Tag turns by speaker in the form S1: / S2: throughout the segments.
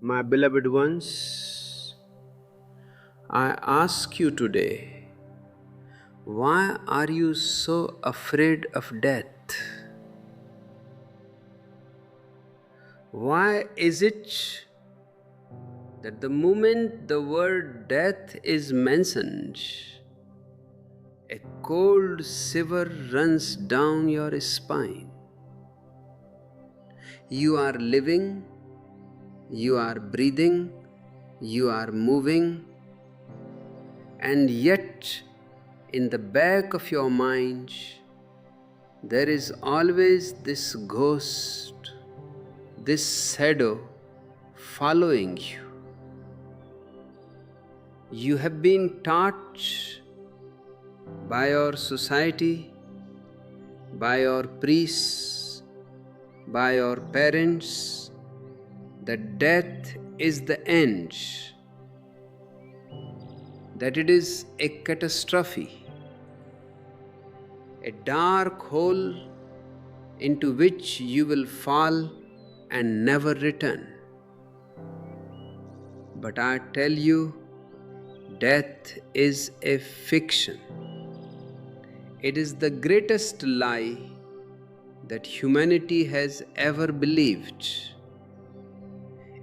S1: My beloved ones, I ask you today, why are you so afraid of death? Why is it that the moment the word death is mentioned, a cold shiver runs down your spine? You are living, you are breathing, you are moving, and yet in the back of your mind, there is always this ghost, this shadow following you. You have been taught by your society, by your priests, by your parents, that death is the end, that it is a catastrophe, a dark hole into which you will fall and never return. But I tell you, death is a fiction. It is the greatest lie that humanity has ever believed.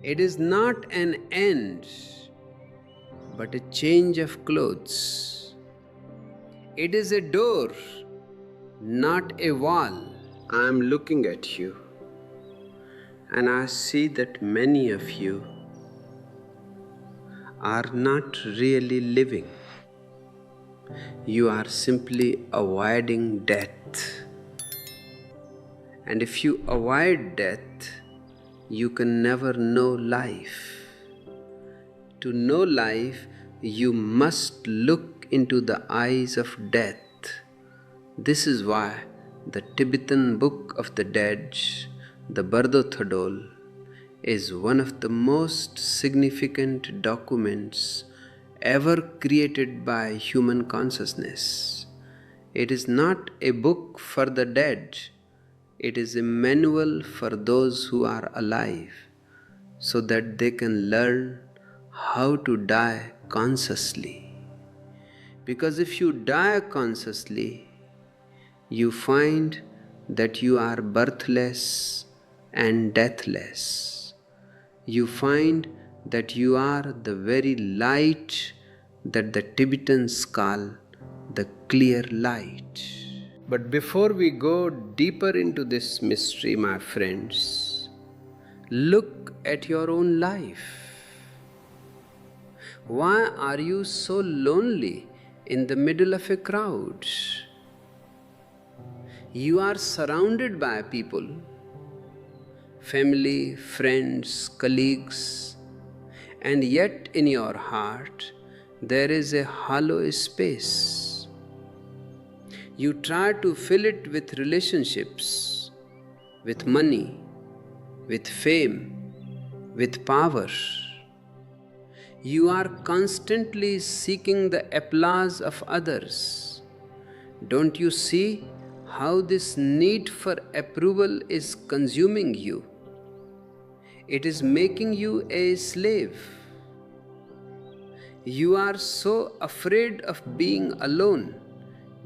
S1: It is not an end, but a change of clothes. It is a door, not a wall. I am looking at you, and I see that many of you are not really living. You are simply avoiding death. And if you avoid death, you can never know life. To know life, you must look into the eyes of death. This is why the Tibetan Book of the Dead, the Bardo Thodol, is one of the most significant documents ever created by human consciousness. It is not a book for the dead, it is a manual for those who are alive, so that they can learn how to die consciously. Because if you die consciously, you find that you are birthless and deathless. You find that you are the very light that the Tibetans call the clear light. But before we go deeper into this mystery, my friends, look at your own life. Why are you so lonely in the middle of a crowd? You are surrounded by people, family, friends, colleagues, and yet in your heart there is a hollow space. You try to fill it with relationships, with money, with fame, with power. You are constantly seeking the applause of others. Don't you see how this need for approval is consuming you? It is making you a slave. You are so afraid of being alone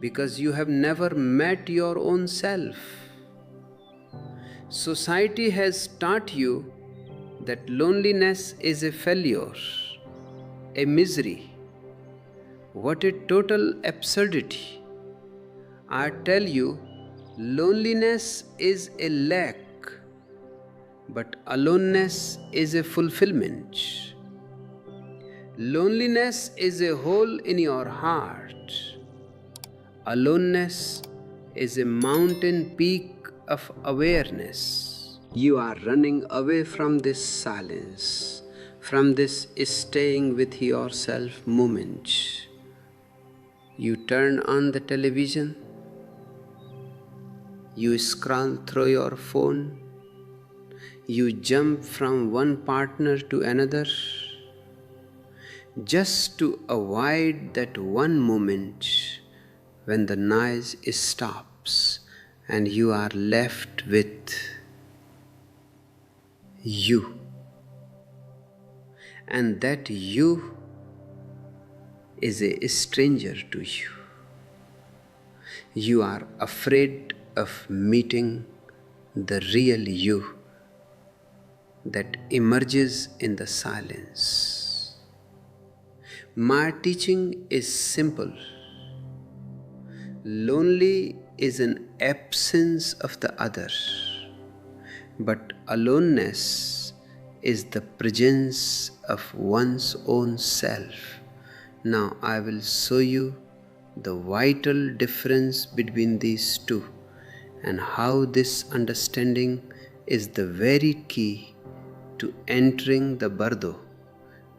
S1: because you have never met your own self. Society has taught you that loneliness is a failure, a misery. What a total absurdity! I tell you, loneliness is a lack, but aloneness is a fulfillment. Loneliness is a hole in your heart. Aloneness is a mountain peak of awareness. You are running away from this silence, from this staying with yourself moment. You turn on the television, you scroll through your phone, you jump from one partner to another, just to avoid that one moment when the noise stops and you are left with you. and that you is a stranger to you. You are afraid of meeting the real you that emerges in the silence. My teaching is simple. Lonely is an absence of the other, but aloneness is the presence of one's own self. Now I will show you the vital difference between these two and how this understanding is the very key to entering the Bardo,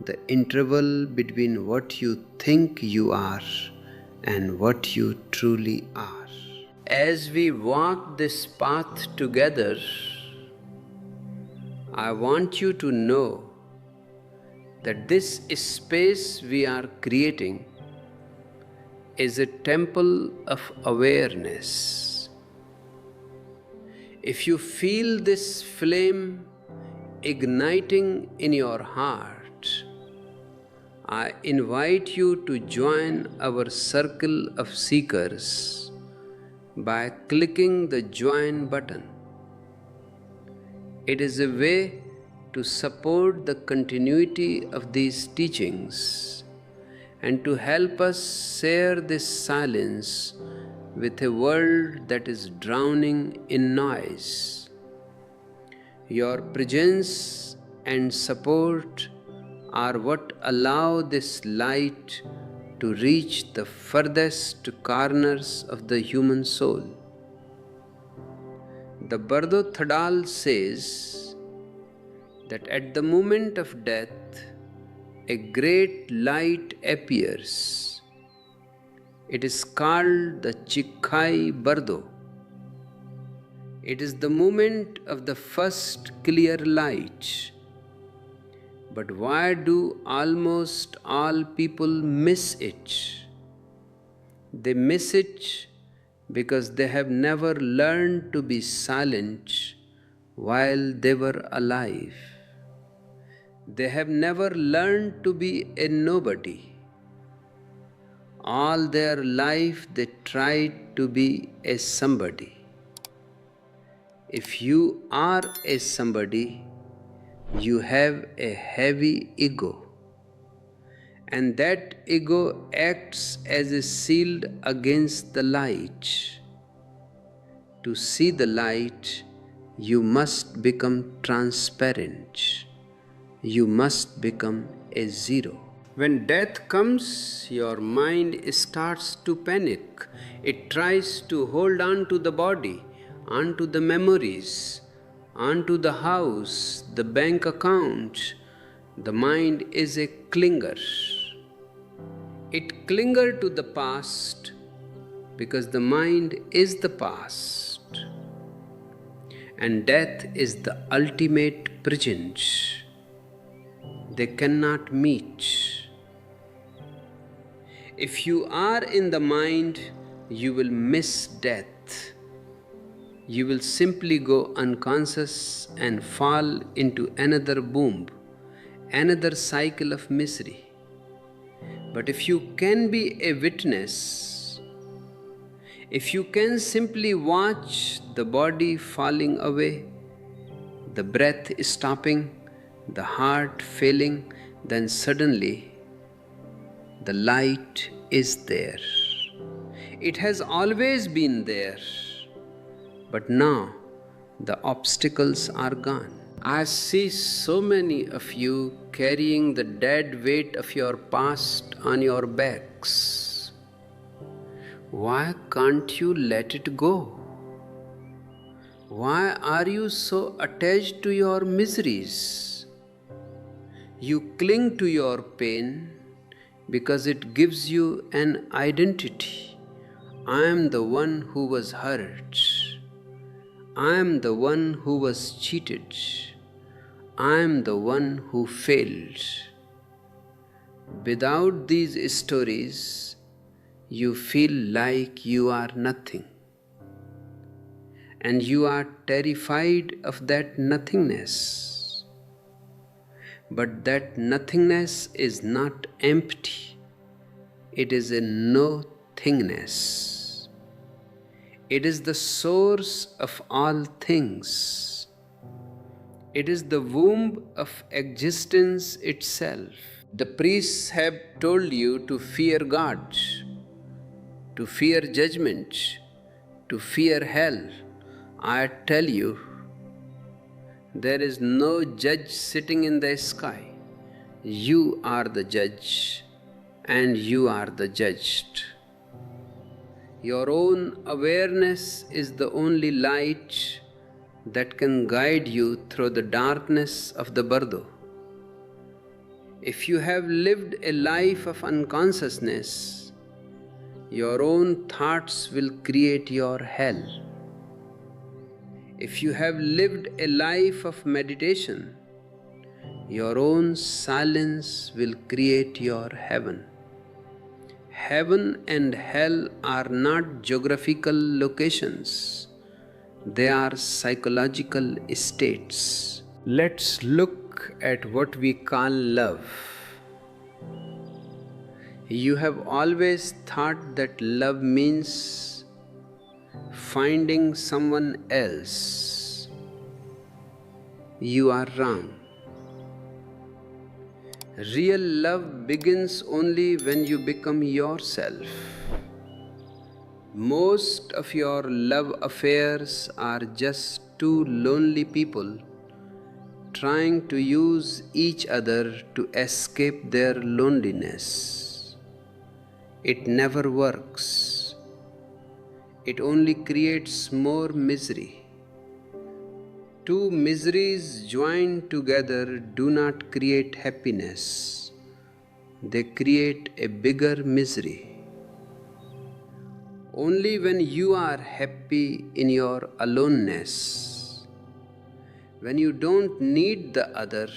S1: the interval between what you think you are and what you truly are. As we walk this path together, I want you to know that this space we are creating is a temple of awareness. If you feel this flame igniting in your heart, I invite you to join our circle of seekers by clicking the join button. It is a way to support the continuity of these teachings and to help us share this silence with a world that is drowning in noise. Your presence and support are what allow this light to reach the furthest corners of the human soul. The Bardo Thodol says that at the moment of death, a great light appears. It is called the Chikhai Bardo. It is the moment of the first clear light. But why do almost all people miss it? They miss it because they have never learned to be silent while they were alive. They have never learned to be a nobody. All their life they tried to be a somebody. If you are a somebody, you have a heavy ego. And that ego acts as a shield against the light. To see the light, you must become transparent. You must become a zero. When death comes, your mind starts to panic. It tries to hold on to the body, onto the memories, onto the house, the bank account. The mind is a clinger. It clingers to the past because the mind is the past. And death is the ultimate present. They cannot meet. If you are in the mind, you will miss death. You will simply go unconscious and fall into another womb, another cycle of misery. But if you can be a witness, if you can simply watch the body falling away, the breath stopping, the heart failing, then suddenly the light is there. It has always been there, but now the obstacles are gone. I see so many of you carrying the dead weight of your past on your backs. Why can't you let it go? Why are you so attached to your miseries? You cling to your pain because it gives you an identity. I am the one who was hurt. I am the one who was cheated. I am the one who failed. Without these stories, you feel like you are nothing. And you are terrified of that nothingness. But that nothingness is not empty. It is a no-thingness. It is the source of all things. It is the womb of existence itself. The priests have told you to fear God, to fear judgment, to fear hell. I tell you, there is no judge sitting in the sky. You are the judge, and you are the judged. Your own awareness is the only light that can guide you through the darkness of the Bardo. If you have lived a life of unconsciousness, your own thoughts will create your hell. If you have lived a life of meditation, your own silence will create your heaven. Heaven and hell are not geographical locations. They are psychological states. Let's look at what we call love. You have always thought that love means finding someone else. You are wrong. Real love begins only when you become yourself. Most of your love affairs are just two lonely people trying to use each other to escape their loneliness. It never works. It only creates more misery. Two miseries joined together do not create happiness. They create a bigger misery. Only when you are happy in your aloneness, when you don't need the other,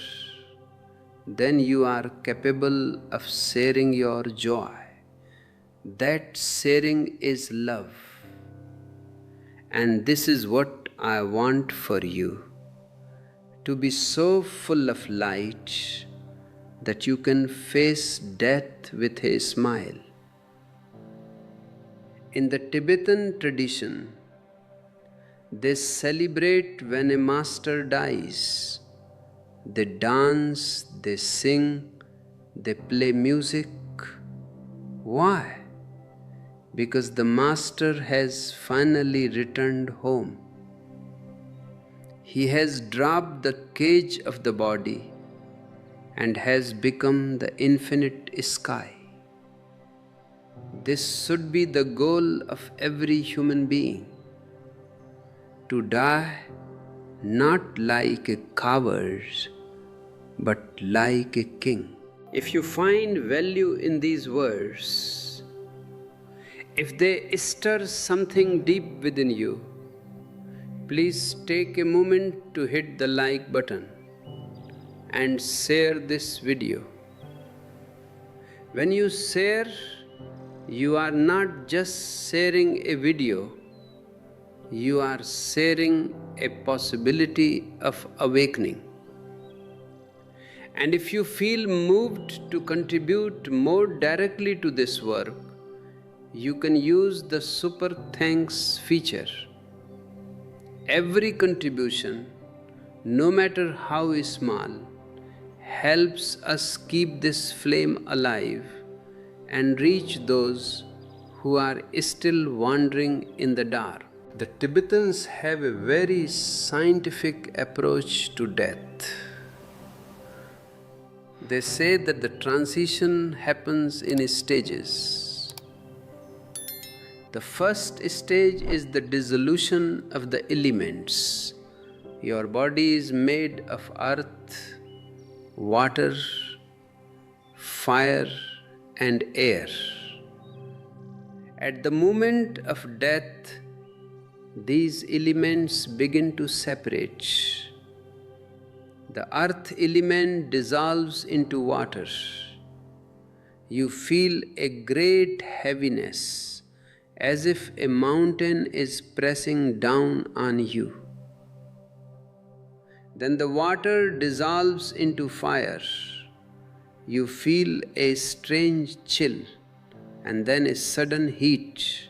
S1: then you are capable of sharing your joy. That sharing is love. And this is what I want for you, to be so full of light that you can face death with a smile. In the Tibetan tradition, they celebrate when a master dies. They dance, they sing, they play music. Why? Because the master has finally returned home. He has dropped the cage of the body and has become the infinite sky. This should be the goal of every human being, to die not like a coward, but like a king. If you find value in these words, if they stir something deep within you, please take a moment to hit the like button and share this video. When you share, you are not just sharing a video, you are sharing a possibility of awakening. And if you feel moved to contribute more directly to this work, you can use the Super Thanks feature. Every contribution, no matter how small, helps us keep this flame alive and reach those who are still wandering in the dark. The Tibetans have a very scientific approach to death. They say that the transition happens in stages. The first stage is the dissolution of the elements. Your body is made of earth, water, fire, and air. At the moment of death, these elements begin to separate. The earth element dissolves into water. You feel a great heaviness, as if a mountain is pressing down on you. Then the water dissolves into fire. You feel a strange chill and then a sudden heat.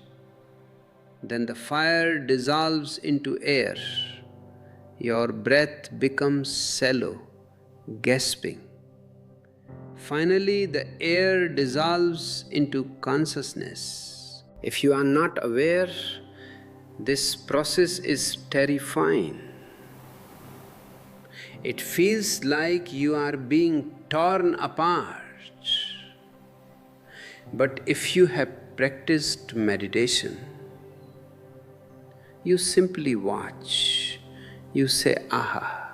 S1: Then the fire dissolves into air. Your breath becomes shallow, gasping. Finally, the air dissolves into consciousness. If you are not aware, this process is terrifying. It feels like you are being torn apart. But if you have practiced meditation, you simply watch. You say, aha,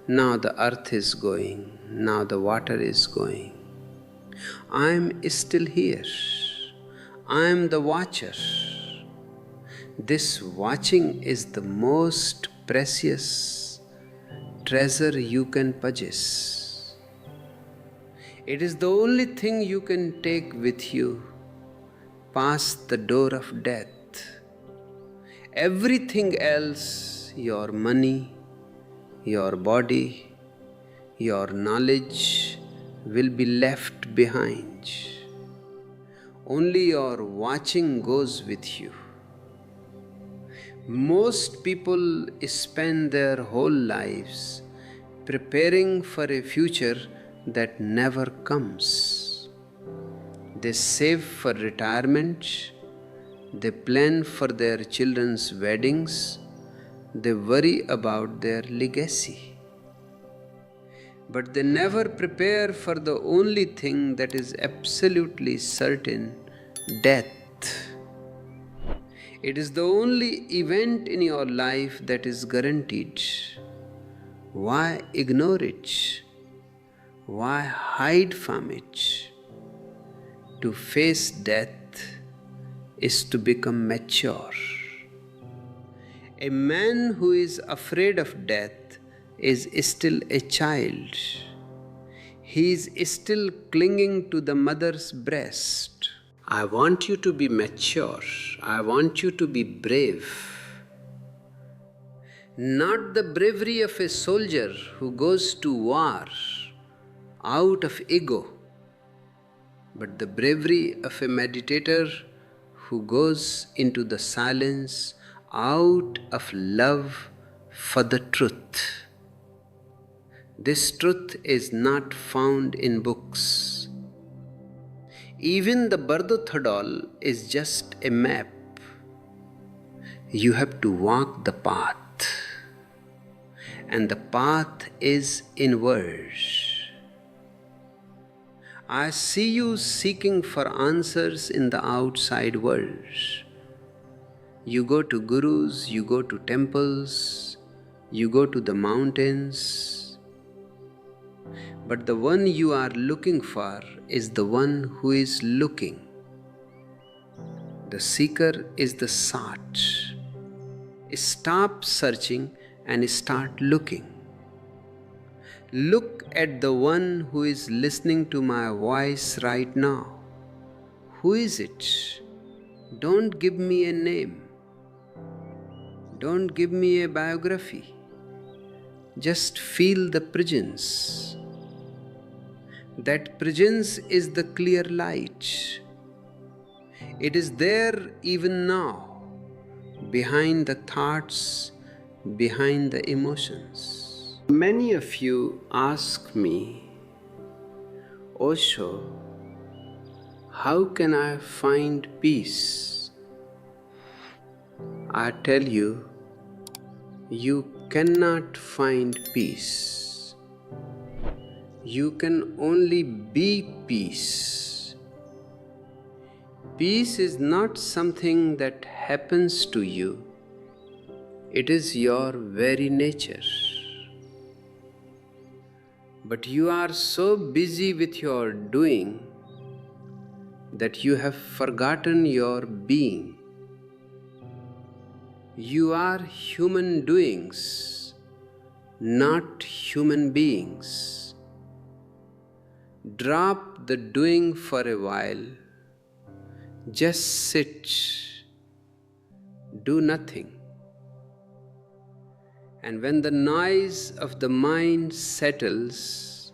S1: now the earth is going, now the water is going. I am still here. I am the watcher. This watching is the most precious treasure you can possess. It is the only thing you can take with you past the door of death. Everything else, your money, your body, your knowledge, will be left behind. Only your watching goes with you. Most people spend their whole lives preparing for a future that never comes. They save for retirement, they plan for their children's weddings, they worry about their legacy. But they never prepare for the only thing that is absolutely certain, death. It is the only event in your life that is guaranteed. Why ignore it? Why hide from it? To face death is to become mature. A man who is afraid of death is still a child. He is still clinging to the mother's breast. I want you to be mature. I want you to be brave. Not the bravery of a soldier who goes to war out of ego, but the bravery of a meditator who goes into the silence out of love for the truth. This truth is not found in books. Even the Bardo Thodol is just a map. You have to walk the path. And the path is inward. I see you seeking for answers in the outside world. You go to gurus, you go to temples, you go to the mountains. But the one you are looking for is the one who is looking. The seeker is the sought. Stop searching and start looking. Look at the one who is listening to my voice right now. Who is it? Don't give me a name. Don't give me a biography. Just feel the presence. That presence is the clear light. It is there even now, behind the thoughts, behind the emotions. Many of you ask me, Osho, how can I find peace? I tell you, you cannot find peace. You can only be peace. Peace is not something that happens to you. It is your very nature. But you are so busy with your doing that you have forgotten your being. You are human doings, not human beings. Drop the doing for a while. Just sit. Do nothing. And when the noise of the mind settles,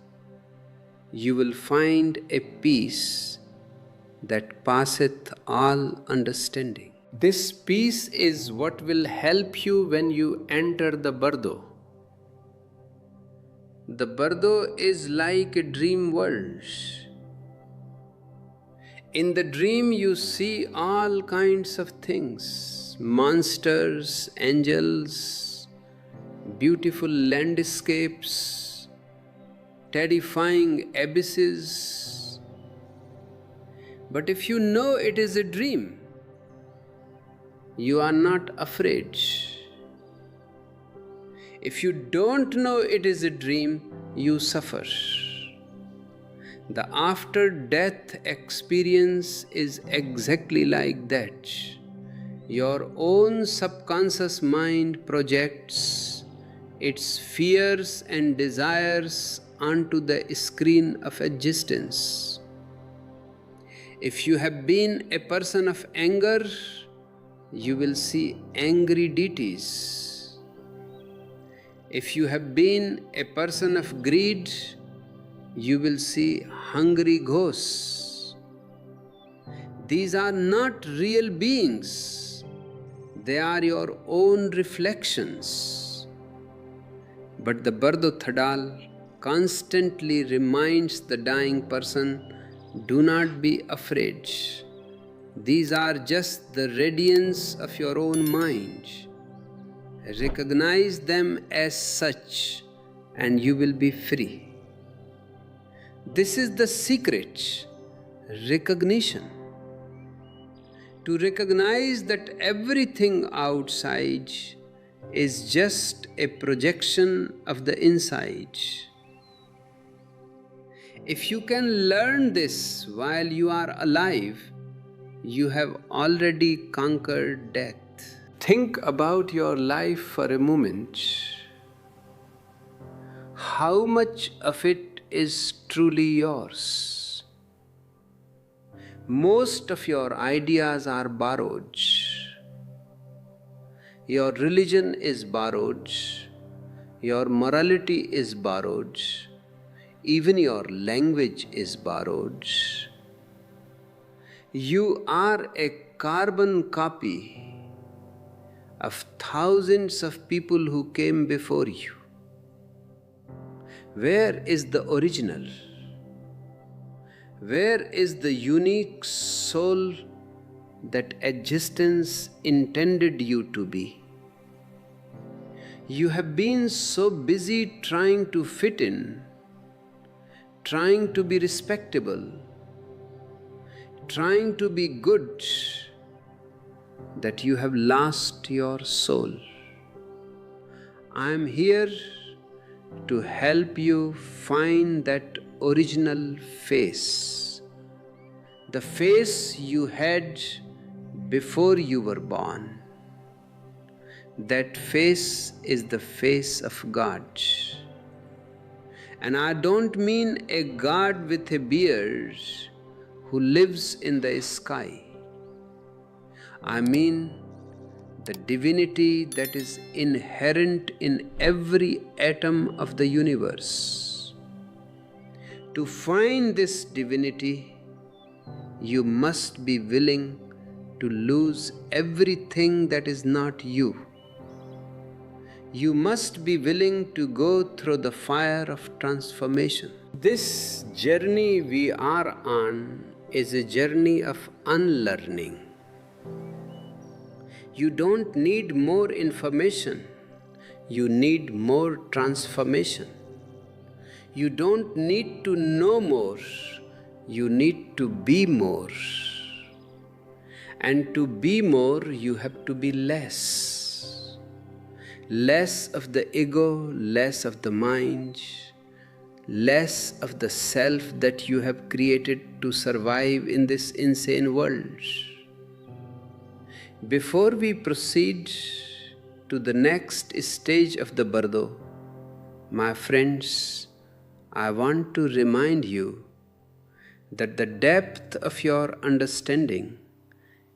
S1: you will find a peace that passeth all understanding. This peace is what will help you when you enter the Bardo. The Bardo is like a dream world. In the dream, you see all kinds of things: monsters, angels, beautiful landscapes, terrifying abysses. But if you know it is a dream, you are not afraid. If you don't know it is a dream, you suffer. The after-death experience is exactly like that. Your own subconscious mind projects its fears and desires onto the screen of existence. If you have been a person of anger, you will see angry deities. If you have been a person of greed, you will see hungry ghosts. These are not real beings. They are your own reflections. But the Bardo Thodol constantly reminds the dying person, do not be afraid. These are just the radiance of your own mind. Recognize them as such, and you will be free. This is the secret: recognition. To recognize that everything outside is just a projection of the inside. If you can learn this while you are alive, you have already conquered death. Think about your life for a moment. How much of it is truly yours? Most of your ideas are borrowed. Your religion is borrowed. Your morality is borrowed. Even your language is borrowed. You are a carbon copy of thousands of people who came before you. Where is the original? Where is the unique soul that existence intended you to be? You have been so busy trying to fit in, trying to be respectable, trying to be good, that you have lost your soul. I am here to help you find that original face, the face you had before you were born. That face is the face of God. And I don't mean a God with a beard who lives in the sky. I mean the divinity that is inherent in every atom of the universe. To find this divinity, you must be willing to lose everything that is not you. You must be willing to go through the fire of transformation. This journey we are on is a journey of unlearning. You don't need more information. You need more transformation. You don't need to know more. You need to be more. And to be more, you have to be less. Less of the ego, less of the mind, less of the self that you have created to survive in this insane world. Before we proceed to the next stage of the Bardo, my friends, I want to remind you that the depth of your understanding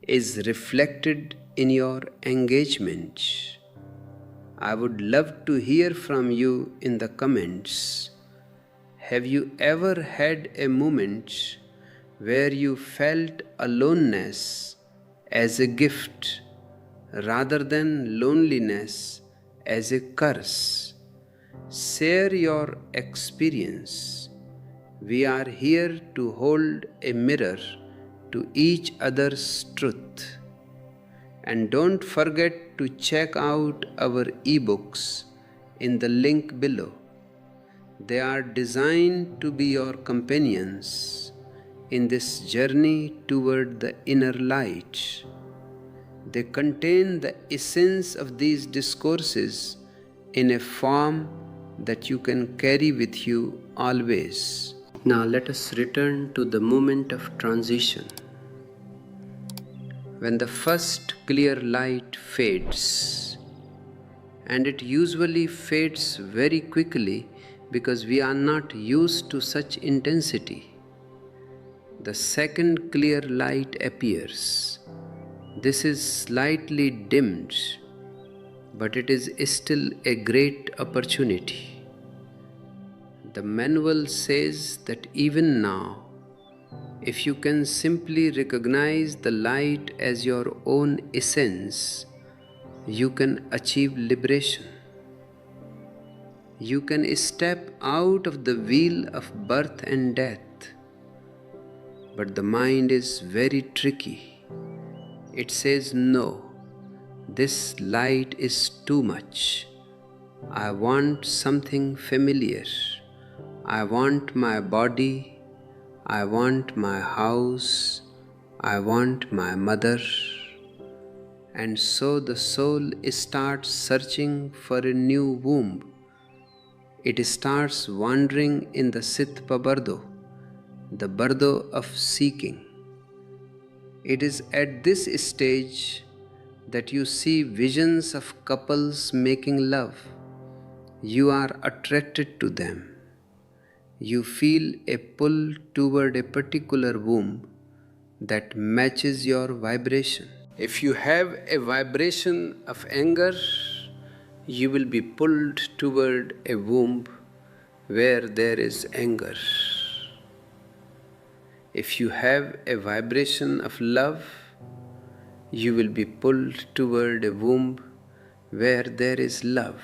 S1: is reflected in your engagement. I would love to hear from you in the comments. Have you ever had a moment where you felt aloneness as a gift rather than loneliness as a curse? Share your experience. We are here to hold a mirror to each other's truth. And don't forget to check out our ebooks in the link below. They are designed to be your companions in this journey toward the inner light. They contain the essence of these discourses in a form that you can carry with you always. Now let us return to the moment of transition. When the first clear light fades, and it usually fades very quickly because we are not used to such intensity, the second clear light appears. This is slightly dimmed, but it is still a great opportunity. The manual says that even now, if you can simply recognize the light as your own essence, you can achieve liberation. You can step out of the wheel of birth and death. But the mind is very tricky. It says, no, this light is too much. I want something familiar. I want my body. I want my house. I want my mother. And so the soul starts searching for a new womb. It starts wandering in the Sitpa Bardo, the Bardo of seeking. It is at this stage that you see visions of couples making love. You are attracted to them. You feel a pull toward a particular womb that matches your vibration. If you have a vibration of anger, you will be pulled toward a womb where there is anger. If you have a vibration of love, you will be pulled toward a womb where there is love.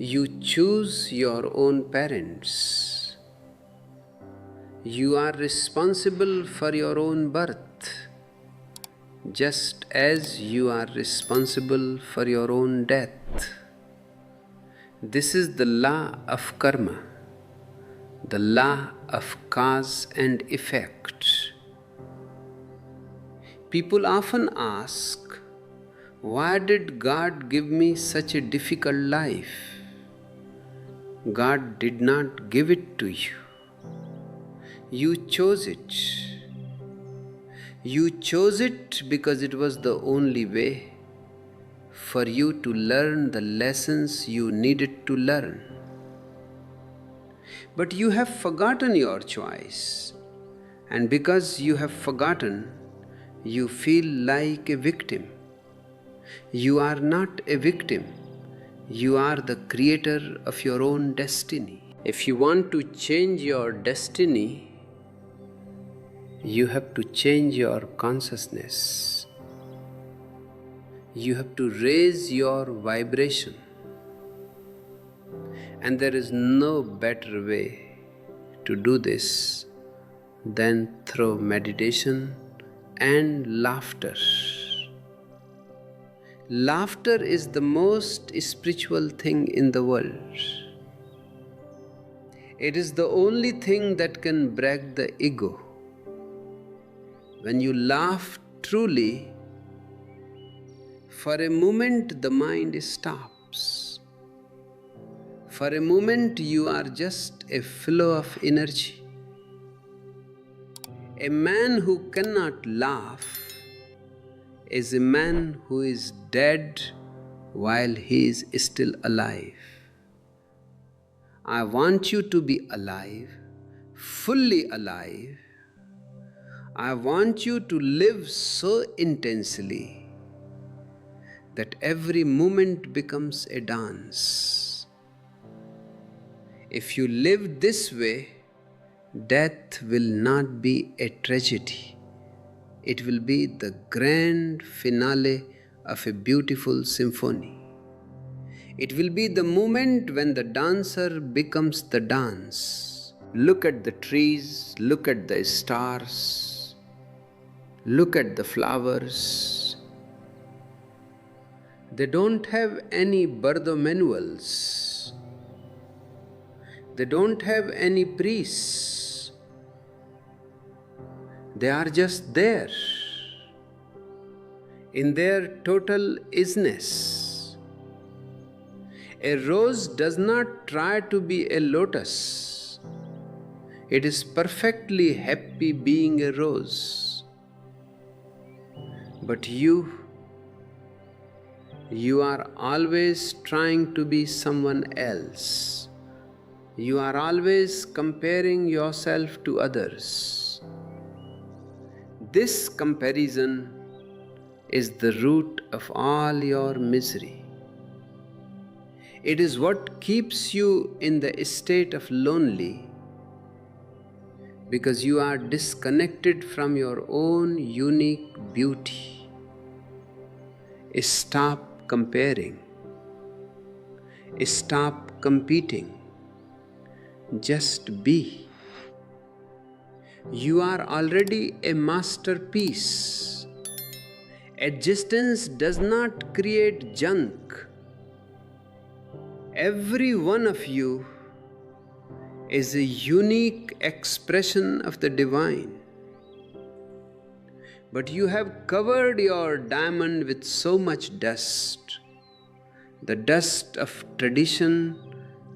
S1: You choose your own parents. You are responsible for your own birth, just as you are responsible for your own death. This is the law of karma, the law of cause and effect. People often ask, why did God give me such a difficult life? God did not give it to you. You chose it. You chose it because it was the only way for you to learn the lessons you needed to learn. But you have forgotten your choice, and because you have forgotten, you feel like a victim. You are not a victim. You are the creator of your own destiny. If you want to change your destiny, you have to change your consciousness. You have to raise your vibration. And there is no better way to do this than through meditation and laughter. Laughter is the most spiritual thing in the world. It is the only thing that can break the ego. When you laugh truly, for a moment the mind stops. For a moment you are just a flow of energy. A man who cannot laugh is a man who is dead while he is still alive. I want you to be alive, fully alive. I want you to live so intensely that every moment becomes a dance. If you live this way, death will not be a tragedy. It will be the grand finale of a beautiful symphony. It will be the moment when the dancer becomes the dance. Look at the trees, look at the stars, look at the flowers. They don't have any Bardo manuals. They don't have any priests. They are just there in their total isness. A rose does not try to be a lotus. It is perfectly happy being a rose. But you are always trying to be someone else. You are always comparing yourself to others. This comparison is the root of all your misery. It is what keeps you in the state of lonely, because you are disconnected from your own unique beauty. Stop comparing. Stop competing. Just be. You are already a masterpiece. Existence does not create junk. Every one of you is a unique expression of the divine. But you have covered your diamond with so much dust. The dust of tradition,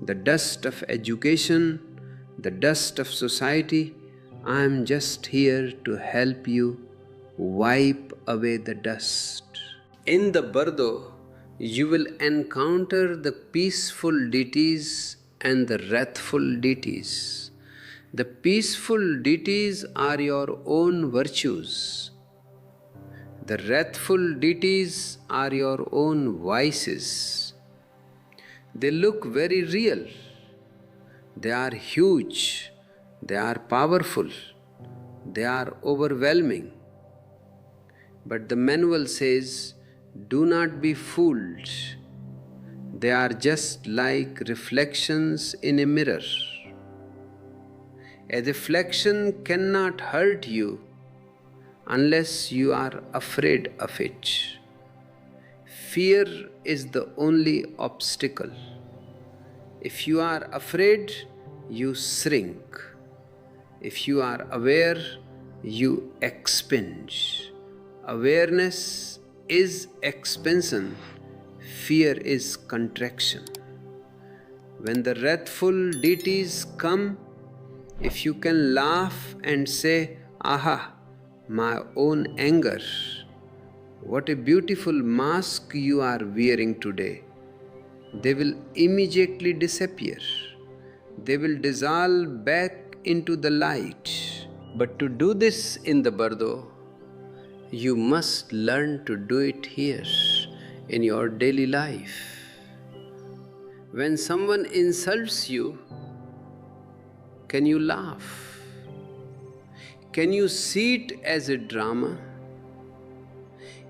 S1: the dust of education, the dust of society. I am just here to help you wipe away the dust. In the Bardo, you will encounter the peaceful deities and the wrathful deities. The peaceful deities are your own virtues. The wrathful deities are your own vices. They look very real. They are huge. They are powerful. They are overwhelming. But the manual says, do not be fooled. They are just like reflections in a mirror. A reflection cannot hurt you unless you are afraid of it. Fear is the only obstacle. If you are afraid, you shrink. If you are aware, you expand. Awareness is expansion, fear is contraction. When the wrathful deities come, if you can laugh and say, aha, my own anger, what a beautiful mask you are wearing today, they will immediately disappear. They will dissolve back into the light. But to do this in the Bardo, you must learn to do it here in your daily life. When someone insults you, can you laugh? Can you see it as a drama?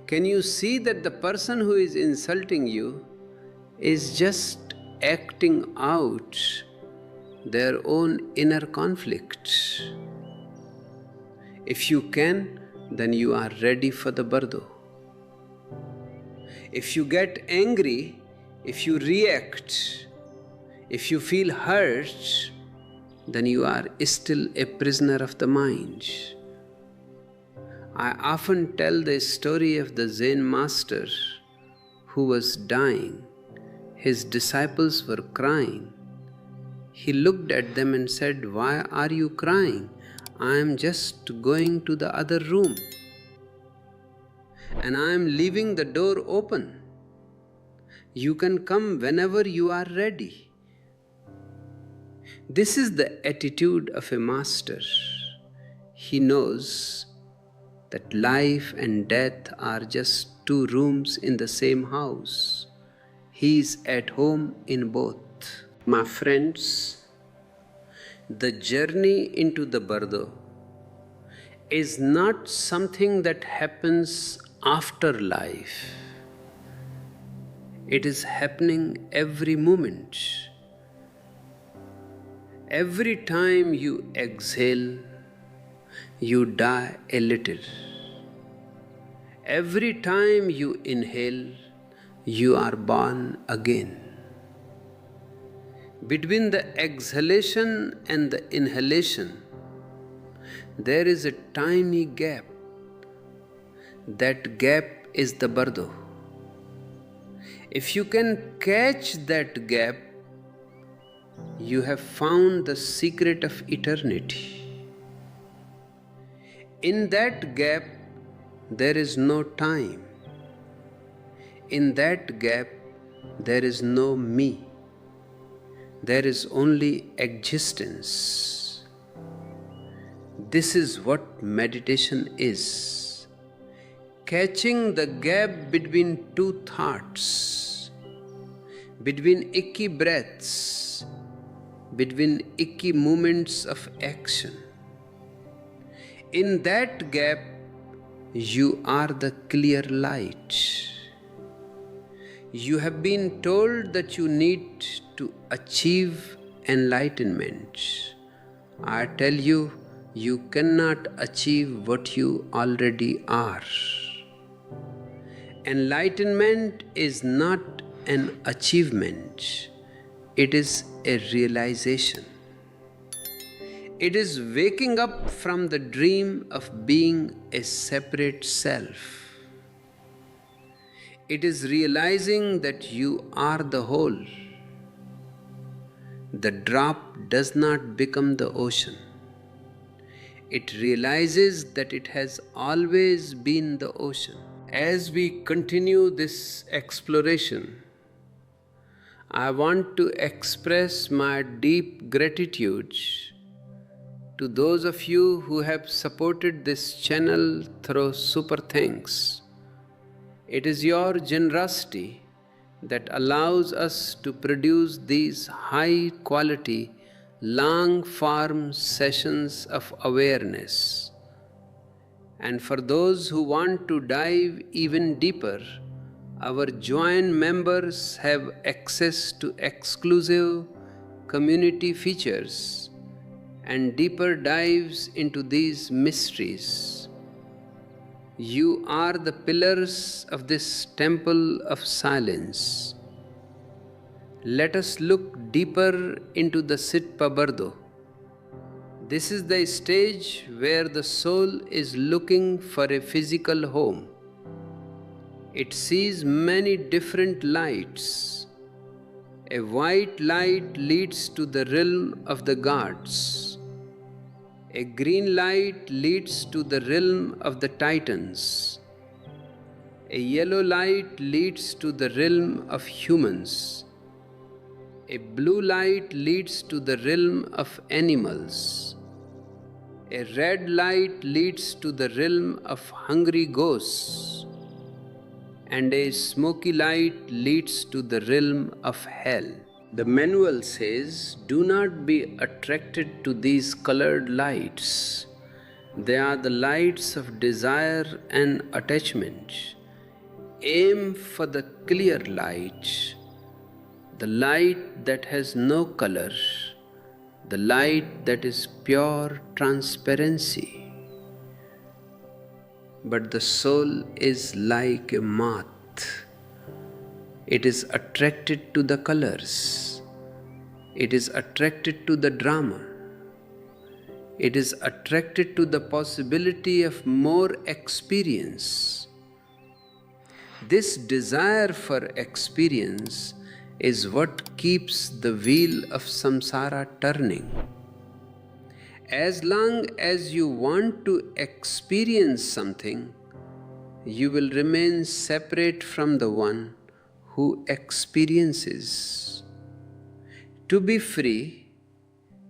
S1: Can you see that the person who is insulting you is just acting out their own inner conflict? If you can, then you are ready for the Bardo. If you get angry, if you react, if you feel hurt, then you are still a prisoner of the mind. I often tell the story of the Zen master who was dying. His disciples were crying. He looked at them and said, "Why are you crying? I am just going to the other room. And I am leaving the door open. You can come whenever you are ready." This is the attitude of a master. He knows that life and death are just two rooms in the same house. He is at home in both. My friends, the journey into the Bardo is not something that happens after life. It is happening every moment. Every time you exhale, you die a little. Every time you inhale, you are born again. Between the exhalation and the inhalation, there is a tiny gap. That gap is the Bardo. If you can catch that gap, you have found the secret of eternity. In that gap, there is no time. In that gap, there is no me. There is only existence. This is what meditation is. Catching the gap between two thoughts, between icky breaths, between icky movements of action. In that gap, you are the clear light. You have been told that you need to achieve enlightenment. I tell you, you cannot achieve what you already are. Enlightenment is not an achievement, it is a realization. It is waking up from the dream of being a separate self. It is realizing that you are the whole. The drop does not become the ocean. It realizes that it has always been the ocean. As we continue this exploration, I want to express my deep gratitude to those of you who have supported this channel through super thanks. It is your generosity that allows us to produce these high quality, long form sessions of awareness. And for those who want to dive even deeper, our joint members have access to exclusive community features and deeper dives into these mysteries. You are the pillars of this temple of silence. Let us look deeper into the Sitpa Bardo. This is the stage where the soul is looking for a physical home. It sees many different lights. A white light leads to the realm of the gods. A green light leads to the realm of the titans. A yellow light leads to the realm of humans. A blue light leads to the realm of animals. A red light leads to the realm of hungry ghosts. And a smoky light leads to the realm of hell. The manual says, do not be attracted to these colored lights. They are the lights of desire and attachment. Aim for the clear light, the light that has no color, the light that is pure transparency. But the soul is like a moth. It is attracted to the colors. It is attracted to the drama. It is attracted to the possibility of more experience. This desire for experience is what keeps the wheel of samsara turning. As long as you want to experience something, you will remain separate from the one who experiences. To be free,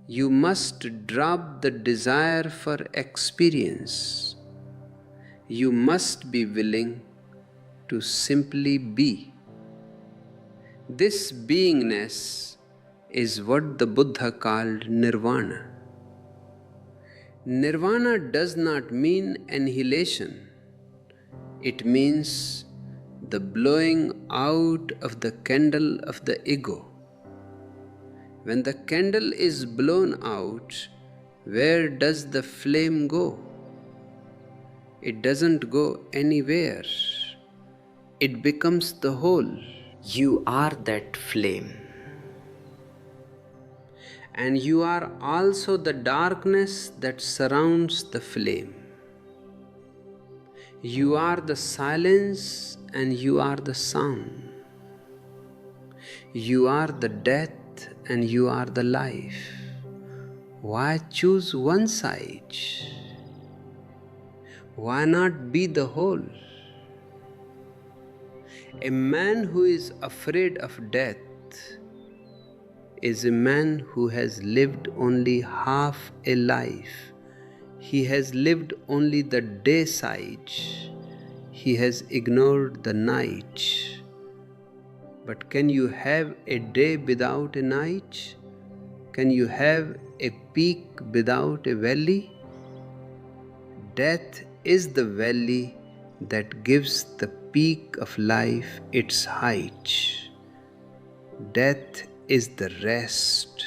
S1: you must drop the desire for experience. You must be willing to simply be. This beingness is what the Buddha called nirvana. Nirvana does not mean annihilation. It means the blowing out of the candle of the ego. When the candle is blown out, where does the flame go? It doesn't go anywhere. It becomes the whole.
S2: You are that flame.
S1: And you are also the darkness that surrounds the flame. You are the silence and you are the sound. You are the death and you are the life. Why choose one side? Why not be the whole? A man who is afraid of death is a man who has lived only half a life. He has lived only the day side. He has ignored the night. But can you have a day without a night? Can you have a peak without a valley? Death is the valley that gives the peak of life its height. Death is the rest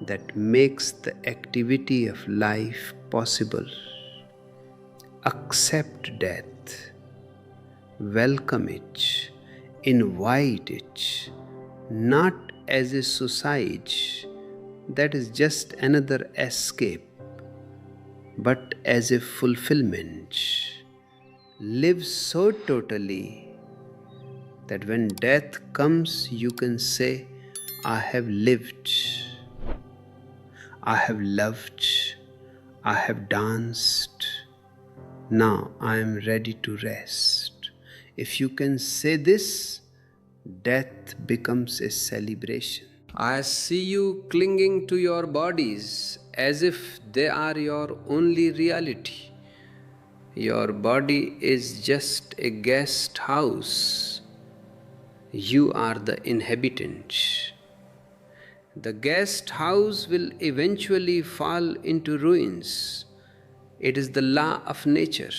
S1: that makes the activity of life possible. Accept death, welcome it, invite it, not as a suicide that is just another escape, but as a fulfillment. Live so totally that when death comes, you can say, I have lived, I have loved, I have danced. Now I am ready to rest. If you can say this, death becomes a celebration. I see you clinging to your bodies as if they are your only reality. Your body is just a guest house. You are the inhabitant. The guest house will eventually fall into ruins. It is the law of nature.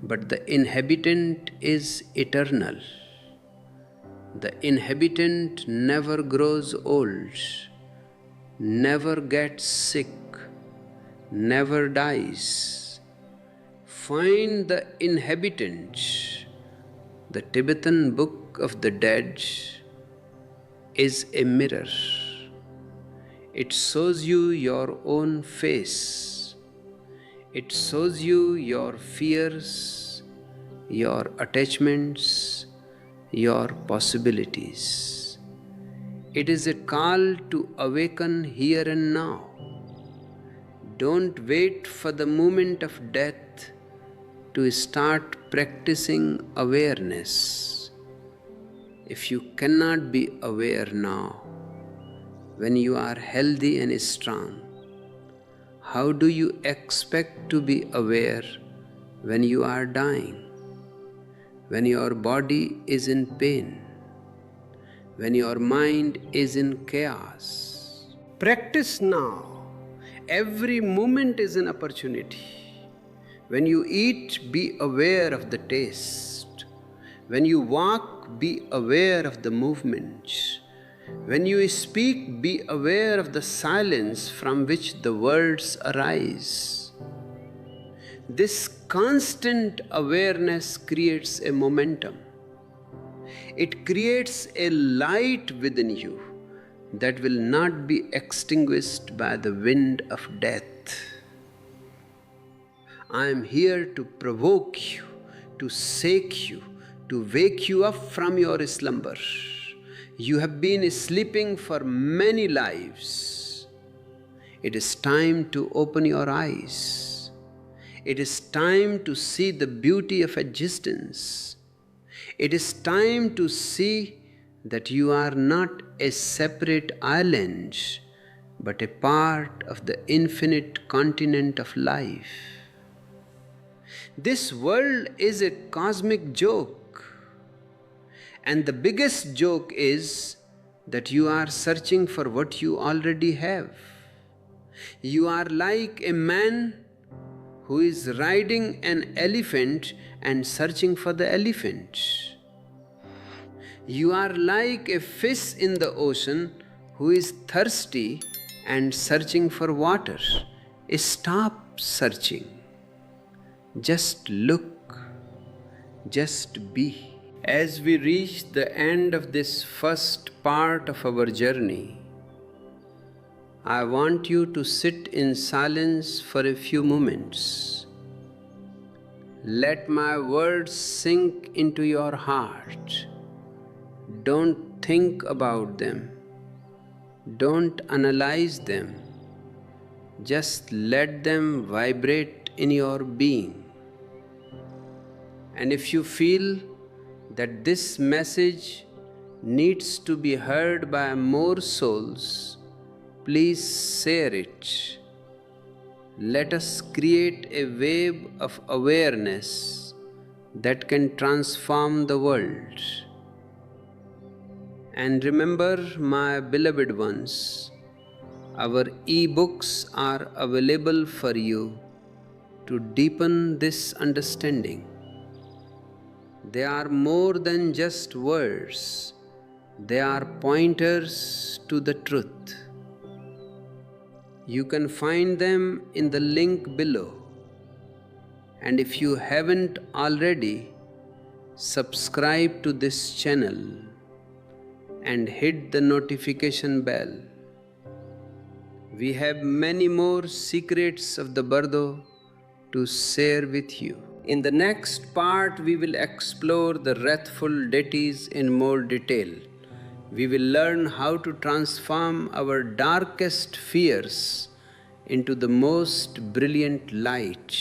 S1: But the inhabitant is eternal. The inhabitant never grows old, never gets sick, never dies. Find the inhabitant. The Tibetan Book of the Dead is a mirror. It shows you your own face. It shows you your fears, your attachments, your possibilities. It is a call to awaken here and now. Don't wait for the moment of death to start practicing awareness. If you cannot be aware now, when you are healthy and strong, how do you expect to be aware when you are dying? When your body is in pain, when your mind is in chaos. Practice now. Every moment is an opportunity. When you eat, be aware of the taste. When you walk, be aware of the movement. When you speak, be aware of the silence from which the words arise. This constant awareness creates a momentum. It creates a light within you that will not be extinguished by the wind of death. I am here to provoke you, to shake you, to wake you up from your slumber. You have been sleeping for many lives. It is time to open your eyes. It is time to see the beauty of existence. It is time to see that you are not a separate island, but a part of the infinite continent of life. This world is a cosmic joke. And the biggest joke is that you are searching for what you already have. You are like a man who is riding an elephant and searching for the elephant. You are like a fish in the ocean who is thirsty and searching for water. Stop searching. Just look. Just be. As we reach the end of this first part of our journey, I want you to sit in silence for a few moments. Let my words sink into your heart. Don't think about them. Don't analyze them. Just let them vibrate in your being. And if you feel that this message needs to be heard by more souls, please share it. Let us create a wave of awareness that can transform the world. And remember, my beloved ones, our e-books are available for you to deepen this understanding. They are more than just words. They are pointers to the truth. You can find them in the link below. And if you haven't already, subscribe to this channel and hit the notification bell. We have many more secrets of the Bardo to share with you. In the next part, we will explore the wrathful deities in more detail. We will learn how to transform our darkest fears into the most brilliant light.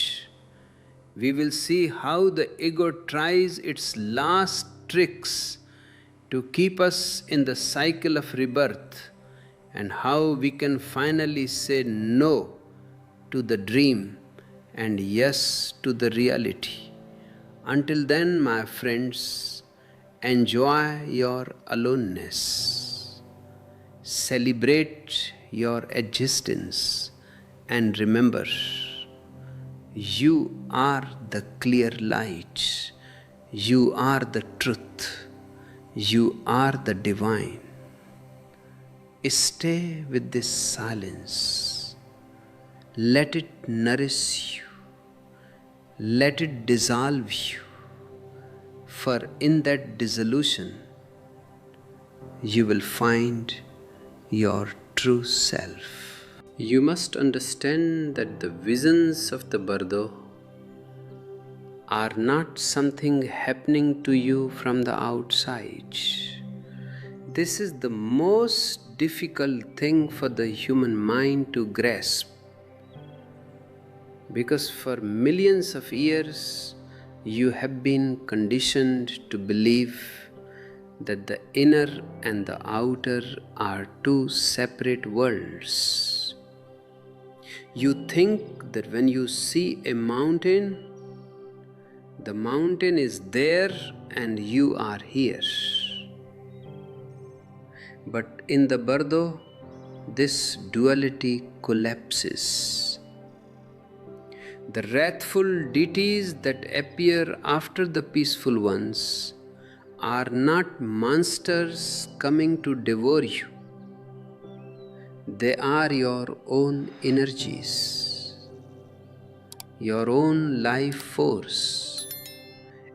S1: We will see how the ego tries its last tricks to keep us in the cycle of rebirth, and how we can finally say no to the dream and yes to the reality. Until then, my friends, enjoy your aloneness. Celebrate your existence and remember, you are the clear light. You are the truth. You are the divine. Stay with this silence. Let it nourish you. Let it dissolve you. For in that dissolution, you will find your true self. You must understand that the visions of the Bardo are not something happening to you from the outside. This is the most difficult thing for the human mind to grasp, because for millions of years you have been conditioned to believe that the inner and the outer are two separate worlds. You think that when you see a mountain, the mountain is there and you are here. But in the Bardo, this duality collapses. The wrathful deities that appear after the peaceful ones are not monsters coming to devour you. They are your own energies, your own life force,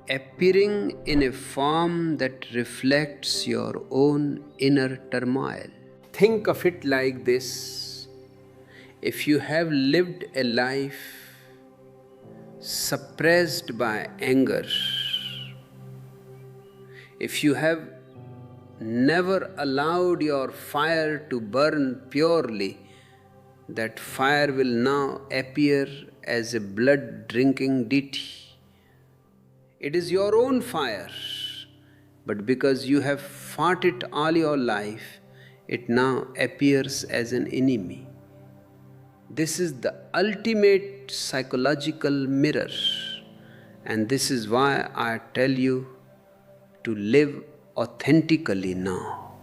S1: appearing in a form that reflects your own inner turmoil. Think of it like this: if you have lived a life suppressed by anger, if you have never allowed your fire to burn purely, that fire will now appear as a blood-drinking deity. It is your own fire, but because you have fought it all your life, it now appears as an enemy. This is the ultimate psychological mirror. And this is why I tell you to live authentically now.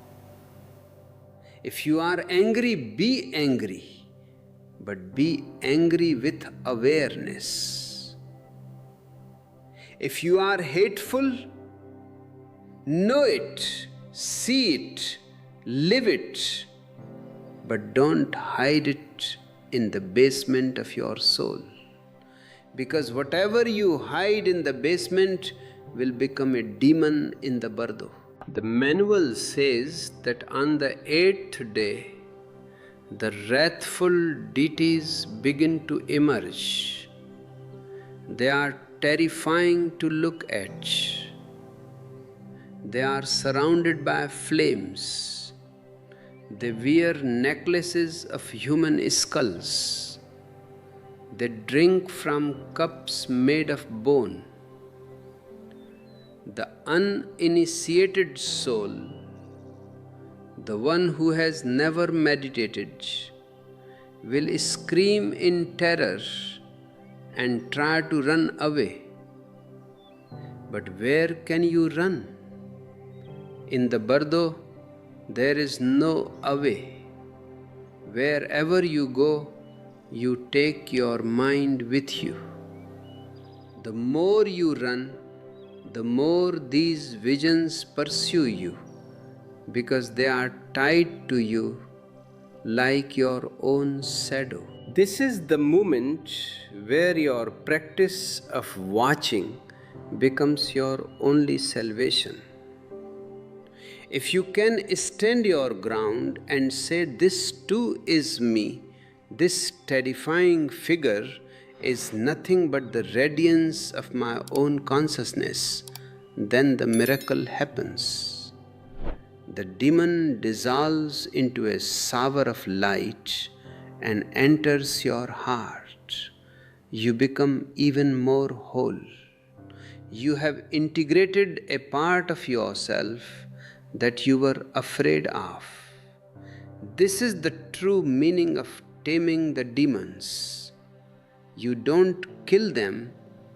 S1: If you are angry, be angry, but be angry with awareness. If you are hateful, know it, see it, live it, but don't hide it in the basement of your soul. Because whatever you hide in the basement will become a demon in the Bardo. The manual says that on the 8th day, the wrathful deities begin to emerge. They are terrifying to look at. They are surrounded by flames. They wear necklaces of human skulls. They drink from cups made of bone. The uninitiated soul, the one who has never meditated, will scream in terror and try to run away. But where can you run? In the Bardo, there is no away. Wherever you go, you take your mind with you. The more you run, the more these visions pursue you, because they are tied to you like your own shadow. This is the moment where your practice of watching becomes your only salvation. If you can stand your ground and say, "This too is me, this terrifying figure is nothing but the radiance of my own consciousness," then the miracle happens. The demon dissolves into a shower of light and enters your heart. You become even more whole. You have integrated a part of yourself that you were afraid of. This is the true meaning of taming the demons. You don't kill them,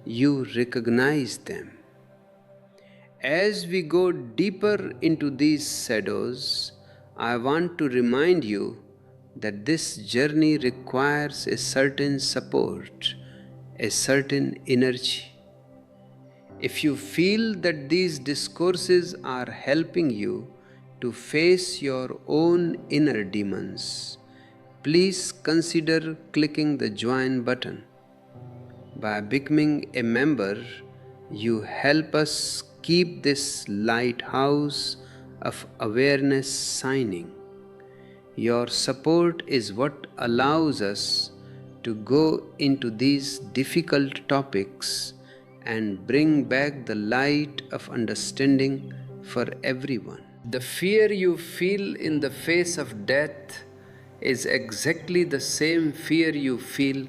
S1: you recognize them. As we go deeper into these shadows, I want to remind you that this journey requires a certain support, a certain energy. If you feel that these discourses are helping you to face your own inner demons, please consider clicking the join button. By becoming a member, you help us keep this lighthouse of awareness shining. Your support is what allows us to go into these difficult topics and bring back the light of understanding for everyone. The fear you feel in the face of death is exactly the same fear you feel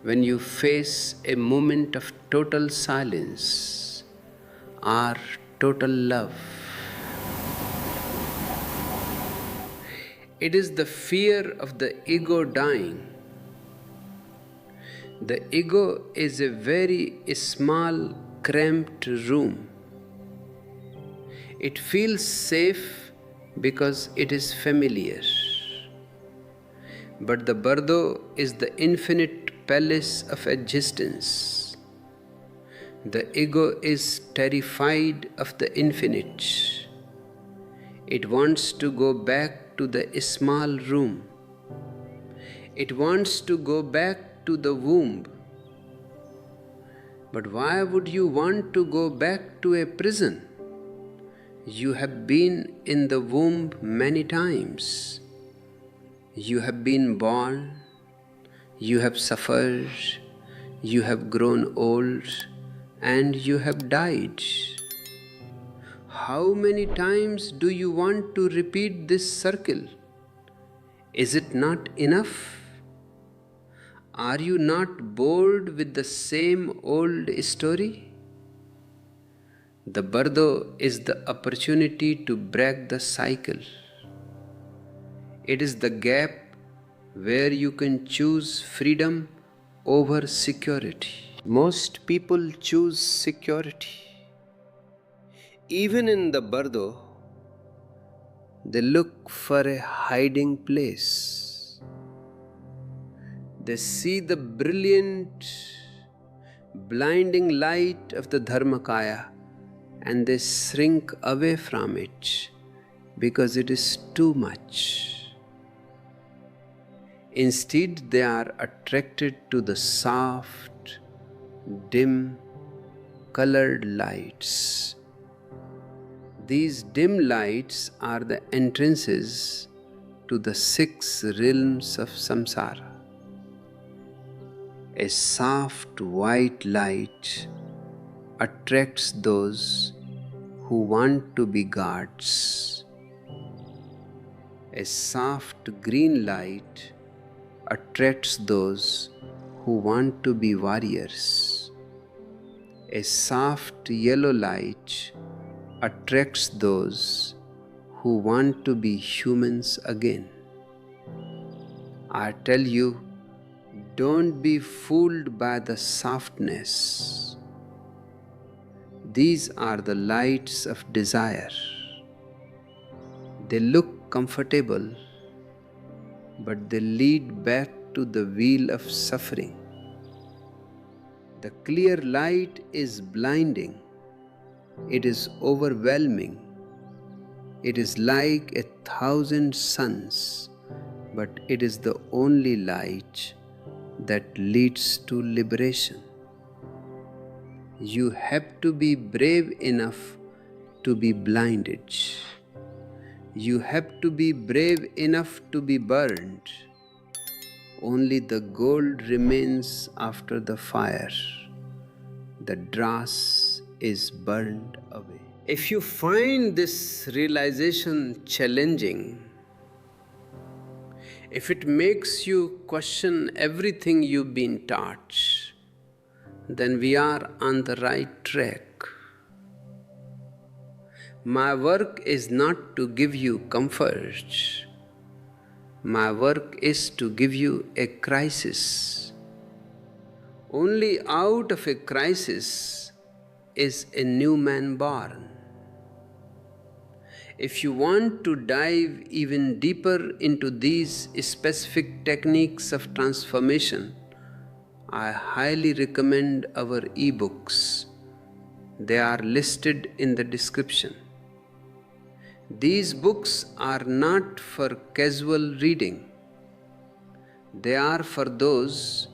S1: when you face a moment of total silence or total love. It is the fear of the ego dying. The ego is a very small, cramped room. It feels safe because it is familiar. But the Bardo is the infinite palace of existence. The ego is terrified of the infinite. It wants to go back to the small room. It wants to go back to the womb. But why would you want to go back to a prison? You have been in the womb many times. You have been born, you have suffered, you have grown old, and you have died. How many times do you want to repeat this circle? Is it not enough? Are you not bored with the same old story? The Bardo is the opportunity to break the cycle. It is the gap where you can choose freedom over security. Most people choose security. Even in the Bardo, they look for a hiding place. They see the brilliant, blinding light of the Dharmakaya and they shrink away from it because it is too much. Instead, they are attracted to the soft, dim, colored lights. These dim lights are the entrances to the 6 realms of samsara. A soft white light attracts those who want to be gods. A soft green light attracts those who want to be warriors. A soft yellow light attracts those who want to be humans again. I tell you, don't be fooled by the softness. These are the lights of desire. They look comfortable, but they lead back to the wheel of suffering. The clear light is blinding. It is overwhelming. It is like 1,000 suns, but it is the only light that leads to liberation. You have to be brave enough to be blinded. You have to be brave enough to be burned. Only the gold remains after the fire. The dross is burned away. If you find this realization challenging, if it makes you question everything you've been taught, then we are on the right track. My work is not to give you comfort. My work is to give you a crisis. Only out of a crisis is a new man born. If you want to dive even deeper into these specific techniques of transformation, I highly recommend our ebooks. They are listed in the description. These books are not for casual reading. They are for those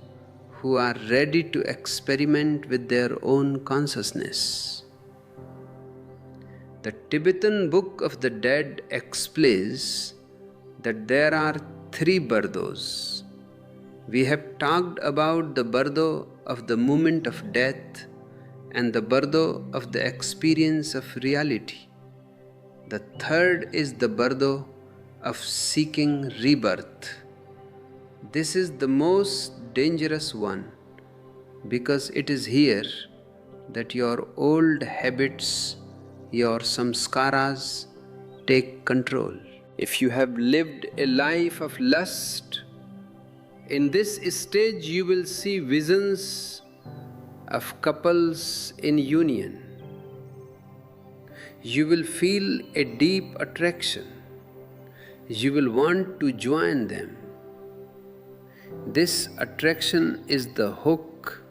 S1: who are ready to experiment with their own consciousness. The Tibetan Book of the Dead explains that there are 3 Bardos. We have talked about the Bardo of the moment of death and the Bardo of the experience of reality. The third is the Bardo of seeking rebirth. This is the most dangerous one because it is here that your old habits, your samskaras take control. If you have lived a life of lust, in this stage you will see visions of couples in union. You will feel a deep attraction. You will want to join them. This attraction is the hook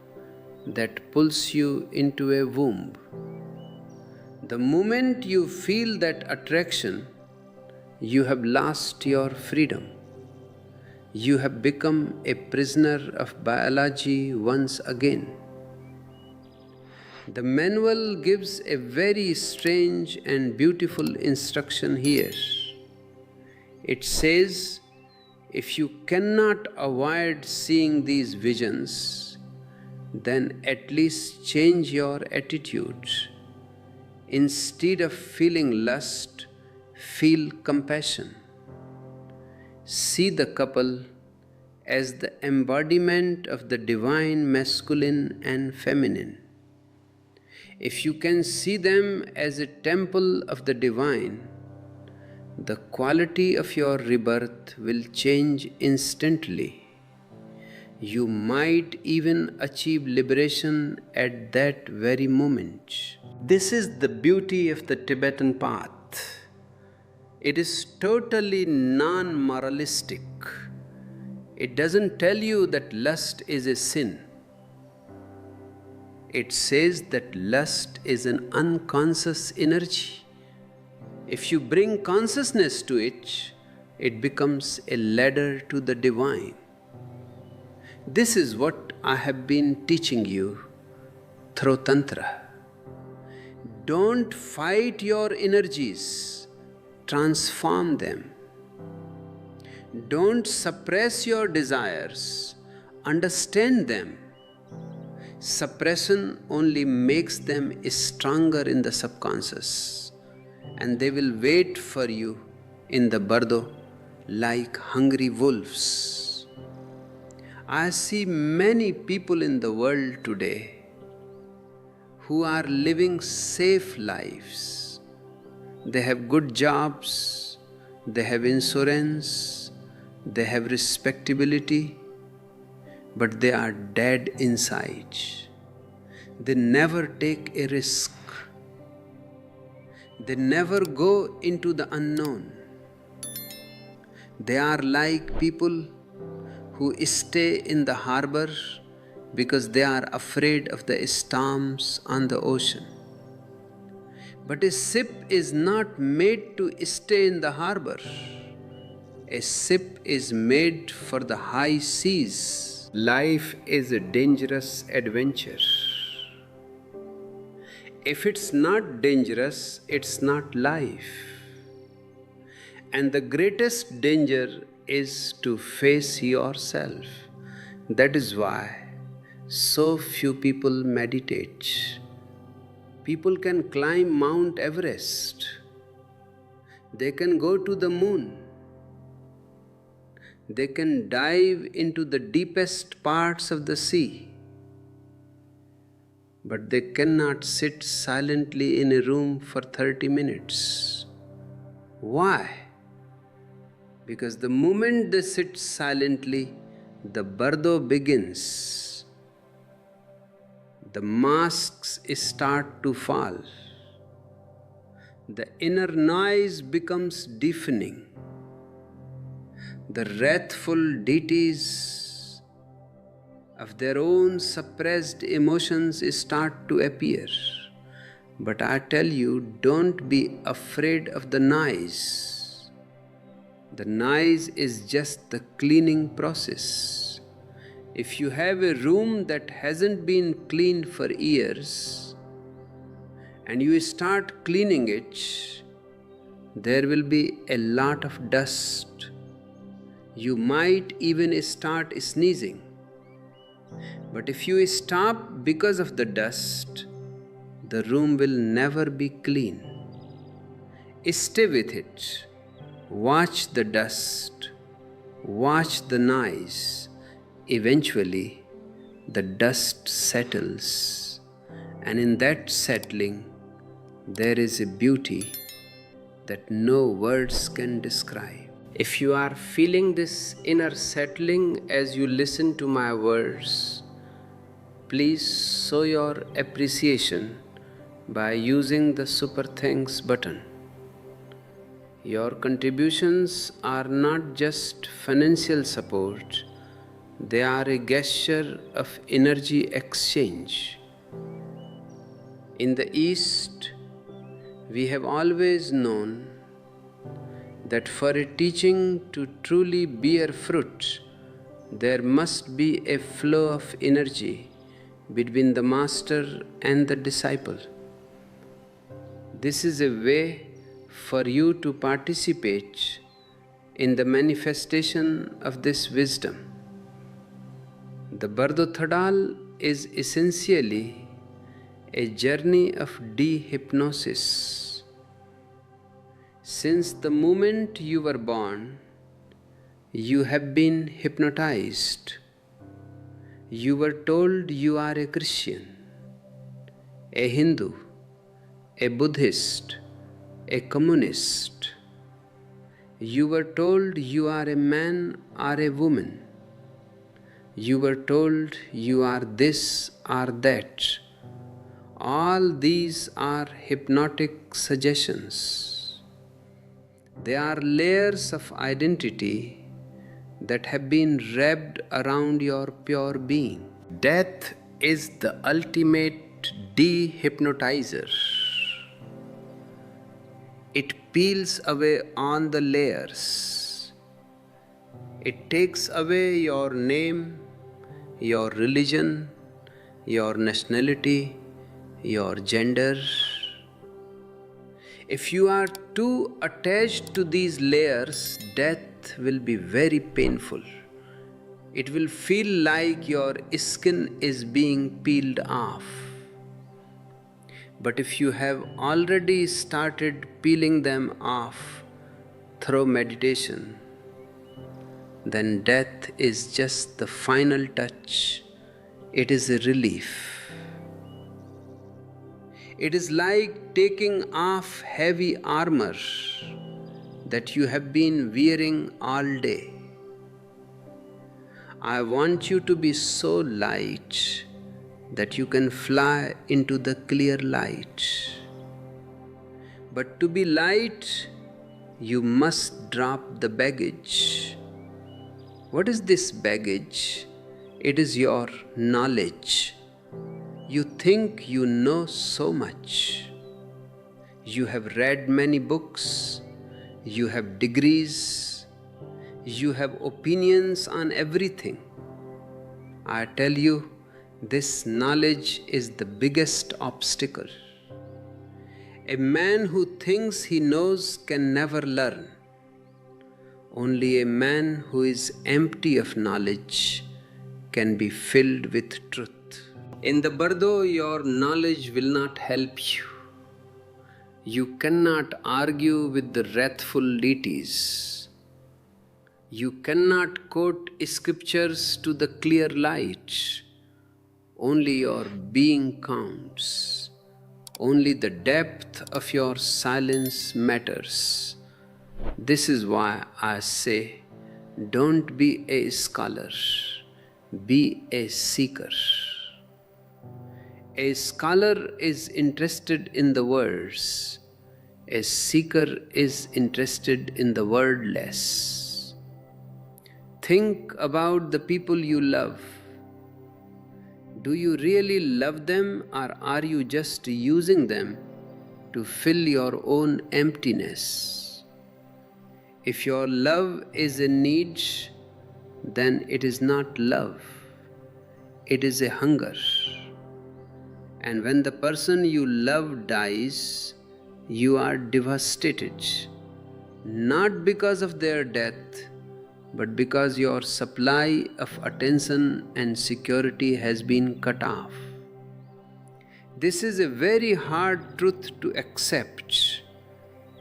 S1: that pulls you into a womb. The moment you feel that attraction, you have lost your freedom. You have become a prisoner of biology once again. The manual gives a very strange and beautiful instruction here. It says, if you cannot avoid seeing these visions, then at least change your attitude. Instead of feeling lust, feel compassion. See the couple as the embodiment of the divine masculine and feminine. If you can see them as a temple of the divine, the quality of your rebirth will change instantly. You might even achieve liberation at that very moment. This is the beauty of the Tibetan path. It is totally non moralistic. It doesn't tell you that lust is a sin. It says that lust is an unconscious energy. If you bring consciousness to it, it becomes a ladder to the divine. This is what I have been teaching you through Tantra. Don't fight your energies, transform them. Don't suppress your desires, understand them. Suppression only makes them stronger in the subconscious, and they will wait for you in the Bardo like hungry wolves. I see many people in the world today who are living safe lives. They have good jobs, they have insurance, they have respectability, but they are dead inside. They never take a risk. They never go into the unknown. They are like people who stay in the harbor because they are afraid of the storms on the ocean. But a ship is not made to stay in the harbor. A ship is made for the high seas. Life is a dangerous adventure. If it's not dangerous, it's not life. And the greatest danger is to face yourself. That is why so few people meditate. People can climb Mount Everest. They can go to the moon. They can dive into the deepest parts of the sea. But they cannot sit silently in a room for 30 minutes. Why? Because the moment they sit silently, the Bardo begins. The masks start to fall. The inner noise becomes deafening. The wrathful deities of their own suppressed emotions start to appear. But I tell you, don't be afraid of the noise. The noise is just the cleaning process. If you have a room that hasn't been cleaned for years and you start cleaning it, there will be a lot of dust. You might even start sneezing. But if you stop because of the dust, the room will never be clean. Stay with it. Watch the dust. Watch the noise. Eventually, the dust settles. And in that settling, there is a beauty that no words can describe. If you are feeling this inner settling as you listen to my words, please show your appreciation by using the Super Thanks button. Your contributions are not just financial support, they are a gesture of energy exchange. In the East, we have always known that for a teaching to truly bear fruit, there must be a flow of energy between the master and the disciple. This is a way for you to participate in the manifestation of this wisdom. The Bardo Thodol is essentially a journey of dehypnosis. Since the moment you were born, you have been hypnotized. You were told you are a Christian, a Hindu, a Buddhist, a communist. You were told you are a man or a woman. You were told you are this or that. All these are hypnotic suggestions. They are layers of identity that have been wrapped around your pure being. Death is the ultimate dehypnotizer. It peels away all the layers. It takes away your name, your religion, your nationality, your gender. If you are too attached to these layers, death will be very painful. It will feel like your skin is being peeled off. But if you have already started peeling them off through meditation, then death is just the final touch. It is a relief. It is like taking off heavy armor that you have been wearing all day. I want you to be so light that you can fly into the clear light. But to be light, you must drop the baggage. What is this baggage? It is your knowledge. You think you know so much. You have read many books. You have degrees. You have opinions on everything. I tell you, this knowledge is the biggest obstacle. A man who thinks he knows can never learn. Only a man who is empty of knowledge can be filled with truth. In the Bardo, your knowledge will not help you. You cannot argue with the wrathful deities. You cannot quote scriptures to the clear light. Only your being counts. Only the depth of your silence matters. This is why I say, don't be a scholar, be a seeker. A scholar is interested in the words. A seeker is interested in the wordless. Think about the people you love. Do you really love them, or are you just using them to fill your own emptiness? If your love is a need, then it is not love. It is a hunger. And when the person you love dies, you are devastated. Not because of their death, but because your supply of attention and security has been cut off. This is a very hard truth to accept,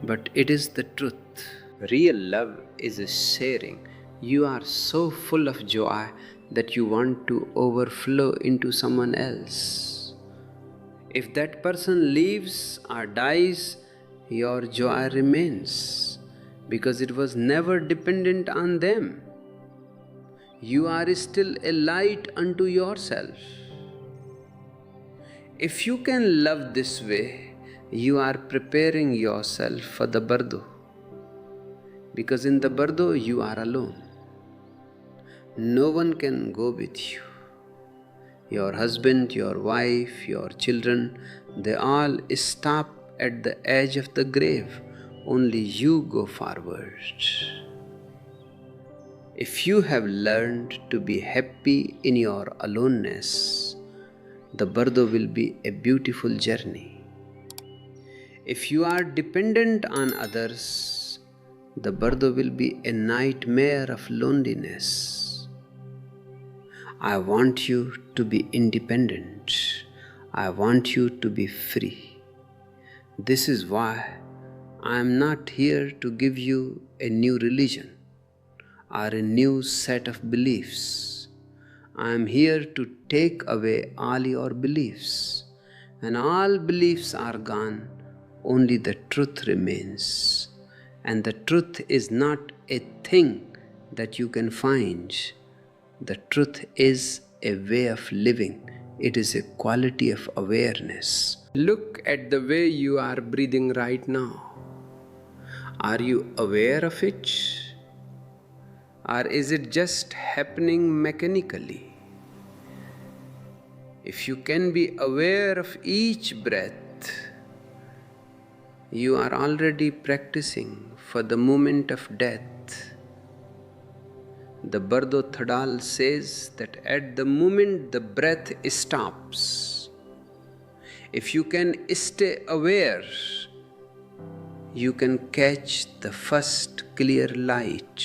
S1: but it is the truth. Real love is a sharing. You are so full of joy that you want to overflow into someone else. If that person leaves or dies, your joy remains because it was never dependent on them. You are still a light unto yourself. If you can love this way, you are preparing yourself for the Bardo. Because in the Bardo, you are alone. No one can go with you. Your husband, your wife, your children, they all stop at the edge of the grave. Only you go forward. If you have learned to be happy in your aloneness, the Bardo will be a beautiful journey. If you are dependent on others, the Bardo will be a nightmare of loneliness. I want you to be independent. I want you to be free. This is why I am not here to give you a new religion or a new set of beliefs. I am here to take away all your beliefs. When all beliefs are gone, only the truth remains. And the truth is not a thing that you can find. The truth is a way of living. It is a quality of awareness. Look at the way you are breathing right now. Are you aware of it? Or is it just happening mechanically? If you can be aware of each breath, you are already practicing for the moment of death. The Bardo Thodol says that at the moment the breath stops, if you can stay aware, you can catch the first clear light.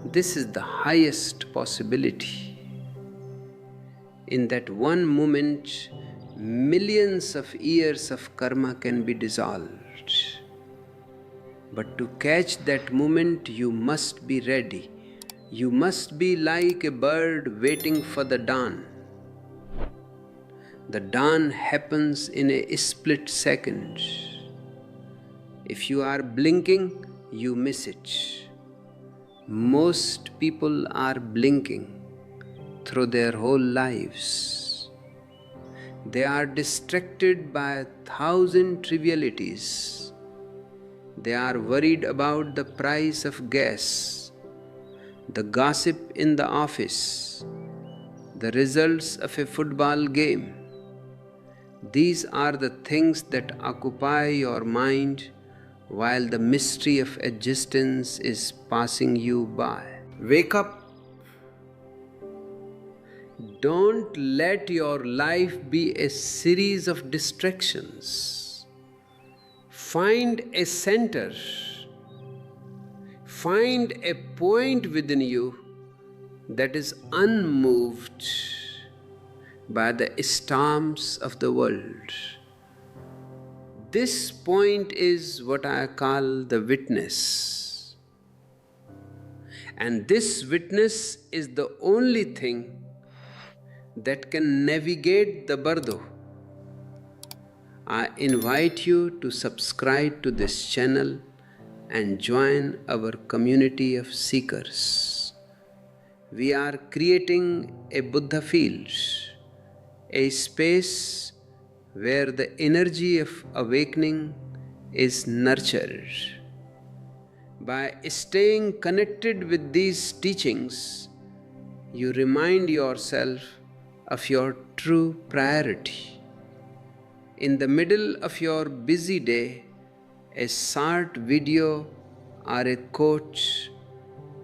S1: This is the highest possibility. In that one moment, millions of years of karma can be dissolved. But to catch that moment, you must be ready. You must be like a bird waiting for the dawn. The dawn happens in a split second. If you are blinking, you miss it. Most people are blinking through their whole lives. They are distracted by 1,000 trivialities. They are worried about the price of gas, the gossip in the office, the results of a football game. These are the things that occupy your mind while the mystery of existence is passing you by. Wake up. Don't let your life be a series of distractions. Find a center. Find a point within you that is unmoved by the storms of the world. This point is what I call the witness. And this witness is the only thing that can navigate the Bardo. I invite you to subscribe to this channel and join our community of seekers. We are creating a Buddha field, a space where the energy of awakening is nurtured. By staying connected with these teachings, you remind yourself of your true priority. In the middle of your busy day, a short video or a quote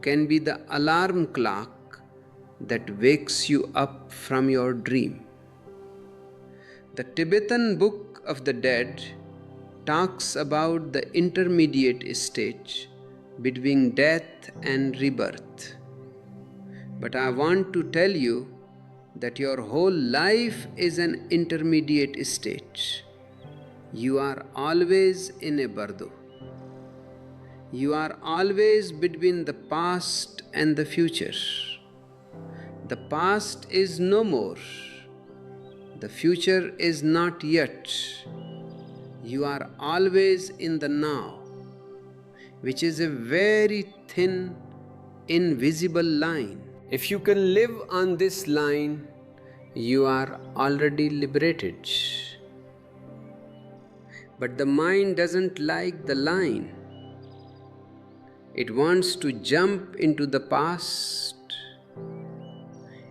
S1: can be the alarm clock that wakes you up from your dream. The Tibetan Book of the Dead talks about the intermediate stage between death and rebirth. But I want to tell you that your whole life is an intermediate state. You are always in a Bardo. You are always between the past and the future. The past is no more. The future is not yet. You are always in the now, which is a very thin, invisible line. If you can live on this line, you are already liberated. But the mind doesn't like the line. It wants to jump into the past,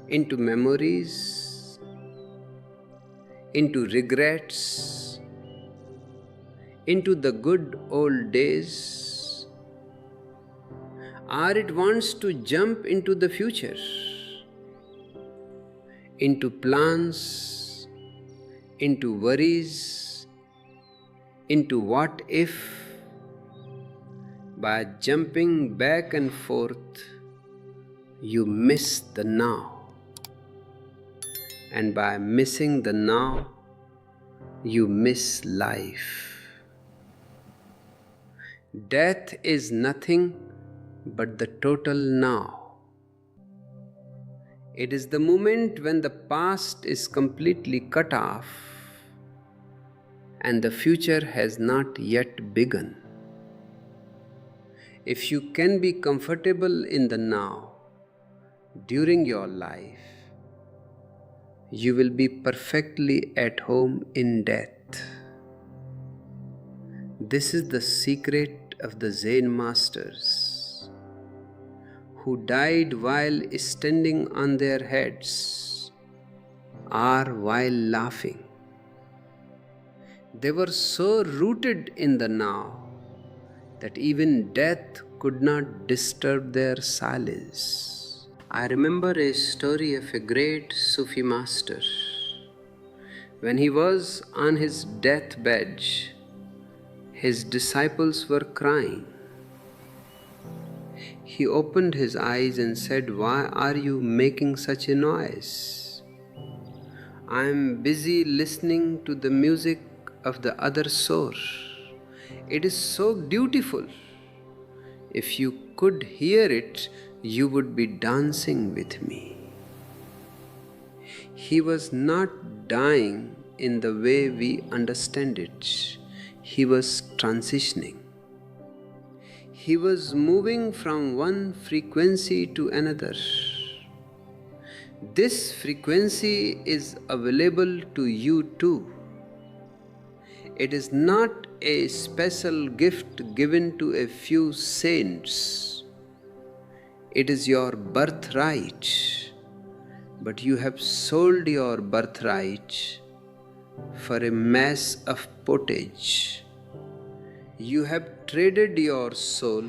S1: into memories, into regrets, into the good old days, or it wants to jump into the future, into plans, into worries, into what if. By jumping back and forth, you miss the now. And by missing the now, you miss life. Death is nothing but the total now. It is the moment when the past is completely cut off and the future has not yet begun. If you can be comfortable in the now, during your life, you will be perfectly at home in death. This is the secret of the Zen masters, who died while standing on their heads or while laughing. They were so rooted in the now that even death could not disturb their silence. I remember a story of a great Sufi master. When he was on his deathbed, his disciples were crying. He opened his eyes and said, "Why are you making such a noise? I am busy listening to the music of the other source. It is so beautiful. If you could hear it, you would be dancing with me." He was not dying in the way we understand it. He was transitioning. He was moving from one frequency to another. This frequency is available to you too. It is not a special gift given to a few saints. It is your birthright, but you have sold your birthright for a mass of pottage. You have traded your soul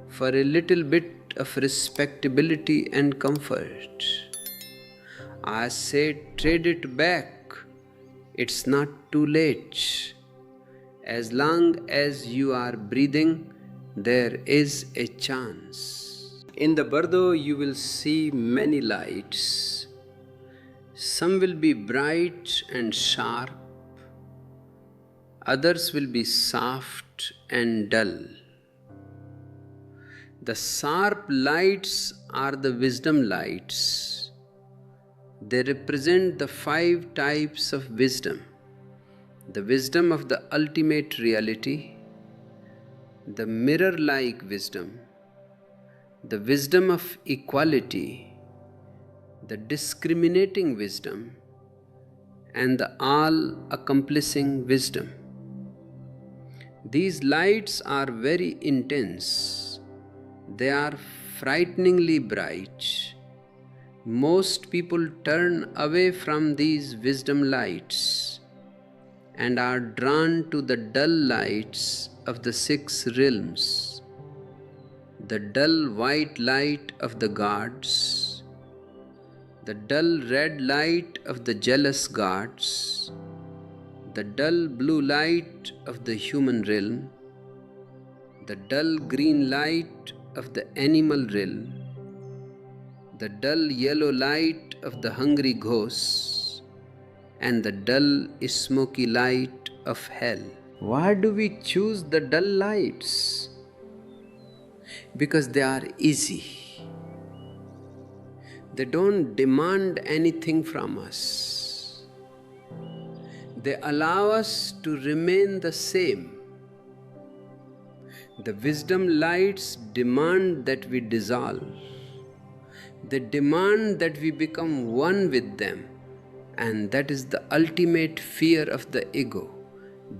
S1: for a little bit of respectability and comfort. I say, trade it back. It's not too late. As long as you are breathing, there is a chance. In the Bardo, you will see many lights. Some will be bright and sharp. Others will be soft and dull. The sharp lights are the wisdom lights. They represent the 5 types of wisdom: the wisdom of the ultimate reality, the mirror-like wisdom, the wisdom of equality, the discriminating wisdom, and the all-accomplishing wisdom. These lights are very intense. They are frighteningly bright. Most people turn away from these wisdom lights and are drawn to the dull lights of the 6 realms: the dull white light of the gods, the dull red light of the jealous gods, the dull blue light of the human realm, the dull green light of the animal realm, the dull yellow light of the hungry ghosts, and the dull smoky light of hell. Why do we choose the dull lights? Because they are easy. They don't demand anything from us. They allow us to remain the same. The wisdom lights demand that we dissolve. They demand that we become one with them, and that is the ultimate fear of the ego: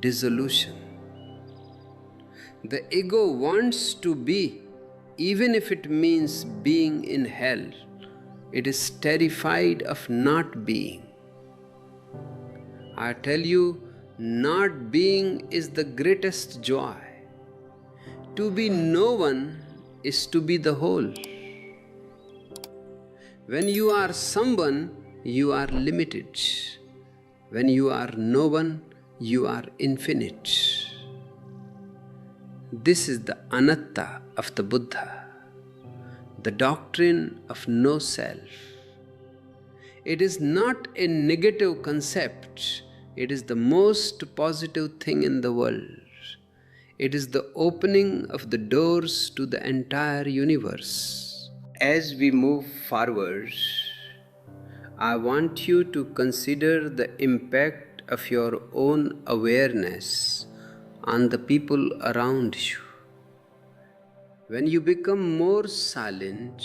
S1: dissolution. The ego wants to be, even if it means being in hell. It is terrified of not being. I tell you, not being is the greatest joy. To be no one is to be the whole. When you are someone, you are limited. When you are no one, you are infinite. This is the anatta of the Buddha, the doctrine of no self. It is not a negative concept. It is the most positive thing in the world. It is the opening of the doors to the entire universe. As we move forward, I want you to consider the impact of your own awareness on the people around you. When you become more silent,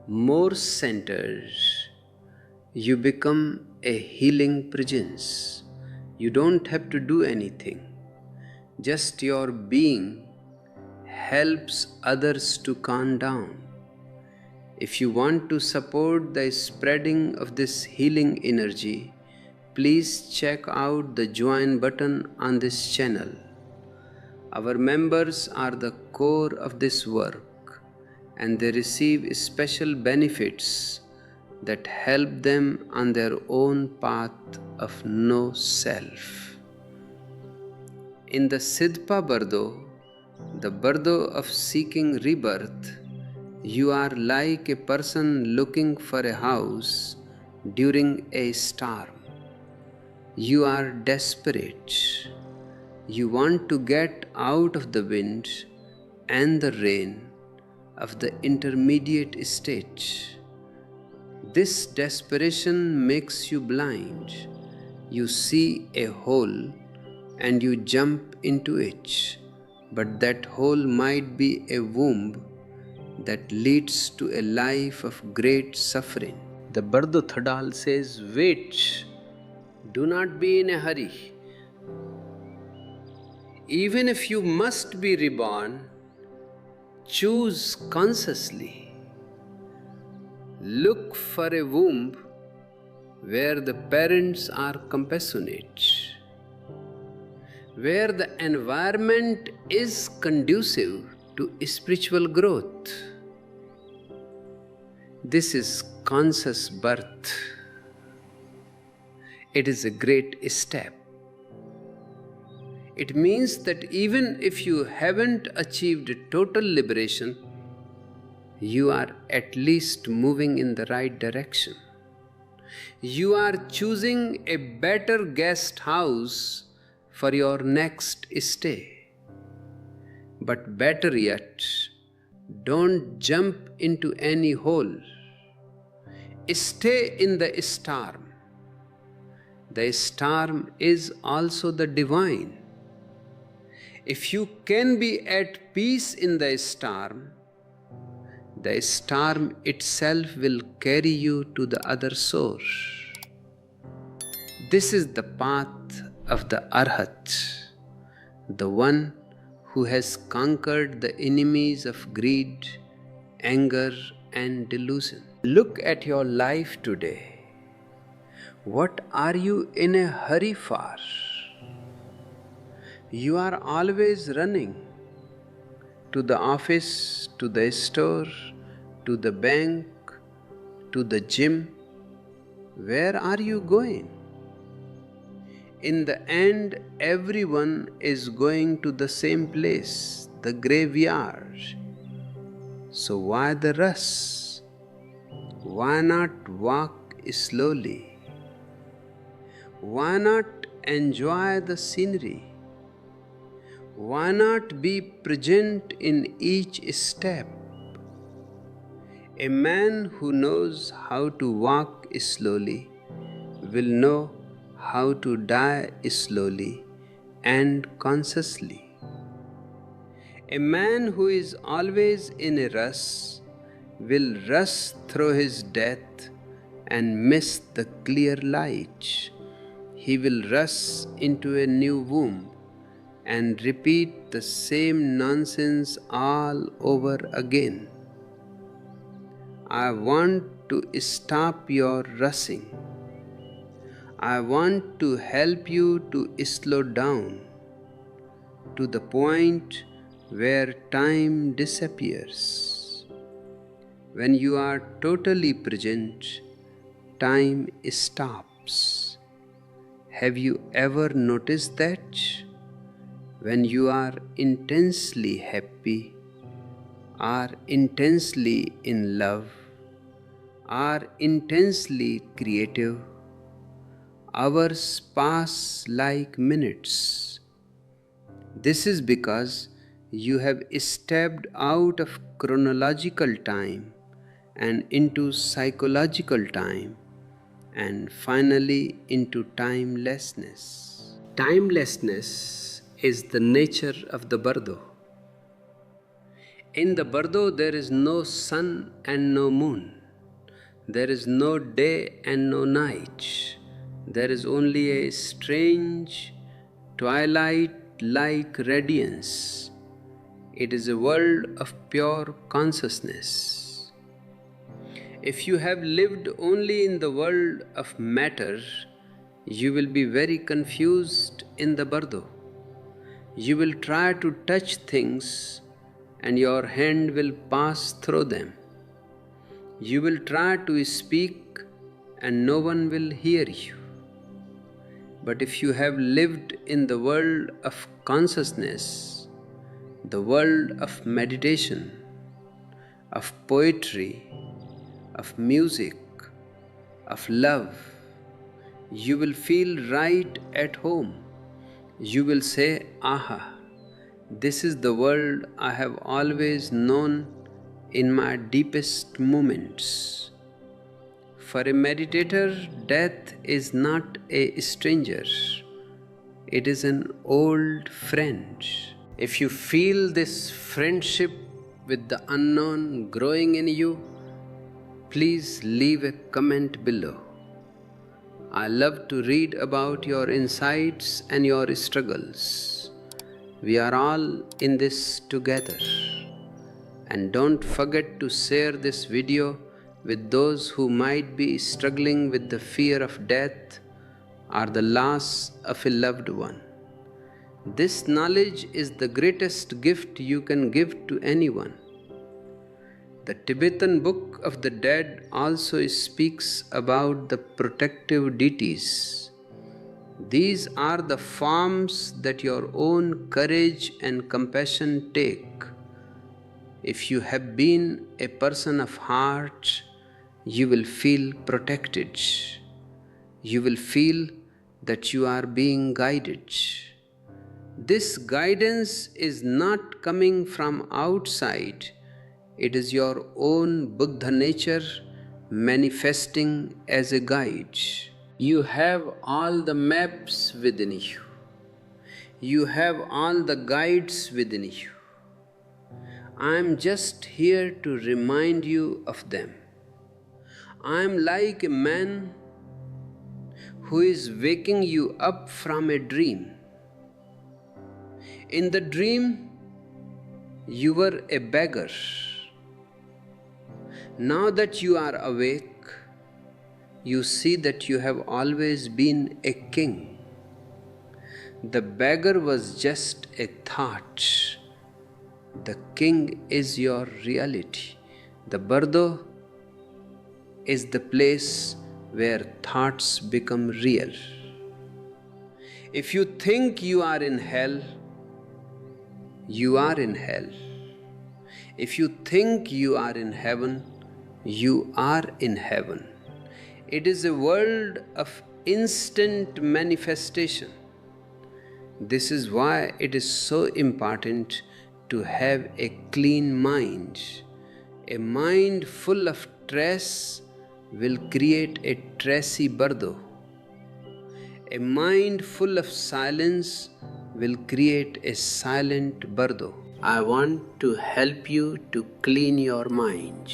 S1: more centered, you become a healing presence. You don't have to do anything. Just your being helps others to calm down. If you want to support the spreading of this healing energy, please check out the join button on this channel. Our members are the core of this work, and they receive special benefits that help them on their own path of no self. In the Sidpa Bardo, the Bardo of seeking rebirth, you are like a person looking for a house during a storm. You are desperate. You want to get out of the wind and the rain of the intermediate state. This desperation makes you blind. You see a hole and you jump into it, but that hole might be a womb that leads to a life of great suffering. The Bardo Thodol says, wait, do not be in a hurry. Even if you must be reborn, choose consciously. Look for a womb where the parents are compassionate, where the environment is conducive to spiritual growth. This is conscious birth. It is a great step. It means that even if you haven't achieved total liberation, you are at least moving in the right direction. You are choosing a better guest house for your next stay. But better yet, don't jump into any hole. Stay in the storm. The storm is also the divine. If you can be at peace in the storm itself will carry you to the other source. This is the path of the Arhat, the one who has conquered the enemies of greed, anger, and delusion. Look at your life today. What are you in a hurry for? You are always running to the office, to the store, to the bank, to the gym. Where are you going? In the end, everyone is going to the same place, the graveyard. So why the rush? Why not walk slowly? Why not enjoy the scenery? Why not be present in each step? A man who knows how to walk slowly will know how to die slowly and consciously. A man who is always in a rush will rush through his death and miss the clear light. He will rush into a new womb and repeat the same nonsense all over again. I want to stop your rushing. I want to help you to slow down to the point where time disappears. When you are totally present, time stops. Have you ever noticed that? When you are intensely happy, are intensely in love, are intensely creative, hours pass like minutes. This is because you have stepped out of chronological time and into psychological time, and finally into timelessness. Timelessness is the nature of the Bardo. In the Bardo, there is no sun and no moon. There is no day and no night. There is only a strange twilight-like radiance. It is a world of pure consciousness. If you have lived only in the world of matter, you will be very confused in the Bardo. You will try to touch things and your hand will pass through them. You will try to speak and no one will hear you. But if you have lived in the world of consciousness, the world of meditation, of poetry, of music, of love, you will feel right at home. You will say, "Aha, this is the world I have always known in my deepest moments." For a meditator, death is not a stranger, it is an old friend. If you feel this friendship with the unknown growing in you, please leave a comment below. I love to read about your insights and your struggles. We are all in this together. And don't forget to share this video with those who might be struggling with the fear of death or the loss of a loved one. This knowledge is the greatest gift you can give to anyone. The Tibetan Book of the Dead also speaks about the protective deities. These are the forms that your own courage and compassion take. If you have been a person of heart, you will feel protected. You will feel that you are being guided. This guidance is not coming from outside. It is your own Buddha nature manifesting as a guide. You have all the maps within you. You have all the guides within you. I am just here to remind you of them. I am like a man who is waking you up from a dream. In the dream, you were a beggar. Now that you are awake, you see that you have always been a king. The beggar was just a thought. The king is your reality. The Bardo is the place where thoughts become real. If you think you are in hell, you are in hell. If you think you are in heaven, you are in heaven. It is a world of instant manifestation. This is why it is so important to have a clean mind. A mind full of stress will create a stressy Bardo. A mind full of silence will create a silent Bardo. I want to help you to clean your mind.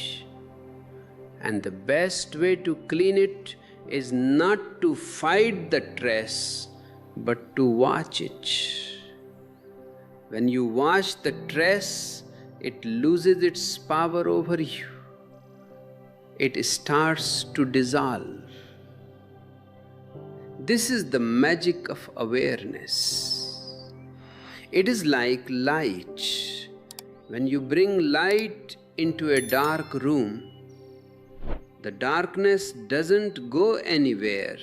S1: And the best way to clean it is not to fight the stress, but to watch it. When you watch the stress, it loses its power over you. It starts to dissolve. This is the magic of awareness. It is like light. When you bring light into a dark room, the darkness doesn't go anywhere.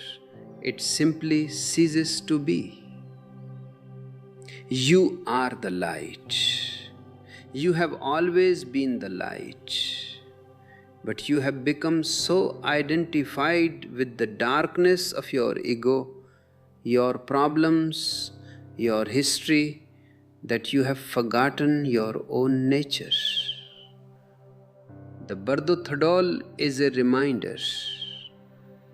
S1: It simply ceases to be. You are the light. You have always been the light. But you have become so identified with the darkness of your ego, your problems, your history, that you have forgotten your own nature. The Bardo Thodol is a reminder.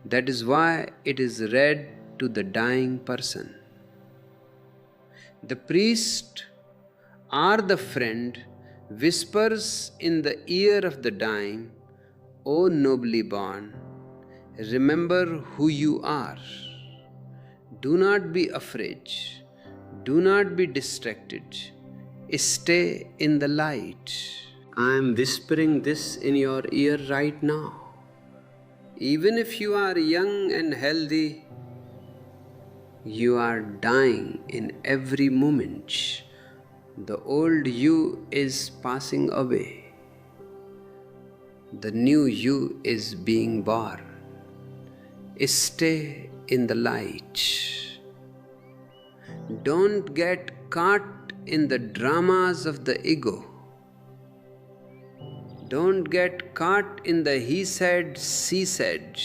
S1: That is why it is read to the dying person. The priest or the friend whispers in the ear of the dying, O nobly born, remember who you are. Do not be afraid. Do not be distracted. Stay in the light. I am whispering this in your ear right now. Even if you are young and healthy, you are dying in every moment. The old you is passing away. The new you is being born. Stay in the light. Don't get caught in the dramas of the ego. Don't get caught in the he said, she said,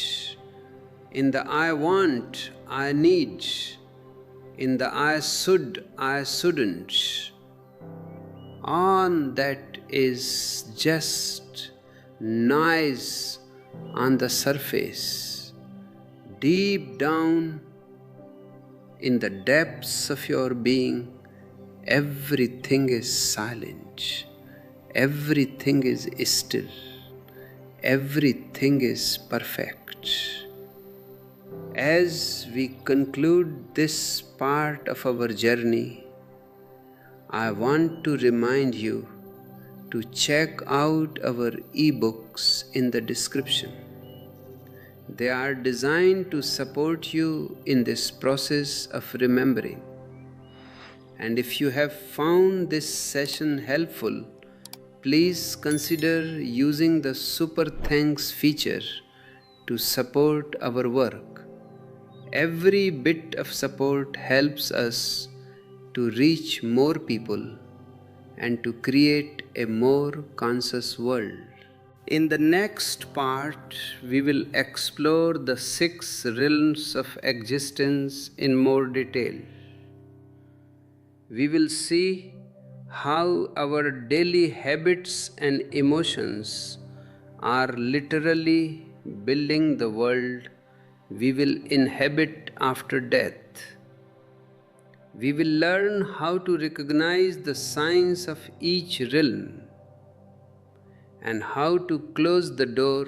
S1: in the I want, I need, in the I should, I shouldn't. All that is just noise on the surface. Deep down in the depths of your being, everything is silent. Everything is still. Everything is perfect. As we conclude this part of our journey, I want to remind you to check out our ebooks in the description. They are designed to support you in this process of remembering. And if you have found this session helpful, please consider using the Super Thanks feature to support our work. Every bit of support helps us to reach more people and to create a more conscious world. In the next part, we will explore the 6 realms of existence in more detail. We will see how our daily habits and emotions are literally building the world we will inhabit after death. We will learn how to recognize the signs of each realm and how to close the door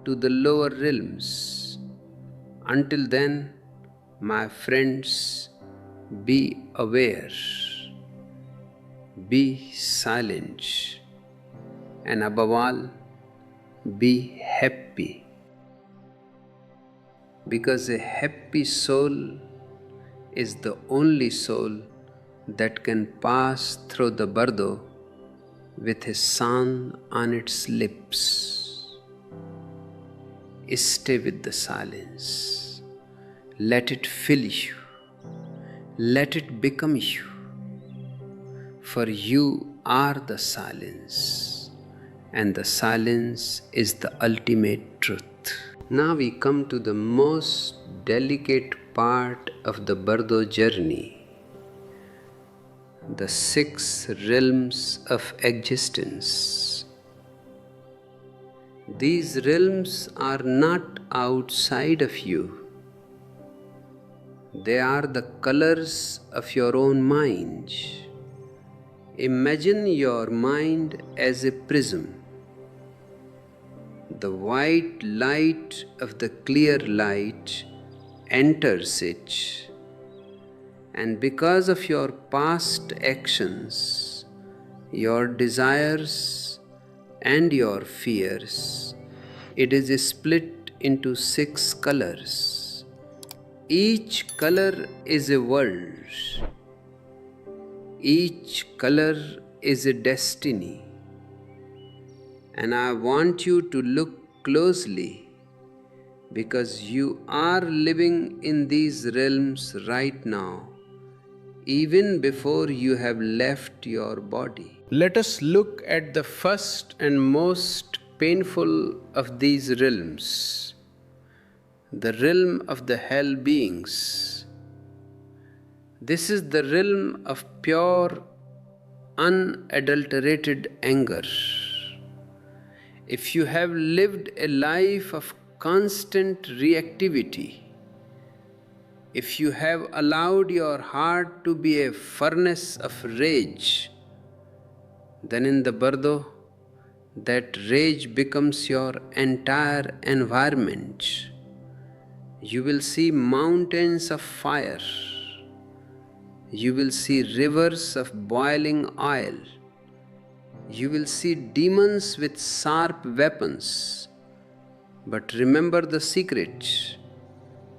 S1: to the lower realms. Until then, my friends, be aware. Be silent, and above all, be happy. Because a happy soul is the only soul that can pass through the Bardo with a song on its lips. Stay with the silence. Let it fill you. Let it become you. For you are the silence, and the silence is the ultimate truth. Now we come to the most delicate part of the Bardo journey, the 6 realms of existence. These realms are not outside of you. They are the colors of your own mind. Imagine your mind as a prism. The white light of the clear light enters it, and because of your past actions, your desires and your fears, it is split into 6 colors. Each color is a world. Each color is a destiny. And I want you to look closely, because you are living in these realms right now, even before you have left your body. Let us look at the first and most painful of these realms, the realm of the hell beings. This is the realm of pure, unadulterated anger. If you have lived a life of constant reactivity, if you have allowed your heart to be a furnace of rage, Then in the Bardo, that rage becomes your entire environment. You will see mountains of fire. You will see rivers of boiling oil. You will see demons with sharp weapons. But remember the secret.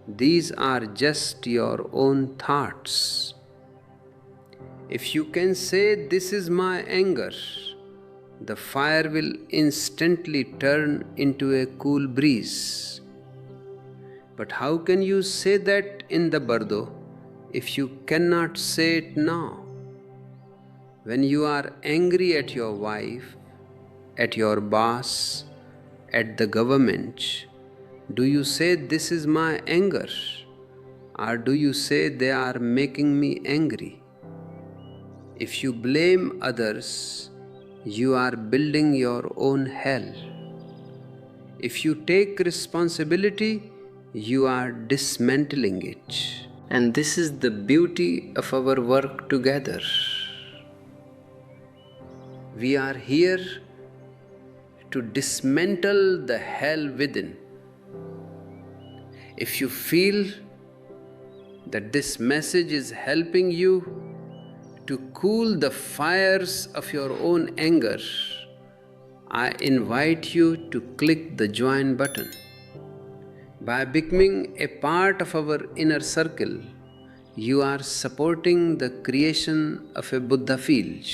S1: These are just your own thoughts. If you can say, "This is my anger," the fire will instantly turn into a cool breeze. But how can you say that in the Bardo if you cannot say it now? When you are angry at your wife, at your boss, at the government, do you say, "This is my anger"? Or do you say, "They are making me angry"? If you blame others, you are building your own hell. If you take responsibility, you are dismantling it. And this is the beauty of our work together. We are here to dismantle the hell within. If you feel that this message is helping you to cool the fires of your own anger, I invite you to click the join button. By becoming a part of our inner circle, you are supporting the creation of a Buddha field,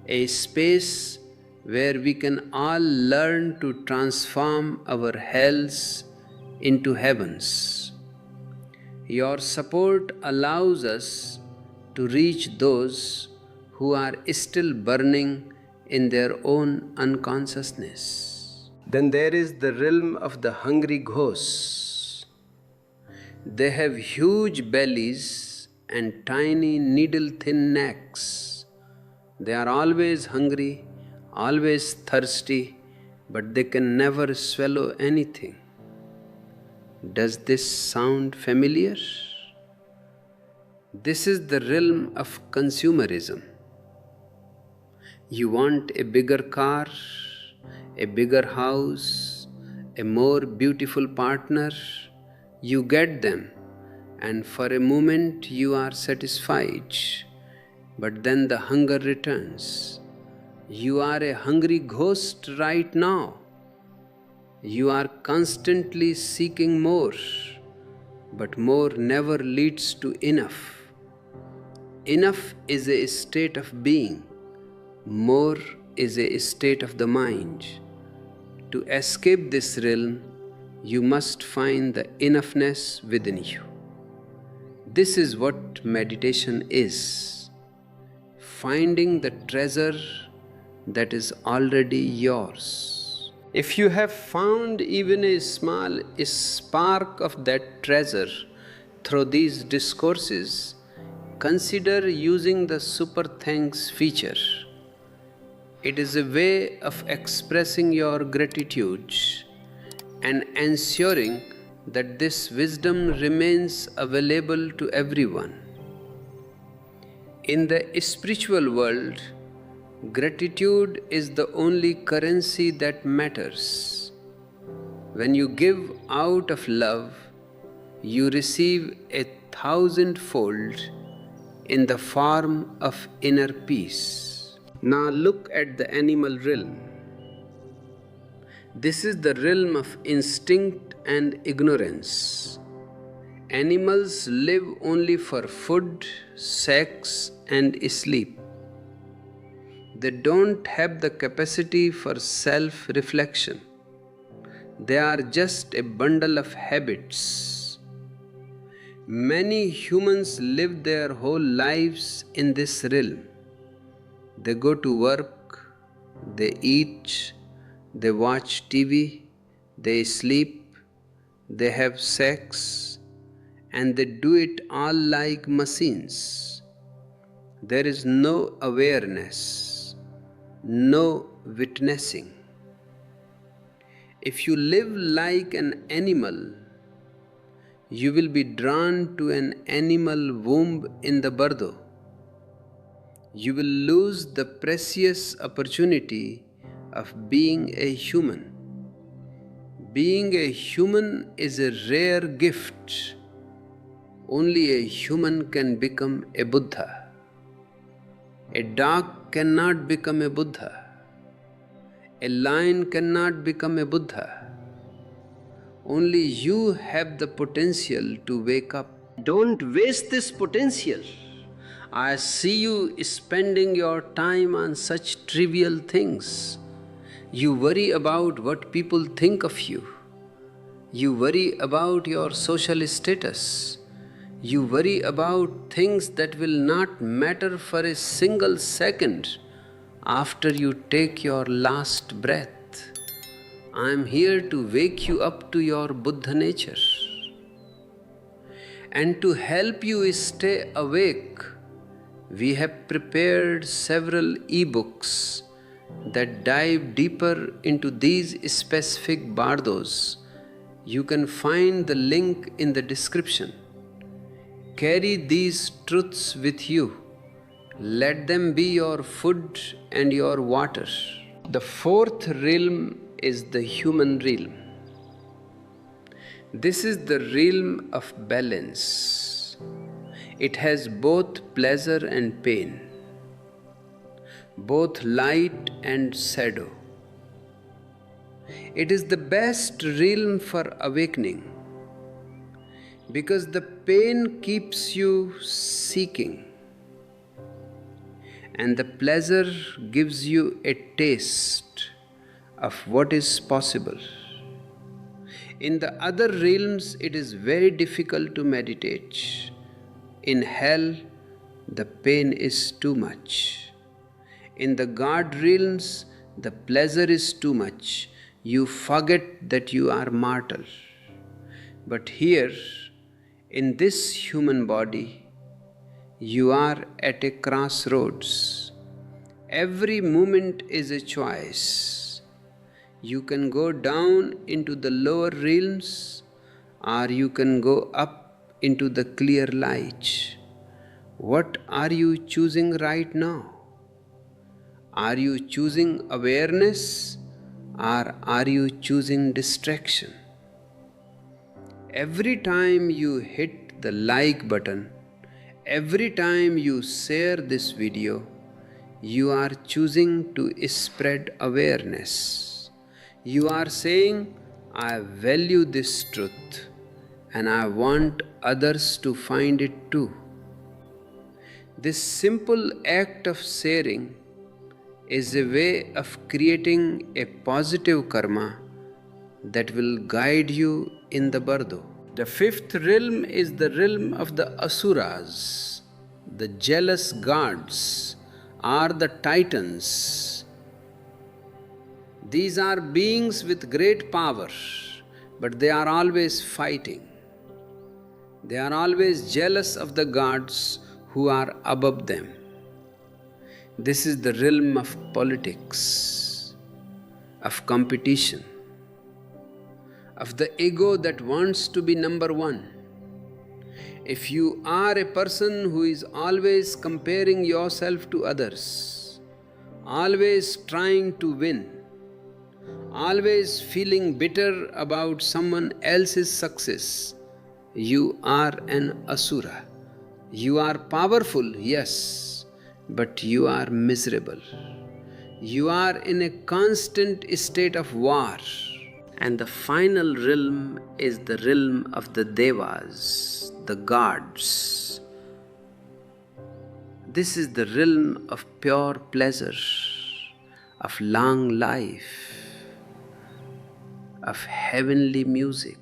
S1: a space where we can all learn to transform our hells into heavens. Your support allows us to reach those who are still burning in their own unconsciousness. Then there is the realm of the hungry ghosts. They have huge bellies and tiny needle-thin necks. They are always hungry, always thirsty, but they can never swallow anything. Does this sound familiar? This is the realm of consumerism. You want a bigger car, a bigger house, a more beautiful partner. You get them, and for a moment you are satisfied. But then the hunger returns. You are a hungry ghost right now. You are constantly seeking more, but more never leads to enough. Enough is a state of being. More is a state of the mind. To escape this realm, you must find the enoughness within you. This is what meditation is: finding the treasure that is already yours. If you have found even a small spark of that treasure through these discourses, consider using the super thanks feature. It is a way of expressing your gratitude and ensuring that this wisdom remains available to everyone. In the spiritual world, gratitude is the only currency that matters. When you give out of love, you receive 1,000-fold in the form of inner peace. Now look at the animal realm. This is the realm of instinct and ignorance. Animals live only for food, sex, and sleep. They don't have the capacity for self-reflection. They are just a bundle of habits. Many humans live their whole lives in this realm. They go to work, they eat, they watch TV, they sleep, they have sex, and they do it all like machines. There is no awareness, no witnessing. If you live like an animal, you will be drawn to an animal womb in the Bardo. you will lose the precious opportunity of being a human. Being a human is a rare gift. Only a human can become a Buddha. A dog cannot become a Buddha. A lion cannot become a Buddha. Only you have the potential to wake up. Don't waste this potential. I see you spending your time on such trivial things. You worry about what people think of you. You worry about your social status. You worry about things that will not matter for a single second after you take your last breath. I am here to wake you up to your Buddha nature. And to help you stay awake, we have prepared several ebooks that dive deeper into these specific bardos. You can find the link in the description. Carry these truths with you. Let them be your food and your water. The fourth realm is the human realm. This is the realm of balance. It has both pleasure and pain, both light and shadow. It is the best realm for awakening because the pain keeps you seeking and the pleasure gives you a taste of what is possible. In the other realms, it is very difficult to meditate. In hell, the pain is too much. In the God realms, the pleasure is too much. You forget that you are mortal. But here, in this human body, you are at a crossroads. Every moment is a choice. You can go down into the lower realms, or you can go up into the clear light. What are you choosing right now? Are you choosing awareness, or are you choosing distraction? Every time you hit the like button, every time you share this video, you are choosing to spread awareness. You are saying, I value this truth and I want others to find it too. This simple act of sharing is a way of creating a positive karma that will guide you in the Bardo. The fifth realm is the realm of the asuras, the jealous gods, or the titans. These are beings with great power, but they are always fighting. They are always jealous of the gods who are above them. This is the realm of politics, of competition, of the ego that wants to be number one. If you are a person who is always comparing yourself to others, always trying to win, always feeling bitter about someone else's success, you are an asura. You are powerful, yes, but you are miserable. You are in a constant state of war. And the final realm is the realm of the devas, the gods. This is the realm of pure pleasure, of long life, of heavenly music.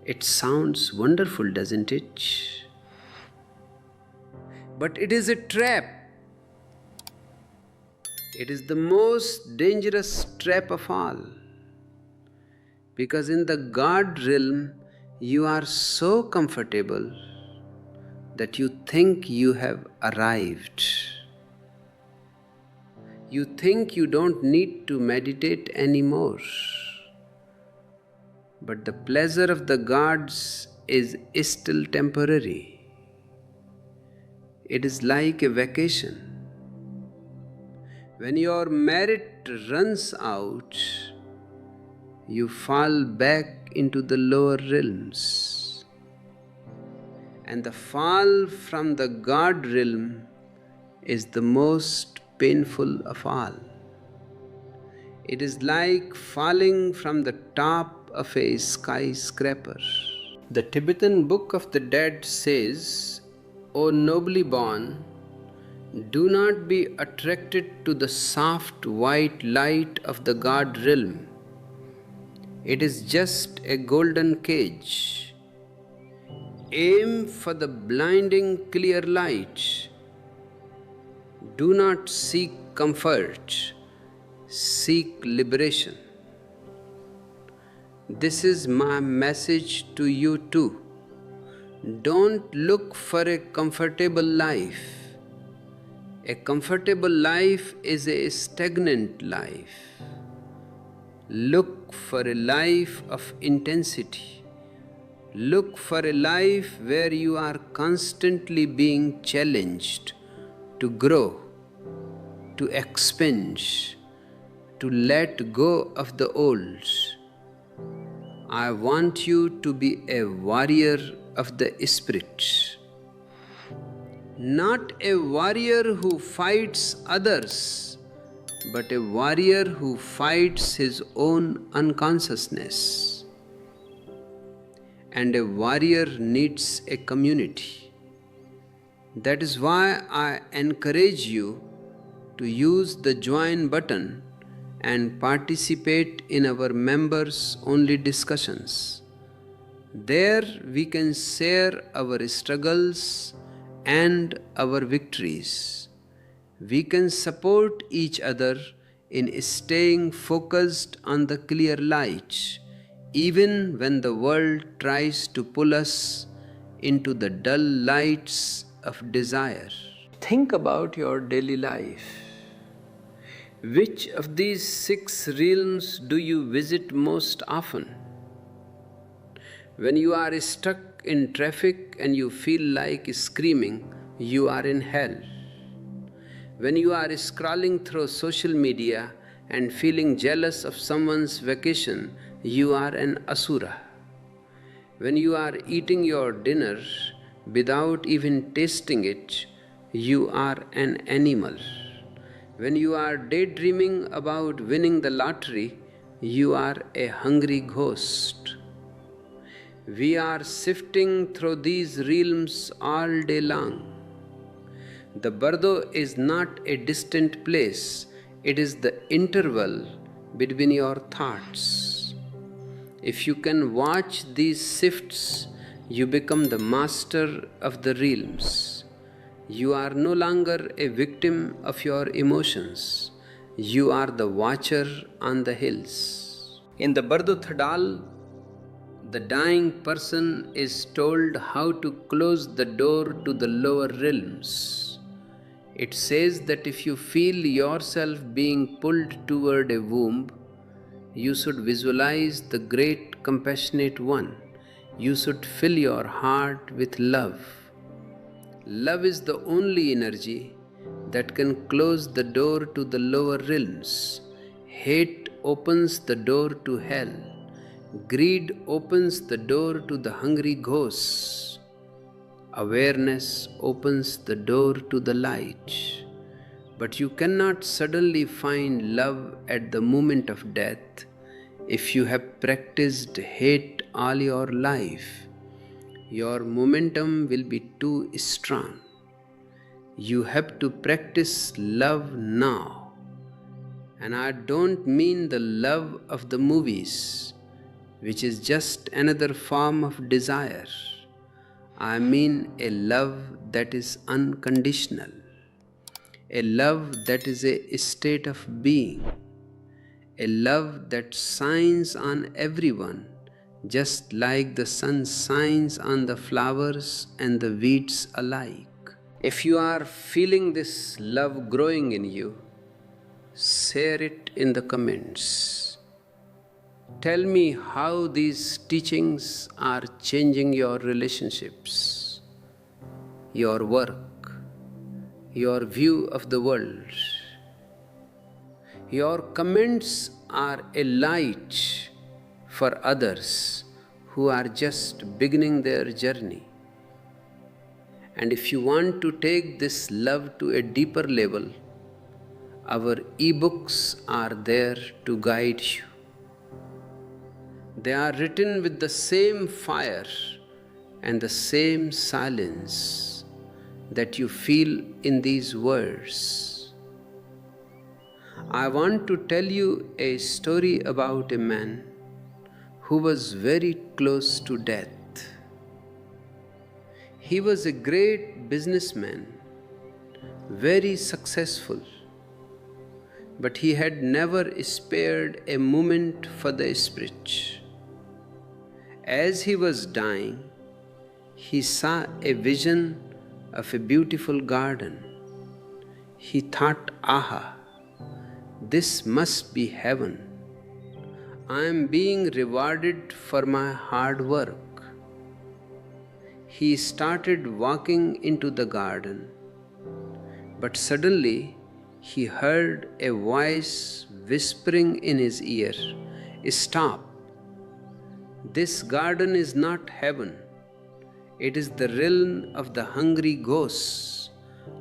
S1: It sounds wonderful, doesn't it? But it is a trap. It is the most dangerous trap of all. Because in the God realm, you are so comfortable that you think you have arrived. You think you don't need to meditate anymore. But the pleasure of the gods is still temporary. It is like a vacation. When your merit runs out, you fall back into the lower realms. And the fall from the God realm is the most painful of all. It is like falling from the top of a skyscraper. The Tibetan Book of the Dead says, "O nobly born, do not be attracted to the soft white light of the God realm. It is just a golden cage. Aim for the blinding clear light. Do not seek comfort, seek liberation." This is my message to you too. Don't look for a comfortable life. A comfortable life is a stagnant life. Look for a life of intensity. Look for a life where you are constantly being challenged to grow, to expunge, to let go of the old. I want you to be a warrior of the spirit. Not a warrior who fights others, but a warrior who fights his own unconsciousness. And a warrior needs a community. That is why I encourage you to use the join button and participate in our members only discussions. There we can share our struggles and our victories. We can support each other in staying focused on the clear light, even when the world tries to pull us into the dull lights of desire. Think about your daily life. Which of these 6 realms do you visit most often? When you are stuck in traffic and you feel like screaming, you are in hell. When you are scrolling through social media and feeling jealous of someone's vacation, you are an asura. When you are eating your dinner without even tasting it, you are an animal. When you are daydreaming about winning the lottery, you are a hungry ghost. We are sifting through these realms all day long. The Bardo is not a distant place, it is the interval between your thoughts. If you can watch these shifts, you become the master of the realms. You are no longer a victim of your emotions. You are the watcher on the hills. In the Bardo Thodol, the dying person is told how to close the door to the lower realms. It says that if you feel yourself being pulled toward a womb, you should visualize the great compassionate one. You should fill your heart with love. Love is the only energy that can close the door to the lower realms. Hate opens the door to hell. Greed opens the door to the hungry ghosts. Awareness opens the door to the light. But you cannot suddenly find love at the moment of death if you have practiced hate all your life. Your momentum will be too strong. You have to practice love now. And I don't mean the love of the movies, which is just another form of desire. I mean a love that is unconditional, a love that is a state of being, a love that shines on everyone, just like the sun shines on the flowers and the weeds alike. If you are feeling this love growing in you, share it in the comments. Tell me how these teachings are changing your relationships, your work, your view of the world. Your comments are a light for others who are just beginning their journey. And if you want to take this love to a deeper level, our ebooks are there to guide you. They are written with the same fire and the same silence that you feel in these words. I want to tell you a story about a man who was very close to death. He was a great businessman, very successful, but he had never spared a moment for the spirit. As he was dying, he saw a vision of a beautiful garden. He thought, aha, this must be heaven. I am being rewarded for my hard work. He started walking into the garden, but suddenly he heard a voice whispering in his ear, "Stop! This garden is not heaven. It is the realm of the hungry ghosts.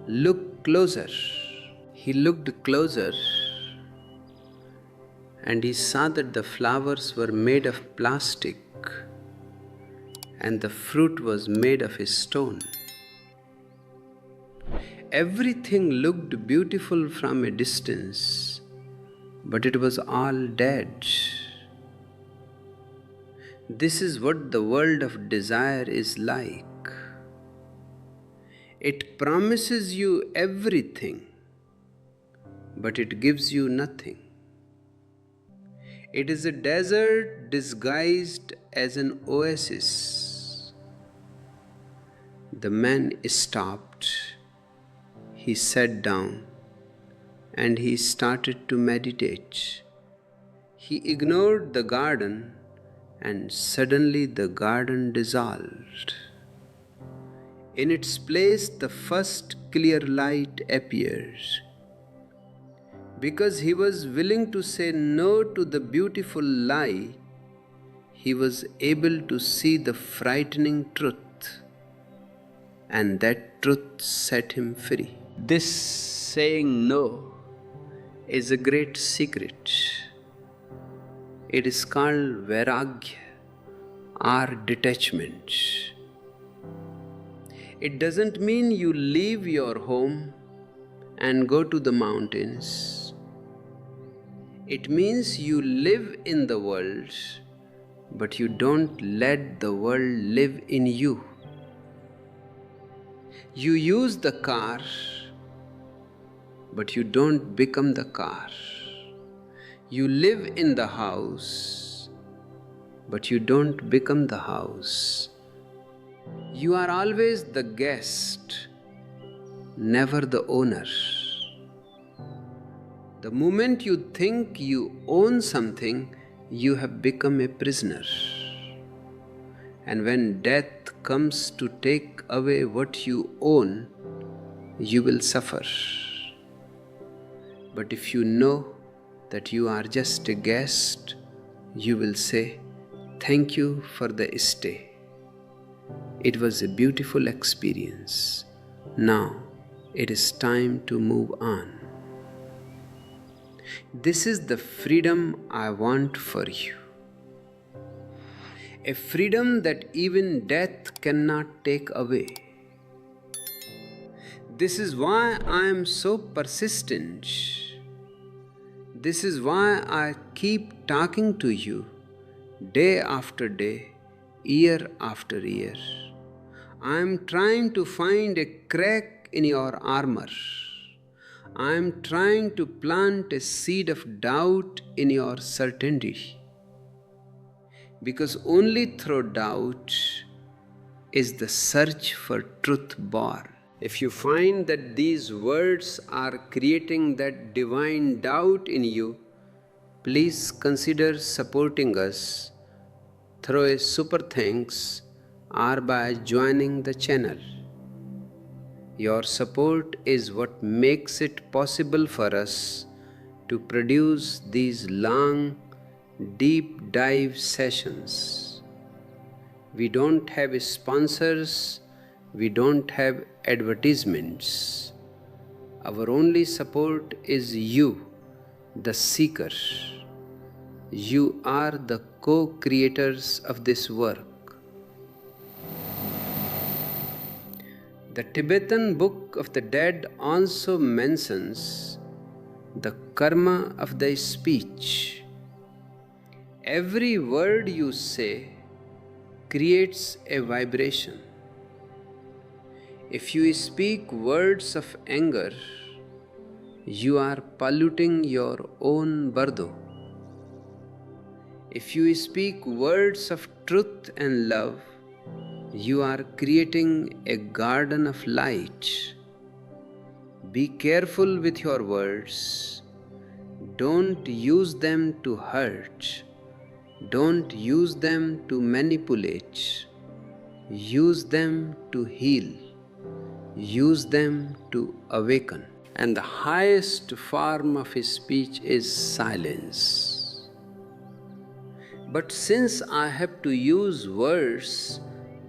S1: Look closer." He looked closer and he saw that the flowers were made of plastic and the fruit was made of a stone. Everything looked beautiful from a distance, but it was all dead. This is what the world of desire is like. It promises you everything, but it gives you nothing. It is a desert disguised as an oasis. The man stopped. He sat down and he started to meditate. He ignored the garden and suddenly the garden dissolved. In its place, the first clear light appeared. Because he was willing to say no to the beautiful lie, he was able to see the frightening truth, and that truth set him free. This saying no is a great secret. It is called vairagya or detachment. It doesn't mean you leave your home and go to the mountains. It means you live in the world, but you don't let the world live in you. You use the car, but you don't become the car. You live in the house, but you don't become the house. You are always the guest, never the owner. The moment you think you own something, you have become a prisoner. And when death comes to take away what you own, you will suffer. But if you know that you are just a guest, you will say, "Thank you for the stay. It was a beautiful experience. Now it is time to move on." This is the freedom I want for you. A freedom that even death cannot take away. This is why I am so persistent. This is why I keep talking to you day after day, year after year. I am trying to find a crack in your armor. I am trying to plant a seed of doubt in your certainty. Because only through doubt is the search for truth born. If you find that these words are creating that divine doubt in you, please consider supporting us through a super thanks or by joining the channel. Your support is what makes it possible for us to produce these long, deep dive sessions. We don't have sponsors, we don't have advertisements. Our only support is you, the seeker. You are the co-creators of this work. The Tibetan Book of the Dead also mentions the karma of thy speech. Every word you say creates a vibration. If you speak words of anger, you are polluting your own Bardo. If you speak words of truth and love, you are creating a garden of light. Be careful with your words. Don't use them to hurt. Don't use them to manipulate. Use them to heal. Use them to awaken. And the highest form of speech is silence. But since I have to use words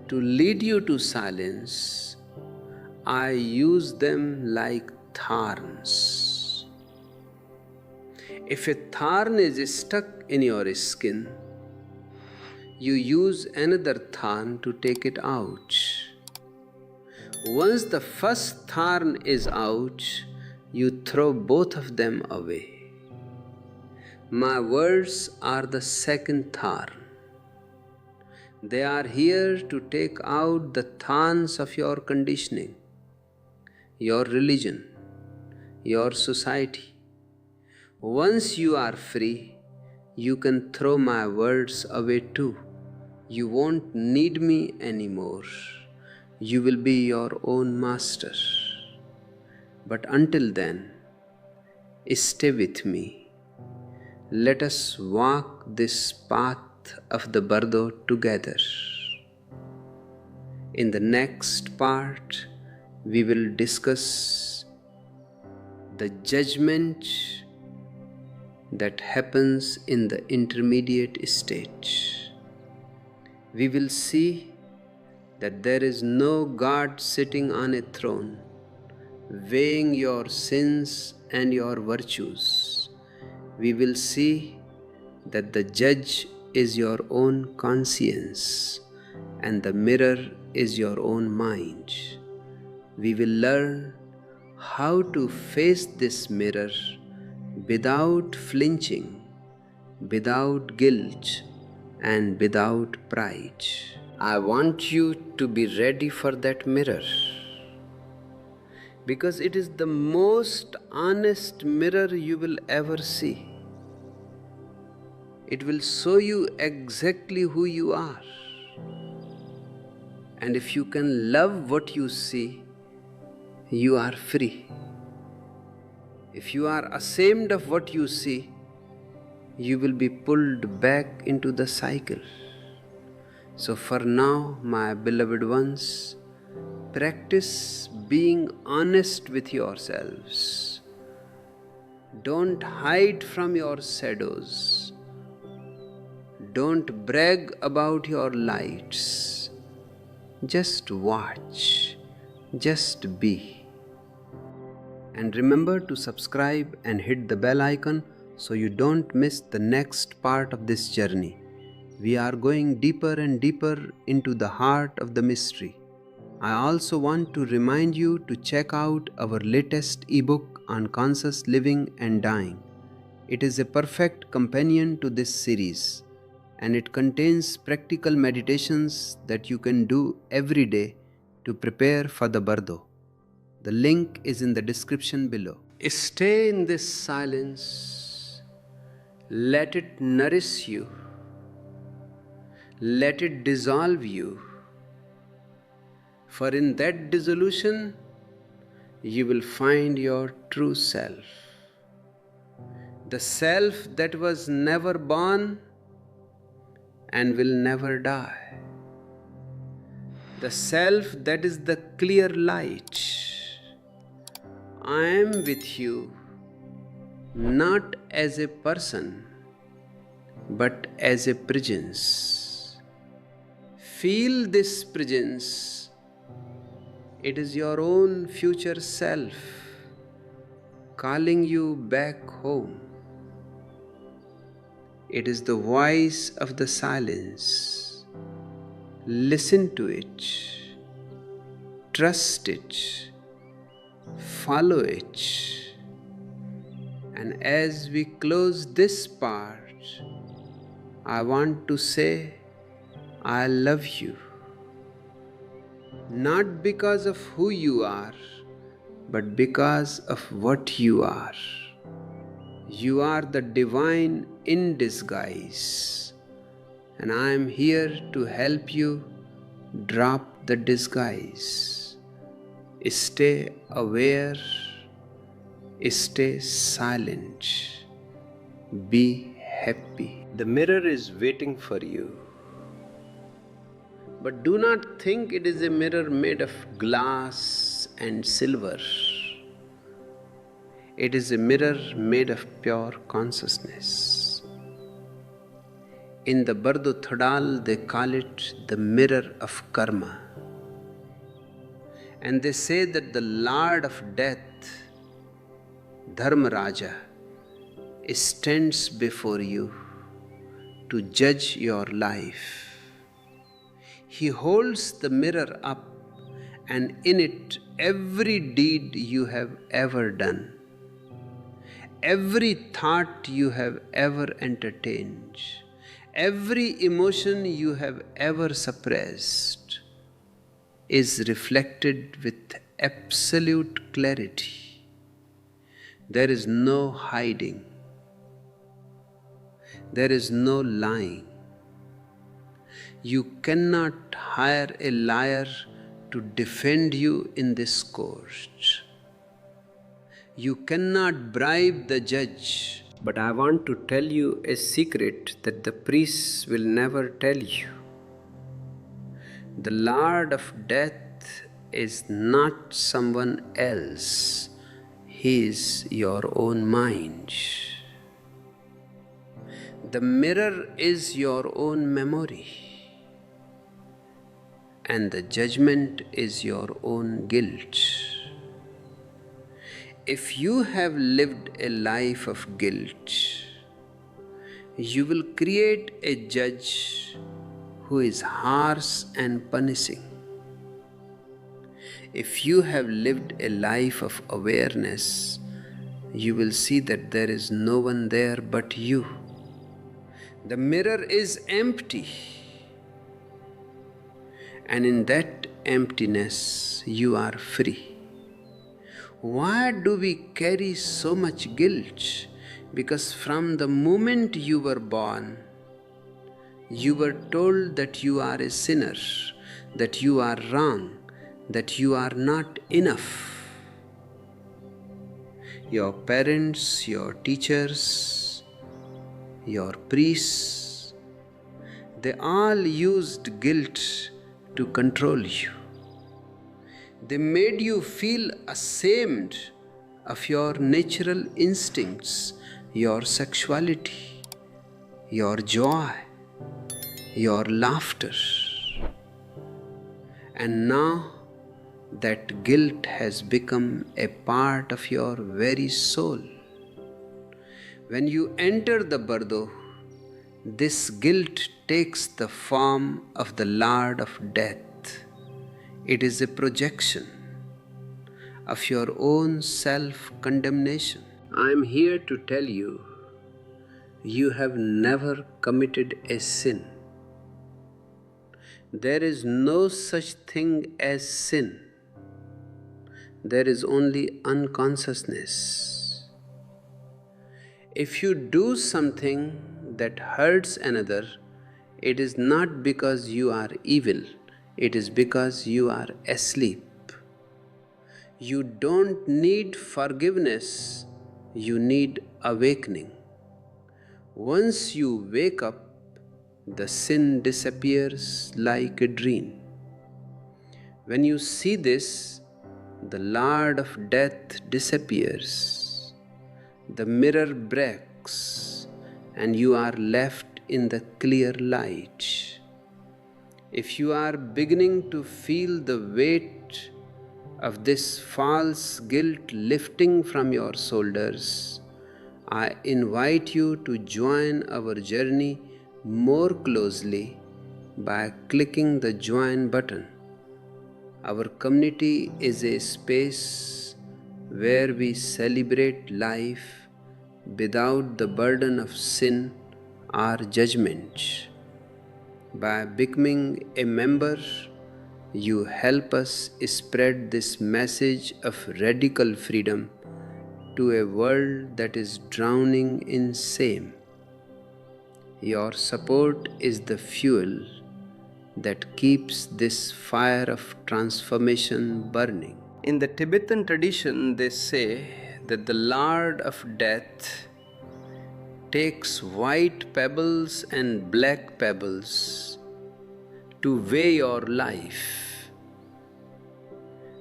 S1: to lead you to silence, I use them like thorns. If a thorn is stuck in your skin, you use another thorn to take it out. Once the first thorn is out, you throw both of them away. My words are the second thorn. They are here to take out the thorns of your conditioning, your religion, your society. Once you are free, you can throw my words away too. You won't need me anymore. You will be your own master. But until then, stay with me. Let us walk this path of the Bardo together. In the next part, we will discuss the judgment that happens in the intermediate stage. We will see that there is no God sitting on a throne, weighing your sins and your virtues. We will see that the judge is your own conscience and the mirror is your own mind. We will learn how to face this mirror without flinching, without guilt, and without pride. I want you to be ready for that mirror, because it is the most honest mirror you will ever see. It will show you exactly who you are. And if you can love what you see, you are free. If you are ashamed of what you see, you will be pulled back into the cycle. So for now, my beloved ones, practice being honest with yourselves. Don't hide from your shadows. Don't brag about your lights. Just watch. Just be. And remember to subscribe and hit the bell icon so you don't miss the next part of this journey. We are going deeper and deeper into the heart of the mystery. I also want to remind you to check out our latest ebook on conscious living and dying. It is a perfect companion to this series, and it contains practical meditations that you can do every day to prepare for the Bardo. The link is in the description below. Stay in this silence. Let it nourish you. Let it dissolve you. For in that dissolution, you will find your true self. The self that was never born and will never die. The self that is the clear light. I am with you not as a person but as a presence. Feel this presence. It is your own future self calling you back home. It is the voice of the silence. Listen to it, trust it, follow it. And as we close this part, I want to say, I love you. Not because of who you are, but because of what you are. You are the divine in disguise, and I am here to help you drop the disguise. Stay aware, stay silent, be happy. The mirror is waiting for you. But do not think it is a mirror made of glass and silver. It is a mirror made of pure consciousness. In the Bardo Thodol, they call it the mirror of karma. And they say that the Lord of Death, Dharmaraja, stands before you to judge your life. He holds the mirror up, and in it every deed you have ever done, every thought you have ever entertained, every emotion you have ever suppressed is reflected with absolute clarity. There is no hiding. There is no lying. You cannot hire a liar to defend you in this court. You cannot bribe the judge. But I want to tell you a secret that the priests will never tell you. The Lord of Death is not someone else. He is your own mind. The mirror is your own memory, and the judgment is your own guilt. If you have lived a life of guilt, you will create a judge who is harsh and punishing. If you have lived a life of awareness, you will see that there is no one there but you. The mirror is empty, and in that emptiness you are free. Why do we carry so much guilt? Because from the moment you were born, you were told that you are a sinner, that you are wrong, that you are not enough. Your parents, your teachers, your priests, they all used guilt to control you. They made you feel ashamed of your natural instincts, your sexuality, your joy, your laughter. And now that guilt has become a part of your very soul. When you enter the Bardo, this guilt takes the form of the Lord of Death. It is a projection of your own self-condemnation. I am here to tell you, you have never committed a sin. There is no such thing as sin. There is only unconsciousness. If you do something that hurts another, it is not because you are evil, it is because you are asleep. You don't need forgiveness, you need awakening. Once you wake up, the sin disappears like a dream. When you see this, the lord of death disappears, the mirror breaks, and you are left in the clear light. If you are beginning to feel the weight of this false guilt lifting from your shoulders, I invite you to join our journey more closely by clicking the join button. Our community is a space where we celebrate life without the burden of sin or judgment. By becoming a member, you help us spread this message of radical freedom to a world that is drowning in shame. Your support is the fuel that keeps this fire of transformation burning. In the Tibetan tradition, they say that the Lord of Death takes white pebbles and black pebbles to weigh your life.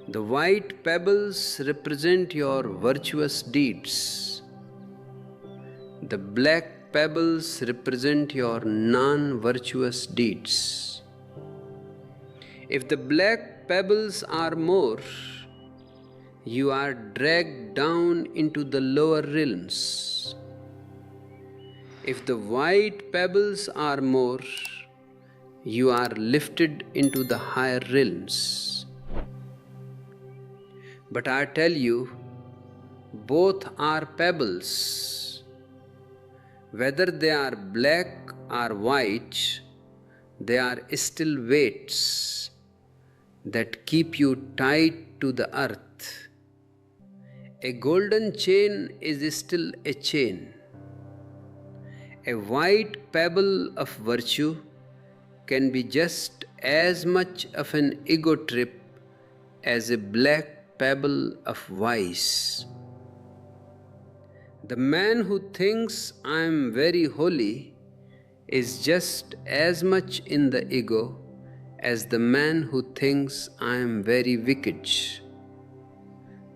S1: The white pebbles represent your virtuous deeds. The black pebbles represent your non-virtuous deeds. If the black pebbles are more, you are dragged down into the lower realms. If the white pebbles are more, you are lifted into the higher realms. But I tell you, both are pebbles. Whether they are black or white, they are still weights that keep you tied to the earth. A golden chain is still a chain. A white pebble of virtue can be just as much of an ego trip as a black pebble of vice. The man who thinks I am very holy is just as much in the ego as the man who thinks I am very wicked.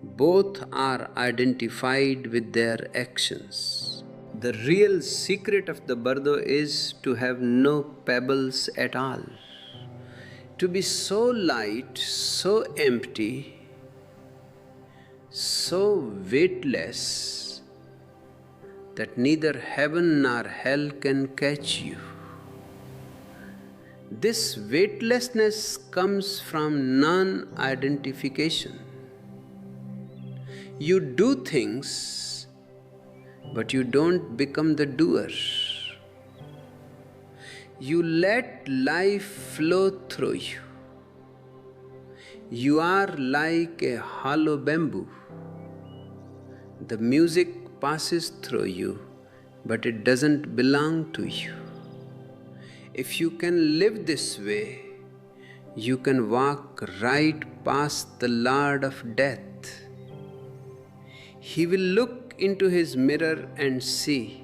S1: Both are identified with their actions. The real secret of the Bardo is to have no pebbles at all. To be so light, so empty, so weightless that neither heaven nor hell can catch you. This weightlessness comes from non-identification. You do things, but you don't become the doer. You let life flow through you. You are like a hollow bamboo. The music passes through you, but it doesn't belong to you. If you can live this way, you can walk right past the Lord of Death. He will look into his mirror and see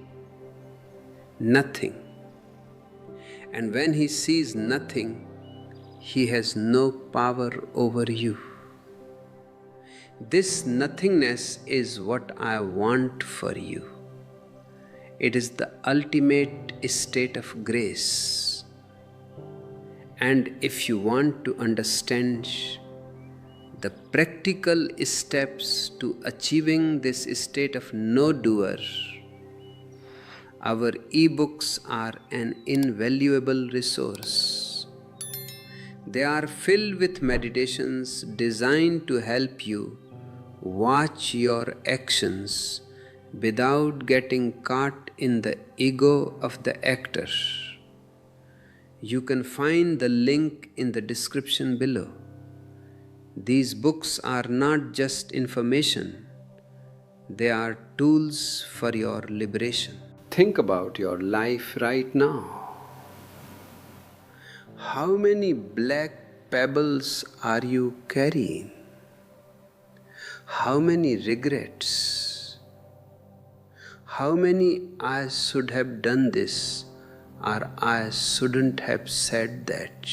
S1: nothing. And when he sees nothing, he has no power over you. This nothingness is what I want for you. It is the ultimate state of grace. And if you want to understand the practical steps to achieving this state of no doer, our ebooks are an invaluable resource. They are filled with meditations designed to help you watch your actions without getting caught in the ego of the actor. You can find the link in the description below. These books are not just information, they are tools for your liberation. Think about your life right now. How many black pebbles are you carrying? How many regrets? How many I should have done this or I shouldn't have said that?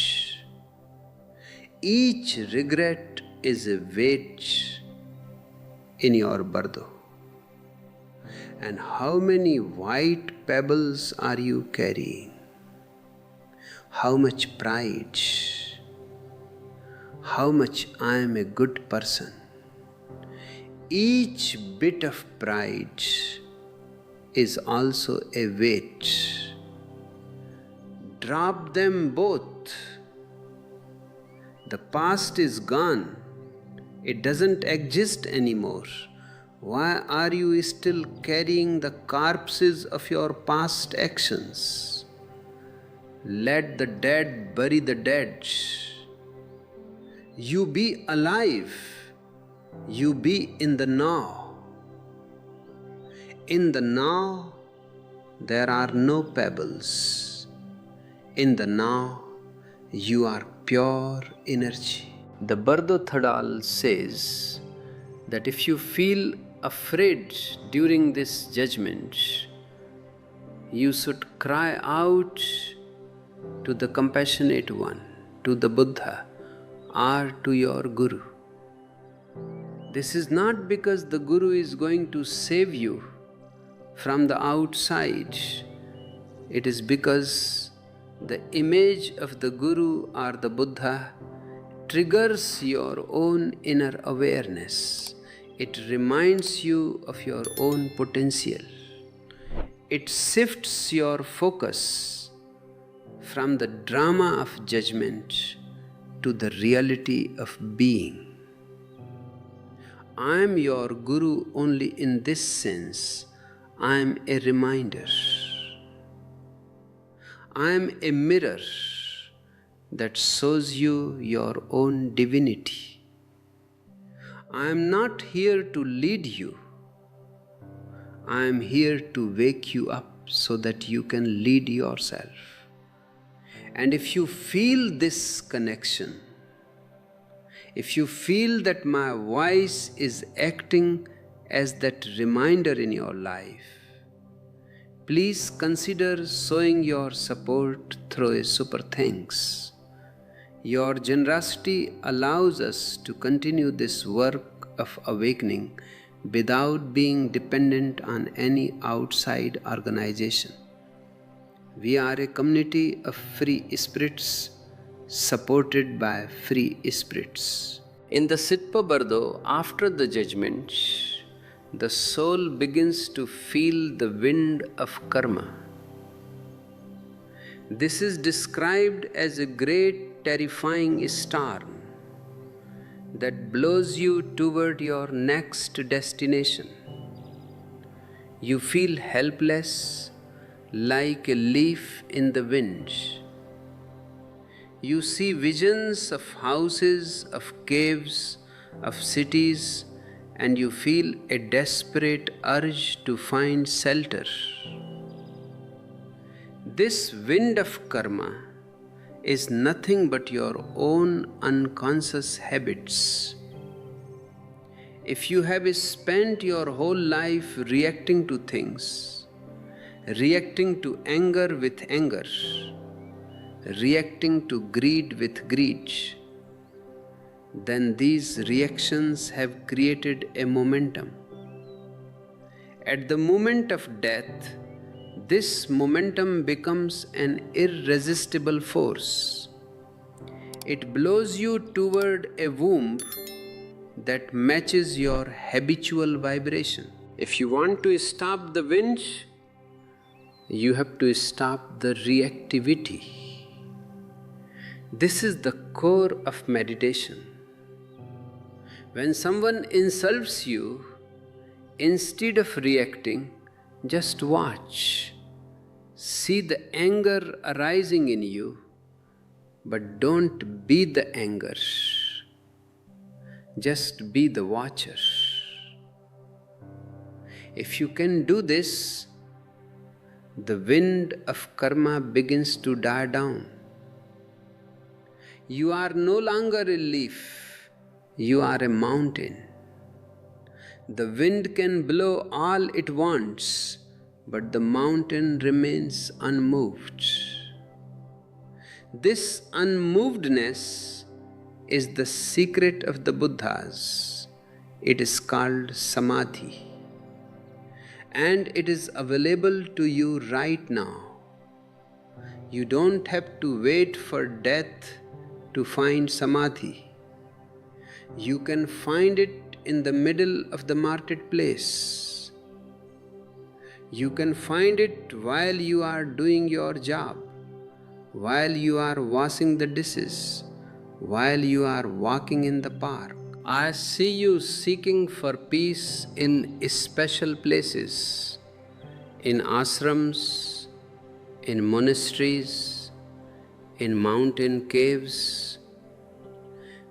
S1: Each regret is a weight in your Bardo? And how many white pebbles are you carrying? How much pride? How much I am a good person? Each bit of pride is also a weight. Drop them both. The past is gone. It doesn't exist anymore. Why are you still carrying the corpses of your past actions? Let the dead bury the dead. You be alive. You be in the now. In the now, there are no pebbles. In the now, you are pure energy. The Bardo Thodol says that if you feel afraid during this judgment, you should cry out to the compassionate one, to the Buddha, or to your Guru. This is not because the Guru is going to save you from the outside. It is because the image of the Guru or the Buddha triggers your own inner awareness. It reminds you of your own potential. It shifts your focus from the drama of judgment to the reality of being. I am your Guru only in this sense. I am a reminder. I am a mirror that shows you your own divinity. I am not here to lead you. I am here to wake you up so that you can lead yourself. And if you feel this connection, if you feel that my voice is acting as that reminder in your life, please consider showing your support through a super thanks. Your generosity allows us to continue this work of awakening without being dependent on any outside organization. We are a community of free spirits supported by free spirits. In the Sitpa Bardo, after the judgment, the soul begins to feel the wind of karma. This is described as a great terrifying storm that blows you toward your next destination. You feel helpless, like a leaf in the wind. You see visions of houses, of caves, of cities, and you feel a desperate urge to find shelter. This wind of karma is nothing but your own unconscious habits. If you have spent your whole life reacting to things, reacting to anger with anger, reacting to greed with greed, then these reactions have created a momentum. At the moment of death, this momentum becomes an irresistible force. It blows you toward a womb that matches your habitual vibration. If you want to stop the wind, you have to stop the reactivity. This is the core of meditation. When someone insults you, instead of reacting, just watch. See the anger arising in you, but don't be the anger. Just be the watcher. If you can do this, the wind of karma begins to die down. You are no longer a leaf, you are a mountain. The wind can blow all it wants, but the mountain remains unmoved. This unmovedness is the secret of the Buddhas. It is called Samadhi. And it is available to you right now. You don't have to wait for death to find Samadhi. You can find it in the middle of the marketplace. You can find it while you are doing your job, while you are washing the dishes, while you are walking in the park. I see you seeking for peace in special places, in ashrams, in monasteries, in mountain caves.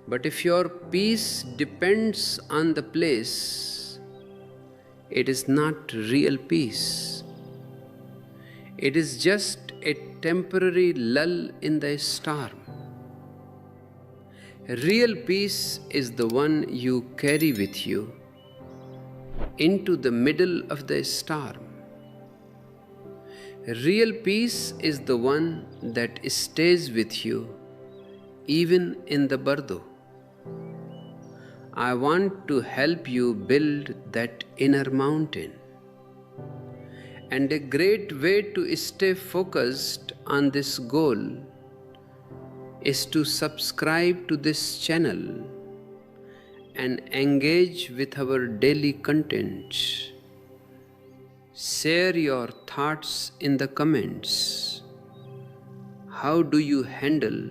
S1: But if your peace depends on the place, it is not real peace. It is just a temporary lull in the storm. Real peace is the one you carry with you into the middle of the storm. Real peace is the one that stays with you even in the Bardo. I want to help you build that inner mountain. And a great way to stay focused on this goal is to subscribe to this channel and engage with our daily content. Share your thoughts in the comments. How do you handle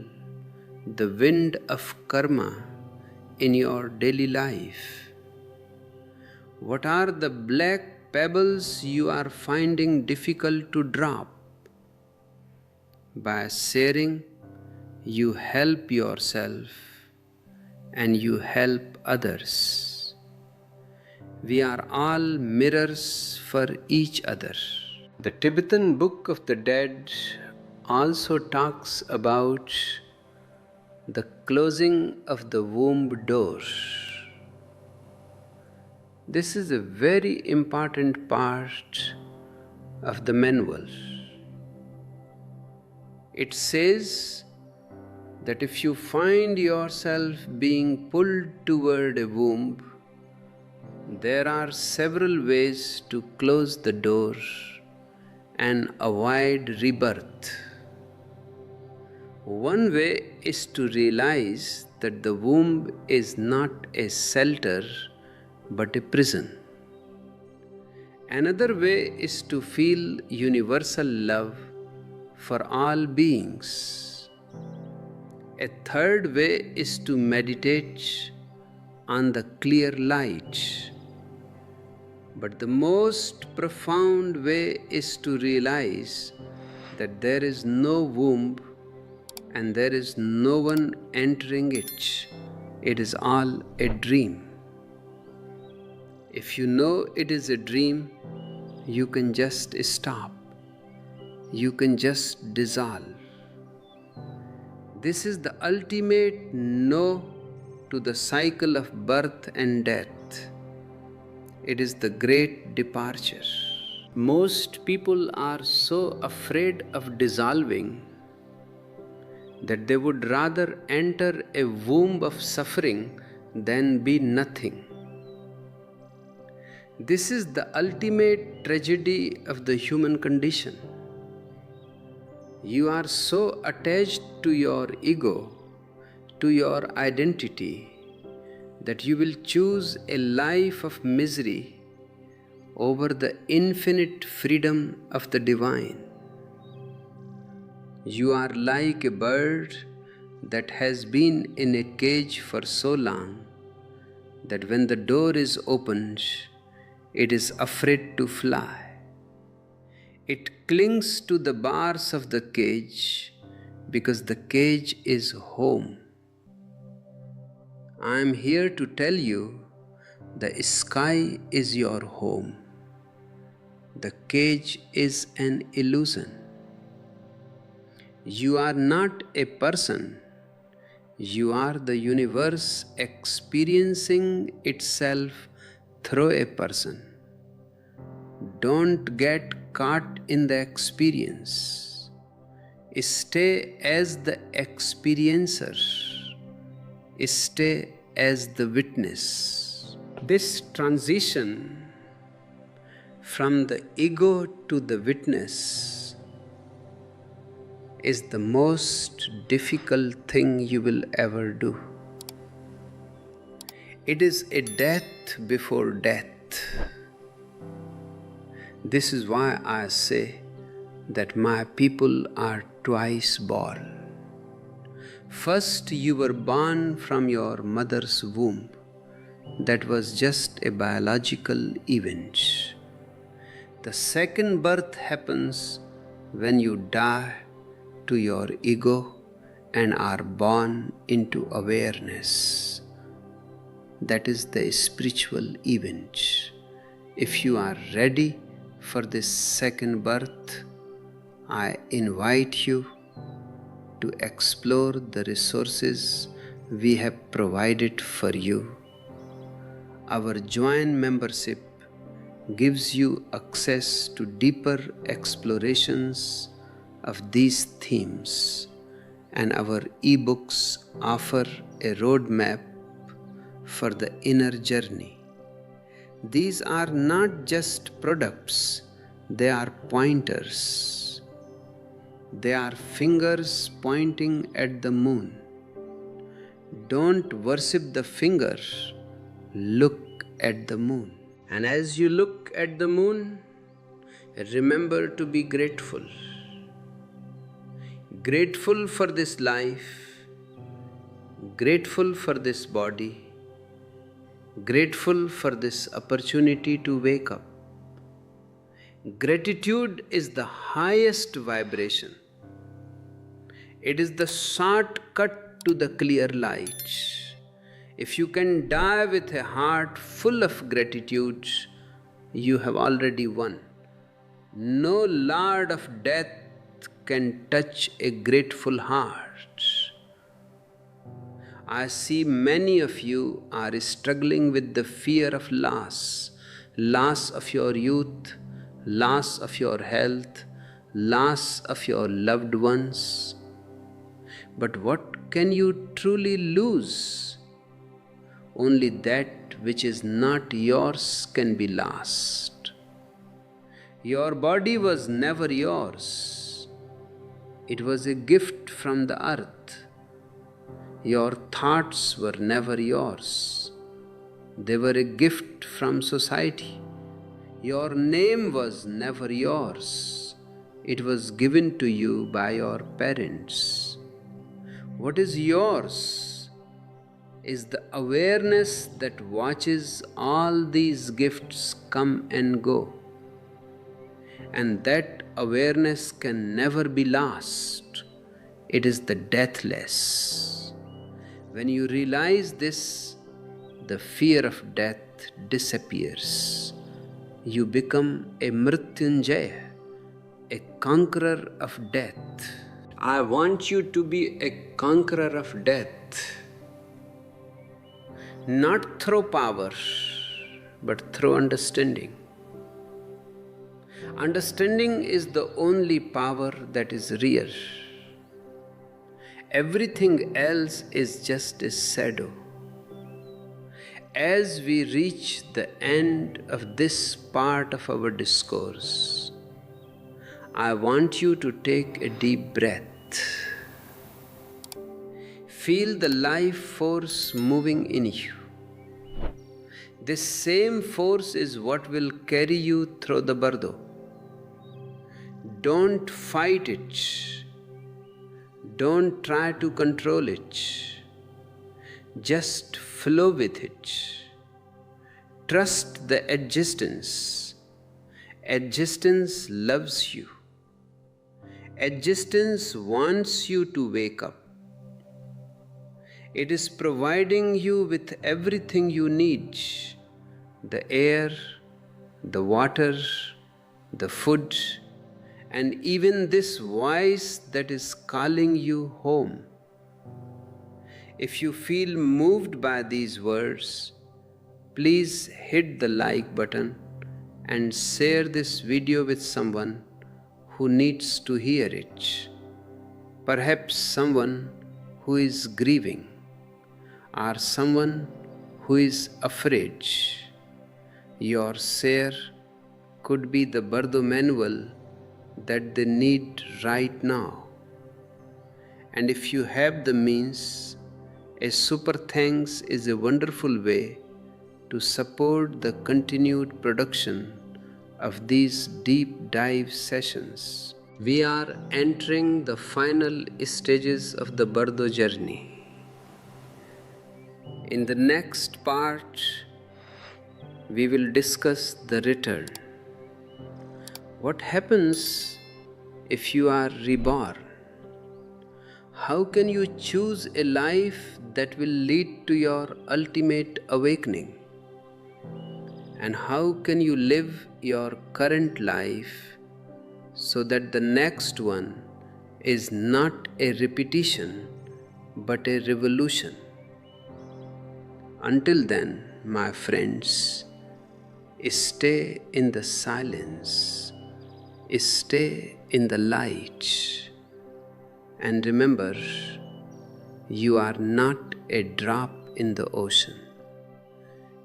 S1: the wind of karma in your daily life? What are the black pebbles you are finding difficult to drop? By sharing, you help yourself and you help others. We are all mirrors for each other. The Tibetan Book of the Dead also talks about the closing of the womb door. This is a very important part of the manual. It says that if you find yourself being pulled toward a womb, there are several ways to close the door and avoid rebirth. One way is to realize that the womb is not a shelter but a prison. Another way is to feel universal love for all beings. A third way is to meditate on the clear light. But the most profound way is to realize that there is no womb and there is no one entering it. It is all a dream. If you know it is a dream, you can just stop. You can just dissolve. This is the ultimate no to the cycle of birth and death. It is the great departure. Most people are so afraid of dissolving that they would rather enter a womb of suffering than be nothing. This is the ultimate tragedy of the human condition. You are so attached to your ego, to your identity, that you will choose a life of misery over the infinite freedom of the divine. You are like a bird that has been in a cage for so long that when the door is opened, it is afraid to fly. It clings to the bars of the cage because the cage is home. I am here to tell you, the sky is your home. The cage is an illusion. You are not a person. You are the universe experiencing itself through a person. Don't get caught in the experience. Stay as the experiencer. stay as the witness. This transition from the ego to the witness is the most difficult thing you will ever do. It is a death before death. This is why I say that my people are twice born. First, you were born from your mother's womb. That was just a biological event. The second birth happens when you die to your ego and are born into awareness. That is the spiritual event. If you are ready for this second birth, I invite you to explore the resources we have provided for you. Our joint membership gives you access to deeper explorations of these themes, and our ebooks offer a roadmap for the inner journey. These are not just products, they are pointers. They are fingers pointing at the moon. Don't worship the finger, look at the moon. And as you look at the moon, remember to be grateful. Grateful for this life, grateful for this body, grateful for this opportunity to wake up. Gratitude is the highest vibration. It is the shortcut to the clear light. If you can die with a heart full of gratitude, you have already won. No lord of death can touch a grateful heart. I see many of you are struggling with the fear of loss of your youth, loss of your health, loss of your loved ones. But what can you truly lose? Only that which is not yours can be lost. Your body was never yours. It was a gift from the earth. Your thoughts were never yours. They were a gift from society. Your name was never yours. It was given to you by your parents. What is yours is the awareness that watches all these gifts come and go. And that awareness can never be lost. It is the deathless. When you realize this, the fear of death disappears. You become a Mrityunjaya, a conqueror of death. I want you to be a conqueror of death, not through power, but through understanding. Understanding is the only power that is real. Everything else is just a shadow. As we reach the end of this part of our discourse, I want you to take a deep breath. Feel the life force moving in you. This same force is what will carry you through the Bardo. Don't fight it. Don't try to control it. Just flow with it. Trust the existence. Existence loves you. Existence wants you to wake up. It is providing you with everything you need: the air, the water, the food, and even this voice that is calling you home. If you feel moved by these words, please hit the like button and share this video with someone who needs to hear it. Perhaps someone who is grieving, are someone who is afraid. Your share could be the Bardo manual that they need right now. And if you have the means, a super thanks is a wonderful way to support the continued production of these deep dive sessions. We are entering the final stages of the Bardo journey. In the next part, we will discuss the return. What happens if you are reborn? How can you choose a life that will lead to your ultimate awakening? And how can you live your current life so that the next one is not a repetition but a revolution? Until then, my friends, stay in the silence, stay in the light, and remember, you are not a drop in the ocean.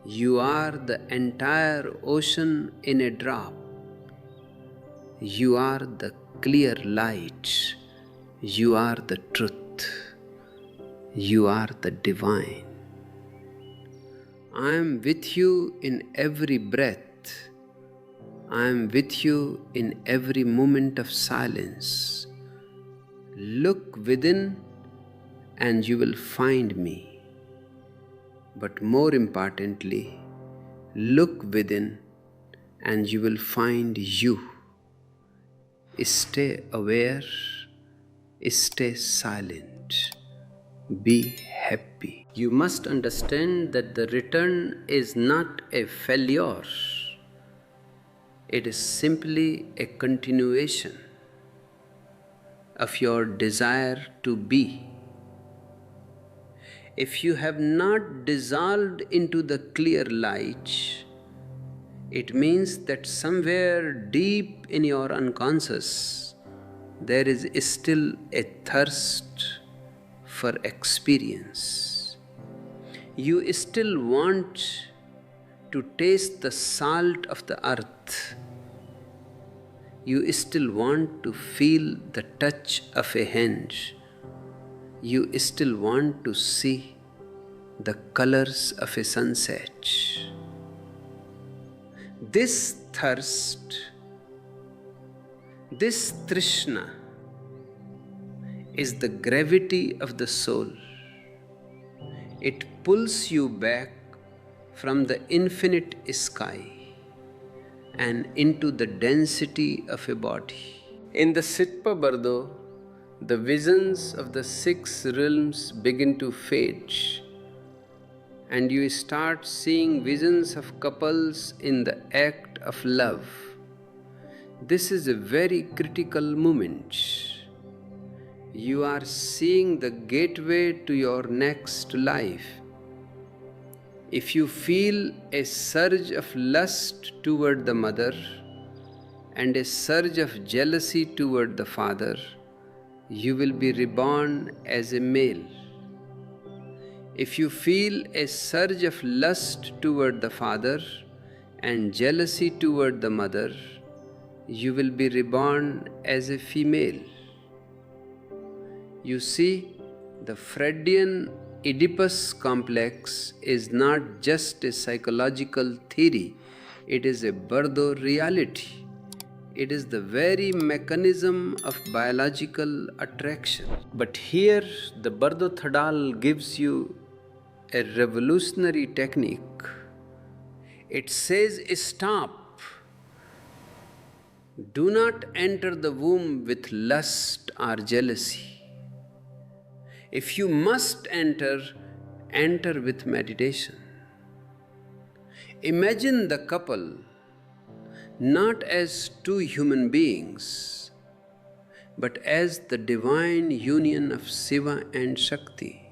S1: You are the entire ocean in a drop. You are the clear light. You are the truth. You are the divine. I am with you in every breath. I am with you in every moment of silence. Look within and you will find me. But more importantly, look within and you will find you. Stay aware, stay silent, be happy. You must understand that the return is not a failure. It is simply a continuation of your desire to be. If you have not dissolved into the clear light, it means that somewhere deep in your unconscious, there is still a thirst for experience. You still want to taste the salt of the earth. You still want to feel the touch of a hand. You still want to see the colors of a sunset. This thirst, this trishna, is the gravity of the soul. It pulls you back from the infinite sky and into the density of a body. In the Sitpa Bardo, the visions of the 6 realms begin to fade, and you start seeing visions of couples in the act of love. This is a very critical moment. You are seeing the gateway to your next life. If you feel a surge of lust toward the mother and a surge of jealousy toward the father, you will be reborn as a male. If you feel a surge of lust toward the father and jealousy toward the mother, you will be reborn as a female. You see, the Freudian Oedipus complex is not just a psychological theory, it is a Bardo reality. It is the very mechanism of biological attraction. But here, the Bardo Thodol gives you a revolutionary technique. It says, stop. Do not enter the womb with lust or jealousy. If you must enter, enter with meditation. Imagine the couple not as 2 human beings, but as the divine union of Shiva and Shakti,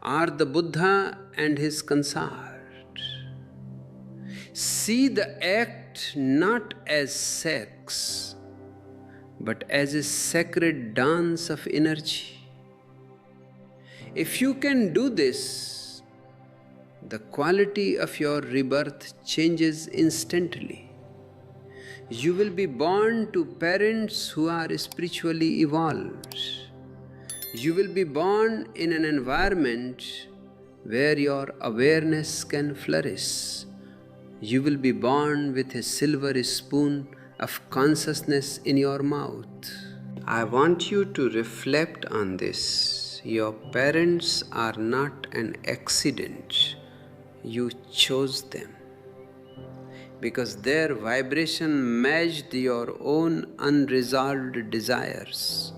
S1: or the Buddha and his consort. See the act not as sex, but as a sacred dance of energy. If you can do this, the quality of your rebirth changes instantly. You will be born to parents who are spiritually evolved. You will be born in an environment where your awareness can flourish. You will be born with a silver spoon of consciousness in your mouth. I want you to reflect on this. Your parents are not an accident. You chose them because their vibration matched your own unresolved desires.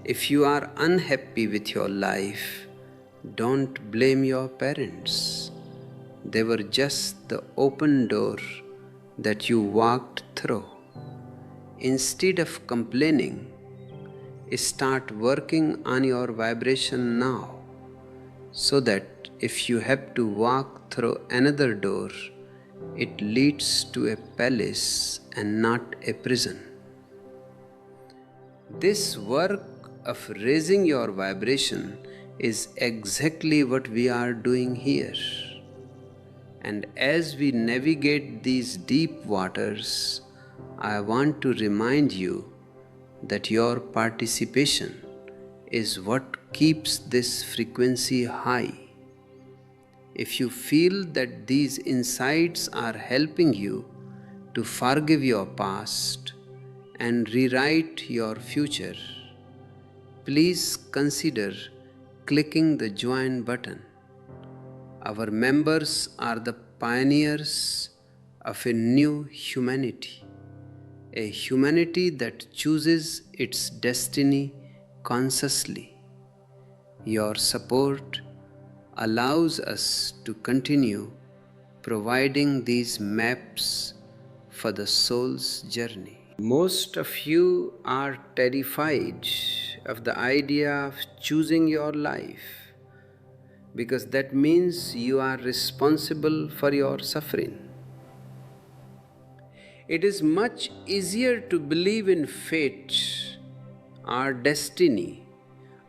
S1: If you are unhappy with your life, don't blame your parents. They were just the open door that you walked through. Instead of complaining, start working on your vibration now, so that if you have to walk through another door, it leads to a palace and not a prison. This work of raising your vibration is exactly what we are doing here. And as we navigate these deep waters, I want to remind you that your participation is what keeps this frequency high. If you feel that these insights are helping you to forgive your past and rewrite your future, please consider clicking the join button. Our members are the pioneers of a new humanity, a humanity that chooses its destiny consciously. Your support allows us to continue providing these maps for the soul's journey. Most of you are terrified of the idea of choosing your life, because that means you are responsible for your suffering. It is much easier to believe in fate, our destiny,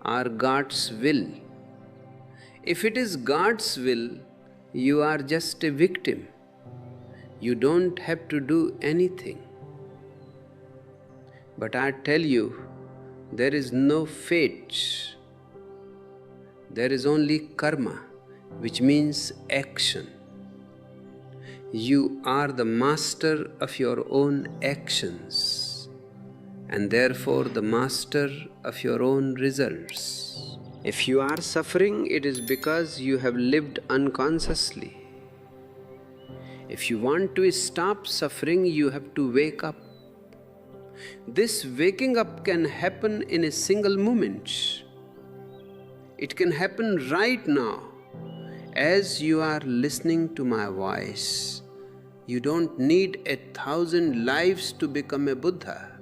S1: or God's will. If it is God's will, you are just a victim. You don't have to do anything. But I tell you, there is no fate. There is only karma, which means action. You are the master of your own actions, and therefore the master of your own results. If you are suffering, it is because you have lived unconsciously. If you want to stop suffering, you have to wake up. This waking up can happen in a single moment. It can happen right now. As you are listening to my voice, you don't need 1,000 lives to become a Buddha.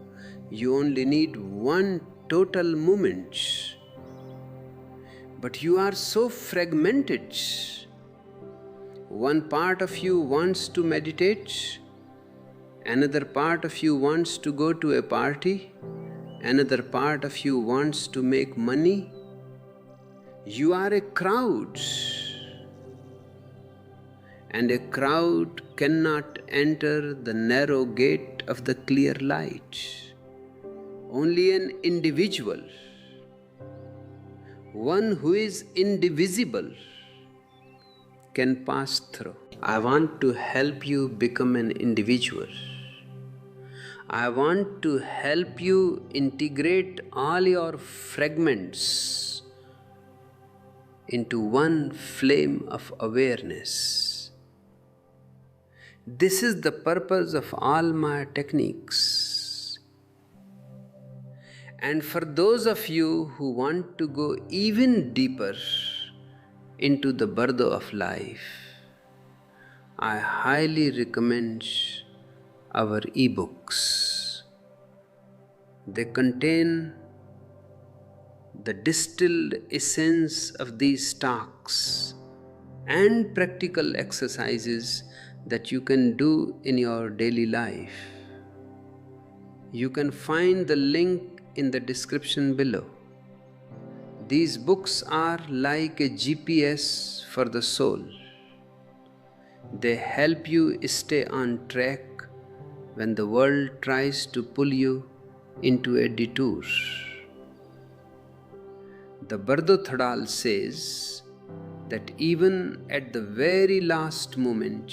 S1: You only need one total moment. But you are so fragmented. One part of you wants to meditate, another part of you wants to go to a party, another part of you wants to make money. You are a crowd, and a crowd cannot enter the narrow gate of the clear light. Only an individual, one who is indivisible, can pass through. I want to help you become an individual. I want to help you integrate all your fragments into one flame of awareness. This is the purpose of all my techniques. And for those of you who want to go even deeper into the Bardo of life, I highly recommend our ebooks. They contain the distilled essence of these talks and practical exercises that you can do in your daily life. You can find the link in the description below. These books are like a GPS for the soul. They help you stay on track when the world tries to pull you into a detour. The Bardo Thodol says that even at the very last moment,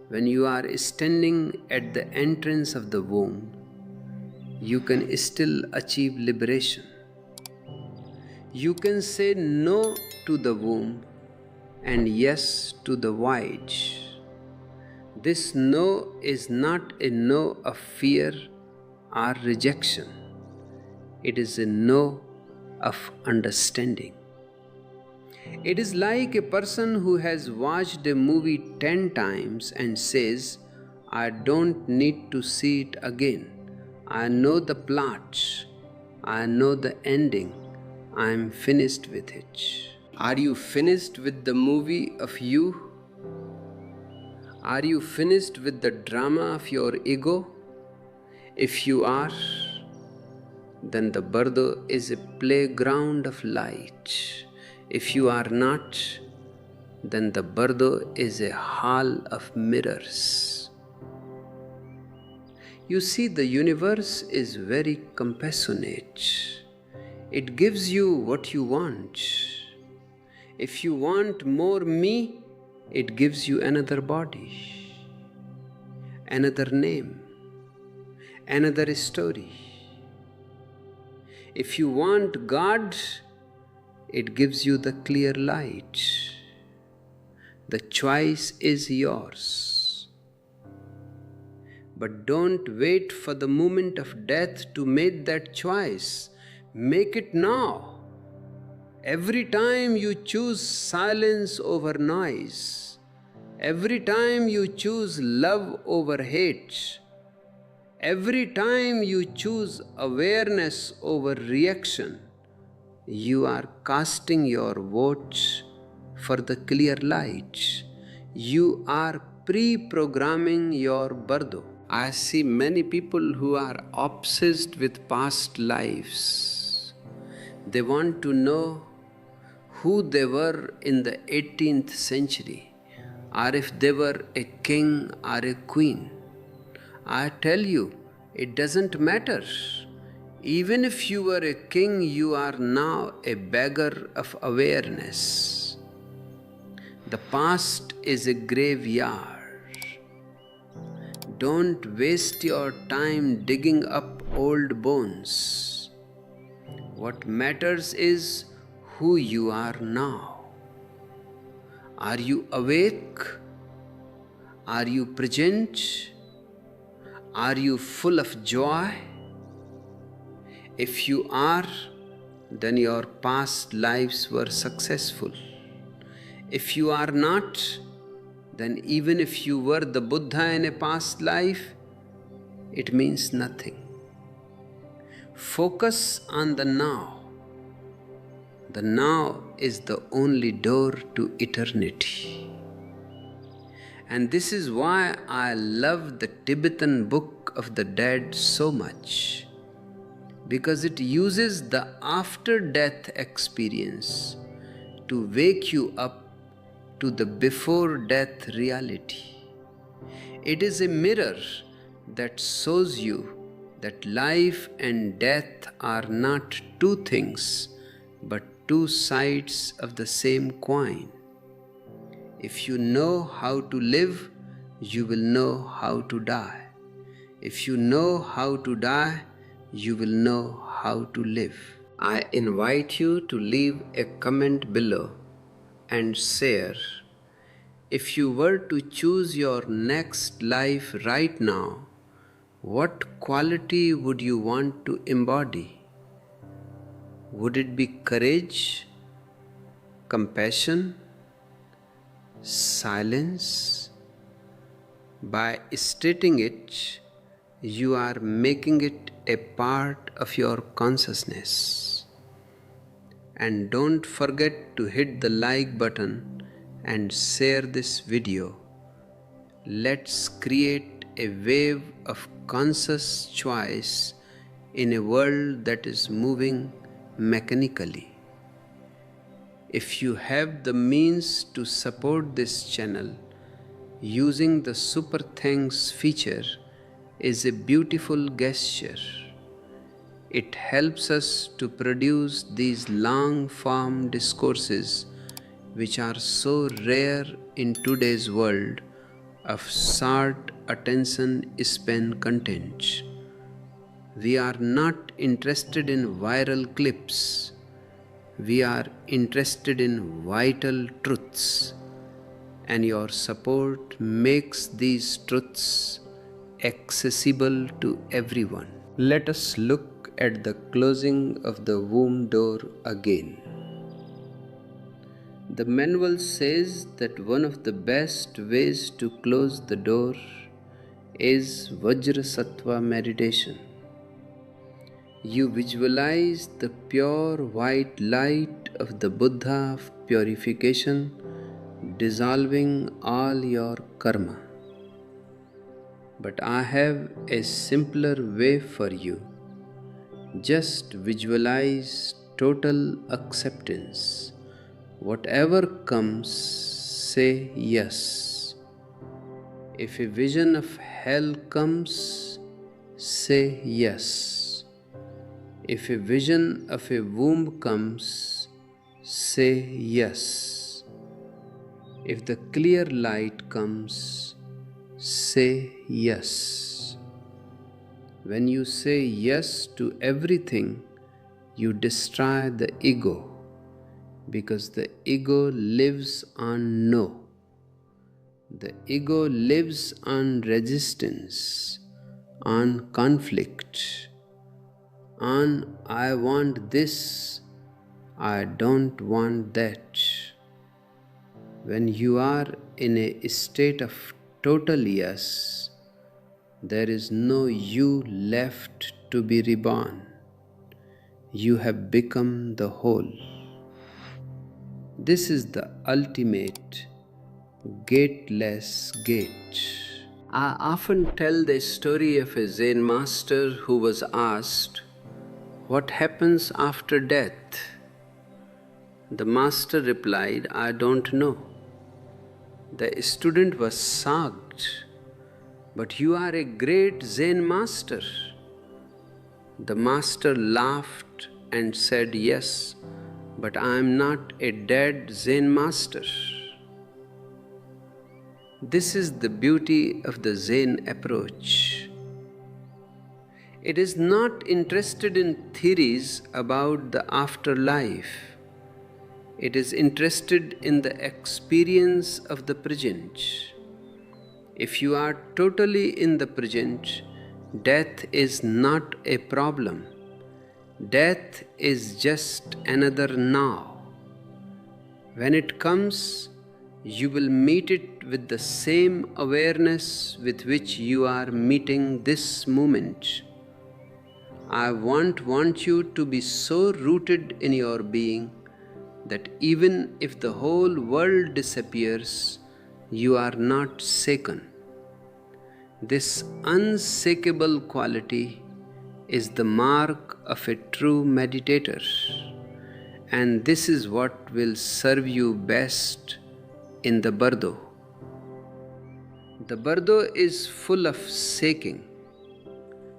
S1: when you are standing at the entrance of the womb, you can still achieve liberation. You can say no to the womb and yes to the void. This no is not a no of fear or rejection. It is a no of understanding. It is like a person who has watched a movie 10 times and says, I don't need to see it again. I know the plot. I know the ending. I am finished with it. Are you finished with the movie of you? Are you finished with the drama of your ego? If you are, then the Bardo is a playground of light. If you are not, then the Bardo is a hall of mirrors. You see, the universe is very compassionate. It gives you what you want. If you want more me, it gives you another body, another name, another story. If you want God, it gives you the clear light. The choice is yours. But don't wait for the moment of death to make that choice. Make it now. Every time you choose silence over noise, every time you choose love over hate, every time you choose awareness over reaction, you are casting your vote for the clear light. You are pre-programming your Bardo. I see many people who are obsessed with past lives. They want to know who they were in the 18th century, or if they were a king or a queen. I tell you, it doesn't matter. Even if you were a king, you are now a beggar of awareness. The past is a graveyard. Don't waste your time digging up old bones. What matters is who you are now. Are you awake? Are you present? Are you full of joy? If you are, then your past lives were successful. If you are not, then even if you were the Buddha in a past life, it means nothing. Focus on the now. The now is the only door to eternity. And this is why I love the Tibetan Book of the Dead so much, because it uses the after-death experience to wake you up to the before-death reality. It is a mirror that shows you that life and death are not two things, but two sides of the same coin. If you know how to live, you will know how to die. If you know how to die, you will know how to live. I invite you to leave a comment below and share. If you were to choose your next life right now, what quality would you want to embody? Would it be courage, compassion, silence? By stating it, you are making it a part of your consciousness. And don't forget to hit the like button and share this video. Let's create a wave of conscious choice in a world that is moving mechanically. If you have the means to support this channel, using the Super Thanks feature is a beautiful gesture. It helps us to produce these long-form discourses which are so rare in today's world of short attention span content. We are not interested in viral clips. We are interested in vital truths, and your support makes these truths accessible to everyone. Let us look at the closing of the womb door again. The manual says that one of the best ways to close the door is Vajrasattva meditation. You visualize the pure white light of the Buddha of purification dissolving all your karma. But I have a simpler way for you. Just visualize total acceptance. Whatever comes, say yes. If a vision of hell comes, say yes. If a vision of a womb comes, say yes. If the clear light comes, say yes. When you say yes to everything, you destroy the ego, because the ego lives on no. The ego lives on resistance, on conflict, on I want this, I don't want that. When you are in a state of total yes, there is no you left to be reborn. You have become the whole. This is the ultimate gateless gate. I often tell the story of a Zen master who was asked, "What happens after death?" The master replied, "I don't know." The student was shocked. "But you are a great Zen master." The master laughed and said, "Yes, but I am not a dead Zen master." This is the beauty of the Zen approach. It is not interested in theories about the afterlife. It is interested in the experience of the present. If you are totally in the present, death is not a problem. Death is just another now. When it comes, you will meet it with the same awareness with which you are meeting this moment. I want you to be so rooted in your being that even if the whole world disappears, you are not shaken. This unshakable quality is the mark of a true meditator, and this is what will serve you best in the Bardo. The Bardo is full of shaking,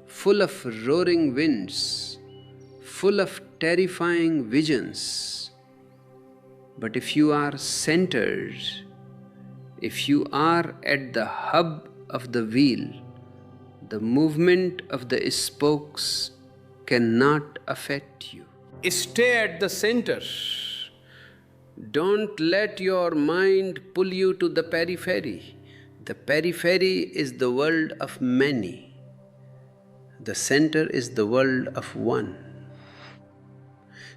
S1: full of roaring winds, full of terrifying visions. But if you are centered, if you are at the hub of the wheel, the movement of the spokes cannot affect you. Stay at the center. Don't let your mind pull you to the periphery. The periphery is the world of many. The center is the world of one.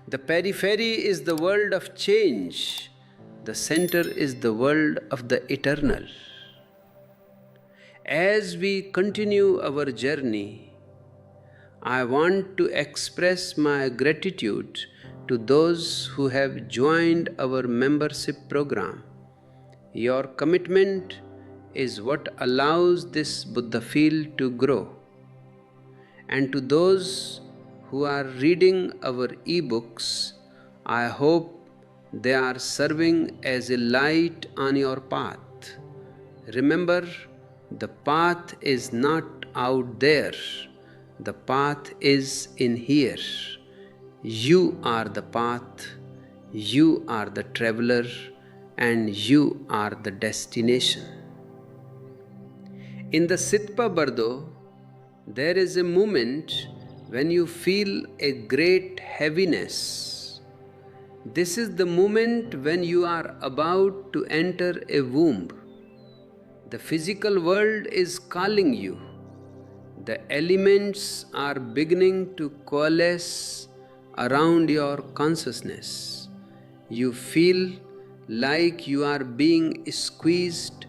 S1: The periphery is the world of change. The center is the world of the eternal. As we continue our journey, I want to express my gratitude to those who have joined our membership program. Your commitment is what allows this Buddha field to grow. And to those who are reading our ebooks, I hope They are serving as a light on your path. Remember, the path is not out there. The path is in here. You are the path, you are the traveler, and you are the destination. In the Sitpa Bardo, there is a moment when you feel a great heaviness. This is the moment when you are about to enter a womb. The physical world is calling you. The elements are beginning to coalesce around your consciousness. You feel like you are being squeezed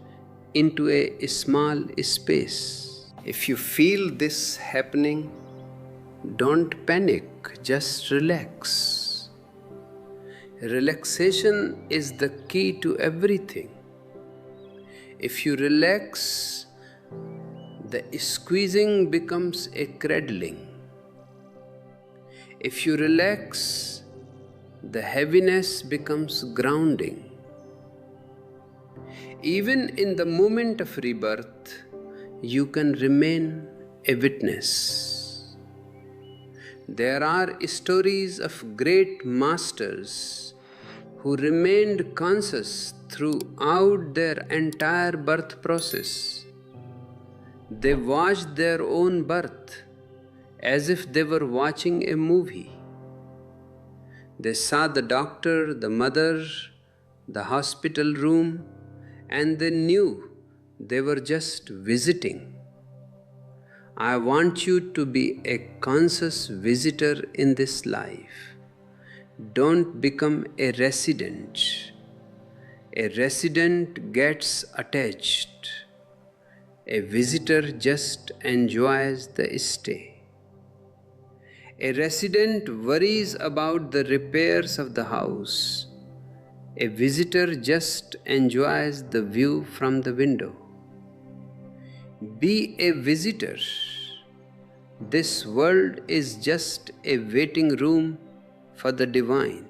S1: into a small space. If you feel this happening, don't panic, just relax. Relaxation is the key to everything. If you relax, the squeezing becomes a cradling. If you relax, the heaviness becomes grounding. Even in the moment of rebirth, you can remain a witness. There are stories of great masters who remained conscious throughout their entire birth process. They watched their own birth as if they were watching a movie. They saw the doctor, the mother, the hospital room, and they knew they were just visiting. I want you to be a conscious visitor in this life. Don't become a resident. A resident gets attached. A visitor just enjoys the stay. A resident worries about the repairs of the house. A visitor just enjoys the view from the window. Be a visitor. This world is just a waiting room for the divine.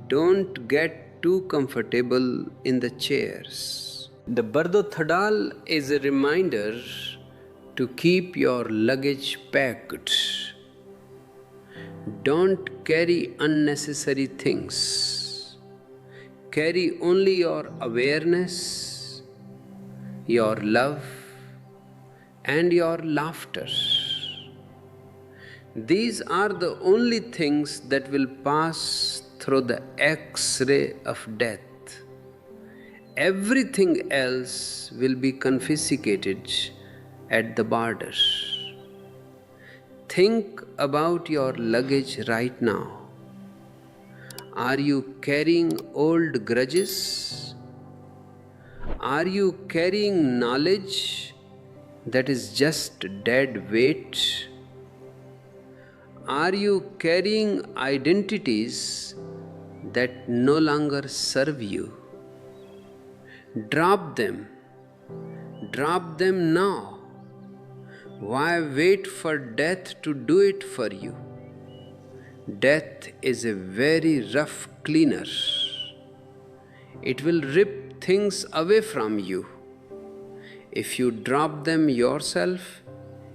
S1: Don't get too comfortable in the chairs. The Bardo Thodol is a reminder to keep your luggage packed. Don't carry unnecessary things. Carry only your awareness, your love, and your laughter. These are the only things that will pass through the X-ray of death. Everything else will be confiscated at the border. Think about your luggage right now. Are you carrying old grudges? Are you carrying knowledge that is just dead weight? Are you carrying identities that no longer serve you? Drop them. Drop them now. Why wait for death to do it for you? Death is a very rough cleaner. It will rip things away from you. If you drop them yourself,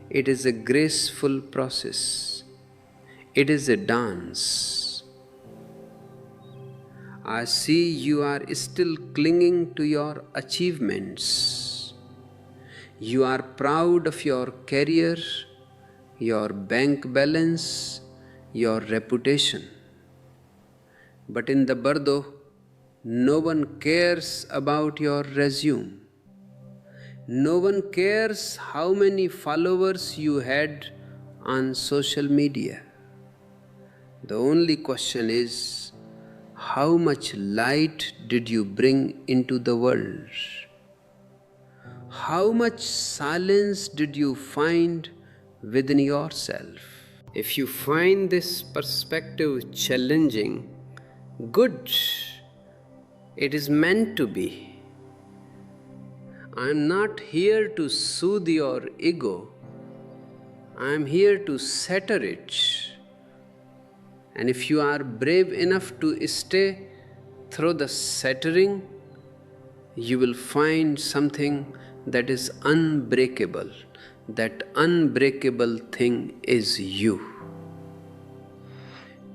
S1: it is a graceful process. It is a dance. I see you are still clinging to your achievements. You are proud of your career, your bank balance, your reputation. But in the Bardo, no one cares about your resume. No one cares how many followers you had on social media. The only question is, how much light did you bring into the world? How much silence did you find within yourself? If you find this perspective challenging, good. It is meant to be. I am not here to soothe your ego. I am here to shatter it. And if you are brave enough to stay through the shattering, you will find something that is unbreakable. That unbreakable thing is you.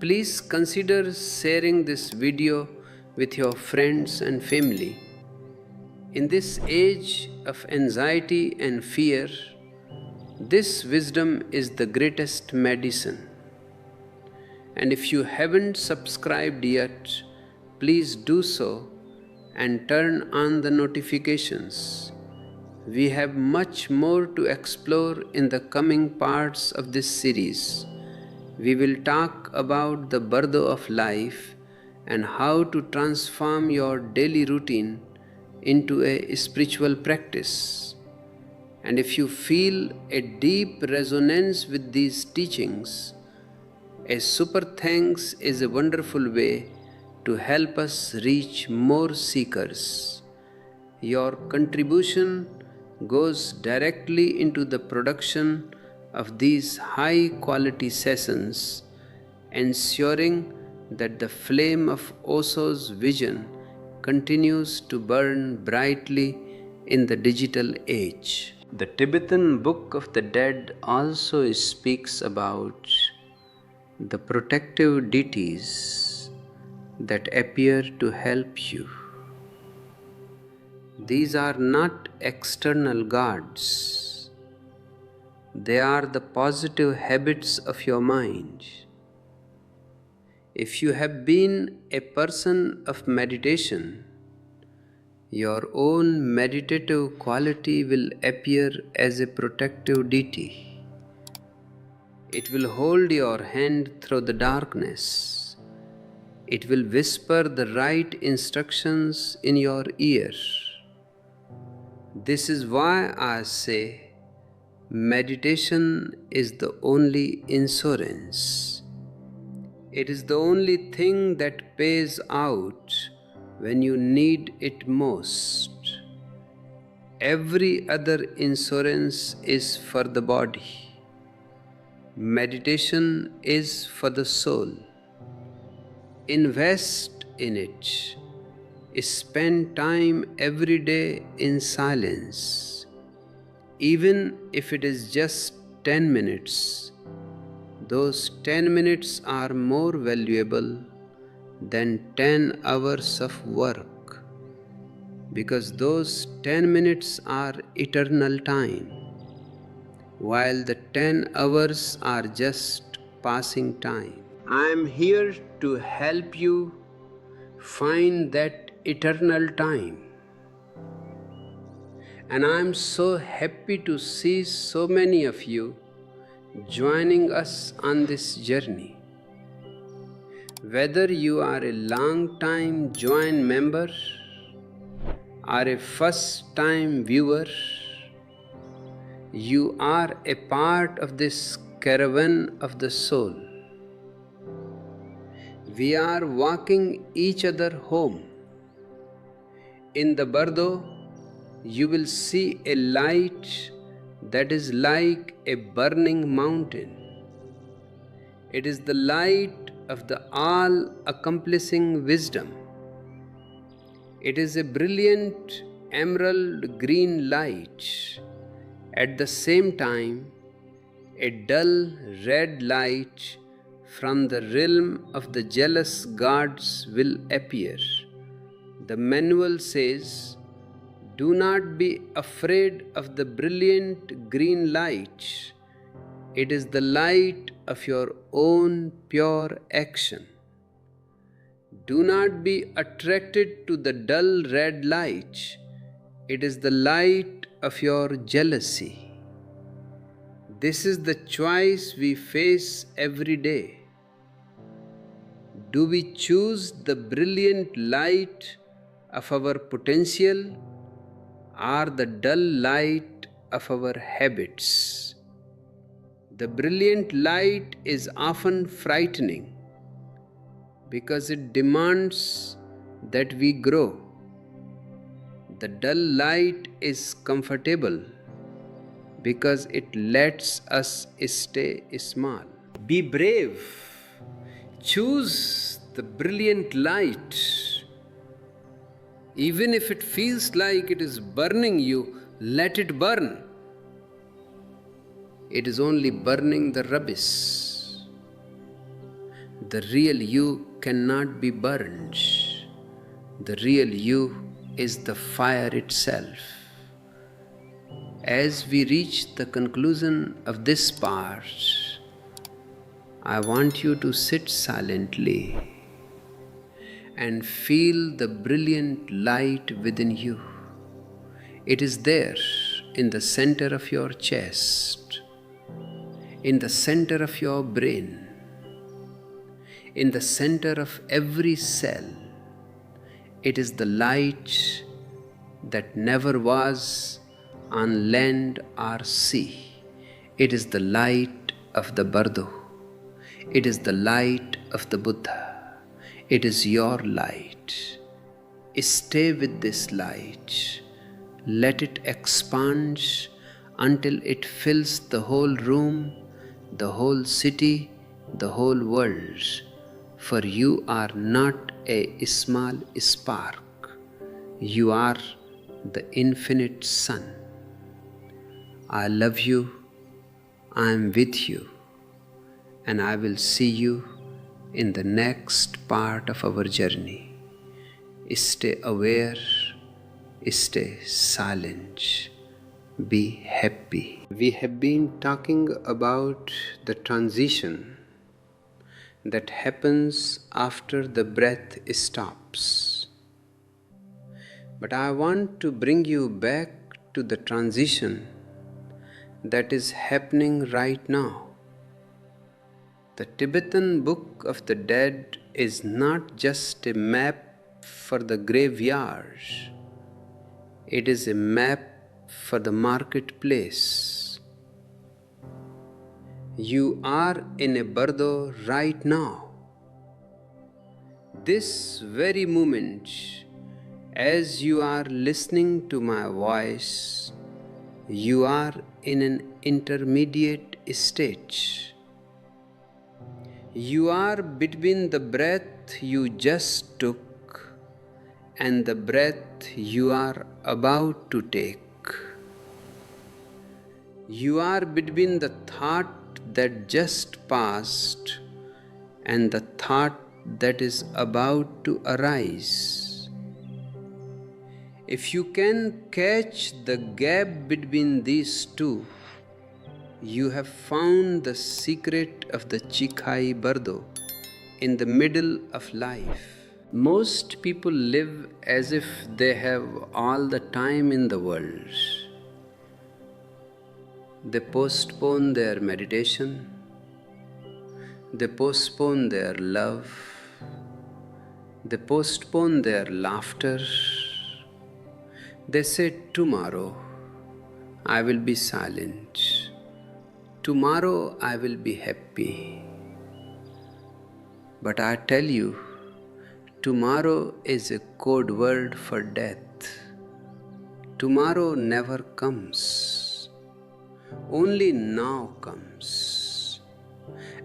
S1: Please consider sharing this video with your friends and family. In this age of anxiety and fear, this wisdom is the greatest medicine. And if you haven't subscribed yet, please do so and turn on the notifications. We have much more to explore in the coming parts of this series. We will talk about the Bardo of life and how to transform your daily routine into a spiritual practice. And if you feel a deep resonance with these teachings, a super thanks is a wonderful way to help us reach more seekers. Your contribution goes directly into the production of these high quality sessions, ensuring that the flame of Osho's vision continues to burn brightly in the digital age. The Tibetan Book of the Dead also speaks about the protective deities that appear to help you. These are not external gods, they are the positive habits of your mind. If you have been a person of meditation, your own meditative quality will appear as a protective deity. It will hold your hand through the darkness. It will whisper the right instructions in your ear. This is why I say meditation is the only insurance. It is the only thing that pays out when you need it most. Every other insurance is for the body. Meditation is for the soul. Invest in it. Spend time every day in silence. Even if it is just 10 minutes, those 10 minutes are more valuable than 10 hours of work, because those 10 minutes are eternal time, while the 10 hours are just passing time. I am here to help you find that eternal time. And I am so happy to see so many of you joining us on this journey. Whether you are a long-time join member or a first-time viewer, you are a part of this caravan of the soul. We are walking each other home. In the Bardo, you will see a light that is like a burning mountain. It is the light of the all-accomplishing wisdom. It is a brilliant emerald green light. At the same time, a dull red light from the realm of the jealous gods will appear. The manual says, "Do not be afraid of the brilliant green light. It is the light of your own pure action. Do not be attracted to the dull red light. It is the light of your jealousy." This is the choice we face every day. Do we choose the brilliant light of our potential or the dull light of our habits? The brilliant light is often frightening because it demands that we grow. The dull light is comfortable because it lets us stay small. Be brave. Choose the brilliant light. Even if it feels like it is burning you, let it burn. It is only burning the rubbish. The real you cannot be burned. The real you is the fire itself. As we reach the conclusion of this part, I want you to sit silently and feel the brilliant light within you. It is there in the center of your chest, in the center of your brain, in the center of every cell. It is the light that never was on land or sea. It is the light of the Bardo. It is the light of the Buddha. It is your light. Stay with this light. Let it expand until it fills the whole room, the whole city, the whole world. For you are not a small spark. You are the infinite sun. I love you. I am with you. And I will see you in the next part of our journey. Stay aware, stay silent, be happy. We have been talking about the transition that happens after the breath stops. But I want to bring you back to the transition that is happening right now. The Tibetan Book of the Dead is not just a map for the graveyard. It is a map for the marketplace. You are in a Bardo right now. This very moment, as you are listening to my voice, you are in an intermediate stage. You are between the breath you just took and the breath you are about to take. You are between the thought that just passed and the thought that is about to arise. If you can catch the gap between these two, you have found the secret of the Chikhai Bardo in the middle of life. Most people live as if they have all the time in the world. They postpone their meditation, they postpone their love, they postpone their laughter. They say, tomorrow I will be silent. Tomorrow I will be happy. But I tell you, tomorrow is a code word for death. Tomorrow never comes. Only now comes.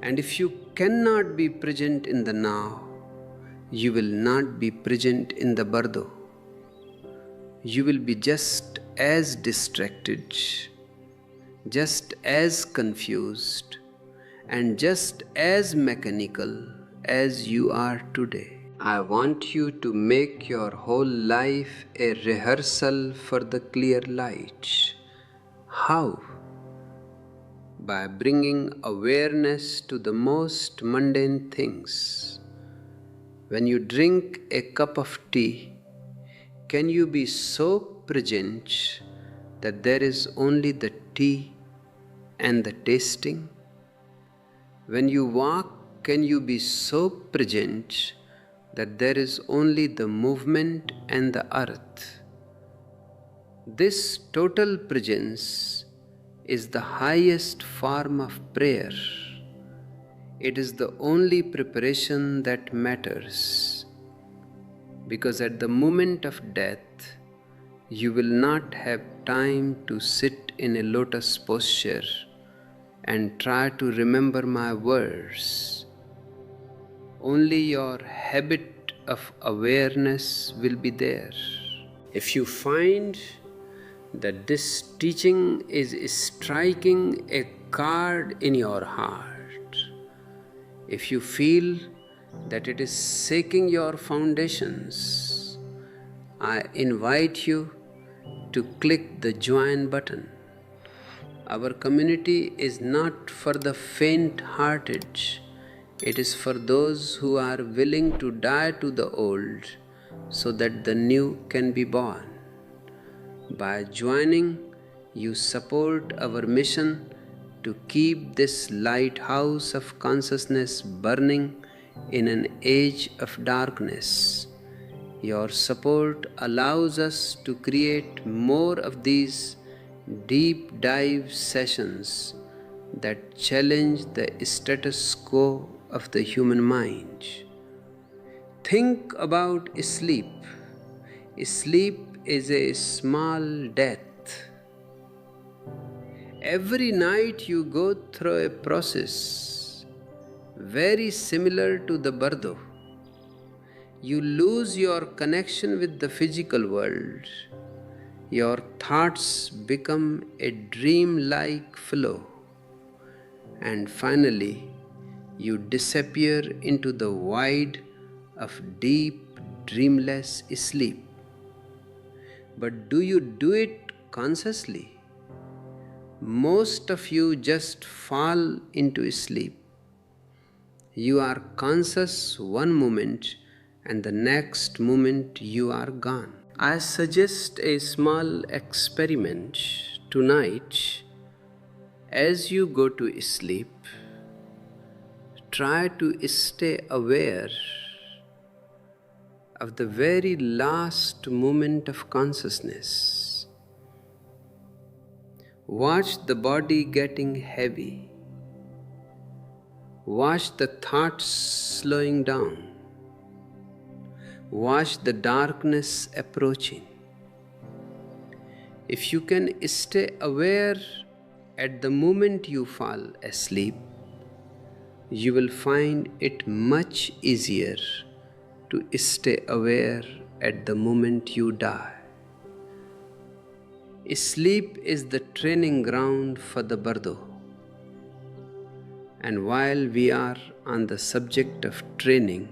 S1: And if you cannot be present in the now, you will not be present in the Bardo. You will be just as distracted, just as confused, and just as mechanical as you are today. I want you to make your whole life a rehearsal for the clear light. How? By bringing awareness to the most mundane things. When you drink a cup of tea, can you be so present that there is only the tea and the tasting? When you walk, can you be so present that there is only the movement and the earth? This total presence is the highest form of prayer. It is the only preparation that matters. Because at the moment of death, you will not have time to sit in a lotus posture and try to remember my words. only your habit of awareness will be there. If you find that this teaching is striking a chord in your heart, if you feel that it is shaking your foundations, I invite you to click the join button. Our community is not for the faint-hearted. It is for those who are willing to die to the old so that the new can be born. By joining, you support our mission to keep this lighthouse of consciousness burning in an age of darkness. Your support allows us to create more of these deep dive sessions that challenge the status quo of the human mind. Think about sleep. Sleep is a small death. Every night you go through a process very similar to the Bardo. You lose your connection with the physical world. Your thoughts become a dream-like flow. And finally, you disappear into the void of deep, dreamless sleep. But do you do it consciously? Most of you just fall into sleep. You are conscious one moment and the next moment you are gone. I suggest a small experiment tonight. As you go to sleep, try to stay aware of the very last moment of consciousness. Watch the body getting heavy. Watch the thoughts slowing down. Watch the darkness approaching. If you can stay aware at the moment you fall asleep, you will find it much easier to stay aware at the moment you die. Sleep is the training ground for the Bardo. And while we are on the subject of training,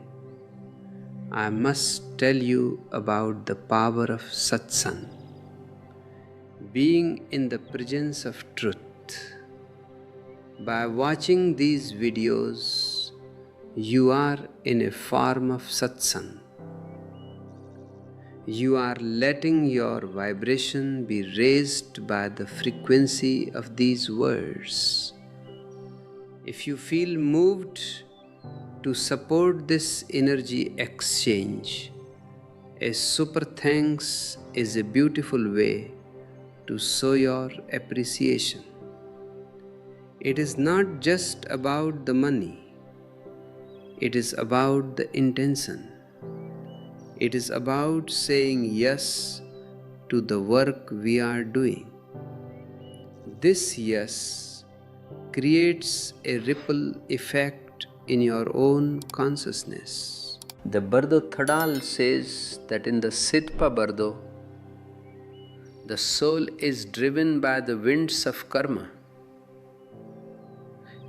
S1: I must tell you about the power of satsang, being in the presence of truth. By watching these videos, you are in a form of satsang. You are letting your vibration be raised by the frequency of these words. If you feel moved to support this energy exchange, a super thanks is a beautiful way to show your appreciation. It is not just about the money. It is about the intention. It is about saying yes to the work we are doing. This yes creates a ripple effect in your own consciousness. The Bardo Thodol says that in the Sitpa Bardo, the soul is driven by the winds of karma.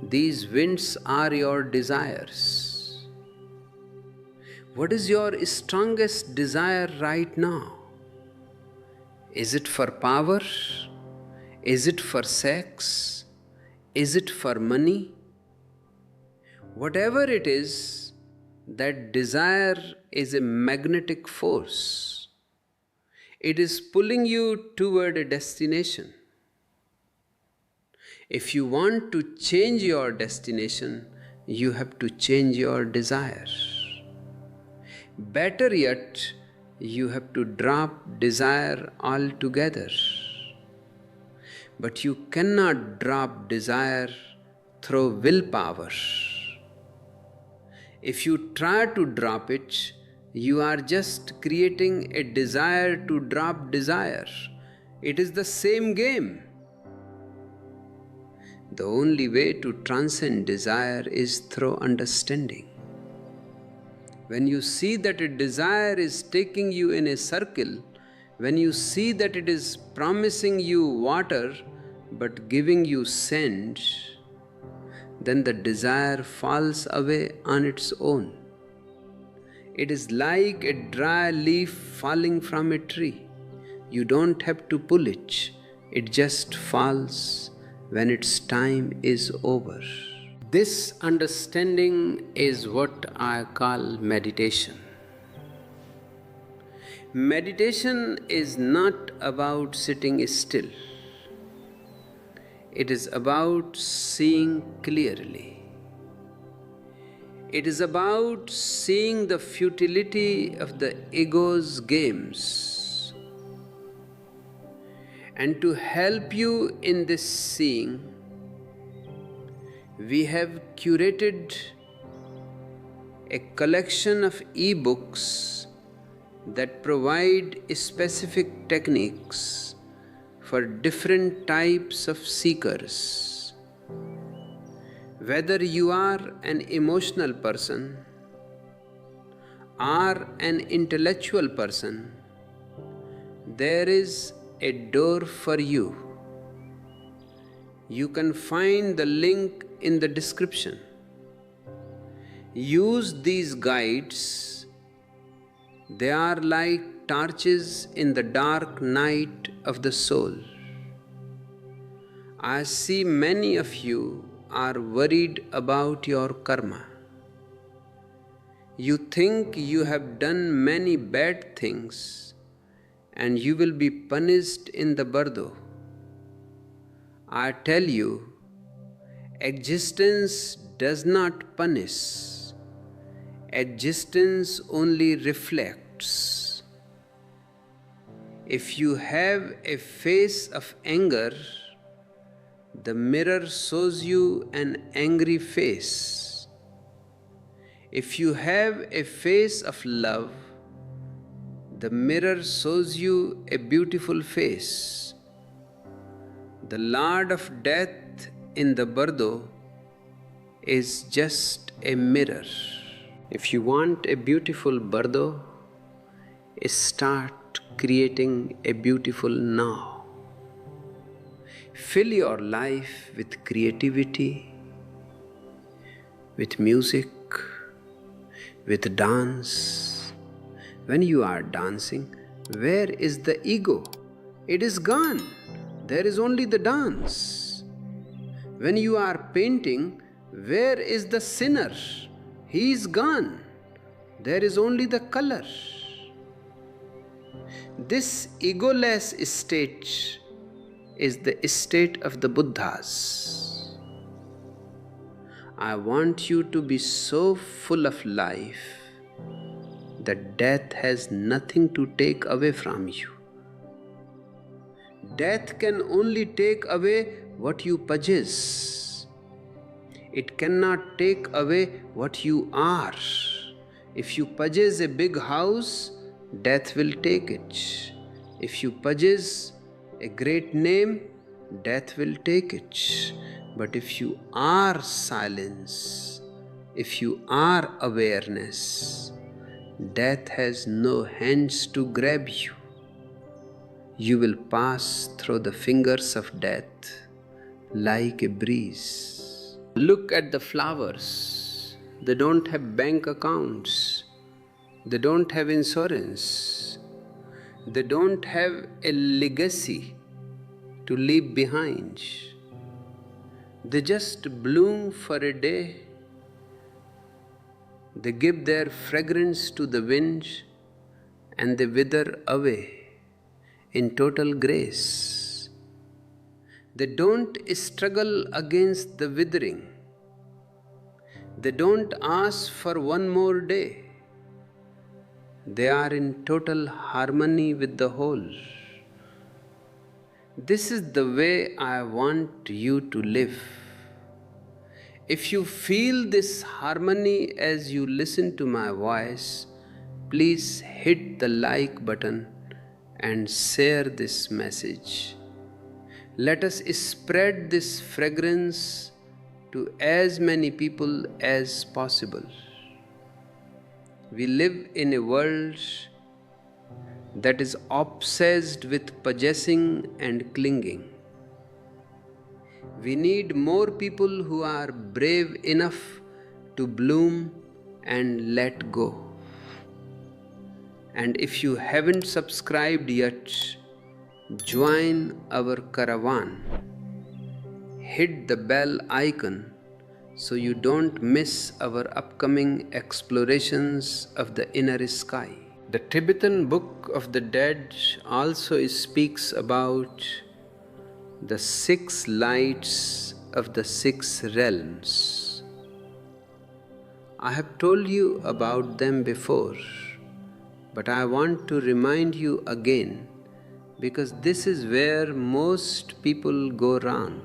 S1: These winds are your desires. What is your strongest desire right now? Is it for power? Is it for sex? Is it for money? Whatever it is, that desire is a magnetic force. It is pulling you toward a destination. If you want to change your destination, you have to change your desire. Better yet, you have to drop desire altogether. But you cannot drop desire through willpower. If you try to drop it, you are just creating a desire to drop desire. It is the same game. The only way to transcend desire is through understanding. when you see that a desire is taking you in a circle, when you see that it is promising you water but giving you sand, then the desire falls away on its own. It is like a dry leaf falling from a tree. You don't have to pull it, it just falls when its time is over. This understanding is what I call meditation. Meditation is not about sitting still. It is about seeing clearly. It is about seeing the futility of the ego's games. And to help you in this seeing, we have curated a collection of e-books that provide specific techniques for different types of seekers. Whether you are an emotional person or an intellectual person, there is a door for you. You can find the link in the description. Use these guides. They are like torches in the dark night of the soul. I see many of you are worried about your karma. You think you have done many bad things and you will be punished in the Bardo. I tell you, existence does not punish. Existence only reflects. If you have a face of anger, the mirror shows you an angry face. If you have a face of love, the mirror shows you a beautiful face. The Lord of Death in the Bardo is just a mirror. If you want a beautiful Bardo, start creating a beautiful now. Fill your life with creativity, with music, with dance. When you are dancing, where is the ego? It is gone. There is only the dance. When you are painting, where is the sinner? He is gone. There is only the color. This egoless state is the state of the Buddhas. I want you to be so full of life that death has nothing to take away from you. Death can only take away what you possess. It cannot take away what you are. If you possess a big house, death will take it. If you possess a great name, death will take it. But if you are silence, if you are awareness, death has no hands to grab you. You will pass through the fingers of death like a breeze. Look at the flowers. They don't have bank accounts. They don't have insurance. They don't have a legacy to leave behind. They just bloom for a day. They give their fragrance to the wind and they wither away in total grace. They don't struggle against the withering. They don't ask for one more day. They are in total harmony with the whole. This is the way I want you to live. If you feel this harmony as you listen to my voice, please hit the like button and share this message. Let us spread this fragrance to as many people as possible. We live in a world that is obsessed with possessing and clinging. We need more people who are brave enough to bloom and let go. And if you haven't subscribed yet, join our caravan. Hit the bell icon so you don't miss our upcoming explorations of the inner sky. The Tibetan Book of the Dead also speaks about the 6 lights of the 6 realms. I have told you about them before, but I want to remind you again because this is where most people go wrong.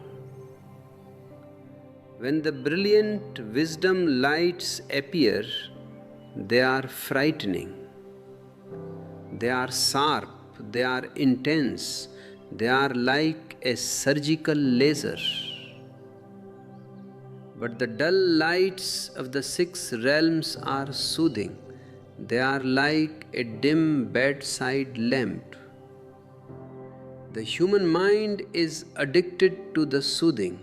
S1: When the brilliant wisdom lights appear, they are frightening. They are sharp, they are intense, they are like a surgical laser. But the dull lights of the 6 realms are soothing. They are like a dim bedside lamp. The human mind is addicted to the soothing.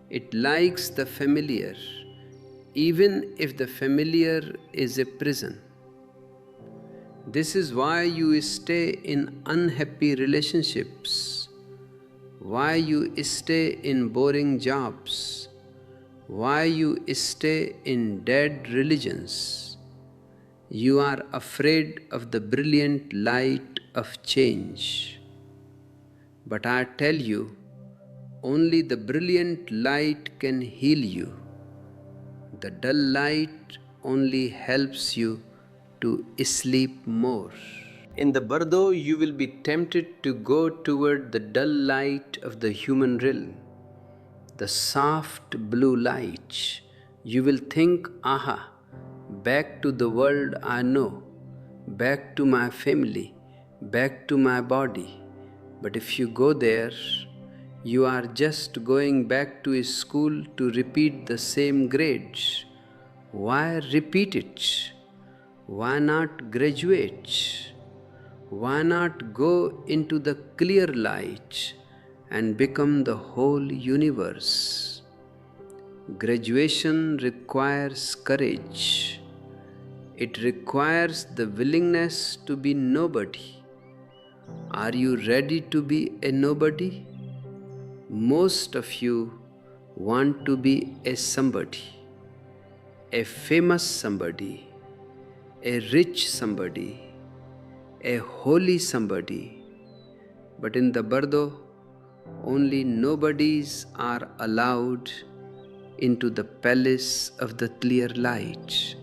S1: It likes the familiar, even if the familiar is a prison. This is why you stay in unhappy relationships, why you stay in boring jobs, why you stay in dead religions. You are afraid of the brilliant light of change. But I tell you, only the brilliant light can heal you. The dull light only helps you to sleep more. In the Bardo, you will be tempted to go toward the dull light of the human realm, the soft blue light. You will think, aha, back to the world I know, back to my family, back to my body. But if you go there, you are just going back to school to repeat the same grades. Why repeat it? Why not graduate? Why not go into the clear light and become the whole universe? Graduation requires courage. It requires the willingness to be nobody. Are you ready to be a nobody? Most of you want to be a somebody, a famous somebody, a rich somebody, a holy somebody. But in the Bardo, only nobodies are allowed into the palace of the clear light.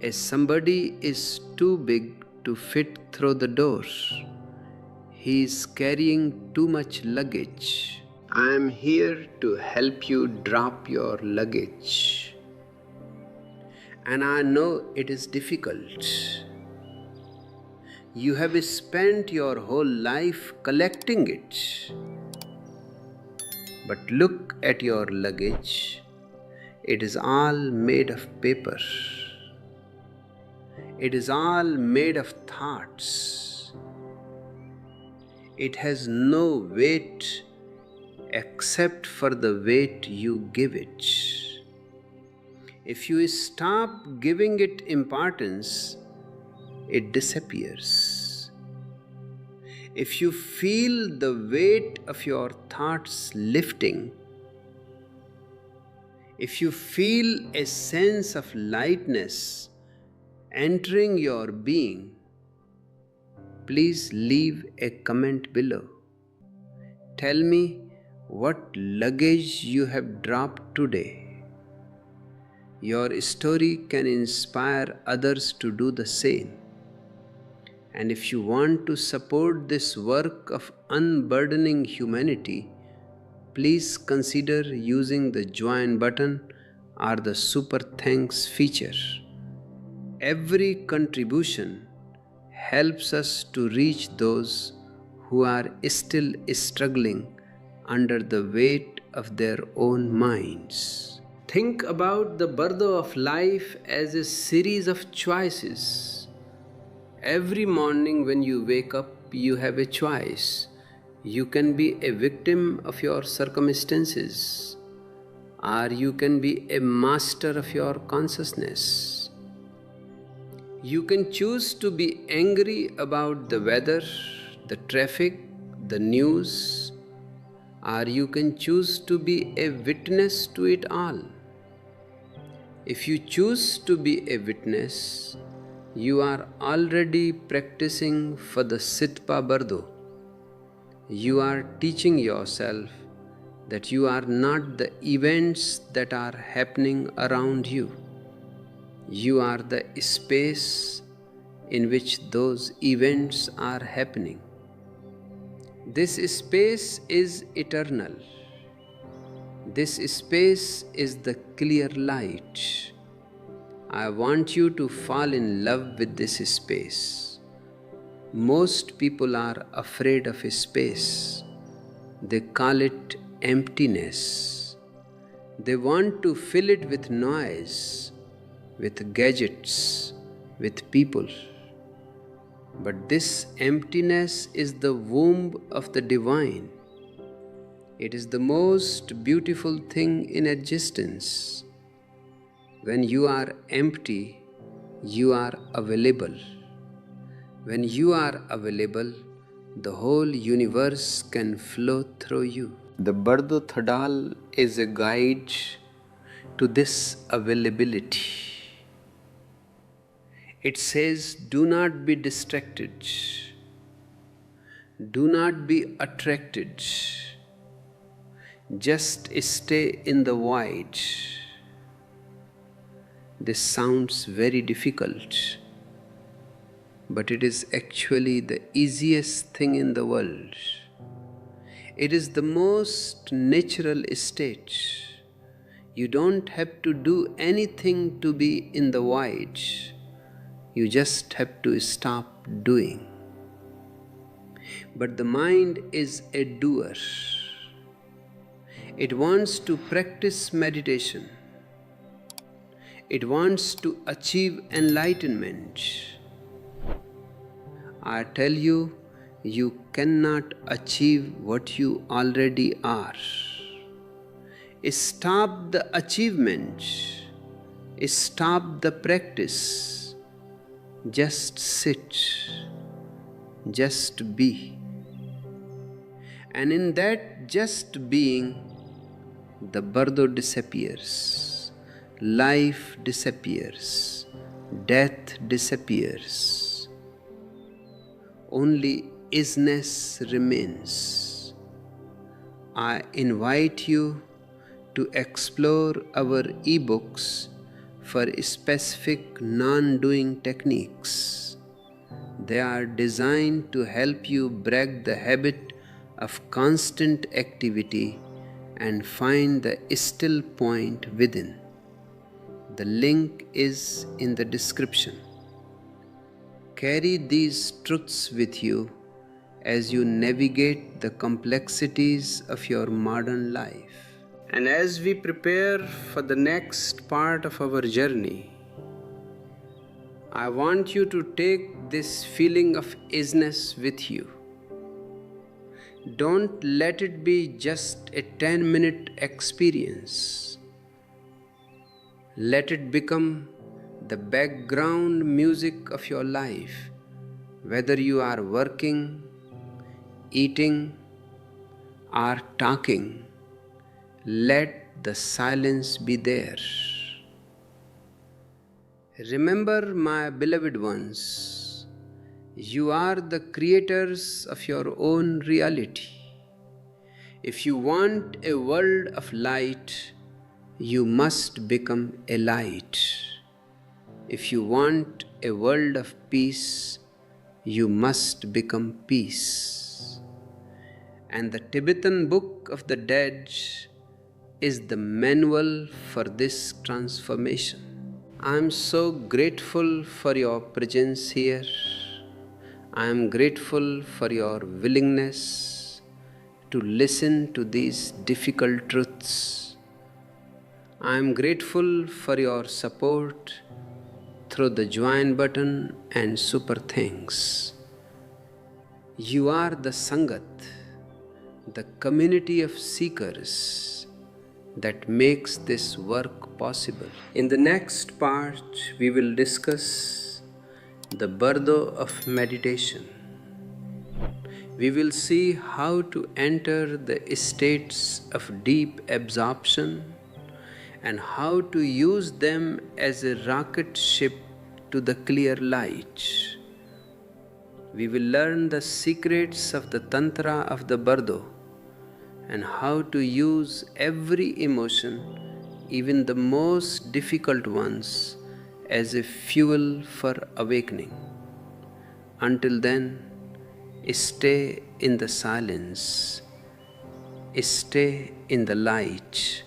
S1: A somebody is too big to fit through the doors. He is carrying too much luggage. I am here to help you drop your luggage. And I know it is difficult. You have spent your whole life collecting it. But look at your luggage. It is all made of paper. It is all made of thoughts. It has no weight except for the weight you give it. If you stop giving it importance, it disappears. If you feel the weight of your thoughts lifting, if you feel a sense of lightness entering your being, please leave a comment below. Tell me what luggage you have dropped today. Your story can inspire others to do the same. And if you want to support this work of unburdening humanity, please consider using the join button or the super thanks feature. Every contribution helps us to reach those who are still struggling under the weight of their own minds. Think about the Bardo of life as a series of choices. Every morning when you wake up, you have a choice. You can be a victim of your circumstances, or you can be a master of your consciousness. You can choose to be angry about the weather, the traffic, the news, or you can choose to be a witness to it all. If you choose to be a witness, you are already practicing for the Sitpa Bardo. You are teaching yourself that you are not the events that are happening around you. You are the space in which those events are happening. This space is eternal. This space is the clear light. I want you to fall in love with this space. Most people are afraid of space. They call it emptiness. They want to fill it with noise, with gadgets, with people. But this emptiness is the womb of the divine. It is the most beautiful thing in existence. When you are empty, you are available. When you are available, the whole universe can flow through you. The Bardo Thodol is a guide to this availability. It says, do not be distracted. Do not be attracted. Just stay in the void. This sounds very difficult, but it is actually the easiest thing in the world. It is the most natural state. You don't have to do anything to be in the void. You just have to stop doing. But the mind is a doer. It wants to practice meditation. It wants to achieve enlightenment. I tell you, you cannot achieve what you already are. Stop the achievement. Stop the practice. Just sit. Just be. And in that just being, the Bardo disappears. Life disappears. Death disappears. Only isness remains. I invite you to explore our ebooks for specific non-doing techniques. They are designed to help you break the habit of constant activity and find the still point within. The link is in the description. Carry these truths with you as you navigate the complexities of your modern life. And as we prepare for the next part of our journey, I want you to take this feeling of isness with you. Don't let it be just a 10-minute experience. Let it become the background music of your life, whether you are working, eating, or talking. Let the silence be there. Remember, my beloved ones, you are the creators of your own reality. If you want a world of light, you must become a light. If you want a world of peace, you must become peace. And the Tibetan Book of the Dead is the manual for this transformation. I am so grateful for your presence here. I am grateful for your willingness to listen to these difficult truths. I am grateful for your support through the join button and super thanks. You are the Sangat, the community of seekers that makes this work possible. In the next part, we will discuss the Bardo of meditation. We will see how to enter the states of deep absorption and how to use them as a rocket ship to the clear light. We will learn the secrets of the Tantra of the Bardo and how to use every emotion, even the most difficult ones, as a fuel for awakening. Until then, stay in the silence, stay in the light,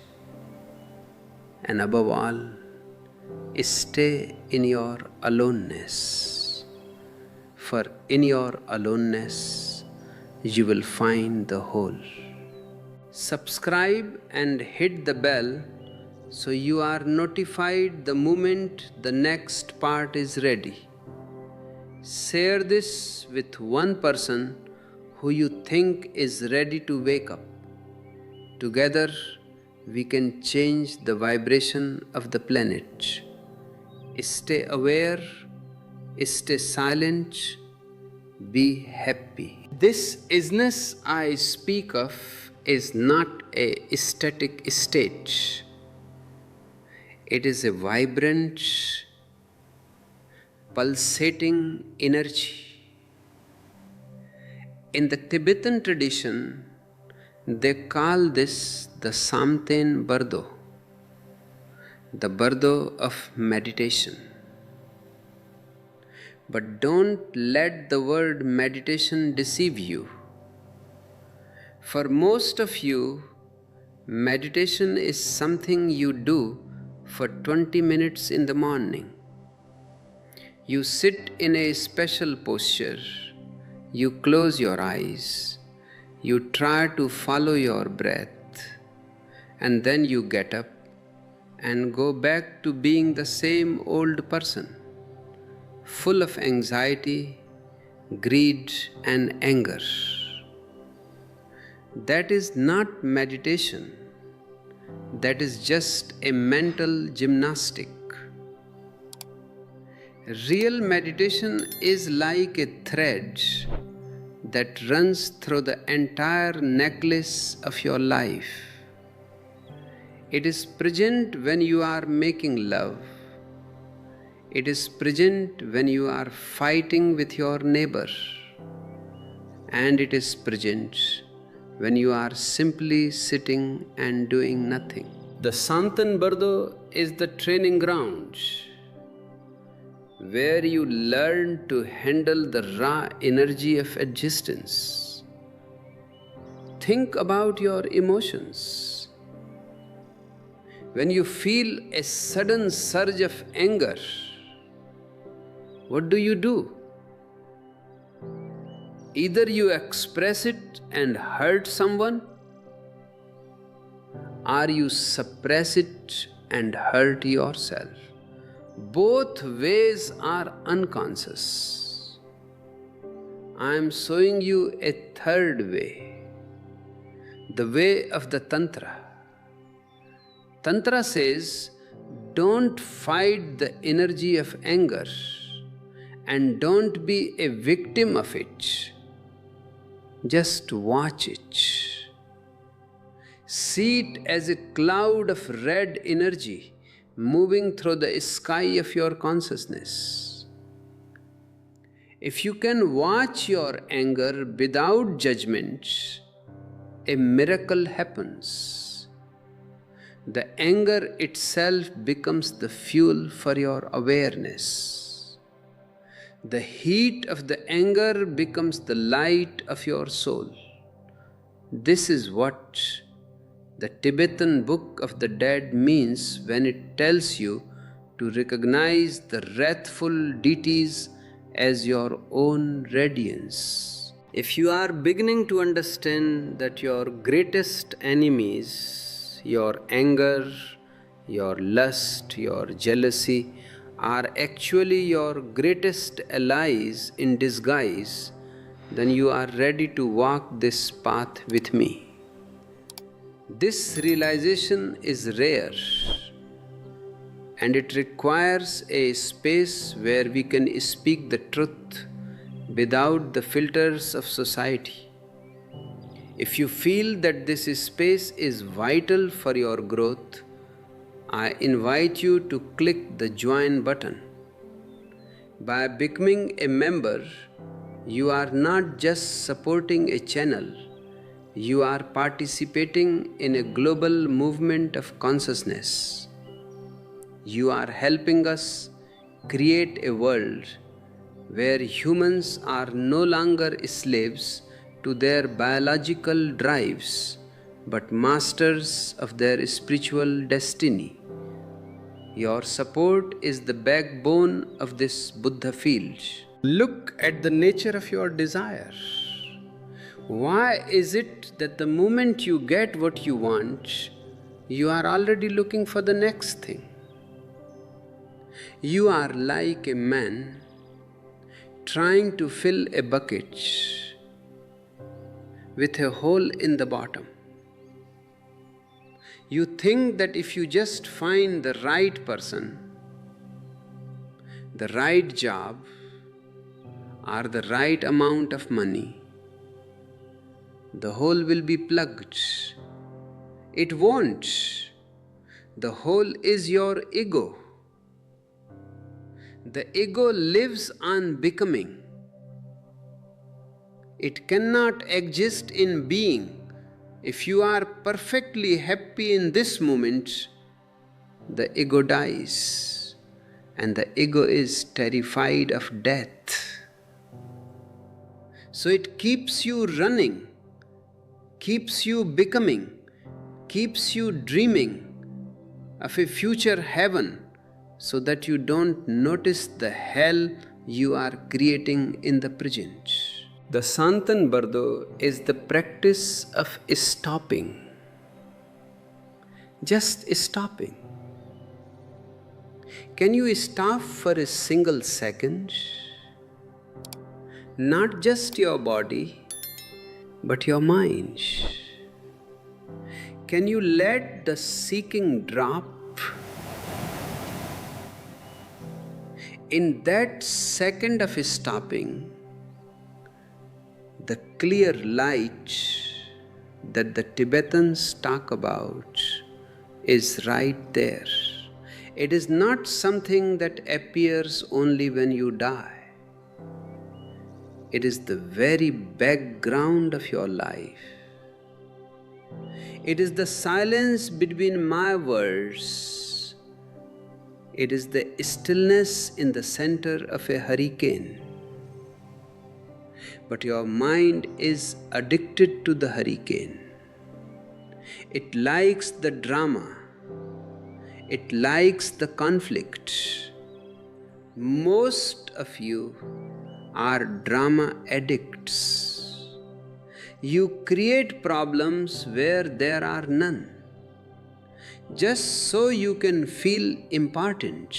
S1: and above all, stay in your aloneness. For in your aloneness, you will find the whole. Subscribe and hit the bell so you are notified the moment the next part is ready. Share this with one person who you think is ready to wake up. Together, we can change the vibration of the planet. Stay aware, stay silent, be happy. This isness I speak of is not a static state. It is a vibrant, pulsating energy. In the Tibetan tradition, they call this the Samten Bardo, the Bardo of meditation. But don't let the word meditation deceive you. For most of you, meditation is something you do for 20 minutes in the morning. You sit in a special posture, you close your eyes, you try to follow your breath, and then you get up and go back to being the same old person, full of anxiety, greed, and anger. That is not meditation. That is just a mental gymnastic. Real meditation is like a thread that runs through the entire necklace of your life. It is present when you are making love. It is present when you are fighting with your neighbor. And it is present when you are simply sitting and doing nothing. The Santan Bardo is the training ground where you learn to handle the raw energy of existence. Think about your emotions. When you feel a sudden surge of anger, what do? Either you express it and hurt someone, or you suppress it and hurt yourself. Both ways are unconscious. I am showing you a third way, the way of the Tantra. Tantra says, don't fight the energy of anger and don't be a victim of it. Just watch it. See it as a cloud of red energy moving through the sky of your consciousness. If you can watch your anger without judgment, a miracle happens. The anger itself becomes the fuel for your awareness. The heat of the anger becomes the light of your soul. This is what the Tibetan Book of the Dead means when it tells you to recognize the wrathful deities as your own radiance. If you are beginning to understand that your greatest enemies, your anger, your lust, your jealousy are actually your greatest allies in disguise, then you are ready to walk this path with me. This realization is rare, and it requires a space where we can speak the truth without the filters of society. If you feel that this space is vital for your growth, I invite you to click the join button. By becoming a member, you are not just supporting a channel, you are participating in a global movement of consciousness. You are helping us create a world where humans are no longer slaves to their biological drives, but masters of their spiritual destiny. Your support is the backbone of this Buddha field. Look at the nature of your desire. Why is it that the moment you get what you want, you are already looking for the next thing? You are like a man trying to fill a bucket with a hole in the bottom. You think that if you just find the right person, the right job, or the right amount of money, the hole will be plugged. It won't. The hole is your ego. The ego lives on becoming. It cannot exist in being. If you are perfectly happy in this moment, the ego dies, and the ego is terrified of death. So it keeps you running, keeps you becoming, keeps you dreaming of a future heaven, so that you don't notice the hell you are creating in the present. The Santan Bardo is the practice of stopping. Just stopping. Can you stop for a single second? Not just your body, but your mind. Can you let the seeking drop? In that second of stopping, the clear light that the Tibetans talk about is right there. It is not something that appears only when you die. It is the very background of your life. It is the silence between my words. It is the stillness in the center of a hurricane. But your mind is addicted to the hurricane. It likes the drama. It likes the conflict. Most of you are drama addicts. You create problems where there are none, just so you can feel important.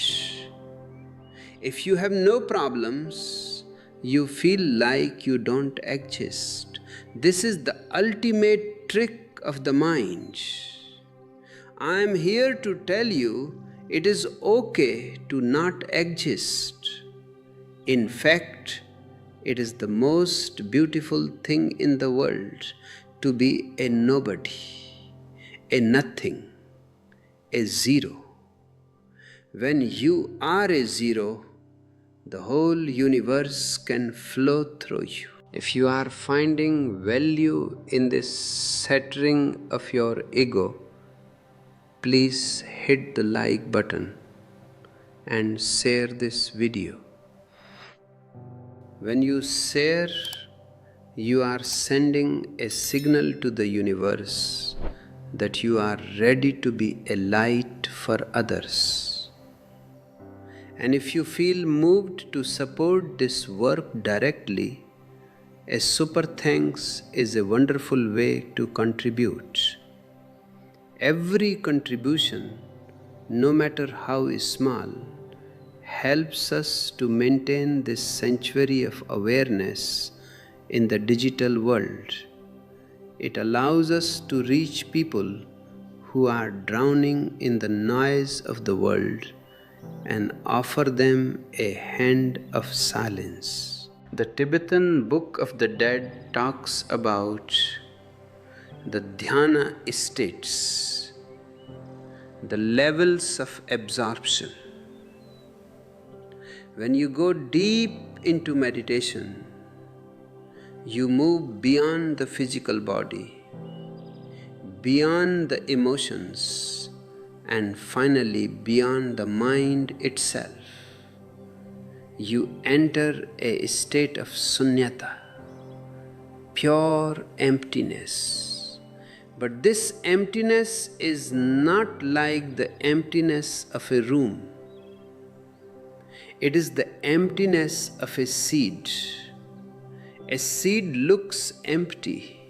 S1: If you have no problems, you feel like you don't exist. This is the ultimate trick of the mind. I am here to tell you it is okay to not exist. In fact, it is the most beautiful thing in the world to be a nobody, a nothing, a zero. When you are a zero, the whole universe can flow through you. If you are finding value in this shattering of your ego, please hit the like button and share this video. When you share, you are sending a signal to the universe that you are ready to be a light for others. And if you feel moved to support this work directly, a super thanks is a wonderful way to contribute. Every contribution no matter how small, helps us to maintain this sanctuary of awareness in the digital world. It allows us to reach people who are drowning in the noise of the world and offer them a hand of silence. The Tibetan Book of the Dead talks about the dhyana states, the levels of absorption. When you go deep into meditation, you move beyond the physical body, beyond the emotions, and finally beyond the mind itself. You enter a state of sunyata, pure emptiness. But this emptiness is not like the emptiness of a room. It is the emptiness of a seed. A seed looks empty,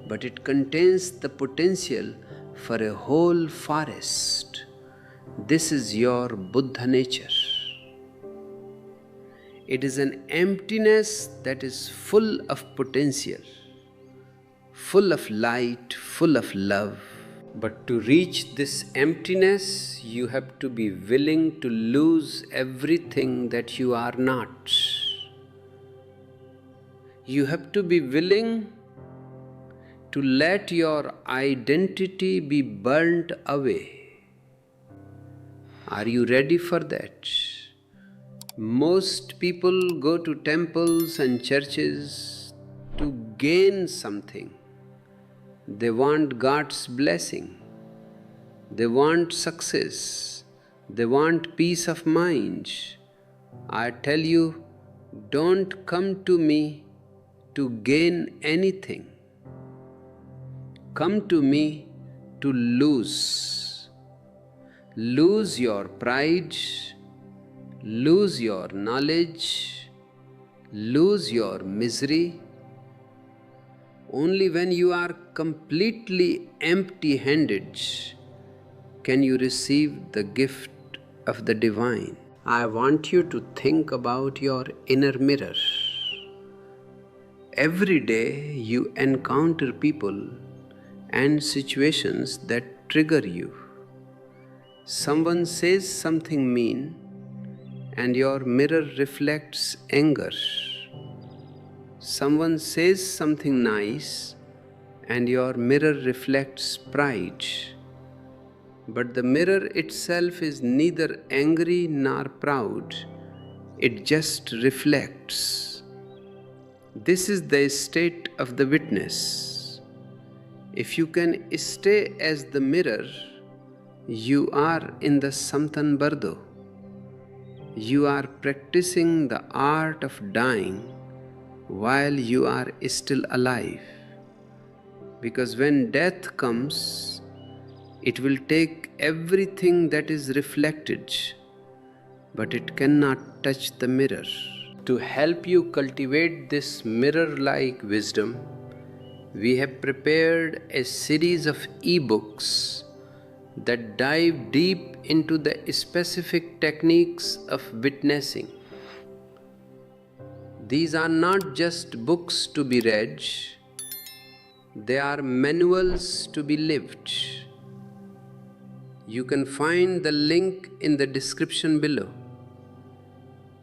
S1: but it contains the potential for a whole forest. This is your Buddha nature. It is an emptiness that is full of potential, full of light, full of love. But to reach this emptiness, you have to be willing to lose everything that you are not. You have to be willing to let your identity be burnt away. Are you ready for that? Most people go to temples and churches to gain something. They want God's blessing. They want success. They want peace of mind. I tell you, don't come to me to gain anything. Come to me to lose. Lose your pride, lose your knowledge, lose your misery. Only when you are completely empty-handed can you receive the gift of the divine. I want you to think about your inner mirror. Every day you encounter people and situations that trigger you. Someone says something mean and your mirror reflects anger. Someone says something nice and your mirror reflects pride. But the mirror itself is neither angry nor proud. It just reflects. This is the state of the witness. If you can stay as the mirror, you are in the Samtan Bardo. You are practicing the art of dying while you are still alive. Because when death comes, it will take everything that is reflected, but it cannot touch the mirror. To help you cultivate this mirror-like wisdom, we have prepared a series of e-books that dive deep into the specific techniques of witnessing. These are not just books to be read, they are manuals to be lived. You can find the link in the description below.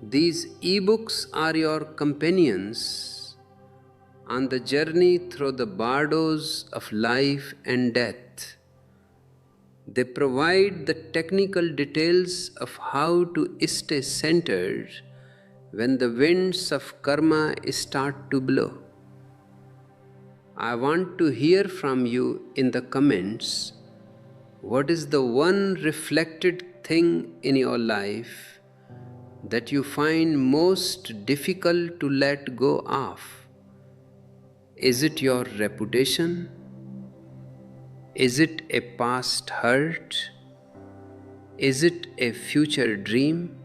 S1: These e-books are your companions on the journey through the bardos of life and death. They provide the technical details of how to stay centered when the winds of karma start to blow. I want to hear from you in the comments. What is the one reflected thing in your life that you find most difficult to let go of? Is it your reputation? Is it a past hurt? Is it a future dream?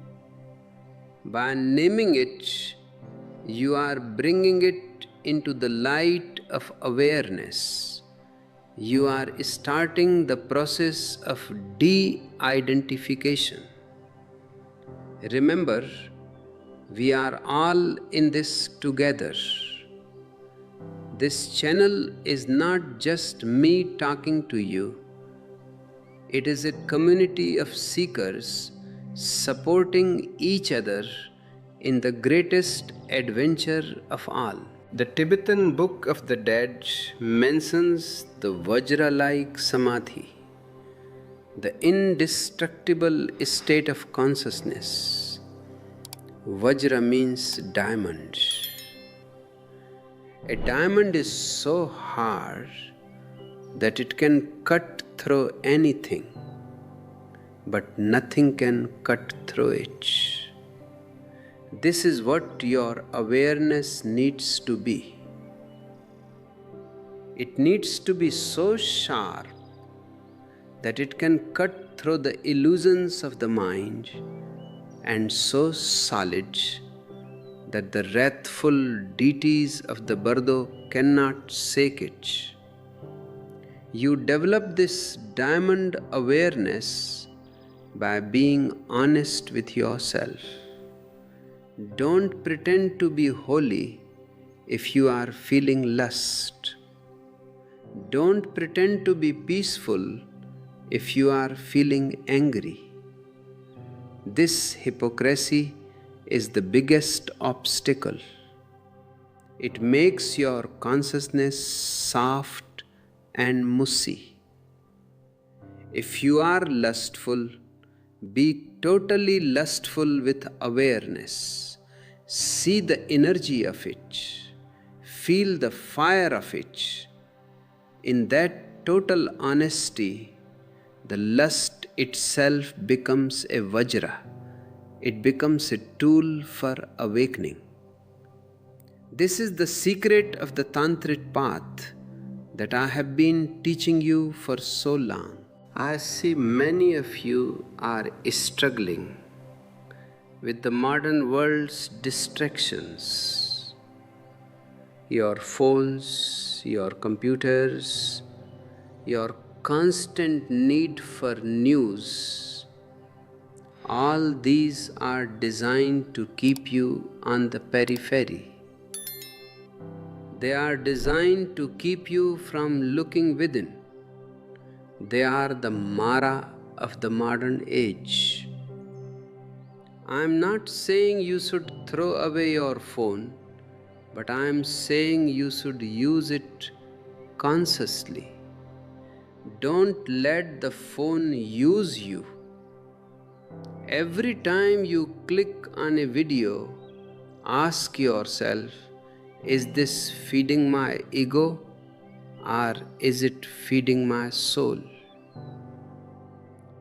S1: By naming it, you are bringing it into the light of awareness. You are starting the process of de-identification. Remember, we are all in this together. This channel is not just me talking to you. It is a community of seekers supporting each other in the greatest adventure of all. The Tibetan Book of the Dead mentions the Vajra-like Samadhi, the indestructible state of consciousness. Vajra means diamond. A diamond is so hard that it can cut through anything, but nothing can cut through it. This is what your awareness needs to be. It needs to be so sharp that it can cut through the illusions of the mind, and so solid that the wrathful deities of the Bardo cannot shake it. You develop this diamond awareness by being honest with yourself. Don't pretend to be holy if you are feeling lust. Don't pretend to be peaceful if you are feeling angry. This hypocrisy is the biggest obstacle. It makes your consciousness soft and mushy. If you are lustful, be totally lustful with awareness. See the energy of it. Feel the fire of it. In that total honesty, the lust itself becomes a vajra. It becomes a tool for awakening. This is the secret of the tantric path that I have been teaching you for so long. I see many of you are struggling with the modern world's distractions. Your phones, your computers, your constant need for news. All these are designed to keep you on the periphery. They are designed to keep you from looking within. They are the Mara of the modern age. I am not saying you should throw away your phone, but I am saying you should use it consciously. Don't let the phone use you. Every time you click on a video, ask yourself, is this feeding my ego or is it feeding my soul?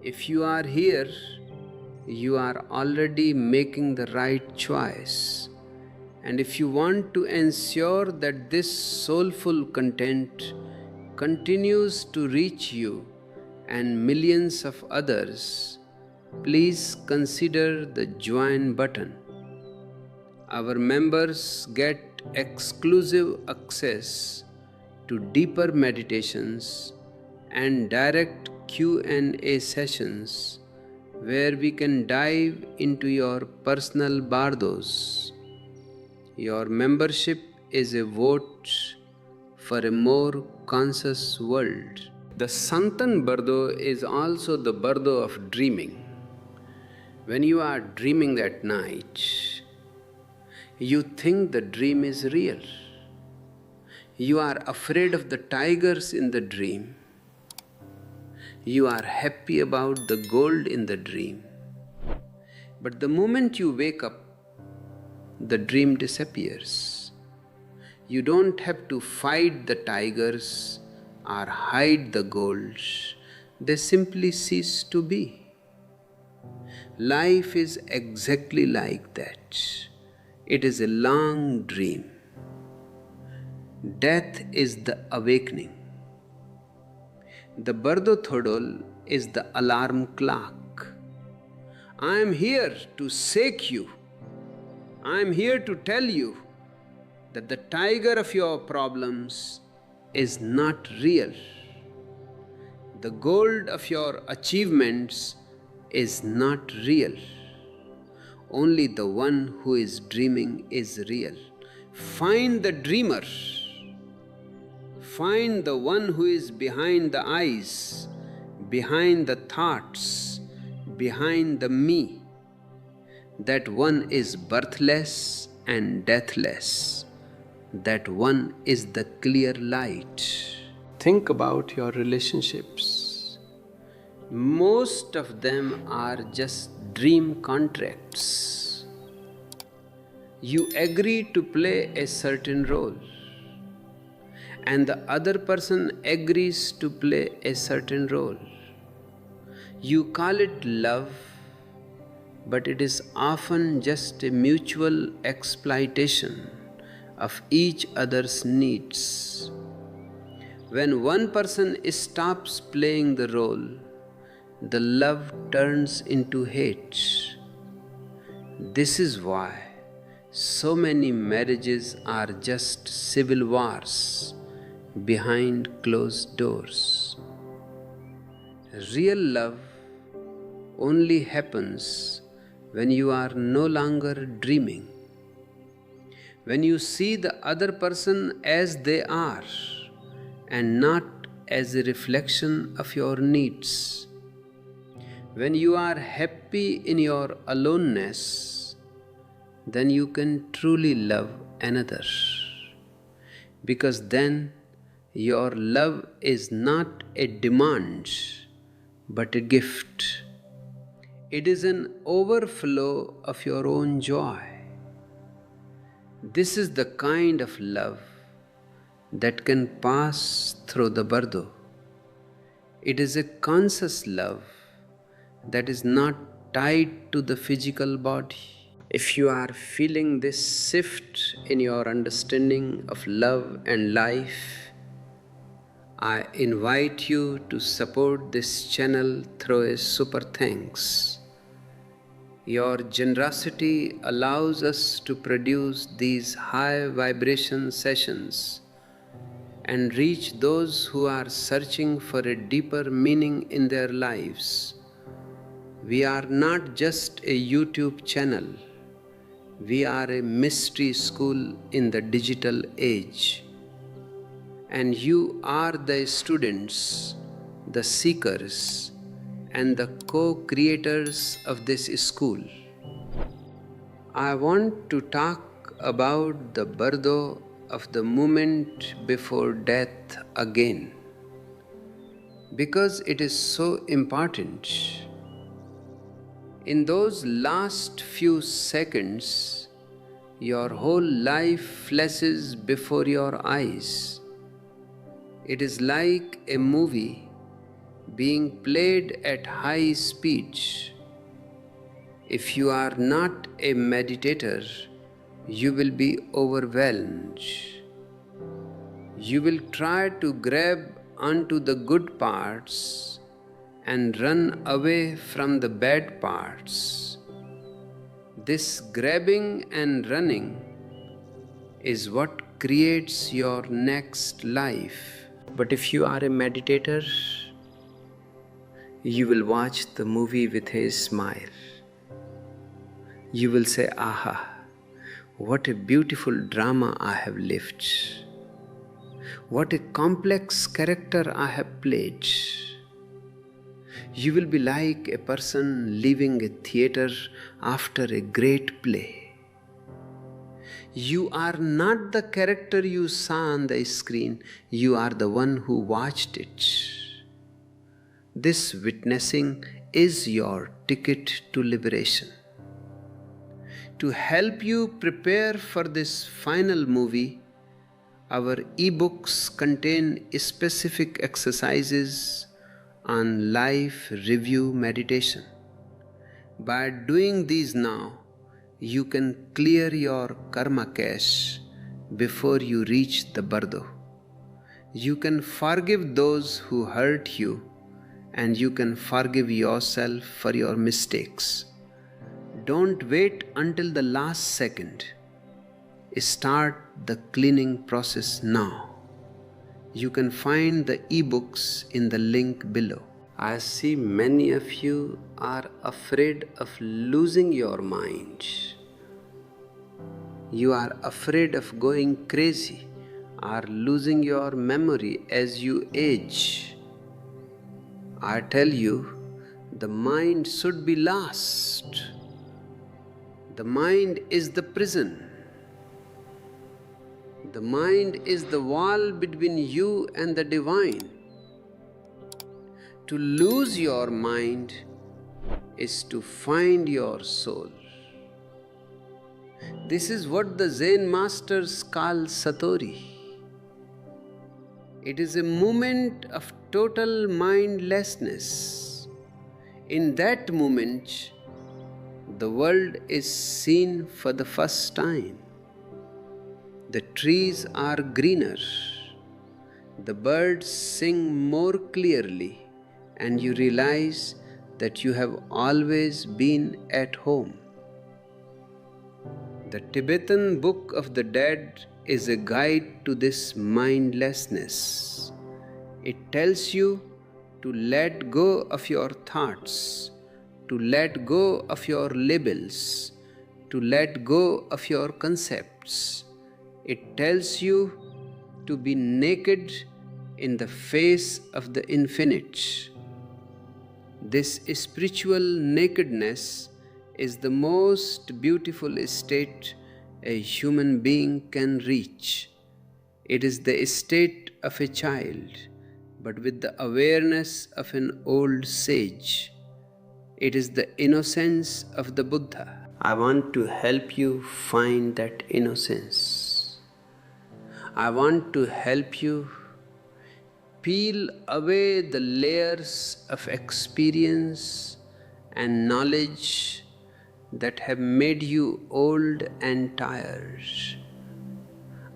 S1: If you are here, you are already making the right choice. And if you want to ensure that this soulful content continues to reach you and millions of others, please consider the join button. Our members get exclusive access to deeper meditations and direct Q&A sessions where we can dive into your personal bardos. Your membership is a vote for a more conscious world. The Santan Bardo is also the Bardo of dreaming. When you are dreaming at night, you think the dream is real. You are afraid of the tigers in the dream. You are happy about the gold in the dream. But the moment you wake up, the dream disappears. You don't have to fight the tigers or hide the gold. They simply cease to be. Life is exactly like that. It is a long dream. Death is the awakening. The Bardo Thodol is the alarm clock. I am here to shake you. I am here to tell you that the tiger of your problems is not real. The gold of your achievements is not real. Only the one who is dreaming is real. Find the dreamer. Find the one who is behind the eyes, behind the thoughts, behind the me. That one is birthless and deathless. That one is the clear light. Think about your relationships. Most of them are just dream contracts. You agree to play a certain role, and the other person agrees to play a certain role. You call it love, but it is often just a mutual exploitation of each other's needs. When one person stops playing the role, the love turns into hate. This is why so many marriages are just civil wars behind closed doors. Real love only happens when you are no longer dreaming, when you see the other person as they are and not as a reflection of your needs. When you are happy in your aloneness, then you can truly love another. Because then your love is not a demand, but a gift. It is an overflow of your own joy. This is the kind of love that can pass through the Bardo. It is a conscious love that is not tied to the physical body. If you are feeling this shift in your understanding of love and life, I invite you to support this channel through a super thanks. Your generosity allows us to produce these high vibration sessions and reach those who are searching for a deeper meaning in their lives. We are not just a YouTube channel. We are a mystery school in the digital age. And you are the students, the seekers, and the co-creators of this school. I want to talk about the Bardo of the moment before death again, because it is so important. In those last few seconds, your whole life flashes before your eyes. It is like a movie being played at high speed. If you are not a meditator, you will be overwhelmed. You will try to grab onto the good parts and run away from the bad parts. This grabbing and running is what creates your next life. But if you are a meditator, you will watch the movie with a smile. You will say, "Aha, what a beautiful drama I have lived. What a complex character I have played." You will be like a person leaving a theater after a great play. You are not the character you saw on the screen, you are the one who watched it. This witnessing is your ticket to liberation. To help you prepare for this final movie, our ebooks contain specific exercises on life review meditation. By doing these now, you can clear your karma cache before you reach the Bardo. You can forgive those who hurt you, and you can forgive yourself for your mistakes. Don't wait until the last second. Start the cleaning process now. You can find the ebooks in the link below. I see many of you are afraid of losing your mind. You are afraid of going crazy or losing your memory as you age. I tell you, the mind should be lost. The mind is the prison. The mind is the wall between you and the divine. To lose your mind is to find your soul. This is what the Zen masters call Satori. It is a moment of total mindlessness. In that moment, the world is seen for the first time. The trees are greener. The birds sing more clearly, and you realize that you have always been at home. The Tibetan Book of the Dead is a guide to this mindlessness. It tells you to let go of your thoughts, to let go of your labels, to let go of your concepts. It tells you to be naked in the face of the infinite. This spiritual nakedness is the most beautiful state a human being can reach. It is the state of a child, but with the awareness of an old sage. It is the innocence of the Buddha. I want to help you find that innocence. I want to help you peel away the layers of experience and knowledge that have made you old and tired.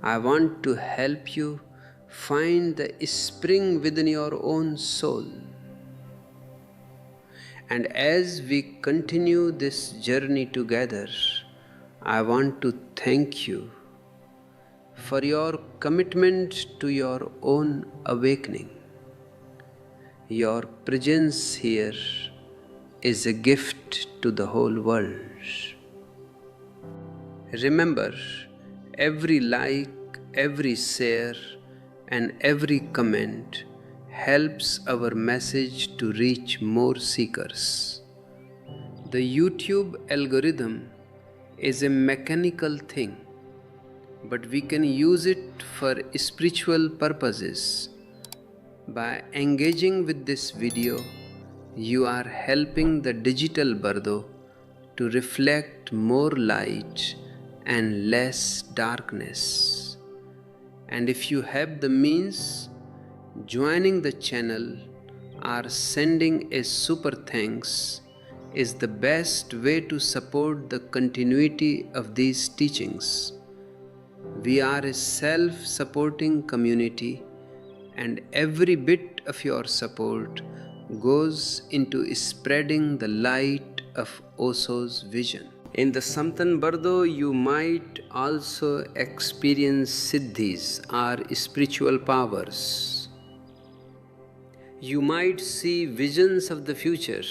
S1: I want to help you find the spring within your own soul. And as we continue this journey together, I want to thank you for your commitment to your own awakening. Your presence here is a gift to the whole world. Remember, every like, every share, and every comment helps our message to reach more seekers. The YouTube algorithm is a mechanical thing, but we can use it for spiritual purposes. By engaging with this video, you are helping the digital Bardo to reflect more light and less darkness. And if you have the means, joining the channel or sending a super thanks is the best way to support the continuity of these teachings. We are a self-supporting community, and every bit of your support goes into spreading the light of Osho's vision. In the Samtan Bardo, you might also experience siddhis or spiritual powers. You might see visions of the future.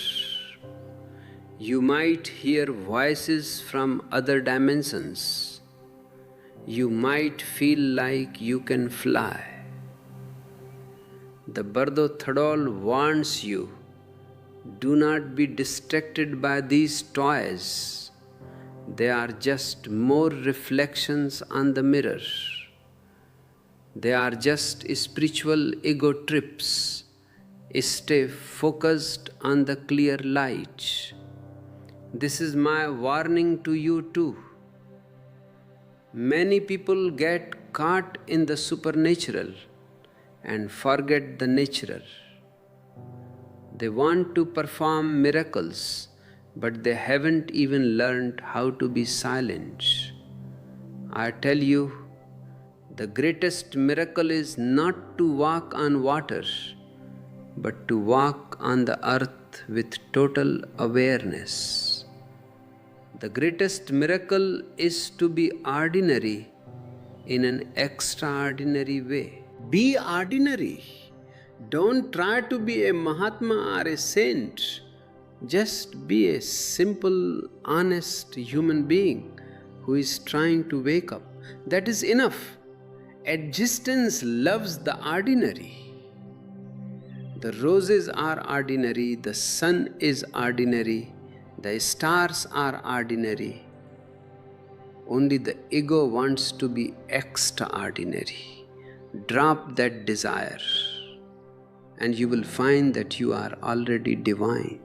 S1: You might hear voices from other dimensions. You might feel like you can fly. The Bardo Thodol warns you, do not be distracted by these toys. They are just more reflections on the mirror. They are just spiritual ego trips. Stay focused on the clear light. This is my warning to you too. Many people get caught in the supernatural and forget the natural. They want to perform miracles, but they haven't even learned how to be silent. I tell you, the greatest miracle is not to walk on water, but to walk on the earth with total awareness. The greatest miracle is to be ordinary in an extraordinary way. Be ordinary. Don't try to be a Mahatma or a saint. Just be a simple, honest human being who is trying to wake up. That is enough. Existence loves the ordinary. The roses are ordinary, the sun is ordinary, the stars are ordinary. Only the ego wants to be extraordinary. Drop that desire, and you will find that you are already divine.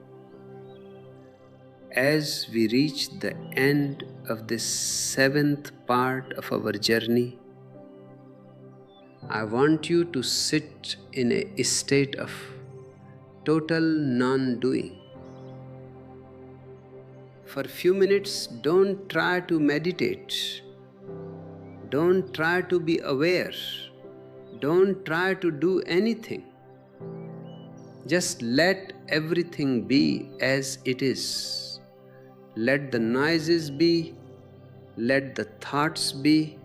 S1: As we reach the end of this 7th part of our journey, I want you to sit in a state of total non-doing. For a few minutes, don't try to meditate. Don't try to be aware. Don't try to do anything. Just let everything be as it is. Let the noises be. Let the thoughts be.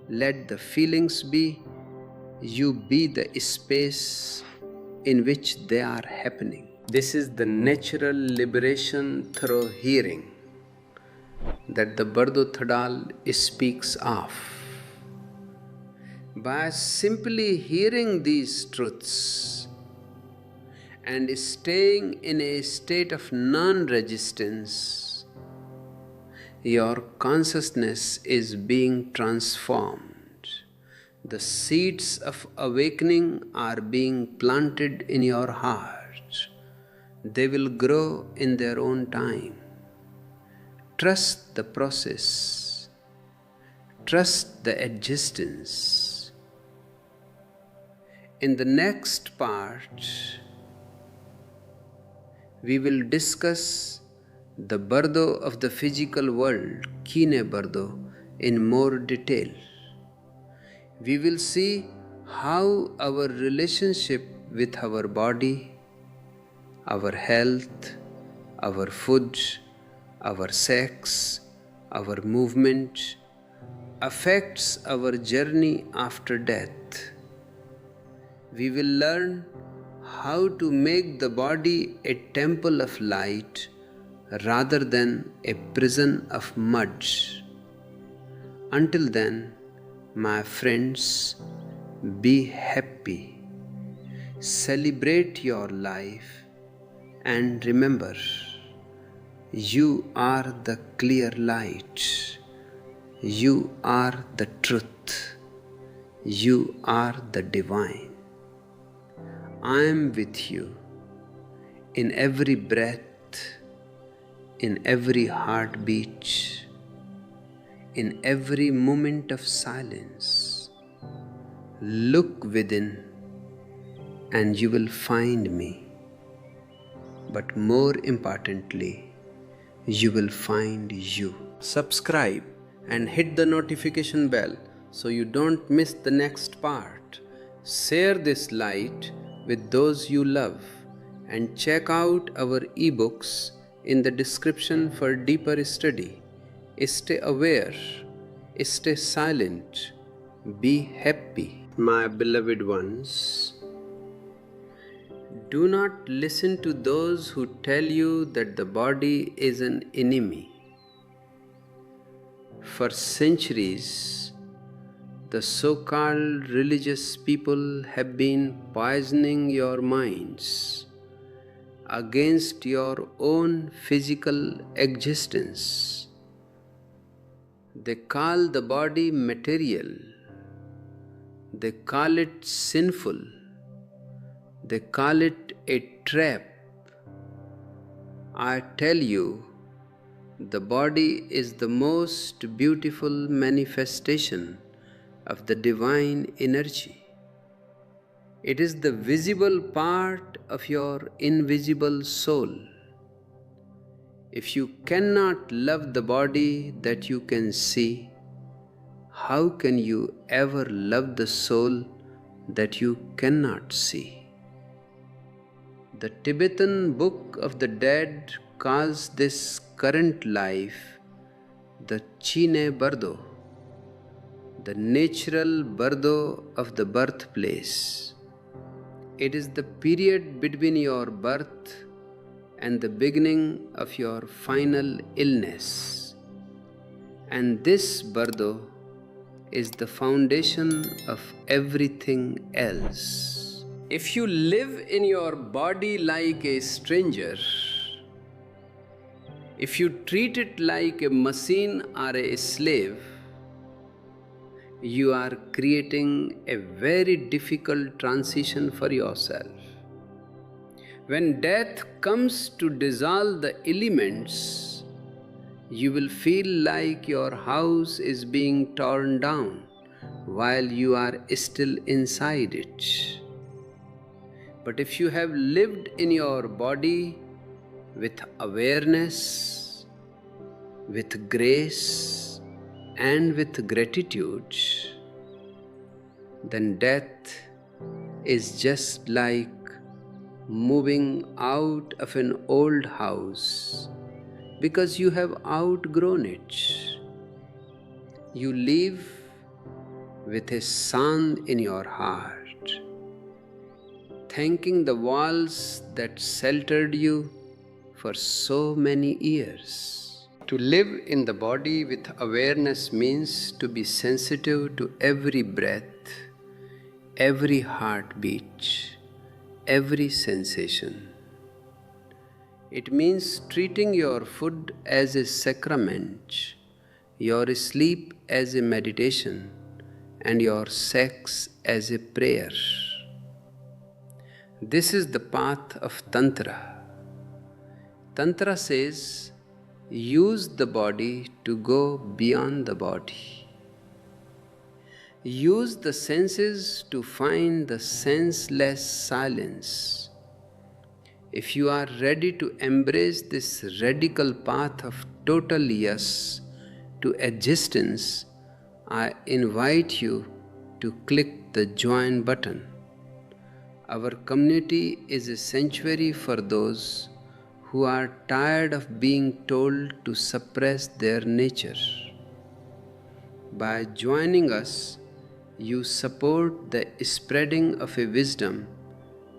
S1: Let the feelings be. You be the space in which they are happening. This is the natural liberation through hearing that the Bardo Thodol speaks of. By simply hearing these truths and staying in a state of non-resistance, your consciousness is being transformed. The seeds of awakening are being planted in your heart. They will grow in their own time. Trust the process. Trust the existence. In the next part, we will discuss the Bardo of the physical world, Kine Bardo, in more detail. We will see how our relationship with our body, our health, our food, our sex, our movement affects our journey after death. We will learn how to make the body a temple of light rather than a prison of mud. Until then, my friends, be happy, celebrate your life, and remember, you are the clear light, you are the truth, you are the divine. I am with you in every breath, in every heartbeat, in every moment of silence. Look within and you will find me. But more importantly, you will find you. Subscribe and hit the notification bell so you don't miss the next part. Share this light with those you love and check out our ebooks in the description for deeper study. Stay aware, stay silent, be happy. My beloved ones, do not listen to those who tell you that the body is an enemy. For centuries, the so-called religious people have been poisoning your minds against your own physical existence. They call the body material. They call it sinful. They call it a trap. I tell you, the body is the most beautiful manifestation of the divine energy. It is the visible part of your invisible soul. If you cannot love the body that you can see, how can you ever love the soul that you cannot see? The Tibetan Book of the Dead calls this current life the Chine Bardo, the natural Bardo of the birthplace. It is the period between your birth and the beginning of your final illness. And this Bardo is the foundation of everything else. If you live in your body like a stranger, if you treat it like a machine or a slave, you are creating a very difficult transition for yourself. When death comes to dissolve the elements, you will feel like your house is being torn down while you are still inside it. But if you have lived in your body with awareness, with grace, and with gratitude, then death is just like moving out of an old house because you have outgrown it. You live with a sound in your heart, thanking the walls that sheltered you for so many years. To live in the body with awareness means to be sensitive to every breath, every heartbeat, every sensation. It means treating your food as a sacrament, your sleep as a meditation, and your sex as a prayer. This is the path of Tantra. Tantra says, use the body to go beyond the body. Use the senses to find the senseless silence. If you are ready to embrace this radical path of total yes to existence, I invite you to click the join button. Our community is a sanctuary for those who are tired of being told to suppress their nature. By joining us, you support the spreading of a wisdom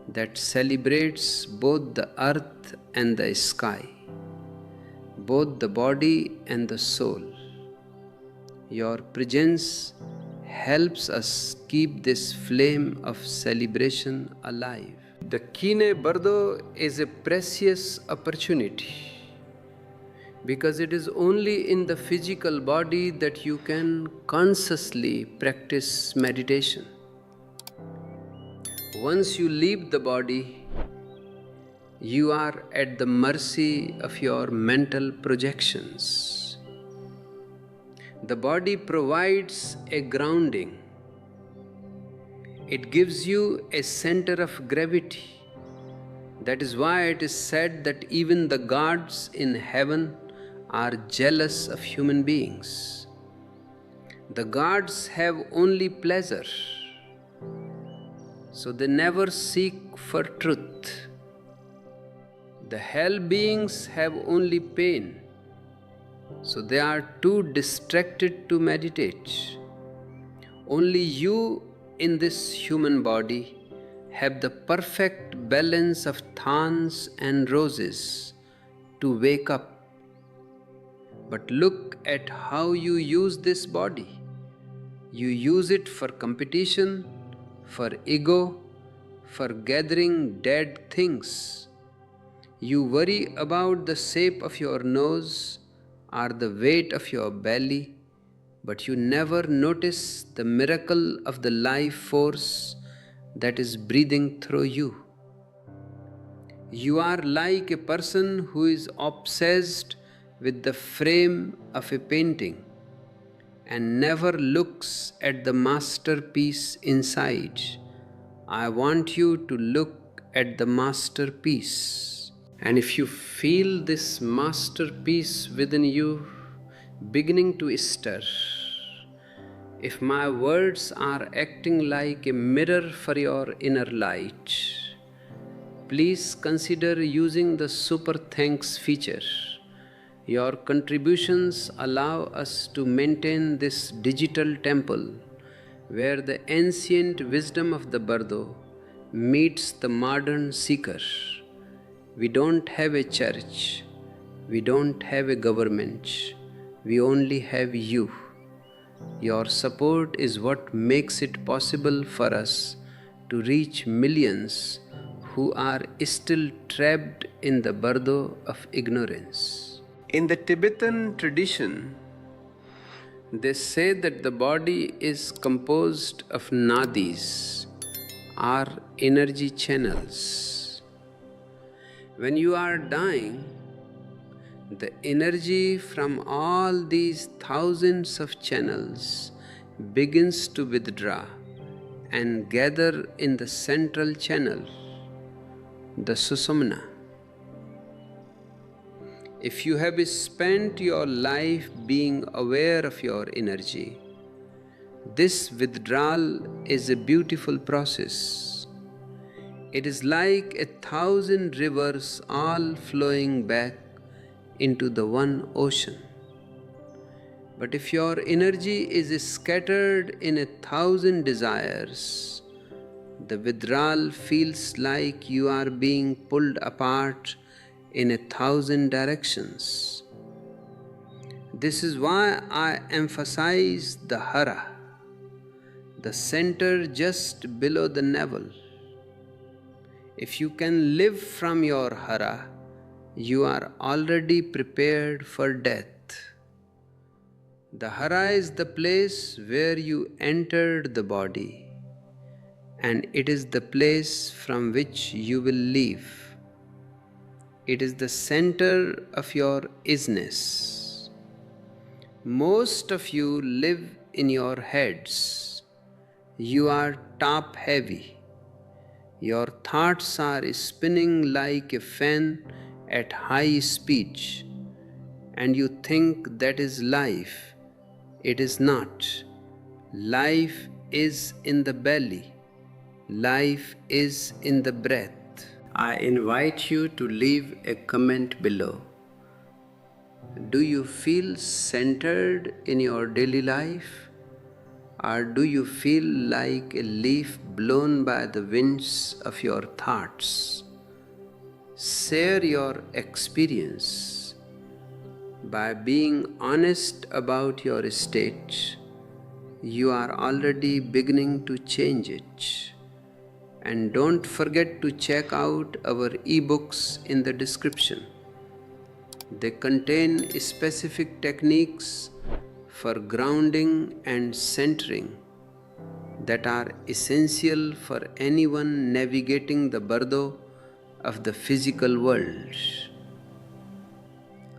S1: that celebrates both the earth and the sky, both the body and the soul. Your presence helps us keep this flame of celebration alive. The Kine Bardo is a precious opportunity because it is only in the physical body that you can consciously practice meditation. Once you leave the body, you are at the mercy of your mental projections. The body provides a grounding. It gives you a center of gravity. That is why it is said that even the gods in heaven are jealous of human beings. The gods have only pleasure, so they never seek for truth. The hell beings have only pain, so they are too distracted to meditate. Only you in this human body have the perfect balance of thorns and roses to wake up. But look at how you use this body. You use it for competition, for ego, for gathering dead things. You worry about the shape of your nose or the weight of your belly, but you never notice the miracle of the life force that is breathing through you. You are like a person who is obsessed with the frame of a painting and never looks at the masterpiece inside. I want you to look at the masterpiece. And if you feel this masterpiece within you beginning to stir, if my words are acting like a mirror for your inner light, please consider using the Super Thanks feature Your contributions allow us to maintain this digital temple where the ancient wisdom of the Bardo meets the modern seeker. We don't have a church, we don't have a government, we only have you. Your support is what makes it possible for us to reach millions who are still trapped in the Bardo of ignorance. In the Tibetan tradition, they say that the body is composed of nadis, or energy channels. When you are dying, the energy from all these thousands of channels begins to withdraw and gather in the central channel, the Susumna. If you have spent your life being aware of your energy, this withdrawal is a beautiful process. It is like 1,000 rivers all flowing back into the one ocean. But if your energy is scattered in 1,000 desires, the withdrawal feels like you are being pulled apart in 1,000 directions. This is why I emphasize the hara, the center just below the navel. If you can live from your hara, you are already prepared for death. The hara is the place where you entered the body, and it is the place from which you will leave. It is the center of your isness. Most of you live in your heads. You are top heavy. Your thoughts are spinning like a fan at high speed, and you think that is life. It is not. Life is in the belly. Life is in the breath. I invite you to leave a comment below. Do you feel centered in your daily life? Or do you feel like a leaf blown by the winds of your thoughts? Share your experience. By being honest about your state, you are already beginning to change it. And don't forget to check out our ebooks in the description. They contain specific techniques for grounding and centering that are essential for anyone navigating the bardo of the physical world.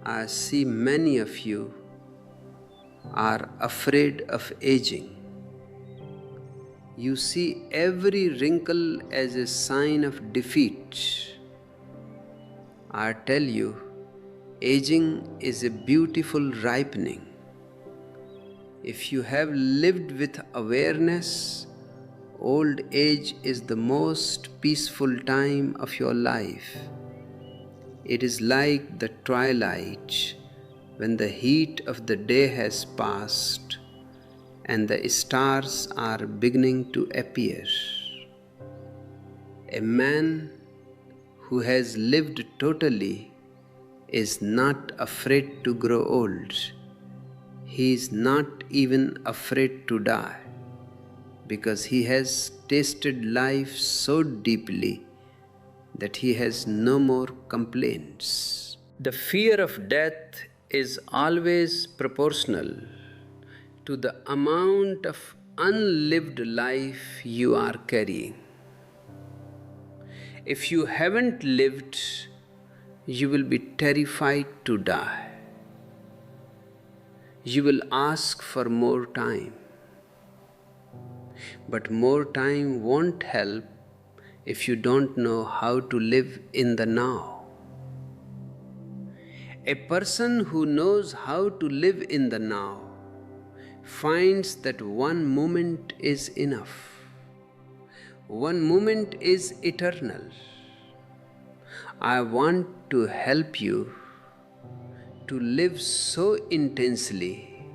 S1: I see many of you are afraid of aging. You see every wrinkle as a sign of defeat. I tell you, aging is a beautiful ripening. If you have lived with awareness, old age is the most peaceful time of your life. It is like the twilight when the heat of the day has passed and the stars are beginning to appear. A man who has lived totally is not afraid to grow old. He is not even afraid to die because he has tasted life so deeply that he has no more complaints. The fear of death is always proportional to the amount of unlived life you are carrying. If you haven't lived, you will be terrified to die. You will ask for more time. But more time won't help if you don't know how to live in the now. A person who knows how to live in the now finds that one moment is enough. One moment is eternal. I want to help you to live so intensely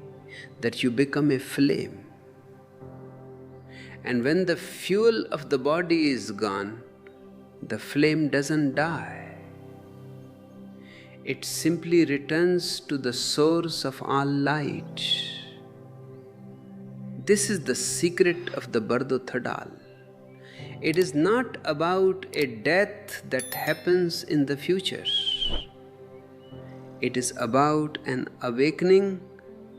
S1: that you become a flame. And when the fuel of the body is gone, the flame doesn't die. It simply returns to the source of all light. This is the secret of the Bardo Thodol. It is not about a death that happens in the future. It is about an awakening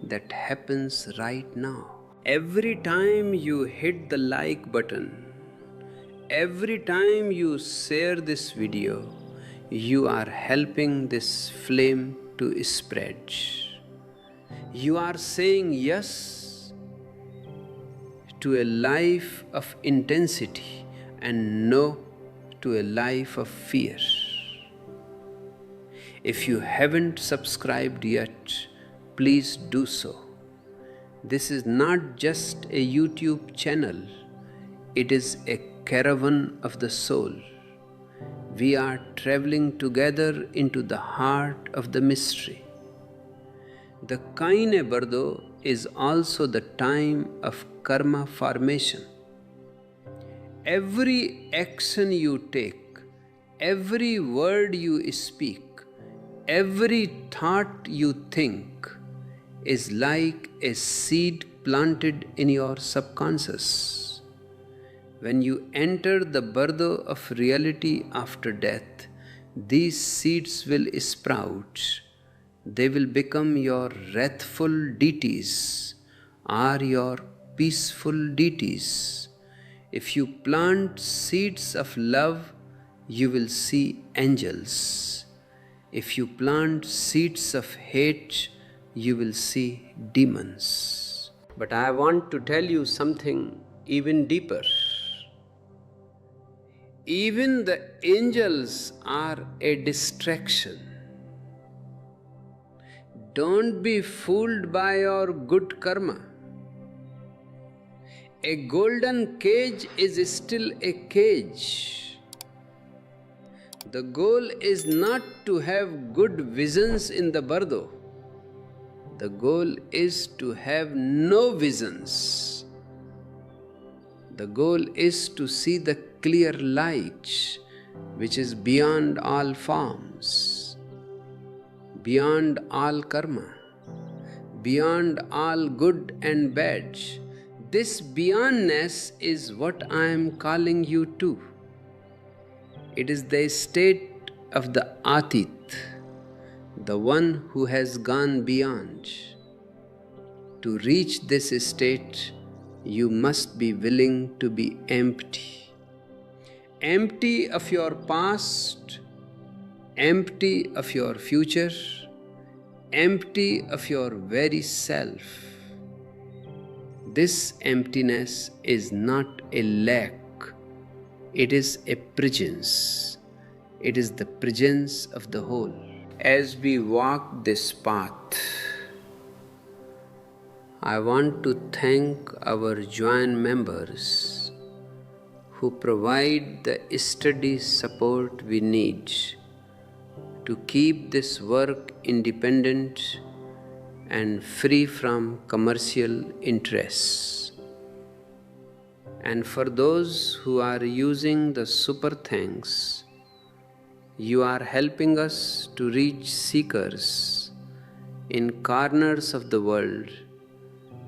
S1: that happens right now. Every time you hit the like button, every time you share this video, you are helping this flame to spread. You are saying yes to a life of intensity and no to a life of fear. If you haven't subscribed yet, please do so. This is not just a YouTube channel, it is a caravan of the soul. We are traveling together into the heart of the mystery. The Kaine Bardo is also the time of karma formation. Every action you take, every word you speak, every thought you think is like a seed planted in your subconscious. When you enter the Bardo of reality after death, these seeds will sprout. They will become your wrathful deities or your peaceful deities. If you plant seeds of love, you will see angels. If you plant seeds of hate, you will see demons. But I want to tell you something even deeper. Even the angels are a distraction. Don't be fooled by your good karma. A golden cage is still a cage. The goal is not to have good visions in the Bardo. The goal is to have no visions. The goal is to see the clear light which is beyond all forms, beyond all karma, beyond all good and bad. This beyondness is what I am calling you to. It is the state of the Atit, the one who has gone beyond. To reach this state, you must be willing to be empty. Empty of your past, empty of your future, empty of your very self. This emptiness is not a lack, it is a presence. It is the presence of the whole. As we walk this path, I want to thank our joint members who provide the steady support we need to keep this work independent and free from commercial interests. And for those who are using the super thanks, you are helping us to reach seekers in corners of the world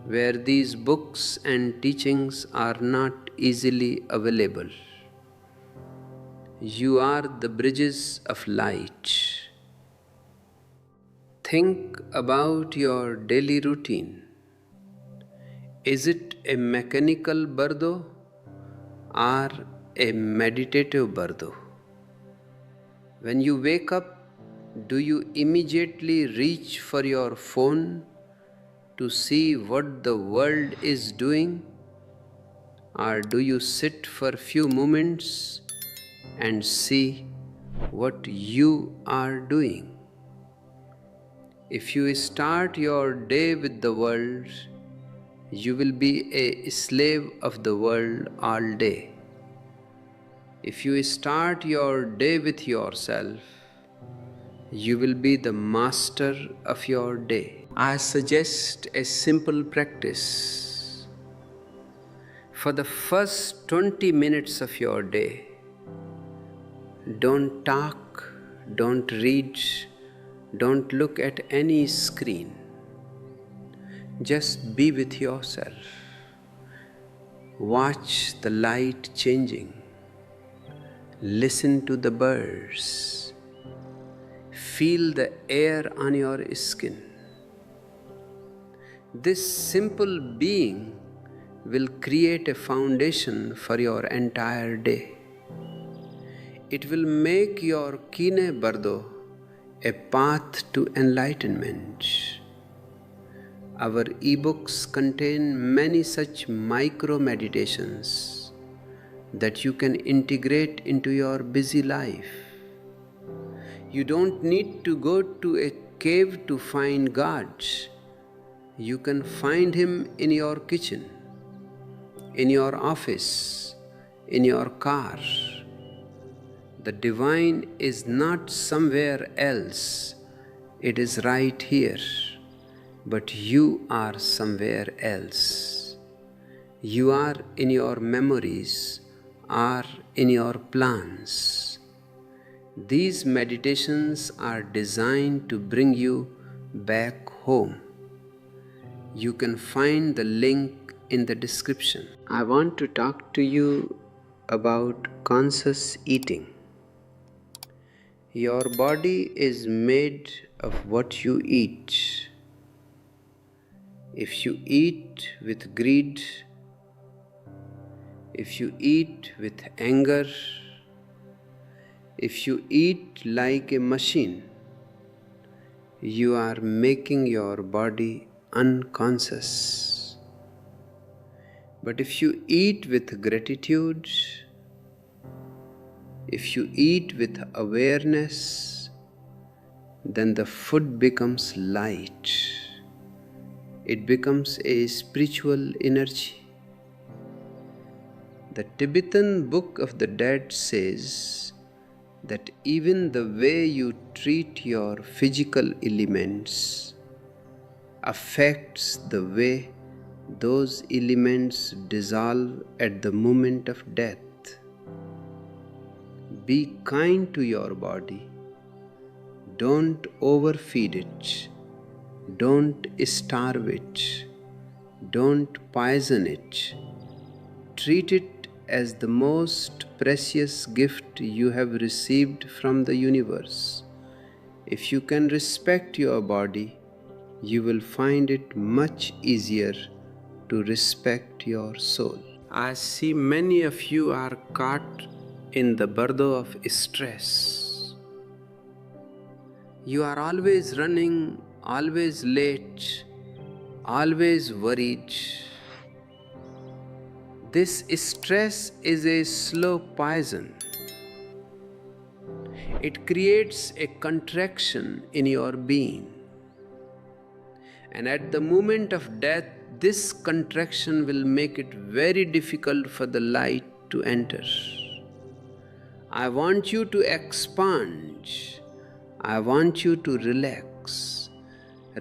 S1: where these books and teachings are not easily available. You are the bridges of light. Think about your daily routine. Is it a mechanical Bardo or a meditative Bardo? When you wake up, do you immediately reach for your phone to see what the world is doing? Or do you sit for a few moments and see what you are doing? If you start your day with the world, you will be a slave of the world all day. If you start your day with yourself, You will be the master of your day. I suggest a simple practice. For the first 20 minutes of your day, don't talk, don't read, don't look at any screen. Just be with yourself. Watch the light changing. Listen to the birds. Feel the air on your skin. This simple being will create a foundation for your entire day. It will make your Kine Bardo a path to enlightenment. Our ebooks contain many such micro meditations that you can integrate into your busy life. You don't need to go to a cave to find God. You can find Him in your kitchen, in your office, in your car. The divine is not somewhere else. It is right here. But you are somewhere else. You are in your memories, are in your plans. These meditations are designed to bring you back home. You can find the link in the description. I want to talk to you about conscious eating. Your body is made of what you eat. If you eat with greed, if you eat with anger, if you eat like a machine, you are making your body unconscious. But if you eat with gratitude, if you eat with awareness, then the food becomes light. It becomes a spiritual energy. The Tibetan Book of the Dead says that even the way you treat your physical elements affects the way those elements dissolve at the moment of death. Be kind to your body. Don't overfeed it. Don't starve it. Don't poison it. Treat it as the most precious gift you have received from the universe. If you can respect your body, you will find it much easier to respect your soul. I see many of you are caught in the bardo of stress. You are always running, always late, always worried. This stress is a slow poison. It creates a contraction in your being. And at the moment of death, this contraction will make it very difficult for the light to enter. I want you to expand. I want you to relax.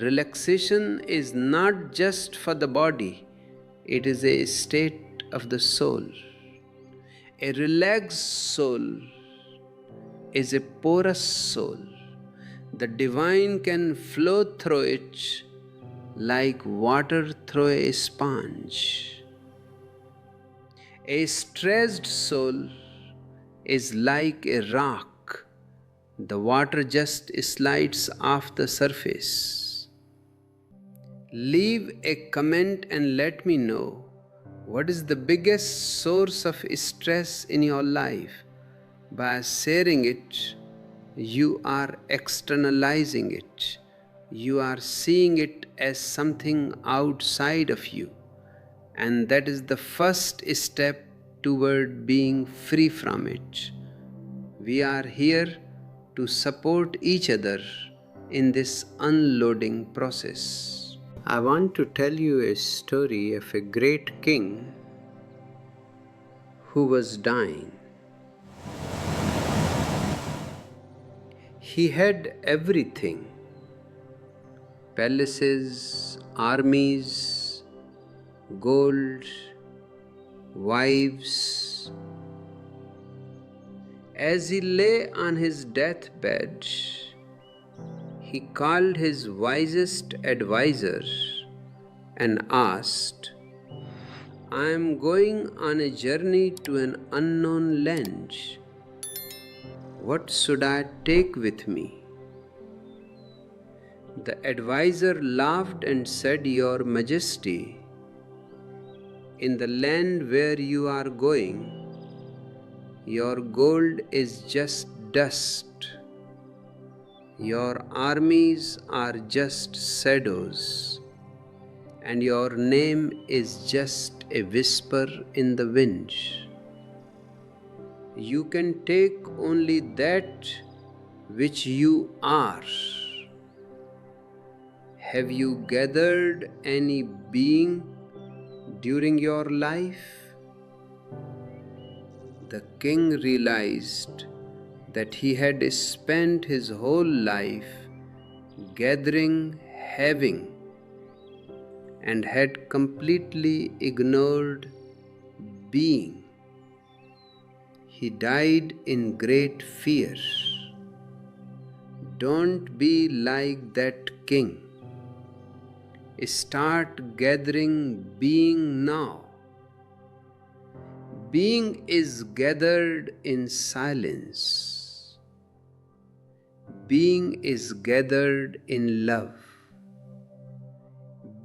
S1: Relaxation is not just for the body, it is a state of the soul. A relaxed soul is a porous soul. The divine can flow through it like water through a sponge. A stressed soul is like a rock. The water just slides off the surface. Leave a comment and let me know what is the biggest source of stress in your life. By sharing it, you are externalizing it. You are seeing it as something outside of you. And that is the first step toward being free from it. We are here to support each other in this unloading process. I want to tell you a story of a great king who was dying. He had everything: palaces, armies, gold, wives. As he lay on his deathbed, he called his wisest advisor and asked, "I am going on a journey to an unknown land. What should I take with me?" The advisor laughed and said, "Your Majesty, in the land where you are going, your gold is just dust. Your armies are just shadows, and your name is just a whisper in the wind. You can take only that which you are. Have you gathered any being during your life?" The king realized that he had spent his whole life gathering, having, and had completely ignored being. He died in great fear. Don't be like that king. Start gathering being now. Being is gathered in silence. Being is gathered in love.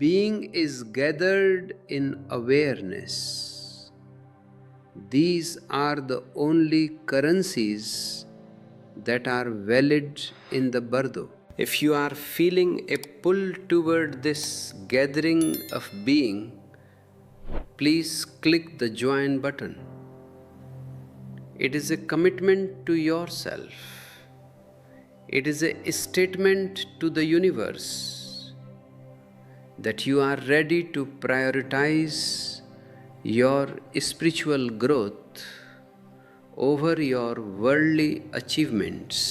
S1: Being is gathered in awareness. These are the only currencies that are valid in the Bardo. If you are feeling a pull toward this gathering of being, please click the join button. It is a commitment to yourself. It is a statement to the universe that you are ready to prioritize your spiritual growth over your worldly achievements.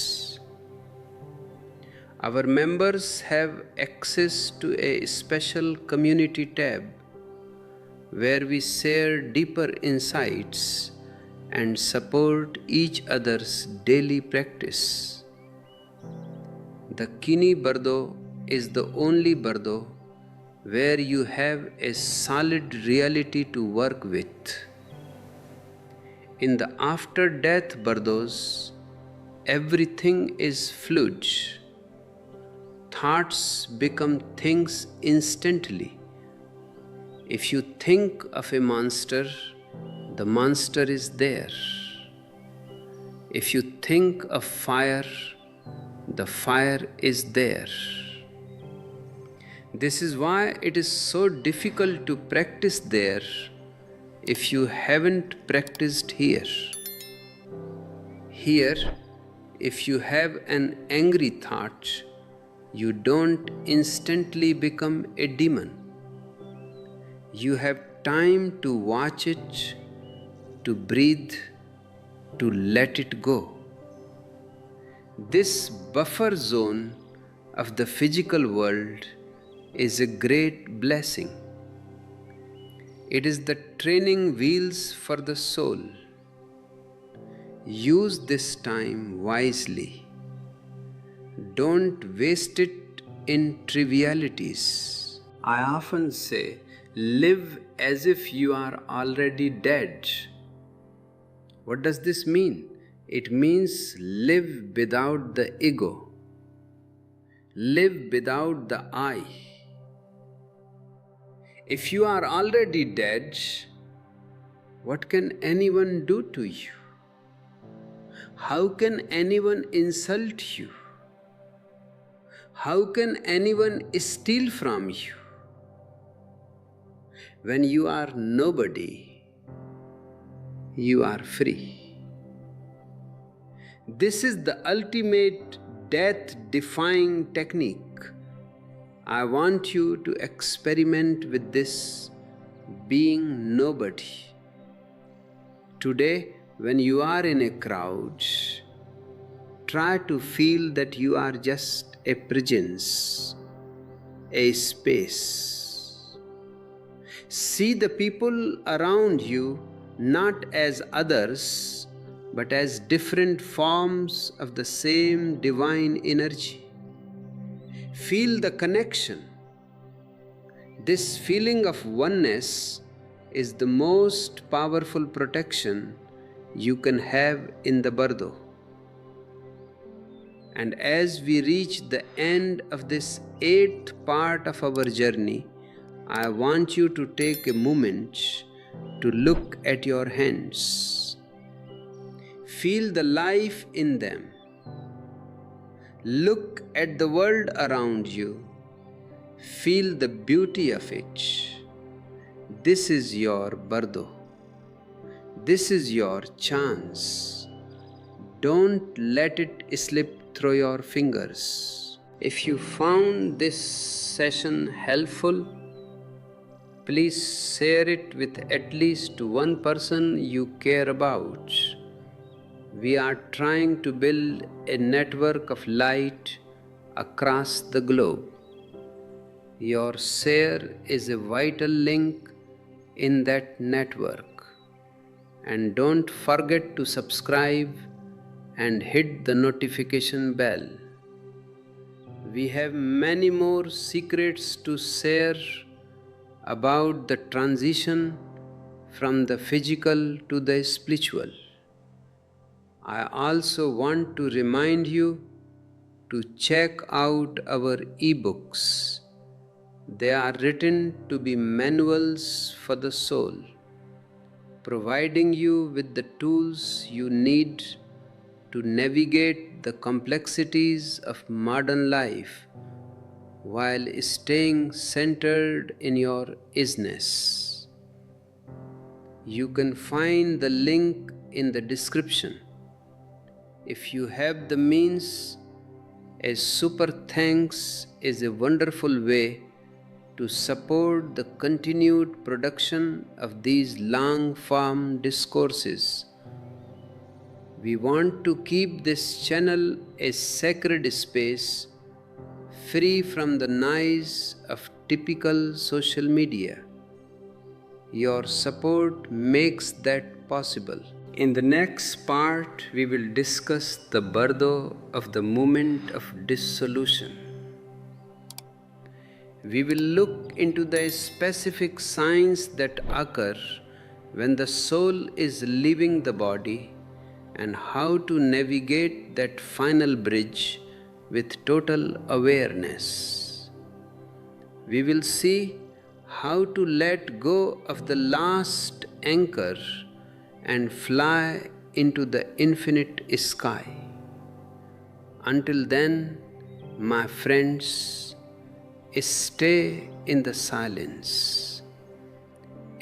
S1: Our members have access to a special community tab where we share deeper insights and support each other's daily practice. The Kini Bardo is the only Bardo where you have a solid reality to work with. In the after-death Bardos, everything is fluid. Thoughts become things instantly. If you think of a monster, the monster is there. If you think of fire, the fire is there. This is why it is so difficult to practice there if you haven't practiced here. Here, if you have an angry thought, you don't instantly become a demon. You have time to watch it, to breathe, to let it go. This buffer zone of the physical world is a great blessing. It is the training wheels for the soul. Use this time wisely. Don't waste it in trivialities. I often say, live as if you are already dead. What does this mean? It means live without the ego. Live without the I. If you are already dead, what can anyone do to you? How can anyone insult you? How can anyone steal from you? When you are nobody, you are free. This is the ultimate death-defying technique. I want you to experiment with this being nobody. Today, when you are in a crowd, try to feel that you are just a presence, a space. See the people around you not as others, but as different forms of the same divine energy. Feel the connection. This feeling of oneness is the most powerful protection you can have in the Bardo. And as we reach the end of this 8th part of our journey, I want you to take a moment to look at your hands. Feel the life in them. Look at the world around you. Feel the beauty of it. This is your Bardo. This is your chance. Don't let it slip through your fingers. If you found this session helpful, please share it with at least one person you care about. We are trying to build a network of light across the globe. Your share is a vital link in that network. And don't forget to subscribe and hit the notification bell. We have many more secrets to share about the transition from the physical to the spiritual. I also want to remind you to check out our ebooks. They are written to be manuals for the soul, providing you with the tools you need to navigate the complexities of modern life while staying centered in your isness. You can find the link in the description. If you have the means, a super thanks is a wonderful way to support the continued production of these long-form discourses. We want to keep this channel a sacred space, free from the noise of typical social media. Your support makes that possible. In the next part, we will discuss the Bardo of the moment of dissolution. We will look into the specific signs that occur when the soul is leaving the body and how to navigate that final bridge with total awareness. We will see how to let go of the last anchor and fly into the infinite sky. Until then, my friends, stay in the silence,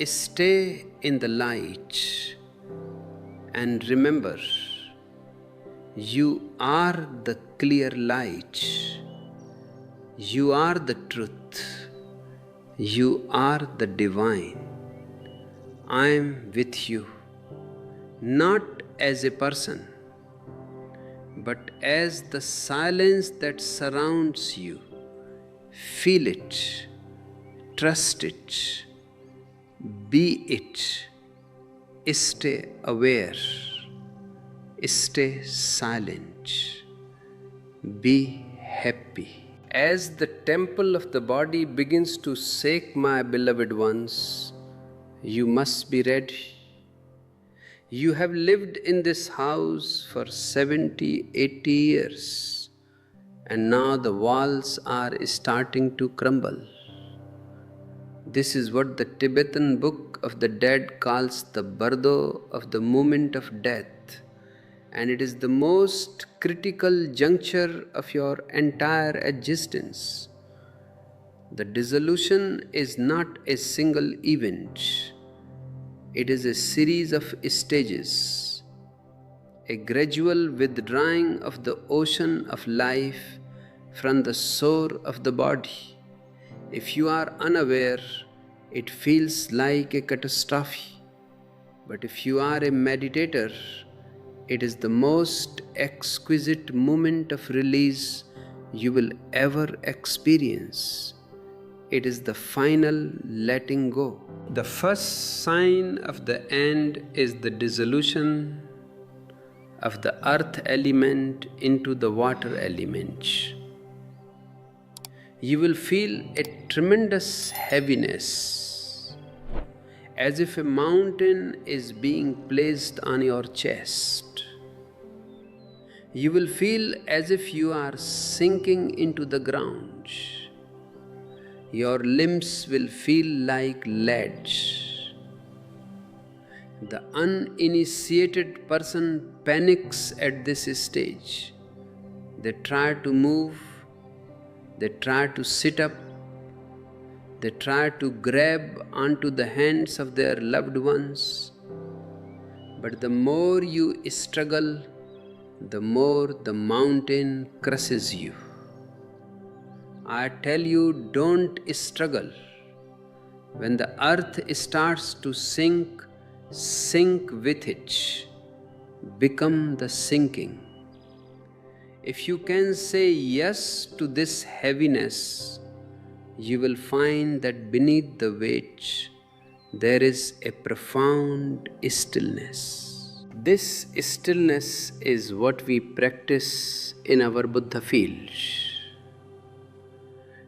S1: stay in the light, and remember, you are the clear light, you are the truth, you are the divine. I am with you, not as a person, but as the silence that surrounds you. Feel it, trust it, be it, stay aware, stay silent, be happy. As the temple of the body begins to shake, my beloved ones, you must be ready. You have lived in this house for 70, 80 years, and now the walls are starting to crumble. This is what the Tibetan Book of the Dead calls the Bardo of the moment of death, and it is the most critical juncture of your entire existence. The dissolution is not a single event. It is a series of stages, a gradual withdrawing of the ocean of life from the shore of the body. If you are unaware, it feels like a catastrophe. But if you are a meditator, It is the most exquisite moment of release you will ever experience. It is the final letting go. The first sign of the end is the dissolution of the earth element into the water element. You will feel a tremendous heaviness, as if a mountain is being placed on your chest. You will feel as if you are sinking into the ground. Your limbs will feel like lead. The uninitiated person panics at this stage. They try to move, they try to sit up, they try to grab onto the hands of their loved ones. But the more you struggle, the more the mountain crushes you. I tell you, don't struggle. When the earth starts to sink, sink with it. Become the sinking. If you can say yes to this heaviness, you will find that beneath the weight there is a profound stillness. This stillness is what we practice in our Buddha field.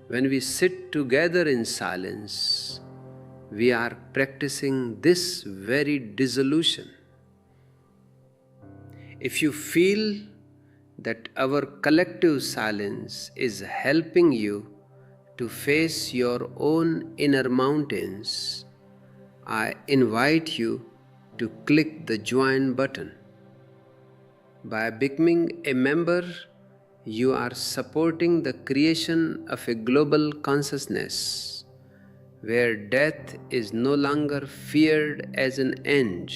S1: When we sit together in silence, we are practicing this very dissolution. If you feel that our collective silence is helping you to face your own inner mountains, I invite you to click the join button. By becoming a member, you are supporting the creation of a global consciousness where death is no longer feared as an end,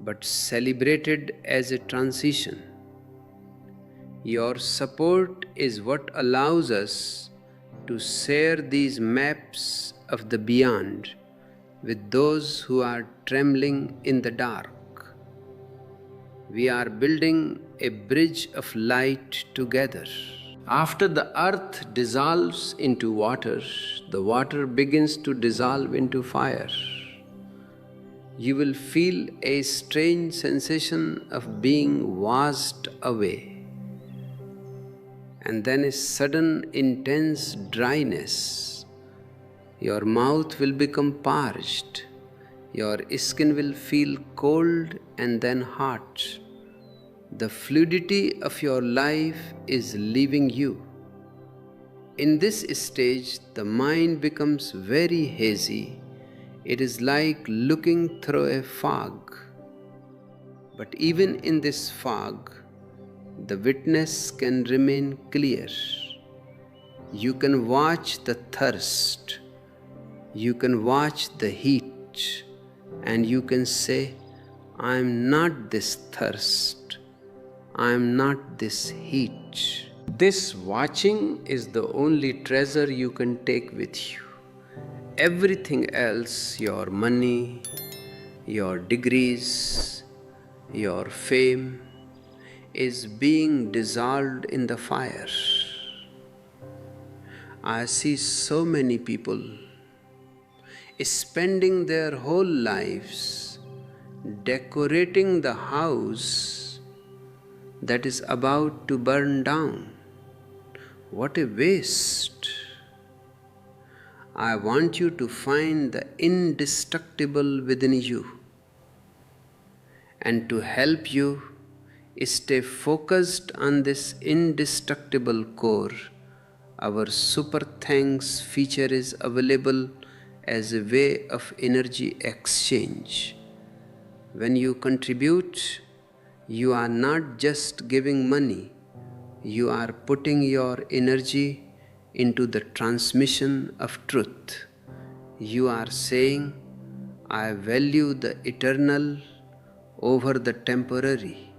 S1: but celebrated as a transition. Your support is what allows us to share these maps of the beyond with those who are trembling in the dark. We are building a bridge of light together. After the earth dissolves into water, the water begins to dissolve into fire. You will feel a strange sensation of being washed away, and then a sudden intense dryness. Your mouth will become parched, your skin will feel cold and then hot. The fluidity of your life is leaving you. In this stage, the mind becomes very hazy. It is like looking through a fog. But even in this fog, the witness can remain clear. You can watch the thirst, you can watch the heat, and you can say, I am not this thirst, I am not this heat. This watching is the only treasure you can take with you. Everything else, your money, your degrees, your fame, is being dissolved in the fire. I see so many people spending their whole lives decorating the house that is about to burn down. What a waste! I want you to find the indestructible within you, and to help you stay focused on this indestructible core, our Super Thanks feature is available as a way of energy exchange. When you contribute, you are not just giving money, you are putting your energy into the transmission of truth. You are saying, I value the eternal over the temporary.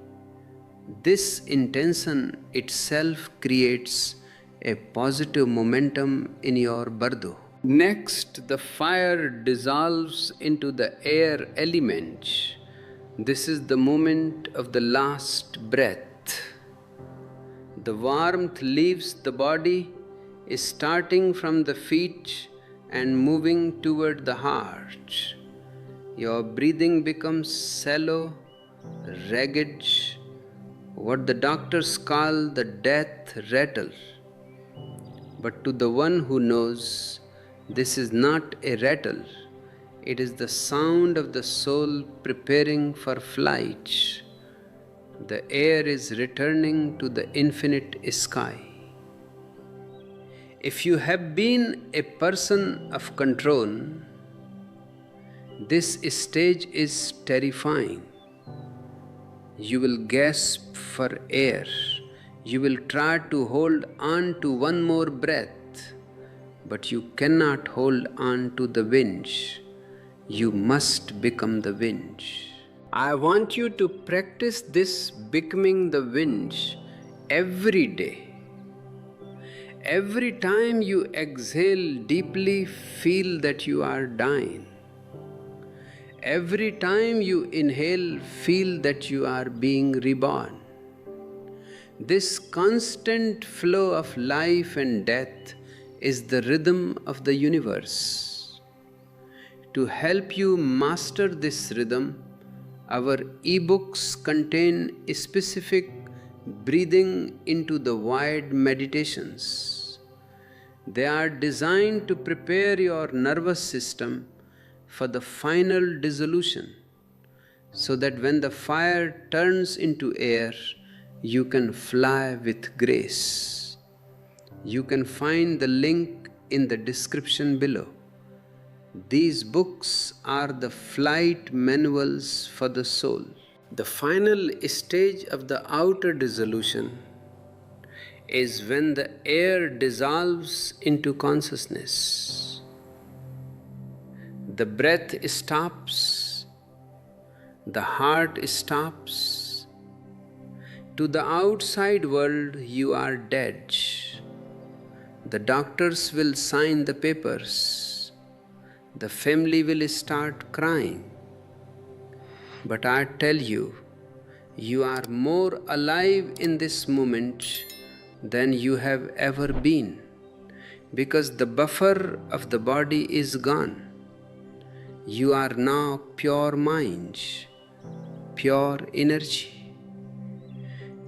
S1: This intention itself creates a positive momentum in your bardo. Next, the fire dissolves into the air element. This is the moment of the last breath. The warmth leaves the body, is starting from the feet and moving toward the heart. Your breathing becomes shallow, ragged, what the doctors call the death rattle. But to the one who knows, this is not a rattle, it is the sound of the soul preparing for flight. The air is returning to the infinite sky. If you have been a person of control, this stage is terrifying. You will gasp for air. You will try to hold on to one more breath, but you cannot hold on to the wind. You must become the wind. I want you to practice this becoming the wind every day. Every time you exhale deeply, feel that you are dying. Every time you inhale, feel that you are being reborn. This constant flow of life and death is the rhythm of the universe. To help you master this rhythm, our ebooks contain specific breathing into the void meditations. They are designed to prepare your nervous system for the final dissolution, so that when the fire turns into air, you can fly with grace. You can find the link in the description below. These books are the flight manuals for the soul. The final stage of the outer dissolution is when the air dissolves into consciousness. The breath stops, the heart stops. To the outside world, you are dead. The doctors will sign the papers. The family will start crying. But I tell you, you are more alive in this moment than you have ever been, because the buffer of the body is gone. You are now pure mind, pure energy.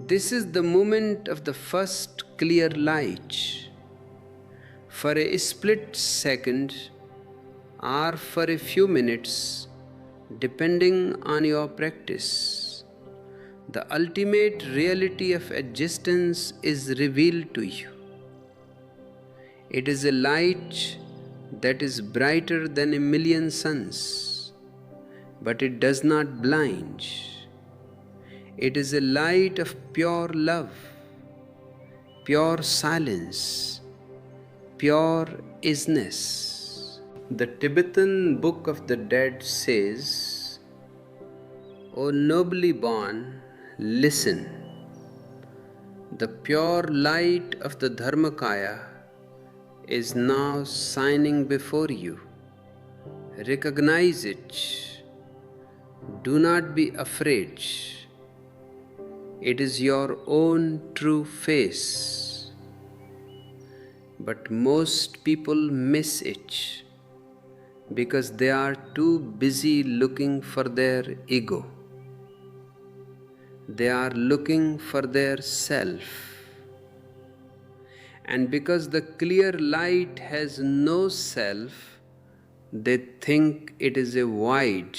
S1: This is the moment of the first clear light. For a split second or for a few minutes, depending on your practice, the ultimate reality of existence is revealed to you. It is a light that is brighter than a million suns, but it does not blind. It is a light of pure love, pure silence, pure isness. The Tibetan Book of the Dead says, O nobly born, listen. The pure light of the Dharmakaya is now shining before you. Recognize it. Do not be afraid. It is your own true face. But most people miss it because they are too busy looking for their ego. They are looking for their self. And because the clear light has no self, they think it is a void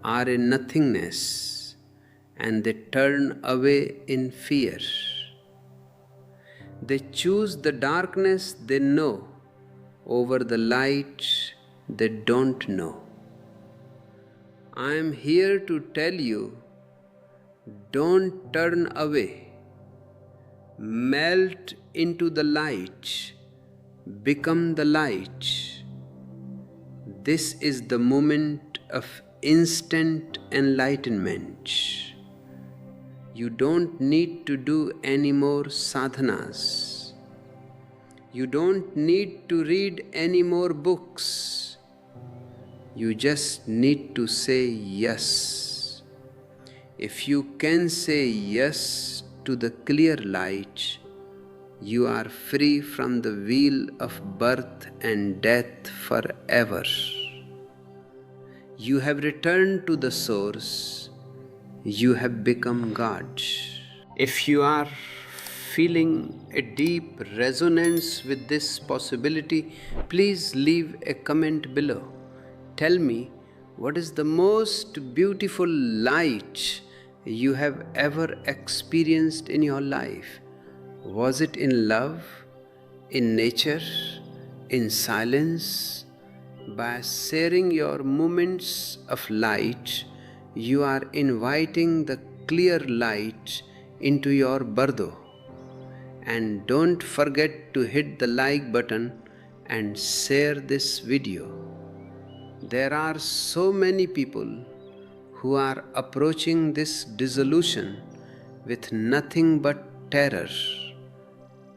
S1: or a nothingness, and they turn away in fear. They choose the darkness they know over the light they don't know. I am here to tell you, don't turn away. Melt into the light. Become the light. This is the moment of instant enlightenment. You don't need to do any more sadhanas. You don't need to read any more books. You just need to say yes. If you can say yes to the clear light, you are free from the wheel of birth and death forever. You have returned to the source. You have become God. If you are feeling a deep resonance with this possibility, please leave a comment below. Tell me, what is the most beautiful light you have ever experienced in your life? Was it in love, in nature, in silence? By sharing your moments of light, you are inviting the clear light into your Bardo. And don't forget to hit the like button and share this video. There are so many people who are approaching this dissolution with nothing but terror.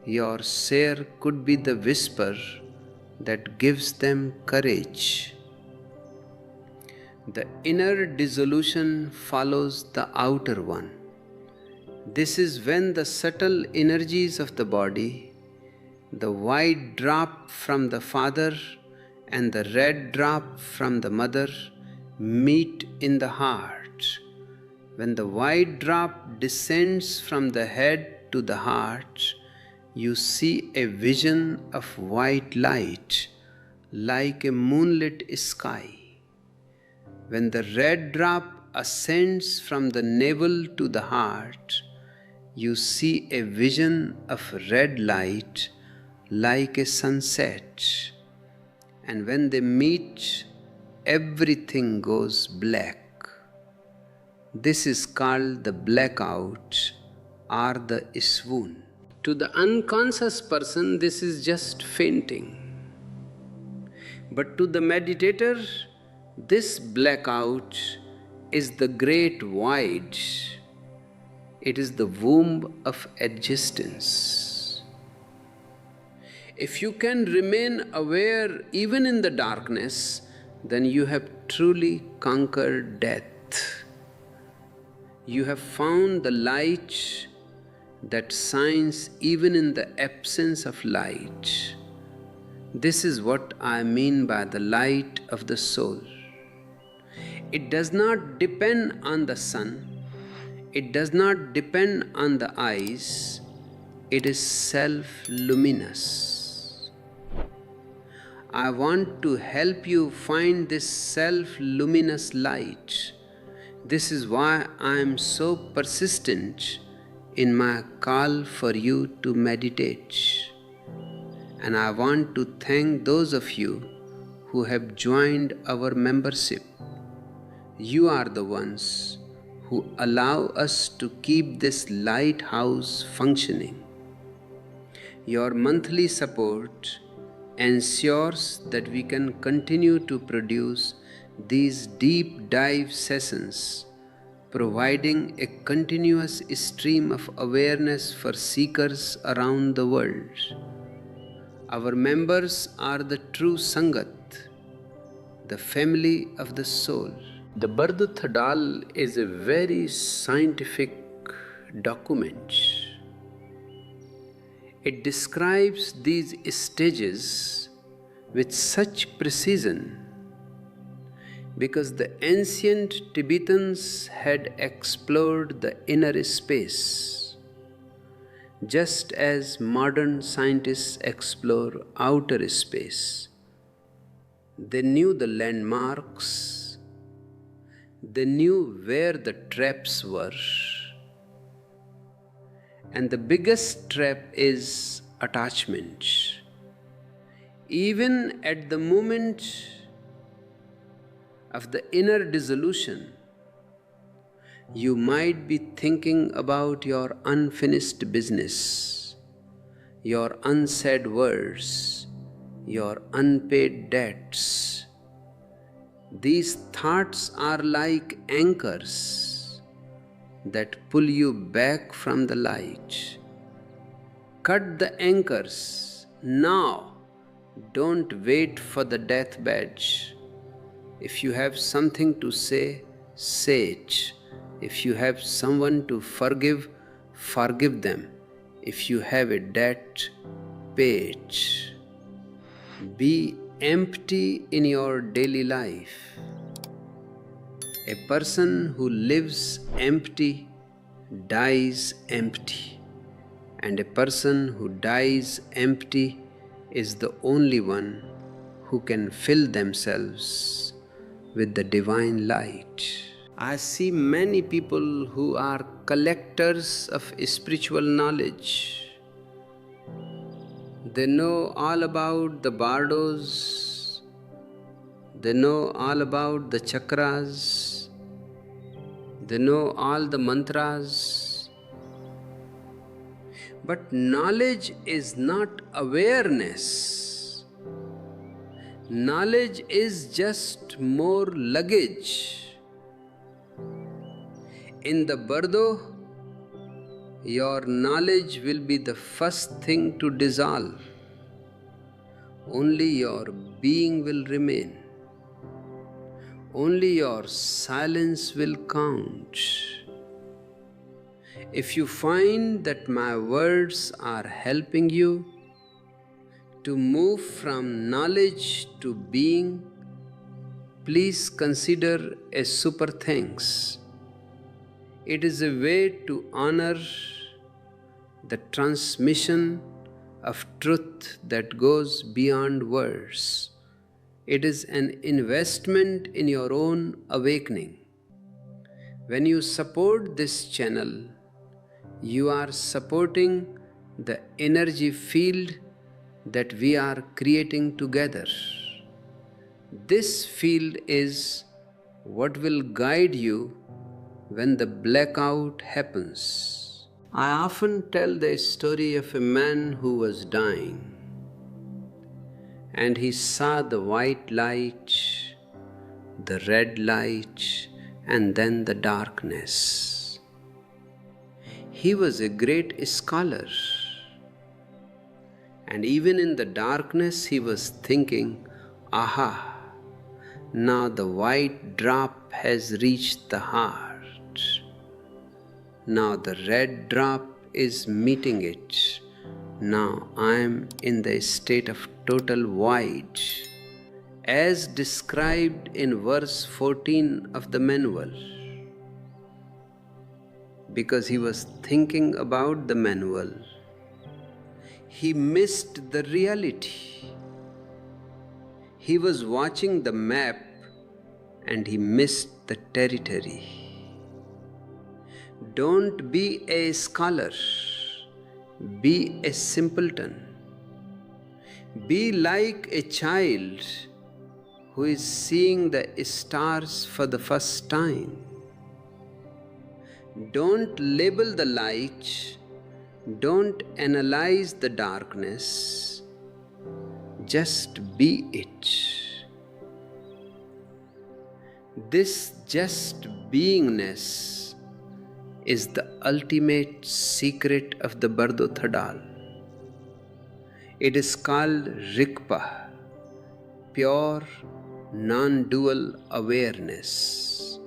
S1: Your share could be the whisper that gives them courage. The inner dissolution follows the outer one. This is when the subtle energies of the body, the white drop from the father and the red drop from the mother, meet in the heart. When the white drop descends from the head to the heart, you see a vision of white light like a moonlit sky. When the red drop ascends from the navel to the heart, you see a vision of red light like a sunset. And when they meet, everything goes black. This is called the blackout or the swoon. To the unconscious person, this is just fainting. But to the meditator, this blackout is the great void. It is the womb of existence. If you can remain aware even in the darkness, then you have truly conquered death. You have found the light that shines even in the absence of light. This is what I mean by the light of the soul. It does not depend on the sun. It does not depend on the eyes. It is self-luminous. I want to help you find this self-luminous light. This is why I am so persistent in my call for you to meditate. And I want to thank those of you who have joined our membership. You are the ones who allow us to keep this lighthouse functioning. Your monthly support ensures that we can continue to produce these deep dive sessions, providing a continuous stream of awareness for seekers around the world. Our members are the true Sangat, the family of the soul. The Bardo Thodol is a very scientific document. It describes these stages with such precision because the ancient Tibetans had explored the inner space, just as modern scientists explore outer space. They knew the landmarks, they knew where the traps were. And the biggest trap is attachment. Even at the moment of the inner dissolution, you might be thinking about your unfinished business, your unsaid words, your unpaid debts. These thoughts are like anchors that pull you back from the light. Cut the anchors now. Don't wait for the deathbed. If you have something to say, say it. If you have someone to forgive, forgive them. If you have a debt, pay it. Be empty in your daily life. A person who lives empty dies empty, and a person who dies empty is the only one who can fill themselves with the divine light. I see many people who are collectors of spiritual knowledge. They know all about the bardos, they know all about the chakras, they know all the mantras. But knowledge is not awareness. Knowledge is just more luggage. In the Bardo, your knowledge will be the first thing to dissolve. Only your being will remain. Only your silence will count. If you find that my words are helping you to move from knowledge to being, please consider a super thanks. It is a way to honor the transmission of truth that goes beyond words. It is an investment in your own awakening. When you support this channel, you are supporting the energy field that we are creating together. This field is what will guide you when the blackout happens. I often tell the story of a man who was dying, and he saw the white light, the red light, and then the darkness. He was a great scholar, and even in the darkness he was thinking, aha, now the white drop has reached the heart. Now the red drop is meeting it. Now I am in the state of total void, as described in verse 14 of the manual. Because he was thinking about the manual, he missed the reality. He was watching the map and he missed the territory. Don't be a scholar, be a simpleton. Be like a child who is seeing the stars for the first time. Don't label the light, don't analyze the darkness, just be it. This just beingness is the ultimate secret of the Bardo Thodol. It is called Rigpa, pure non-dual awareness.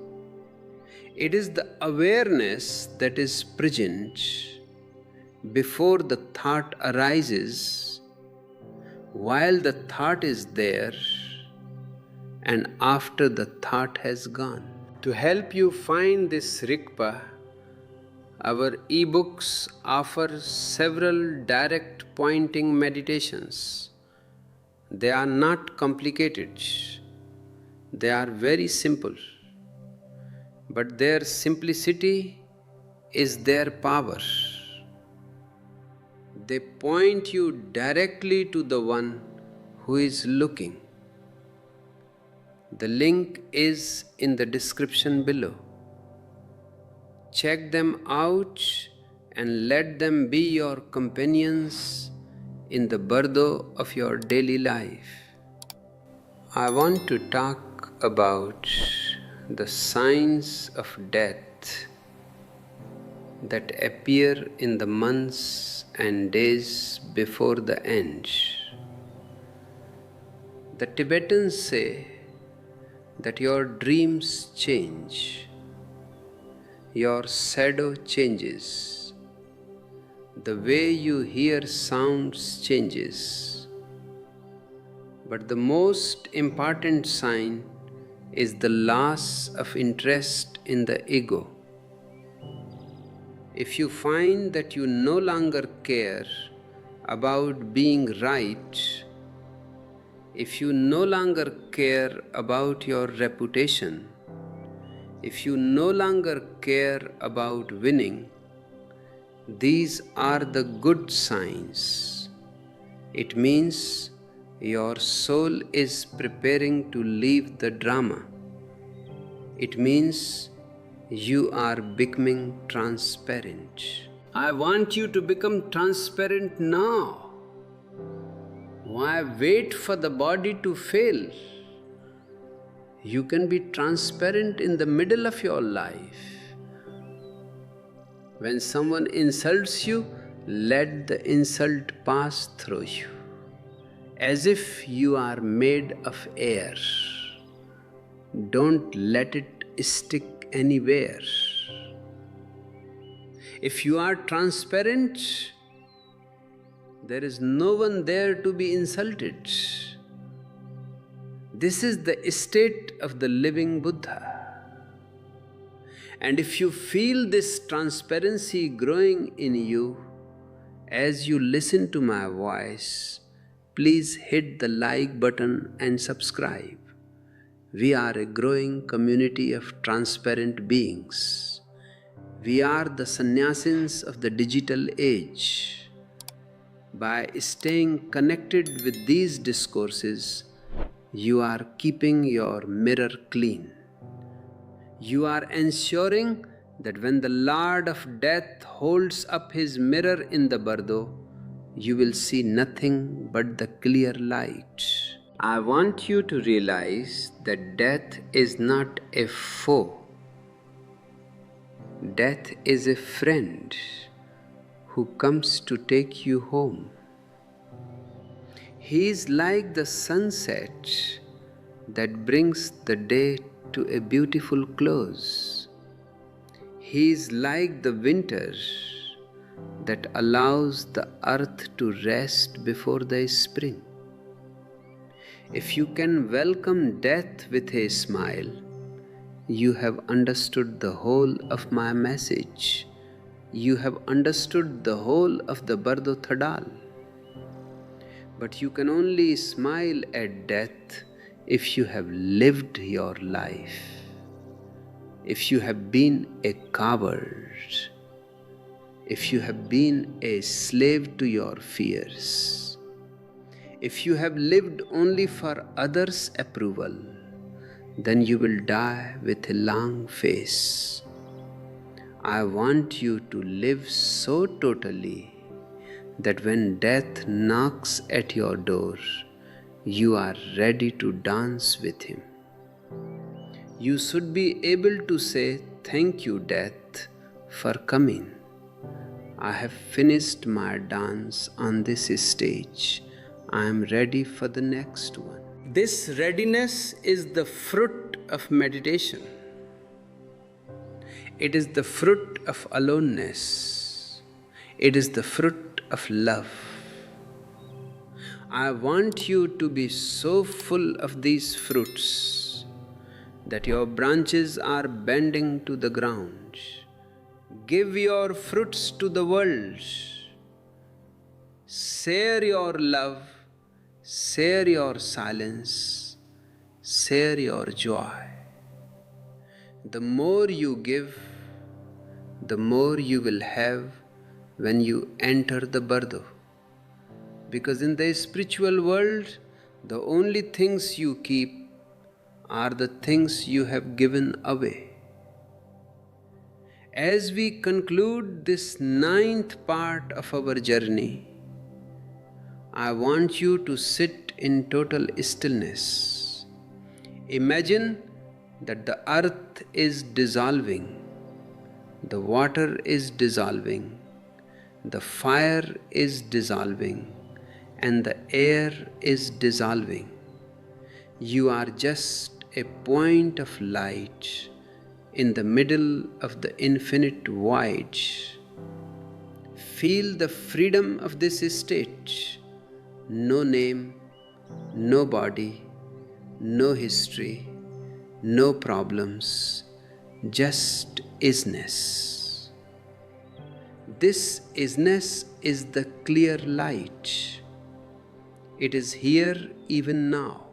S1: It is the awareness that is present before the thought arises, while the thought is there, and after the thought has gone. To help you find this Rigpa, our ebooks offer several direct pointing meditations. They are not complicated. They are very simple. But their simplicity is their power. They point you directly to the one who is looking. The link is in the description below. Check them out and let them be your companions in the Bardo of your daily life. I want to talk about the signs of death that appear in the months and days before the end. The Tibetans say that your dreams change. your shadow changes. The way you hear sounds changes. But the most important sign is the loss of interest in the ego. If you find that you no longer care about being right, if you no longer care about your reputation, if you no longer care about winning, these are the good signs. It means your soul is preparing to leave the drama. It means you are becoming transparent. I want you to become transparent now. Why wait for the body to fail? You can be transparent in the middle of your life. When someone insults you, let the insult pass through you, as if you are made of air. Don't let it stick anywhere. If you are transparent, there is no one there to be insulted. This is the state of the living Buddha. And if you feel this transparency growing in you as you listen to my voice, please hit the like button and subscribe. We are a growing community of transparent beings. We are the sannyasins of the digital age. By staying connected with these discourses, you are keeping your mirror clean. You are ensuring that when the Lord of Death holds up his mirror in the Bardo, you will see nothing but the clear light. I want you to realize that death is not a foe. Death is a friend who comes to take you home. He is like the sunset that brings the day to a beautiful close. He is like the winter that allows the earth to rest before the spring. If you can welcome death with a smile, you have understood the whole of my message. You have understood the whole of the Bardo Thodol. But you can only smile at death if you have lived your life. If you have been a coward, if you have been a slave to your fears, if you have lived only for others' approval, then you will die with a long face. I want you to live so totally that when death knocks at your door, you are ready to dance with him. You should be able to say, "Thank you, death, for coming. I have finished my dance on this stage. I am ready for the next one." This readiness is the fruit of meditation. It is the fruit of aloneness. It is the fruit of love. I want you to be so full of these fruits that your branches are bending to the ground. Give your fruits to the world. Share your love, share your silence, share your joy. The more you give, the more you will have when you enter the Bardo. Because in the spiritual world, the only things you keep are the things you have given away. As we conclude this 9th part of our journey, I want you to sit in total stillness. Imagine that the earth is dissolving, the water is dissolving, the fire is dissolving, and the air is dissolving. You are just a point of light in the middle of the infinite void. Feel the freedom of this state. No name, no body, no history, no problems, just isness. This isness is the clear light. It is here even now.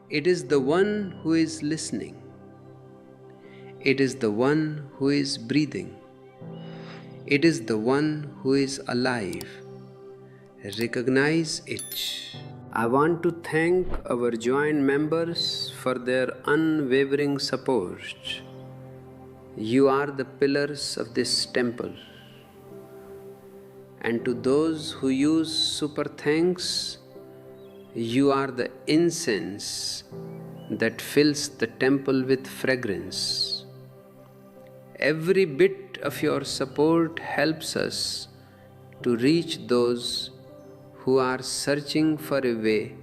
S1: It is the one who is listening. It is the one who is breathing. It is the one who is alive. Recognize it. I want to thank our joint members for their unwavering support. You are the pillars of this temple. And to those who use super thanks, you are the incense that fills the temple with fragrance. Every bit of your support helps us to reach those who are searching for a way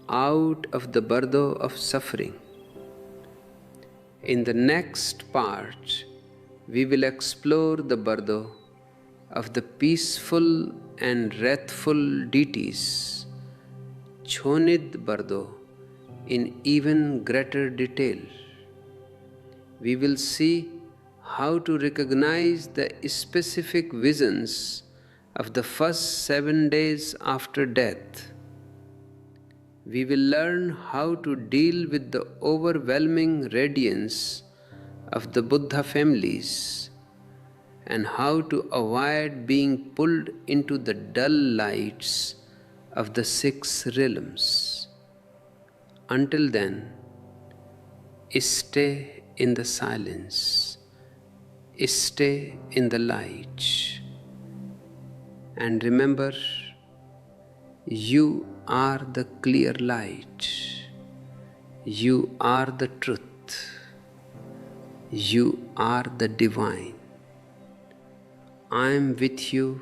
S1: out of the bardo of suffering. In the next part, we will explore the bardo of the peaceful and wrathful deities, Chonid Bardo, in even greater detail. We will see how to recognize the specific visions of the first 7 days after death. We will learn how to deal with the overwhelming radiance of the Buddha families and how to avoid being pulled into the dull lights of the 6 realms. Until then, stay in the silence, stay in the light, and remember, you are the clear light, you are the truth, you are the divine. I am with you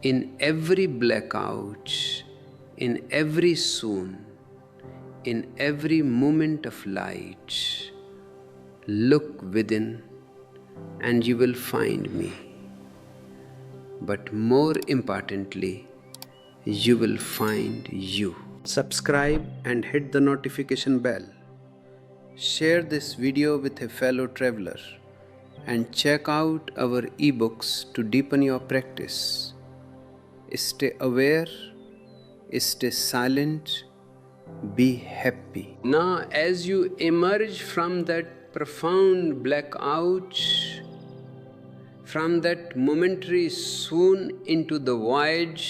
S1: in every blackout, in every swoon, in every moment of light. Look within and you will find me. But more importantly, you will find you. Subscribe and hit the notification bell. Share this video with a fellow traveler and check out our ebooks to deepen your practice. Stay aware, stay silent, be happy. Now, as you emerge from that profound blackout, from that momentary swoon into the void,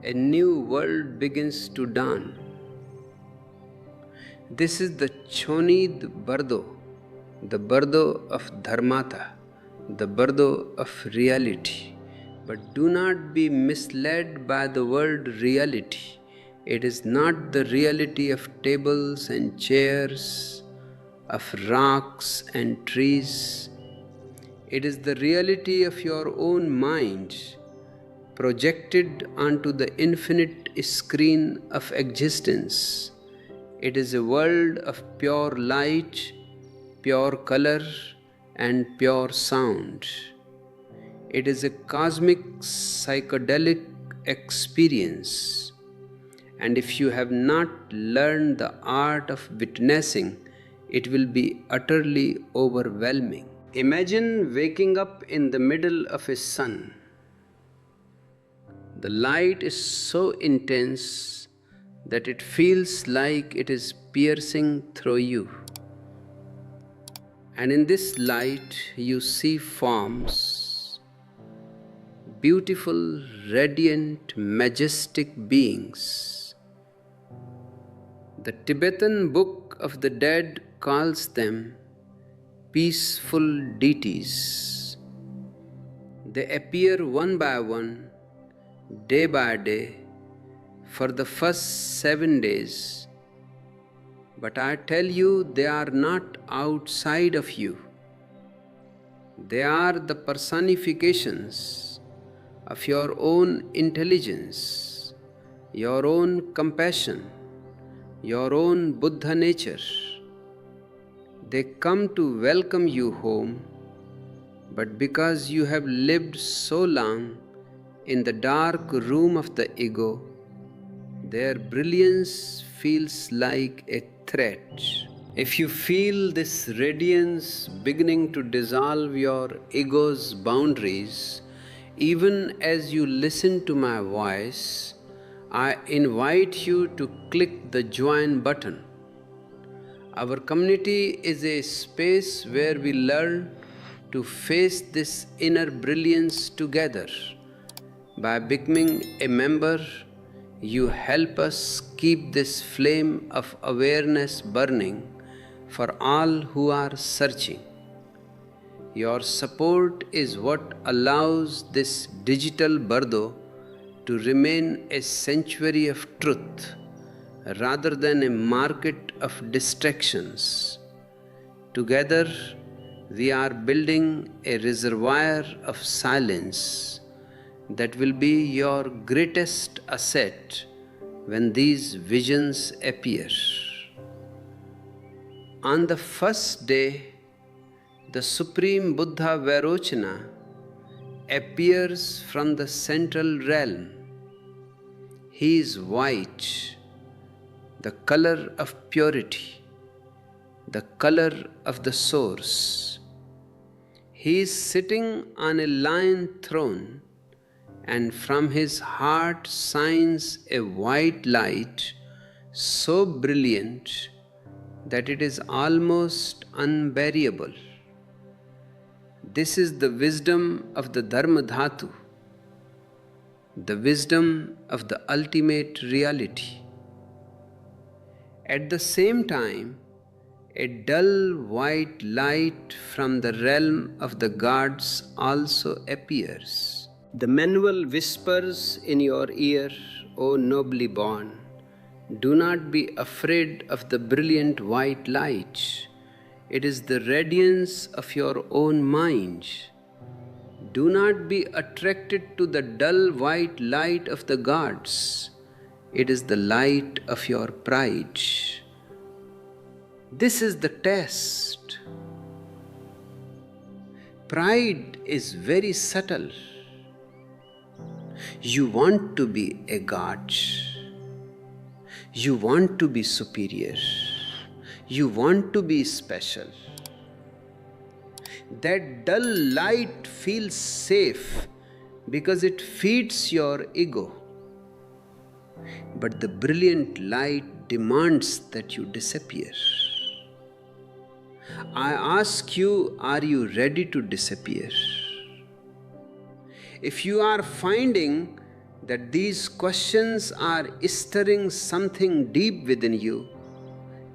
S1: a new world begins to dawn. This is the Chonid Bardo, the bardo of dharmata, the bardo of reality. But do not be misled by the word reality. It is not the reality of tables and chairs, of rocks and trees. It is the reality of your own mind, projected onto the infinite screen of existence. It is a world of pure light, pure color, and pure sound. It is a cosmic psychedelic experience. And if you have not learned the art of witnessing, it will be utterly overwhelming. Imagine waking up in the middle of a sun. The light is so intense that it feels like it is piercing through you. And in this light, you see forms, beautiful, radiant, majestic beings. The Tibetan Book of the Dead calls them peaceful deities. They appear one by one, day by day, for the first 7 days. But I tell you, they are not outside of you. They are the personifications of your own intelligence, your own compassion, your own Buddha nature. They come to welcome you home, but because you have lived so long in the dark room of the ego, their brilliance feels like a threat. If you feel this radiance beginning to dissolve your ego's boundaries, even as you listen to my voice, I invite you to click the join button. Our community is a space where we learn to face this inner brilliance together. By becoming a member, you help us keep this flame of awareness burning for all who are searching. Your support is what allows this digital Bardo to remain a sanctuary of truth rather than a market of distractions. Together, we are building a reservoir of silence that will be your greatest asset when these visions appear. On the first day, the Supreme Buddha Vairochana appears from the central realm. He is white, the color of purity, the color of the source. He is sitting on a lion throne, and from his heart shines a white light so brilliant that it is almost unbearable. This is the wisdom of the Dharma Dhatu, the wisdom of the ultimate reality. At the same time, a dull white light from the realm of the gods also appears. The manual whispers in your ear, O nobly born, do not be afraid of the brilliant white light. It is the radiance of your own mind. Do not be attracted to the dull white light of the gods. It is the light of your pride. This is the test. Pride is very subtle. You want to be a god. You want to be superior. You want to be special. That dull light feels safe because it feeds your ego. But the brilliant light demands that you disappear. I ask you, are you ready to disappear? If you are finding that these questions are stirring something deep within you,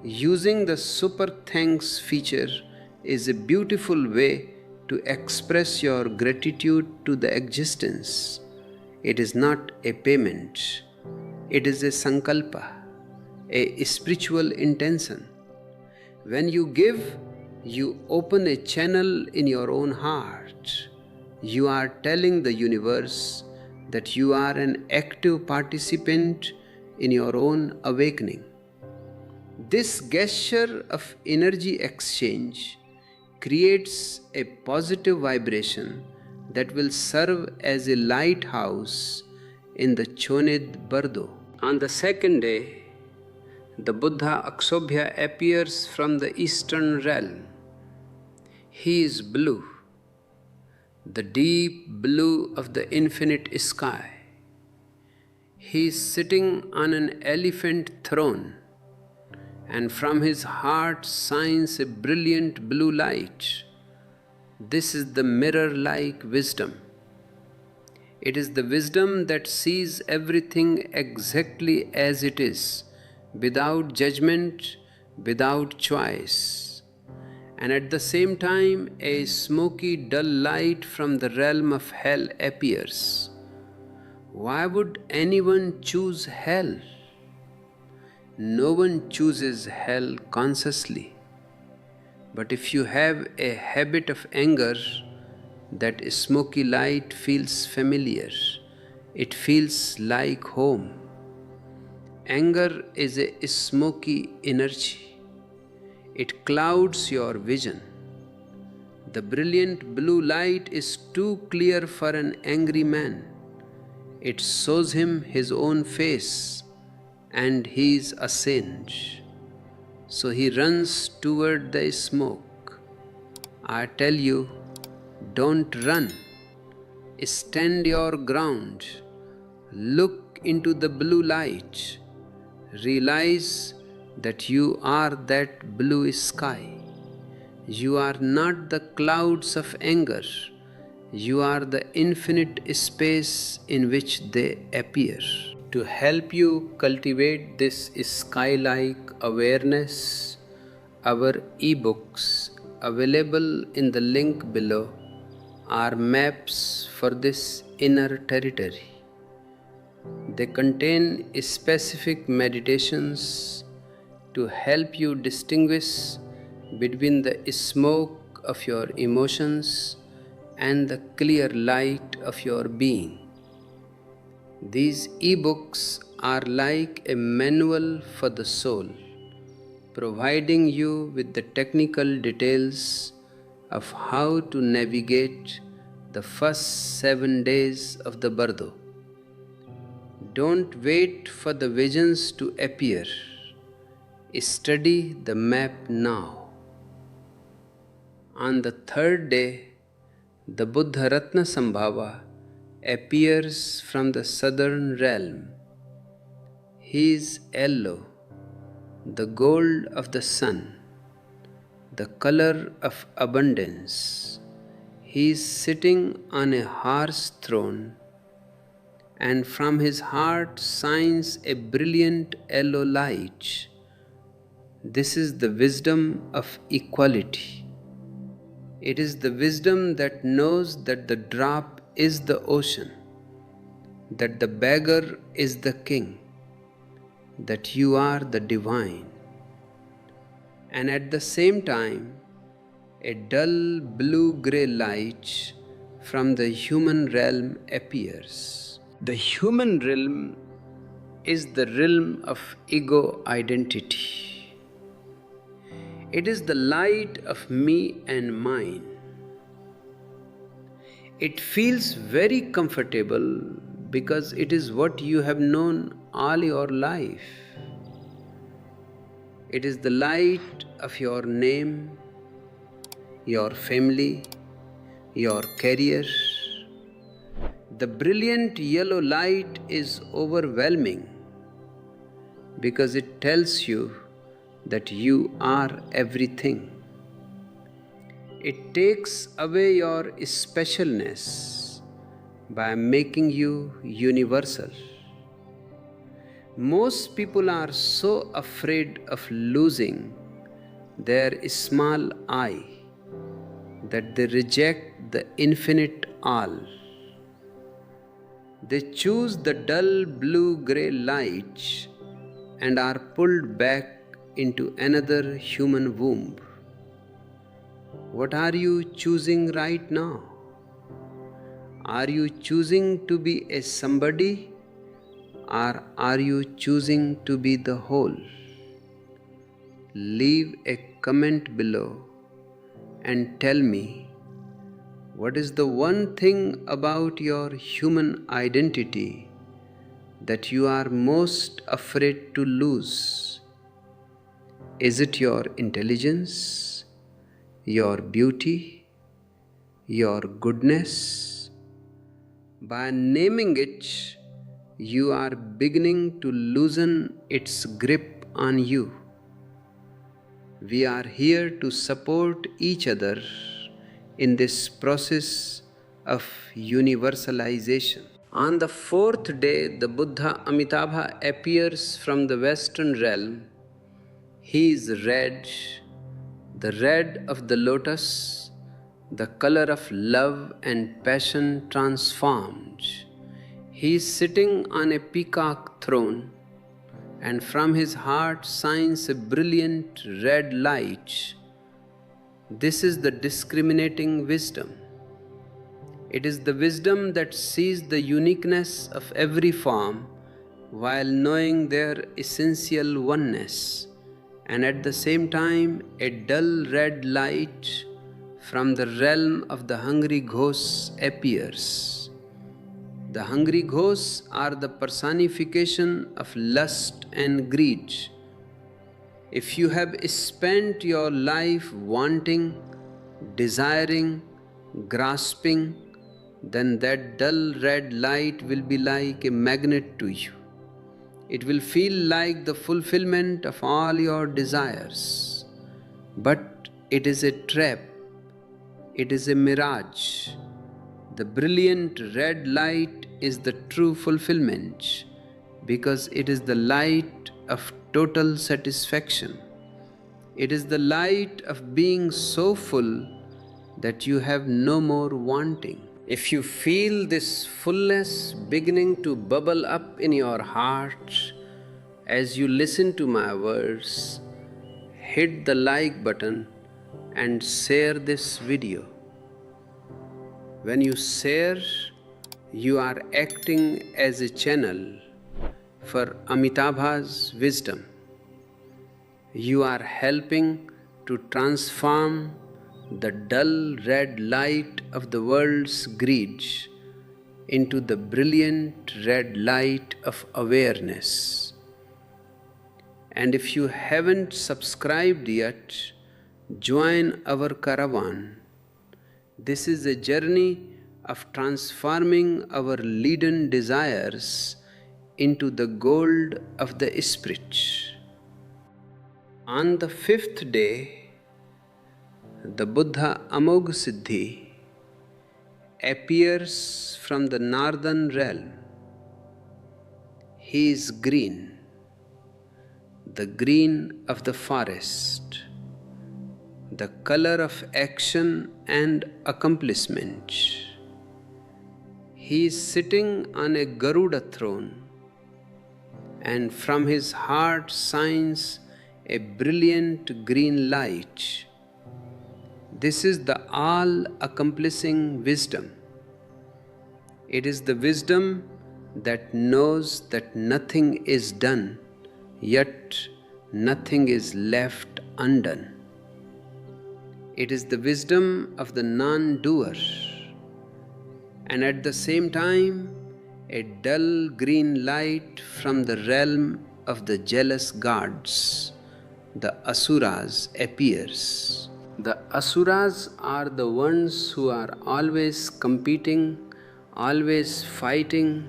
S1: using the Super Thanks feature is a beautiful way to express your gratitude to the existence. It is not a payment, it is a sankalpa, a spiritual intention. When you give, you open a channel in your own heart. You are telling the universe that you are an active participant in your own awakening. This gesture of energy exchange creates a positive vibration that will serve as a lighthouse in the Chonid Bardo. On the second day, the Buddha Akshobhya appears from the eastern realm. He is blue, the deep blue of the infinite sky. He is sitting on an elephant throne, and from his heart shines a brilliant blue light. This is the mirror-like wisdom. It is the wisdom that sees everything exactly as it is, without judgment, without choice. And at the same time, a smoky, dull light from the realm of hell appears. Why would anyone choose hell? No one chooses hell consciously. But if you have a habit of anger, that smoky light feels familiar. It feels like home. Anger is a smoky energy. It clouds your vision. The brilliant blue light is too clear for an angry man. It shows him his own face, and he is ashamed. So he runs toward the smoke. I tell you, don't run. Stand your ground. Look into the blue light. Realize that you are that blue sky. You are not the clouds of anger. You are the infinite space in which they appear. To help you cultivate this sky-like awareness, our ebooks available in the link below are maps for this inner territory. They contain specific meditations to help you distinguish between the smoke of your emotions and the clear light of your being. These ebooks are like a manual for the soul, providing you with the technical details of how to navigate the first 7 days of the Bardo. Don't wait for the visions to appear. Study the map now. On the 3rd day, the Buddha Ratna Sambhava appears from the southern realm. He is yellow, the gold of the sun, the color of abundance. He is sitting on a horse throne, and from his heart shines a brilliant yellow light. This is the wisdom of equality. It is the wisdom that knows that the drop is the ocean, that the beggar is the king, that you are the divine. And at the same time, a dull blue-gray light from the human realm appears. The human realm is the realm of ego identity. It is the light of me and mine. It feels very comfortable because it is what you have known all your life. It is the light of your name, your family, your career. The brilliant yellow light is overwhelming because it tells you that you are everything. It takes away your specialness by making you universal. Most people are so afraid of losing their small I that they reject the infinite all. They choose the dull blue-gray light and are pulled back into another human womb. What are you choosing right now? Are you choosing to be a somebody, or are you choosing to be the whole? Leave a comment below and tell me, what is the one thing about your human identity that you are most afraid to lose? Is it your intelligence, your beauty, your goodness? By naming it, you are beginning to loosen its grip on you. We are here to support each other in this process of universalization. On the 4th day, the Buddha Amitabha appears from the western realm. He is red, the red of the lotus, the color of love and passion transformed. He is sitting on a peacock throne, and from his heart shines a brilliant red light. This is the discriminating wisdom. It is the wisdom that sees the uniqueness of every form while knowing their essential oneness. and at the same time a dull red light from the realm of the hungry ghosts appears. The hungry ghosts are the personification of lust and greed. If you have spent your life wanting, desiring, grasping, then that dull red light will be like a magnet to you. It will feel like the fulfillment of all your desires. But it is a trap, it is a mirage. The brilliant red light is the true fulfillment because it is the light of total satisfaction. It is the light of being so full that you have no more wanting. If you feel this fullness beginning to bubble up in your heart as you listen to my words, hit the like button and share this video. When you share, you are acting as a channel for Amitabha's wisdom. You are helping to transform the dull red light of the world's greed into the brilliant red light of awareness. And if you haven't subscribed yet, join our caravan. This is a journey of transforming our leaden desires into the gold of the spirit. On the fifth day, the Buddha Amoghasiddhi appears from the northern realm. He is green, the green of the forest, the color of action and accomplishment. He is sitting on a Garuda throne, and from his heart shines a brilliant green light. This is the all-accomplishing wisdom. It is the wisdom that knows that nothing is done, yet nothing is left undone. It is the wisdom of the non-doer, and at the same time, a dull green light from the realm of the jealous gods, the Asuras, appears. The Asuras are the ones who are always competing, always fighting,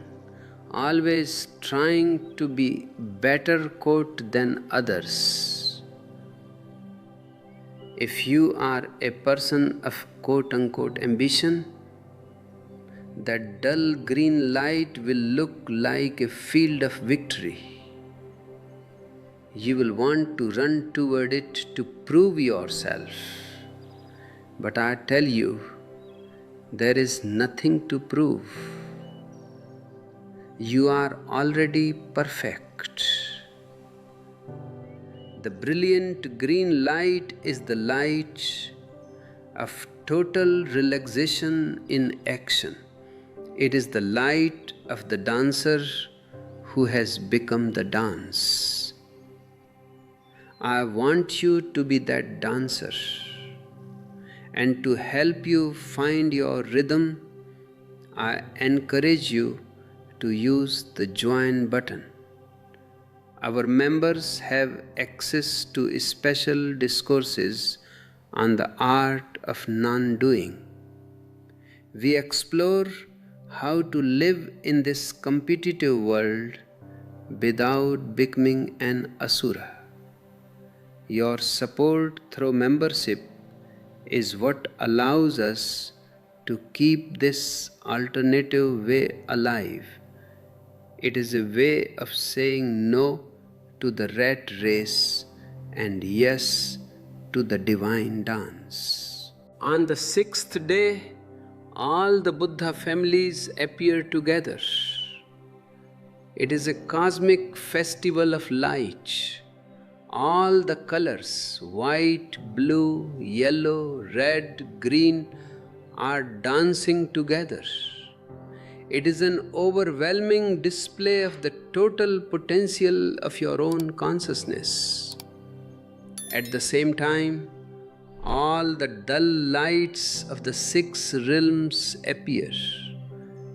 S1: always trying to be better quote than others. If you are a person of quote unquote ambition, that dull green light will look like a field of victory. You will want to run toward it to prove yourself. But I tell you, there is nothing to prove. You are already perfect. The brilliant green light is the light of total relaxation in action. It is the light of the dancer who has become the dance. I want you to be that dancer. And to help you find your rhythm, I encourage you to use the join button. Our members have access to special discourses on the art of non-doing. We explore how to live in this competitive world without becoming an asura. Your support through membership is what allows us to keep this alternative way alive. It is a way of saying no to the rat race and yes to the divine dance. On the sixth day, all the Buddha families appear together. It is a cosmic festival of light. All the colors, white, blue, yellow, red, green, are dancing together. It is an overwhelming display of the total potential of your own consciousness. At the same time, all the dull lights of the six realms appear.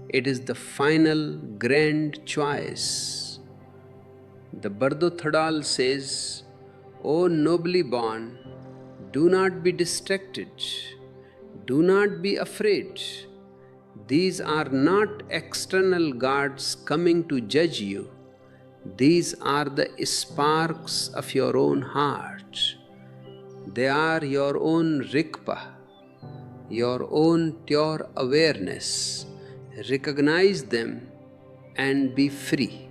S1: It is the final grand choice. The Bardo Thodol says, O nobly born, do not be distracted, do not be afraid. These are not external gods coming to judge you. These are the sparks of your own heart. They are your own Rikpa, your own pure awareness. Recognize them and be free.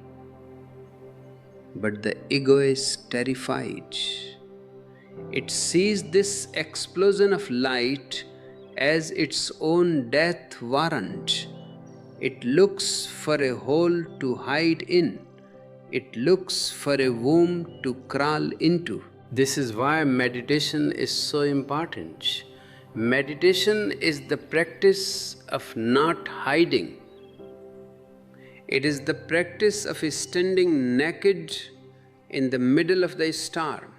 S1: But the ego is terrified. It sees this explosion of light as its own death warrant. It looks for a hole to hide in. It looks for a womb to crawl into. This is why meditation is so important. Meditation is the practice of not hiding. It is the practice of standing naked in the middle of the storm.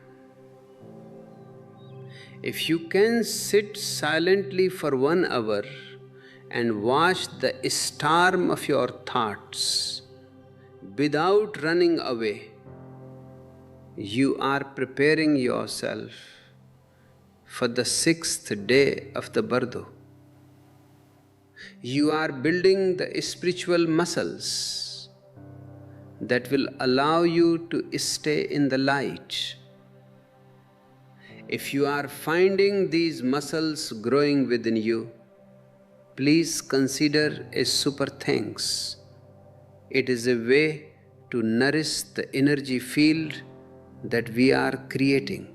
S1: If you can sit silently for 1 hour and watch the storm of your thoughts without running away, you are preparing yourself for the 6th day of the Bardo. You are building the spiritual muscles that will allow you to stay in the light. If you are finding these muscles growing within you, please consider a super thanks. It is a way to nourish the energy field that we are creating.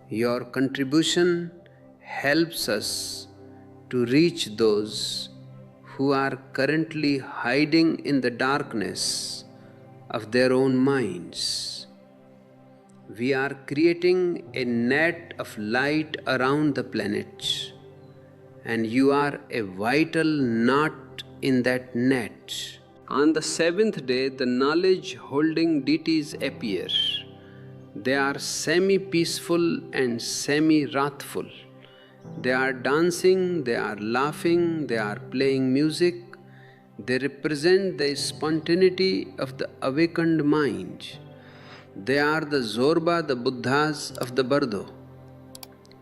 S1: Your contribution helps us to reach those who are currently hiding in the darkness of their own minds. We are creating a net of light around the planet, and you are a vital knot in that net. On the 7th day, the knowledge-holding deities appear. They are semi-peaceful and semi-wrathful. They are dancing, they are laughing, they are playing music. They represent the spontaneity of the awakened mind. They are the Zorba, the Buddhas of the Bardo.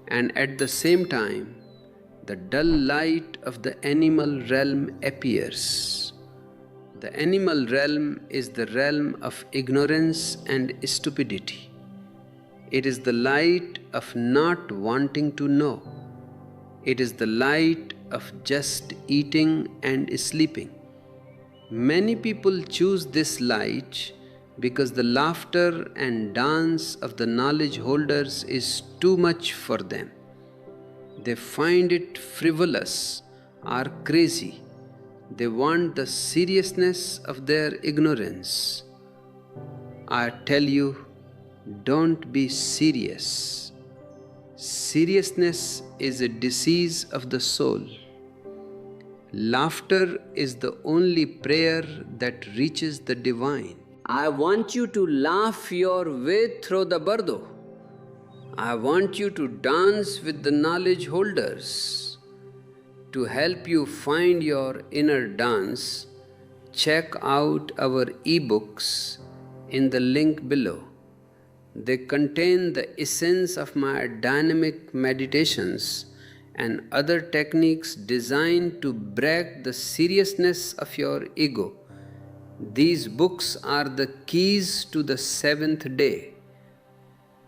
S1: And at the same time, the dull light of the animal realm appears. The animal realm is the realm of ignorance and stupidity. It is the light of not wanting to know. It is the light of just eating and sleeping. Many people choose this light because the laughter and dance of the knowledge holders is too much for them. They find it frivolous or crazy. They want the seriousness of their ignorance. I tell you, don't be serious. Seriousness is a disease of the soul. Laughter is the only prayer that reaches the divine. I want you to laugh your way through the Bardo. I want you to dance with the knowledge holders. To help you find your inner dance, check out our ebooks in the link below. They contain the essence of my dynamic meditations and other techniques designed to break the seriousness of your ego. These books are the keys to the 7th day.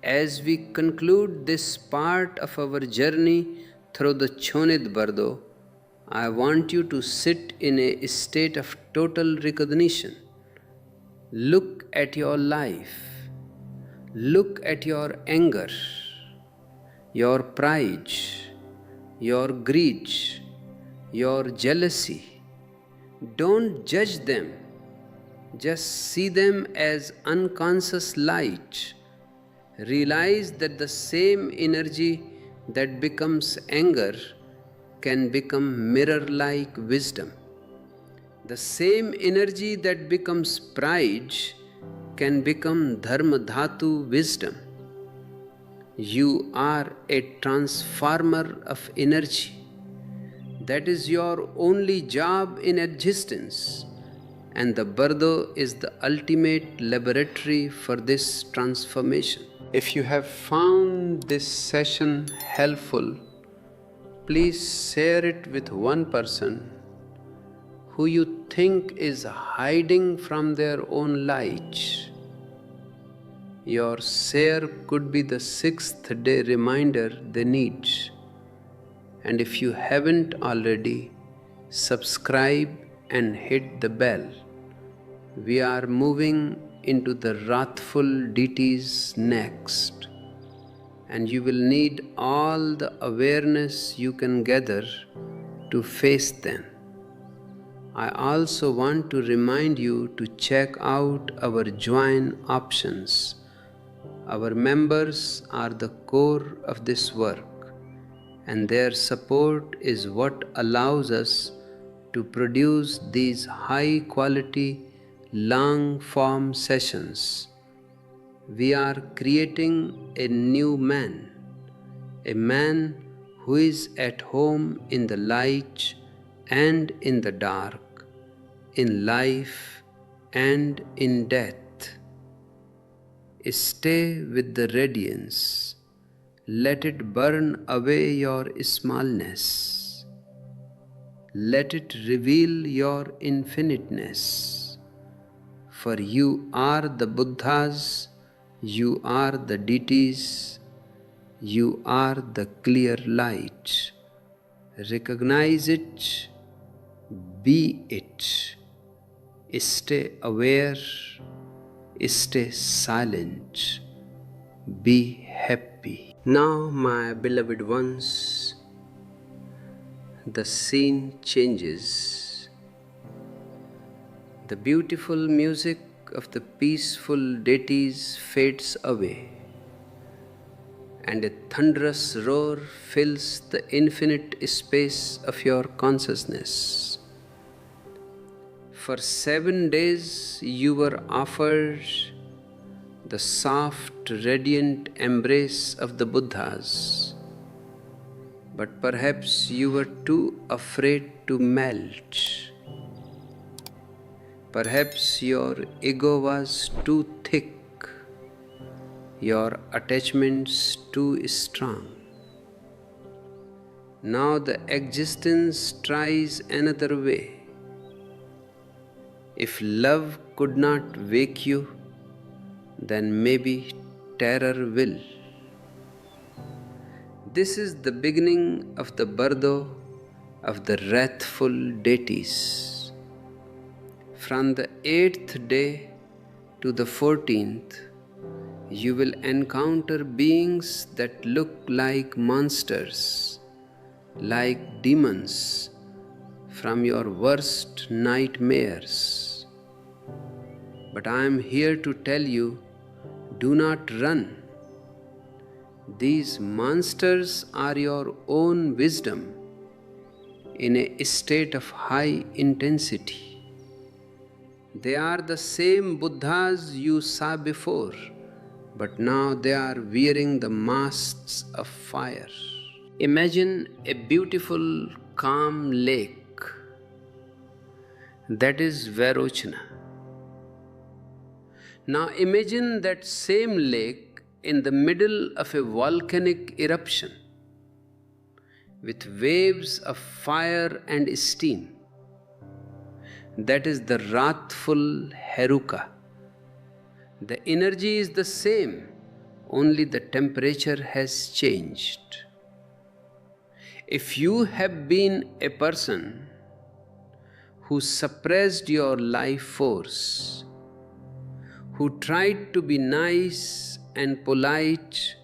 S1: As we conclude this part of our journey through the Chonid Bardo, I want you to sit in a state of total recognition. Look at your life. Look at your anger, your pride, your greed, your jealousy. Don't judge them. Just see them as unconscious light. Realize that the same energy that becomes anger can become mirror-like wisdom. The same energy that becomes pride can become dharma dhatu wisdom. You are a transformer of energy. That is your only job in existence, and the Bardo is the ultimate laboratory for this transformation. If you have found this session helpful, please share it with one person who you think is hiding from their own light. Your share could be the sixth day reminder they need. And if you haven't already, subscribe and hit the bell. We are moving into the wrathful deities next, and you will need all the awareness you can gather to face them. I also want to remind you to check out our join options. Our members are the core of this work, and their support is what allows us to produce these high quality, long form sessions. We are creating a new man, a man who is at home in the light and in the dark, in life and in death. Stay with the radiance. Let it burn away your smallness. Let it reveal your infiniteness. For you are the Buddhas, you are the deities, you are the clear light. Recognize it, be it. Stay aware, stay silent, be happy. Now, my beloved ones, the scene changes. The beautiful music of the peaceful deities fades away, and a thunderous roar fills the infinite space of your consciousness. For 7 days you were offered the soft, radiant embrace of the Buddhas, but perhaps you were too afraid to melt. Perhaps your ego was too thick, your attachments too strong. Now the existence tries another way. If love could not wake you, then maybe terror will. This is the beginning of the Bardo of the wrathful deities. From the 8th day to the 14th, you will encounter beings that look like monsters, like demons from your worst nightmares. But I am here to tell you, do not run. These monsters are your own wisdom in a state of high intensity. They are the same Buddhas you saw before, but now they are wearing the masks of fire. Imagine a beautiful, calm lake. That is Vairocana. Now imagine that same lake in the middle of a volcanic eruption with waves of fire and steam. That is the wrathful Heruka. The energy is the same, only the temperature has changed. If you have been a person who suppressed your life force, who tried to be nice and polite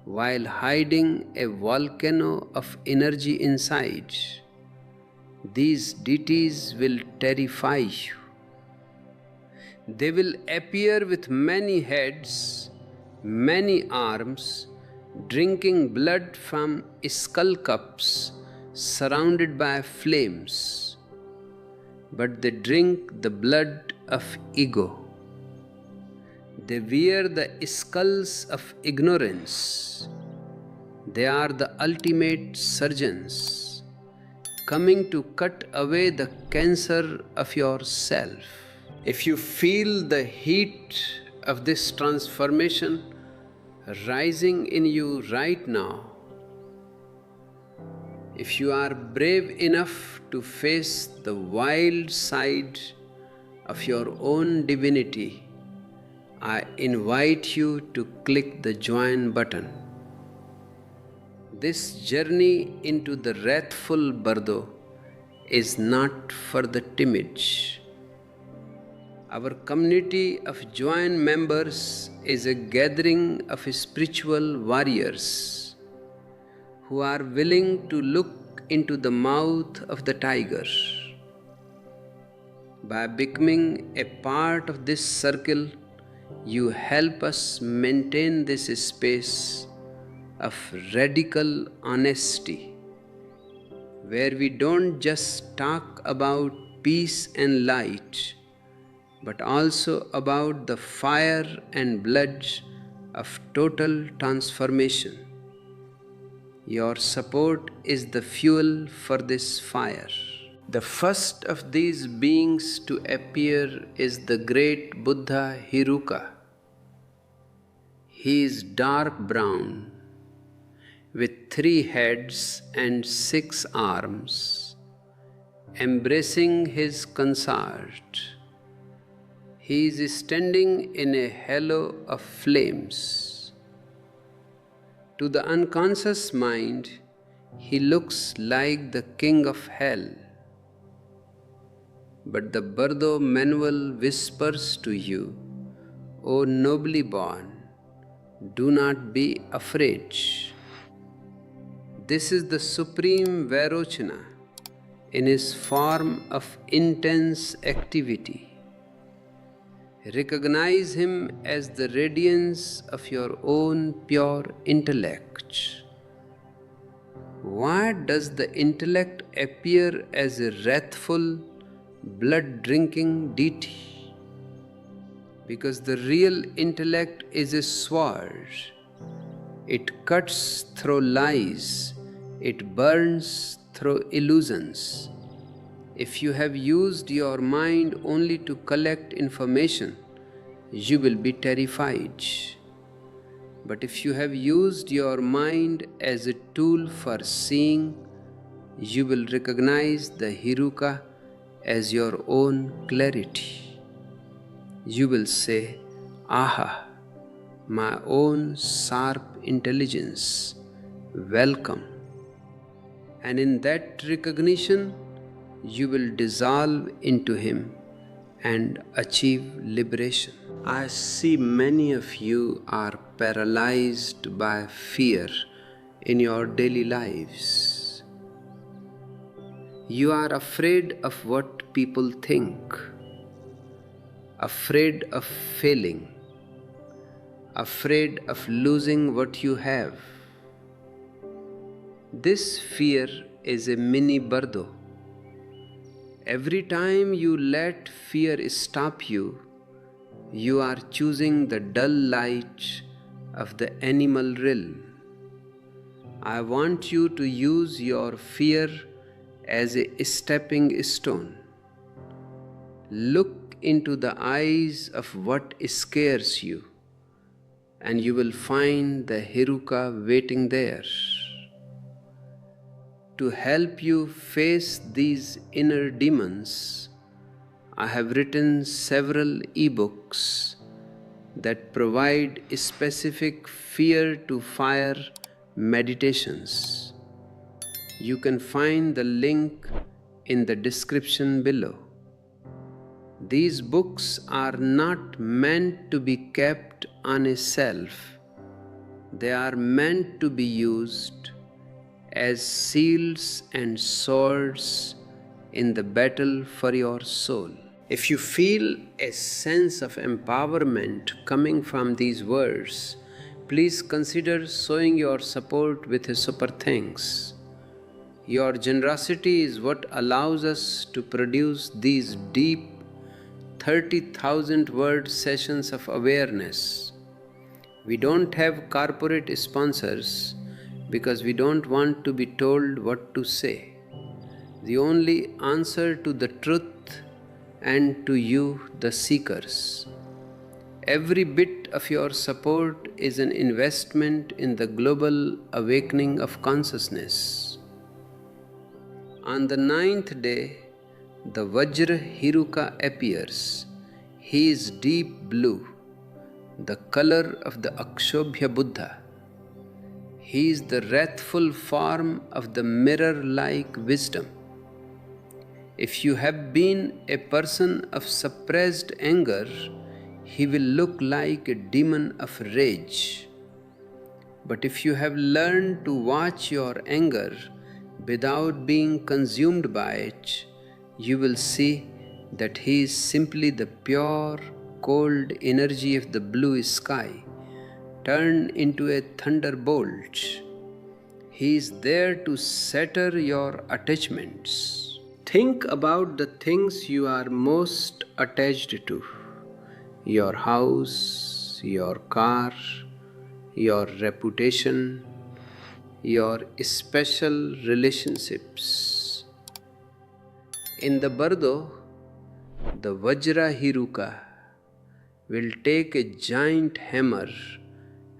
S1: while hiding a volcano of energy inside, these deities will terrify you. They will appear with many heads, many arms, drinking blood from skull cups surrounded by flames. But they drink the blood of ego. They wear the skulls of ignorance. They are the ultimate surgeons, coming to cut away the cancer of yourself. If you feel the heat of this transformation rising in you right now, if you are brave enough to face the wild side of your own divinity, I invite you to click the join button. This journey into the wrathful Bardo is not for the timid. Our community of join members is a gathering of spiritual warriors who are willing to look into the mouth of the tiger. By becoming a part of this circle, you help us maintain this space of radical honesty, where we don't just talk about peace and light, but also about the fire and blood of total transformation. Your support is the fuel for this fire. The first of these beings to appear is the great Buddha Hiruka. He is dark brown, with 3 heads and 6 arms, embracing his consort. He is standing in a halo of flames. To the unconscious mind, he looks like the king of hell. But the Bardo manual whispers to you, O nobly born, do not be afraid. This is the supreme Vairochana in his form of intense activity. Recognize him as the radiance of your own pure intellect. Why does the intellect appear as a wrathful, blood-drinking deity? Because the real intellect is a sword. It cuts through lies, it burns through illusions. If you have used your mind only to collect information, you will be terrified. But if you have used your mind as a tool for seeing, you will recognize the Hiruka as your own clarity. You will say, Aha, my own sharp intelligence, welcome. And in that recognition, you will dissolve into him and achieve liberation. I see many of you are paralyzed by fear in your daily lives. You are afraid of what people think, afraid of failing, afraid of losing what you have. This fear is a mini Bardo. Every time you let fear stop you, you are choosing the dull light of the animal realm. I want you to use your fear as a stepping stone. Look into the eyes of what scares you, and you will find the Hiruka waiting there. To help you face these inner demons, I have written several ebooks that provide specific fear to fire meditations. You can find the link in the description below. These books are not meant to be kept on a shelf. They are meant to be used as shields and swords in the battle for your soul. If you feel a sense of empowerment coming from these words, please consider showing your support with a super thanks. Your generosity is what allows us to produce these deep, 30,000 word sessions of awareness. We don't have corporate sponsors because we don't want to be told what to say. The only answer to the truth and to you, the seekers. Every bit of your support is an investment in the global awakening of consciousness. On the 9th day, the Vajra Hiruka appears. He is deep blue, the color of the Akshobhya Buddha. He is the wrathful form of the mirror-like wisdom. If you have been a person of suppressed anger, he will look like a demon of rage. But if you have learned to watch your anger without being consumed by it, you will see that he is simply the pure, cold energy of the blue sky, turned into a thunderbolt. He is there to shatter your attachments. Think about the things you are most attached to: your house, your car, your reputation, your special relationships. In the Bardo, the Vajra Hiruka will take a giant hammer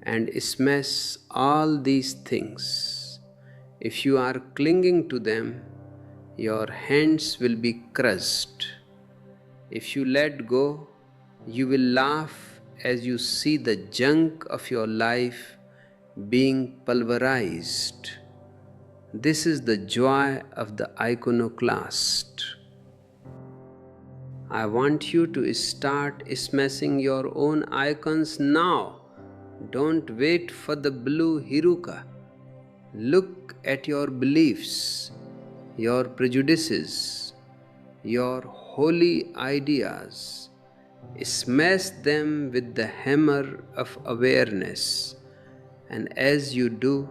S1: and smash all these things. If you are clinging to them, your hands will be crushed. If you let go, you will laugh as you see the junk of your life being pulverized. This is the joy of the iconoclast. I want you to start smashing your own icons now. Don't wait for the blue Hiruka. Look at your beliefs, your prejudices, your holy ideas. Smash them with the hammer of awareness. And as you do,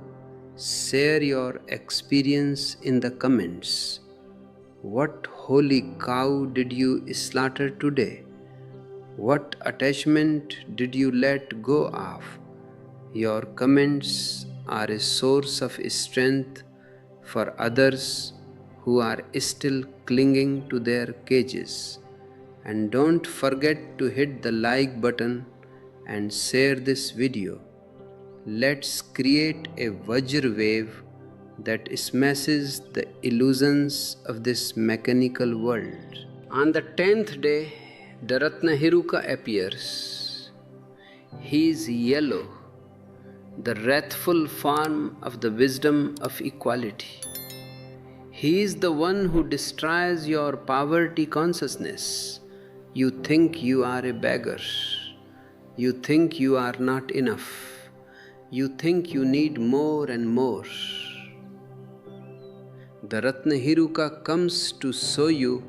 S1: share your experience in the comments. What holy cow did you slaughter today? What attachment did you let go of? Your comments are a source of strength for others who are still clinging to their cages. And don't forget to hit the like button and share this video. Let's create a Vajra wave that smashes the illusions of this mechanical world. On the 10th day, the Ratna Hiruka appears. He is yellow, the wrathful form of the wisdom of equality. He is the one who destroys your poverty consciousness. You think you are a beggar. You think you are not enough. You think you need more and more. The Ratna Hiruka comes to show you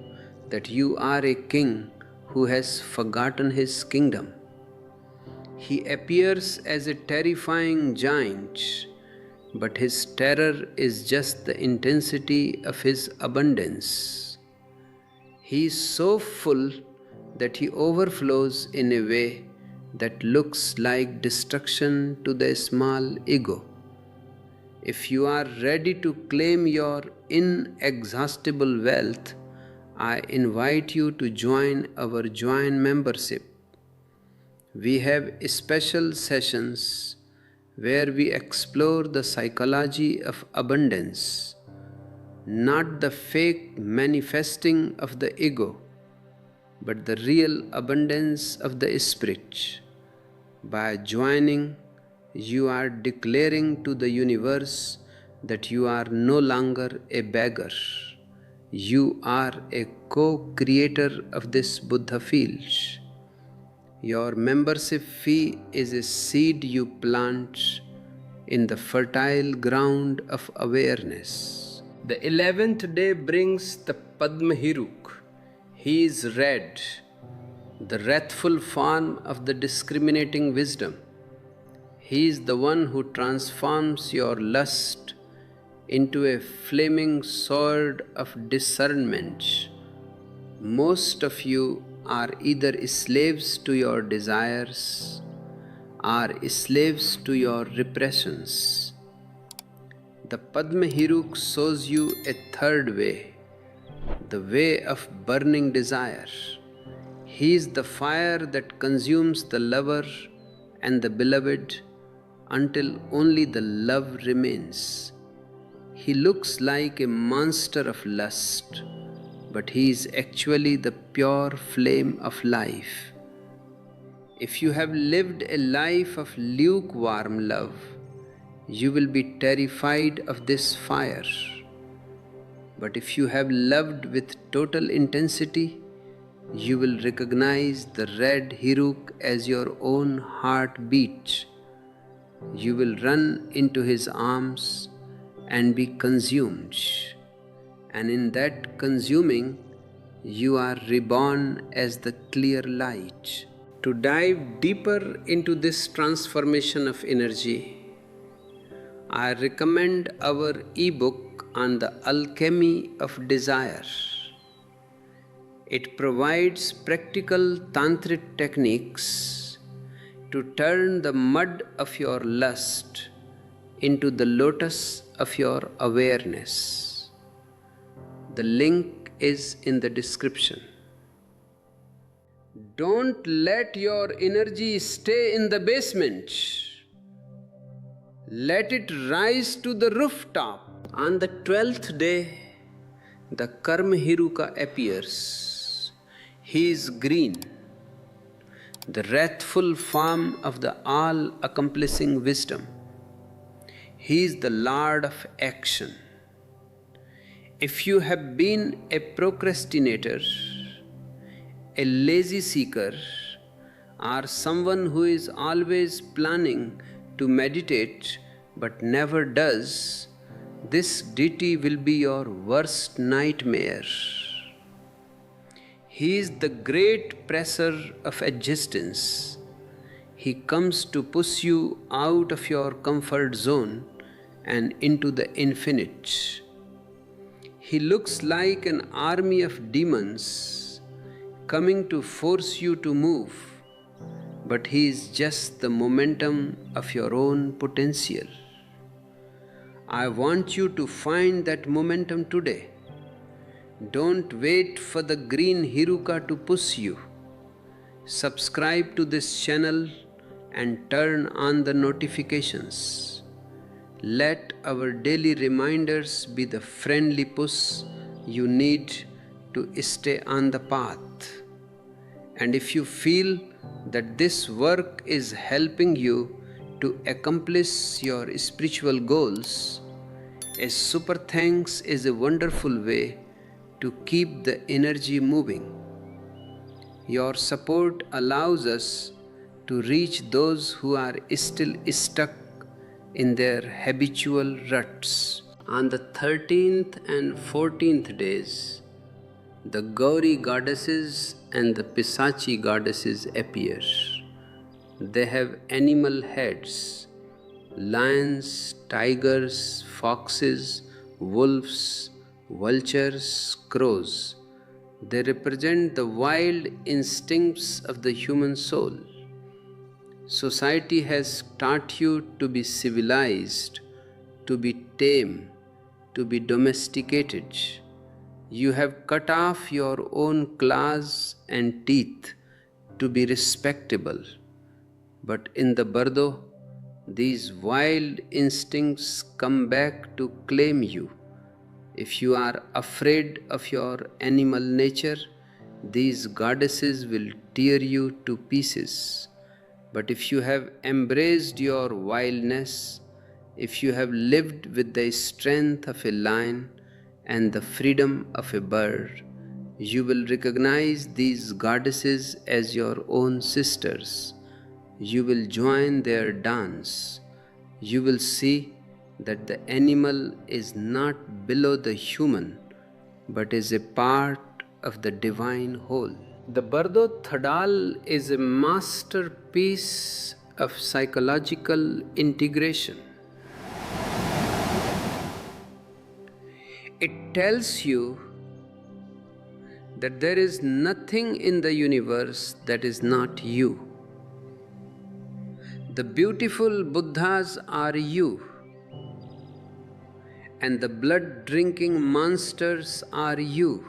S1: that you are a king who has forgotten his kingdom. He appears as a terrifying giant, but his terror is just the intensity of his abundance. He is so full that he overflows in a way that looks like destruction to the small ego. If you are ready to claim your inexhaustible wealth, I invite you to join our joint membership. We have special sessions where we explore the psychology of abundance, not the fake manifesting of the ego, but the real abundance of the spirit. By joining, you are declaring to the universe that you are no longer a beggar. You are a co-creator of this Buddha field. Your membership fee is a seed you plant in the fertile ground of awareness. The 11th day brings the Padma Hiruk. He is red, the wrathful form of the discriminating wisdom. He is the one who transforms your lust into a flaming sword of discernment. Most of you are either slaves to your desires or slaves to your repressions. The Padma Hiruk shows you a third way, the way of burning desire. He is the fire that consumes the lover and the beloved until only the love remains. He looks like a monster of lust, but he is actually the pure flame of life. If you have lived a life of lukewarm love, you will be terrified of this fire. But if you have loved with total intensity, you will recognize the red Hiruk as your own heartbeat. You will run into his arms and be consumed. And in that consuming, you are reborn as the clear light. To dive deeper into this transformation of energy, I recommend our ebook on the alchemy of desire. It provides practical tantric techniques to turn the mud of your lust into the lotus of your awareness. The link is in the description. Don't let your energy stay in the basement. Let it rise to the rooftop. On the 12th day, the Karma Hiruka appears. He is green, the wrathful form of the all-accomplishing wisdom. He is the Lord of action. If you have been a procrastinator, a lazy seeker, or someone who is always planning to meditate but never does, this deity will be your worst nightmare. He is the great presser of existence. He comes to push you out of your comfort zone and into the infinite. He looks like an army of demons coming to force you to move, but he is just the momentum of your own potential. I want you to find that momentum today. Don't wait for the green Hiruka to push you. Subscribe to this channel and turn on the notifications. Let our daily reminders be the friendly push you need to stay on the path. And if you feel that this work is helping you to accomplish your spiritual goals, a super thanks is a wonderful way to keep the energy moving. Your support allows us to reach those who are still stuck in their habitual ruts. On the 13th and 14th days, the Gauri goddesses and the Pisachi goddesses appear. They have animal heads: lions, tigers, foxes, wolves, vultures, crows. They represent the wild instincts of the human soul. Society has taught you to be civilized, to be tame, to be domesticated. You have cut off your own claws and teeth to be respectable. But in the Bardo, these wild instincts come back to claim you. If you are afraid of your animal nature, these goddesses will tear you to pieces. But if you have embraced your wildness, if you have lived with the strength of a lion and the freedom of a bird, you will recognize these goddesses as your own sisters. You will join their dance. You will see that the animal is not below the human, but is a part of the divine whole. The Bardo Thodol is a masterpiece of psychological integration. It tells you that there is nothing in the universe that is not you. The beautiful Buddhas are you, and the blood-drinking monsters are you.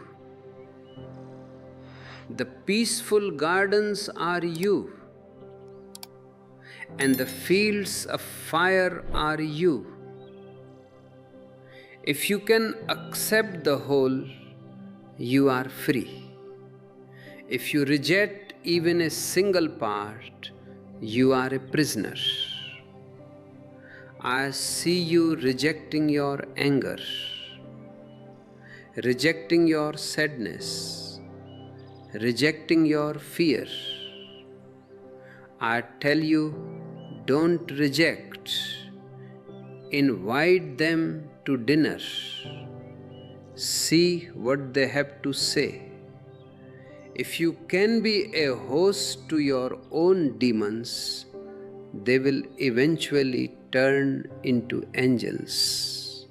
S1: The peaceful gardens are you, and the fields of fire are you. If you can accept the whole, you are free. If you reject even a single part, you are a prisoner. I see you rejecting your anger, rejecting your sadness, rejecting your fear. I tell you, don't reject. Invite them to dinner. See what they have to say. If you can be a host to your own demons, they will eventually turn into angels.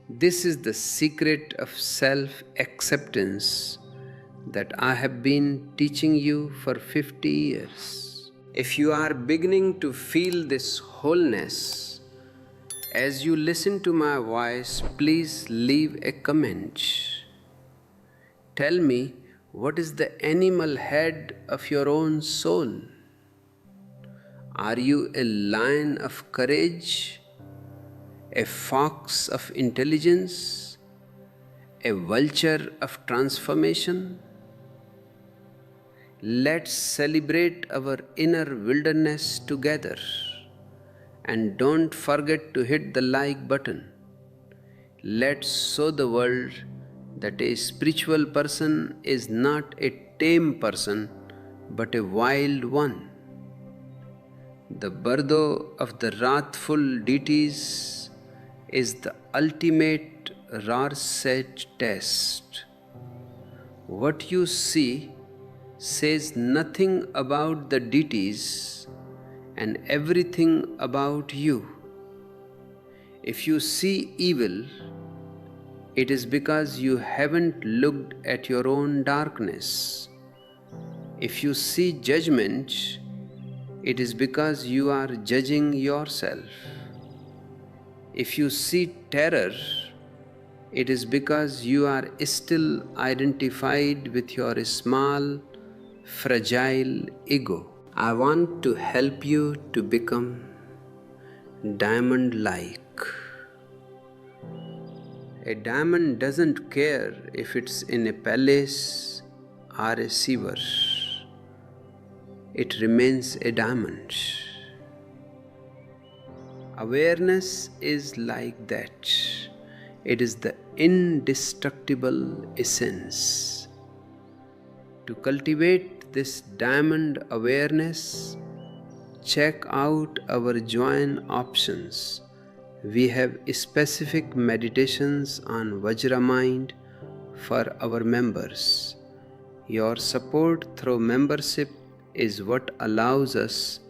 S1: This is the secret of self-acceptance that I have been teaching you for 50 years. If you are beginning to feel this wholeness, as you listen to my voice, please leave a comment. Tell me, what is the animal head of your own soul? Are you a lion of courage, a fox of intelligence, a vulture of transformation? Let's celebrate our inner wilderness together. And don't forget to hit the like button. Let's show the world that a spiritual person is not a tame person, but a wild one. The Bardo of the wrathful deities is the ultimate Rorschach test. What you see says nothing about the deities and everything about you. If you see evil, it is because you haven't looked at your own darkness. If you see judgment, it is because you are judging yourself. If you see terror, it is because you are still identified with your small, fragile ego. I want to help you to become diamond-like. A diamond doesn't care if it's in a palace or a sewer. It remains a diamond. Awareness is like that. It is the indestructible essence. To cultivate this diamond awareness, check out our join options. We have specific meditations on Vajra Mind for our members. Your support through membership is what allows us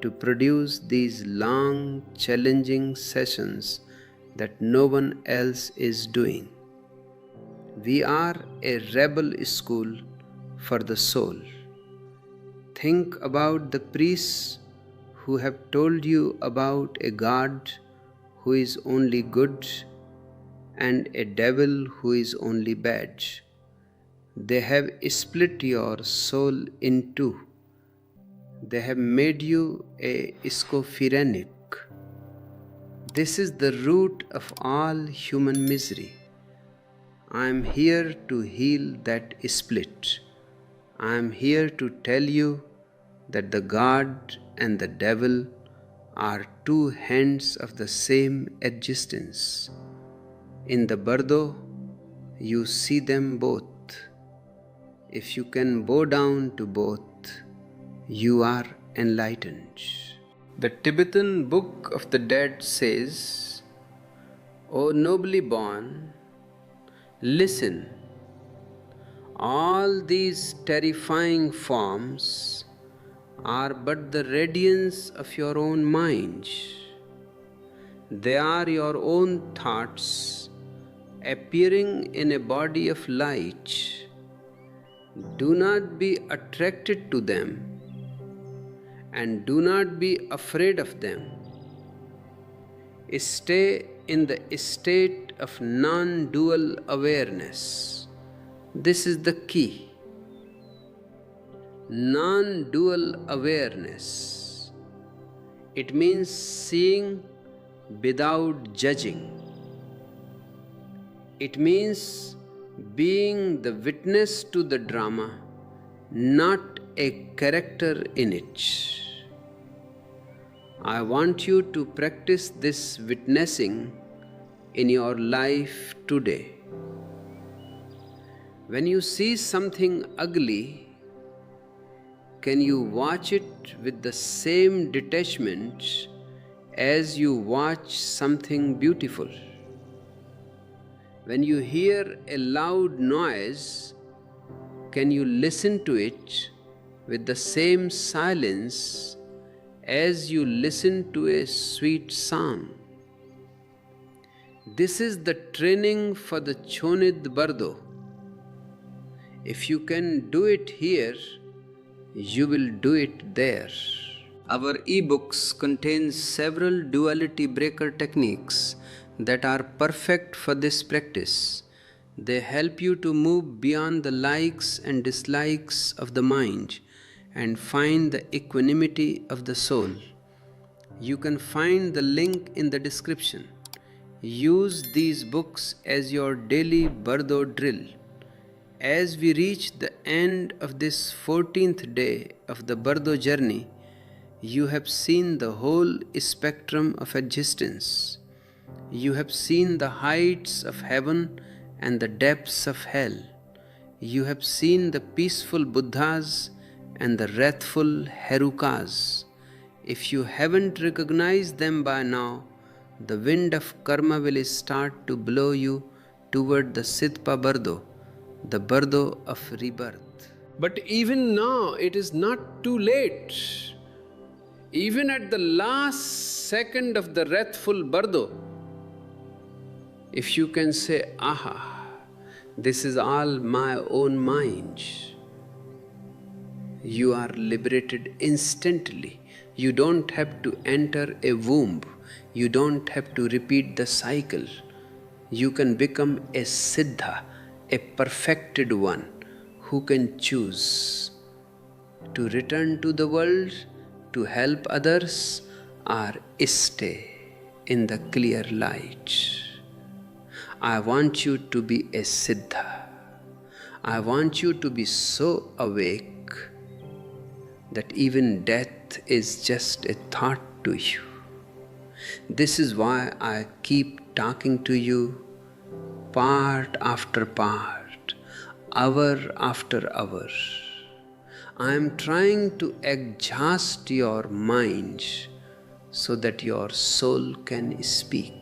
S1: to produce these long, challenging sessions that no one else is doing. We are a rebel school for the soul. Think about the priests who have told you about a God who is only good and a devil who is only bad. They have split your soul in two. They have made you a schizophrenic. This is the root of all human misery. I am here to heal that split. I am here to tell you that the God and the devil are two hands of the same existence. In the Bardo, you see them both. If you can bow down to both, you are enlightened. The Tibetan Book of the Dead says, O nobly born, listen. All these terrifying forms are but the radiance of your own mind. They are your own thoughts appearing in a body of light. Do not be attracted to them and do not be afraid of them. Stay in the state of non-dual awareness. This is the key. Non-dual awareness. It means seeing without judging. It means being the witness to the drama, not a character in it. I want you to practice this witnessing in your life today. When you see something ugly, can you watch it with the same detachment as you watch something beautiful? When you hear a loud noise, can you listen to it with the same silence as you listen to a sweet psalm? This is the training for the Chonid Bardo. If you can do it here, you will do it there. Our ebooks contain several duality breaker techniques that are perfect for this practice. They help you to move beyond the likes and dislikes of the mind and find the equanimity of the soul. You can find the link in the description. Use these books as your daily Bardo drill. As we reach the end of this 14th day of the Bardo journey, you have seen the whole spectrum of existence. You have seen the heights of heaven and the depths of hell. You have seen the peaceful Buddhas and the wrathful Herukas. If you haven't recognized them by now, the wind of karma will start to blow you toward the Sidpa Bardo, the Bardo of rebirth. But even now, it is not too late. Even at the last second of the wrathful Bardo, if you can say, aha, this is all my own mind, you are liberated instantly. You don't have to enter a womb. You don't have to repeat the cycle. You can become a Siddha, a perfected one who can choose to return to the world, to help others, or stay in the clear light. I want you to be a Siddha. I want you to be so awake that even death is just a thought to you. This is why I keep talking to you part after part, hour after hour. I am trying to exhaust your mind so that your soul can speak.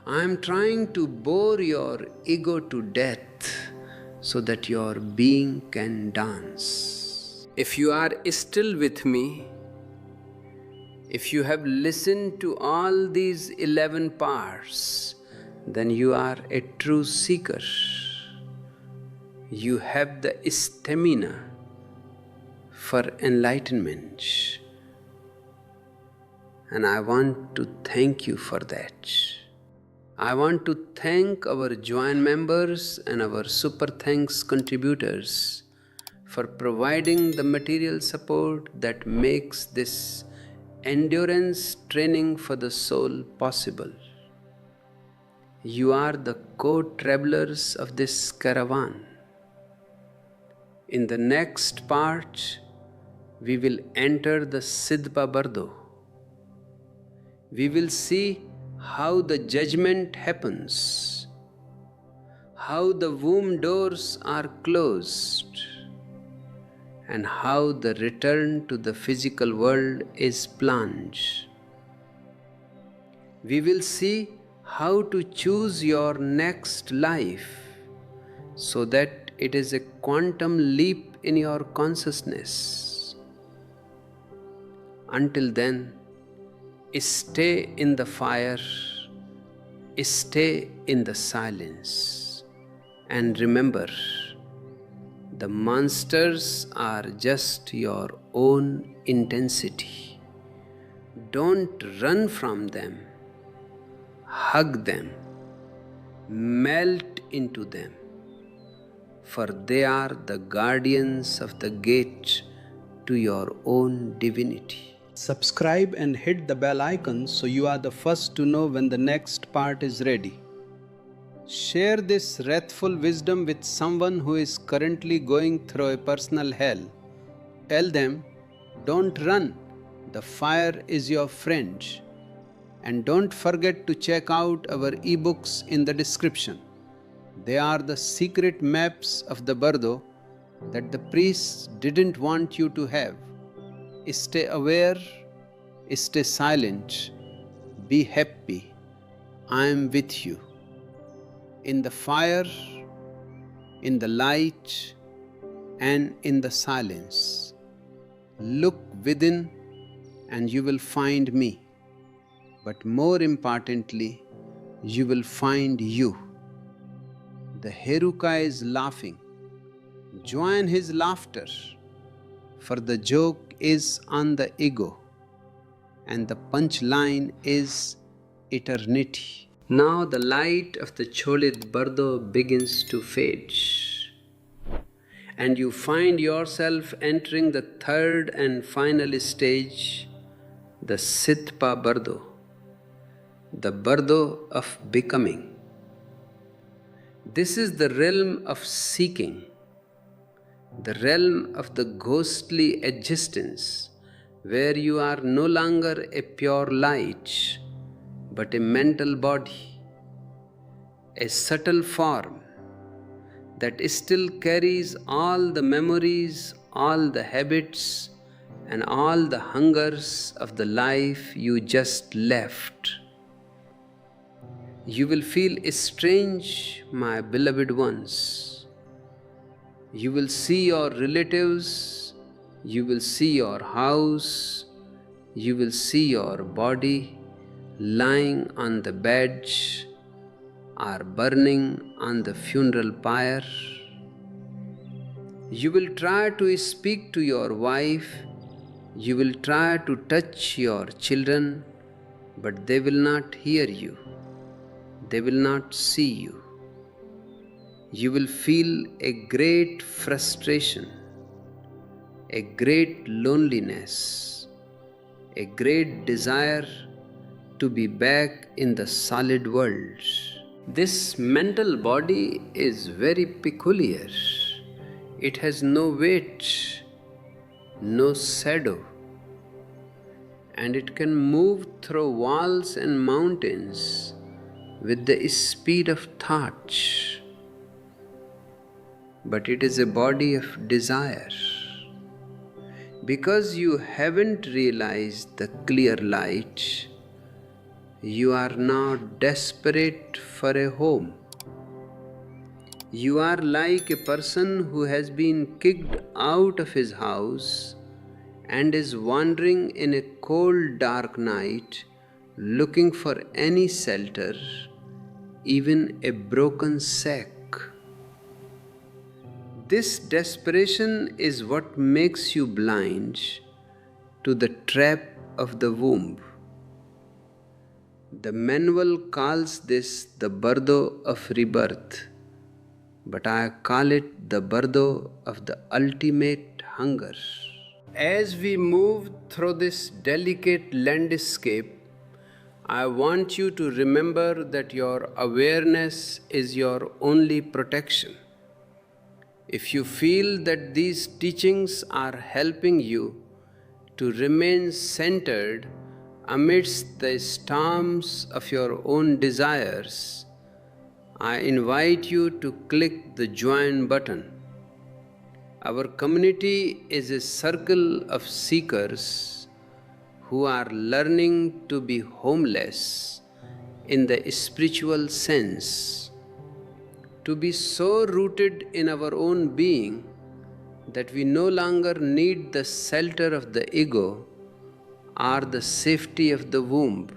S1: I am trying to bore your ego to death so that your being can dance. If you are still with me, if you have listened to all these 11 parts, then you are a true seeker. You have the stamina for enlightenment. And I want to thank you for that. I want to thank our joint members and our super thanks contributors for providing the material support that makes this endurance training for the soul possible. You are the co-travelers of this caravan. In the next part, we will enter the Sidpa Bardo. We will see how the judgment happens, how the womb doors are closed, and how the return to the physical world is planned. We will see how to choose your next life so that it is a quantum leap in your consciousness. Until then, stay in the fire, stay in the silence, and remember, The monsters are just your own intensity. Don't run from them. Hug them. Melt into them. For they are the guardians of the gate to your own divinity.
S3: Subscribe and hit the bell icon so you are the first to know when the next part is ready. Share this wrathful wisdom with someone who is currently going through a personal hell. Tell them, don't run, the fire is your friend. And don't forget to check out our ebooks in the description. They are the secret maps of the Bardo that the priests didn't want you to have. Stay aware, stay silent, be happy. I am with you. In the fire, in the light, and in the silence. Look within and you will find me. But more importantly, you will find you. The Heruka is laughing. Join his laughter, for the joke is on the ego, and the punchline is eternity. Now the light of the Cholit Bardo begins to fade, and you find yourself entering the third and final stage, the Sitpa Bardo, the Bardo of becoming. This is the realm of seeking, the realm of the ghostly existence, where you are no longer a pure light, but a mental body, a subtle form that still carries all the memories, all the habits, and all the hungers of the life you just left. You will feel strange, my beloved ones. You will see your relatives, you will see your house, you will see your body lying on the bed or burning on the funeral pyre. You will try to speak to your wife, you will try to touch your children, but they will not hear you. They will not see you. You will feel a great frustration, a great loneliness, a great desire to be back in the solid world. This mental body is very peculiar. It has no weight, no shadow, and it can move through walls and mountains with the speed of thought. But it is a body of desire. Because you haven't realized the clear light, you are now desperate for a home. You are like a person who has been kicked out of his house and is wandering in a cold, dark night looking for any shelter, even a broken sack. This desperation is what makes you blind to the trap of the womb. The manual calls this the Bardo of rebirth, but I call it the Bardo of the ultimate hunger. As we move through this delicate landscape, I want you to remember that your awareness is your only protection. If you feel that these teachings are helping you to remain centered amidst the storms of your own desires, I invite you to click the join button. Our community is a circle of seekers who are learning to be homeless in the spiritual sense, to be so rooted in our own being that we no longer need the shelter of the ego or the safety of the womb.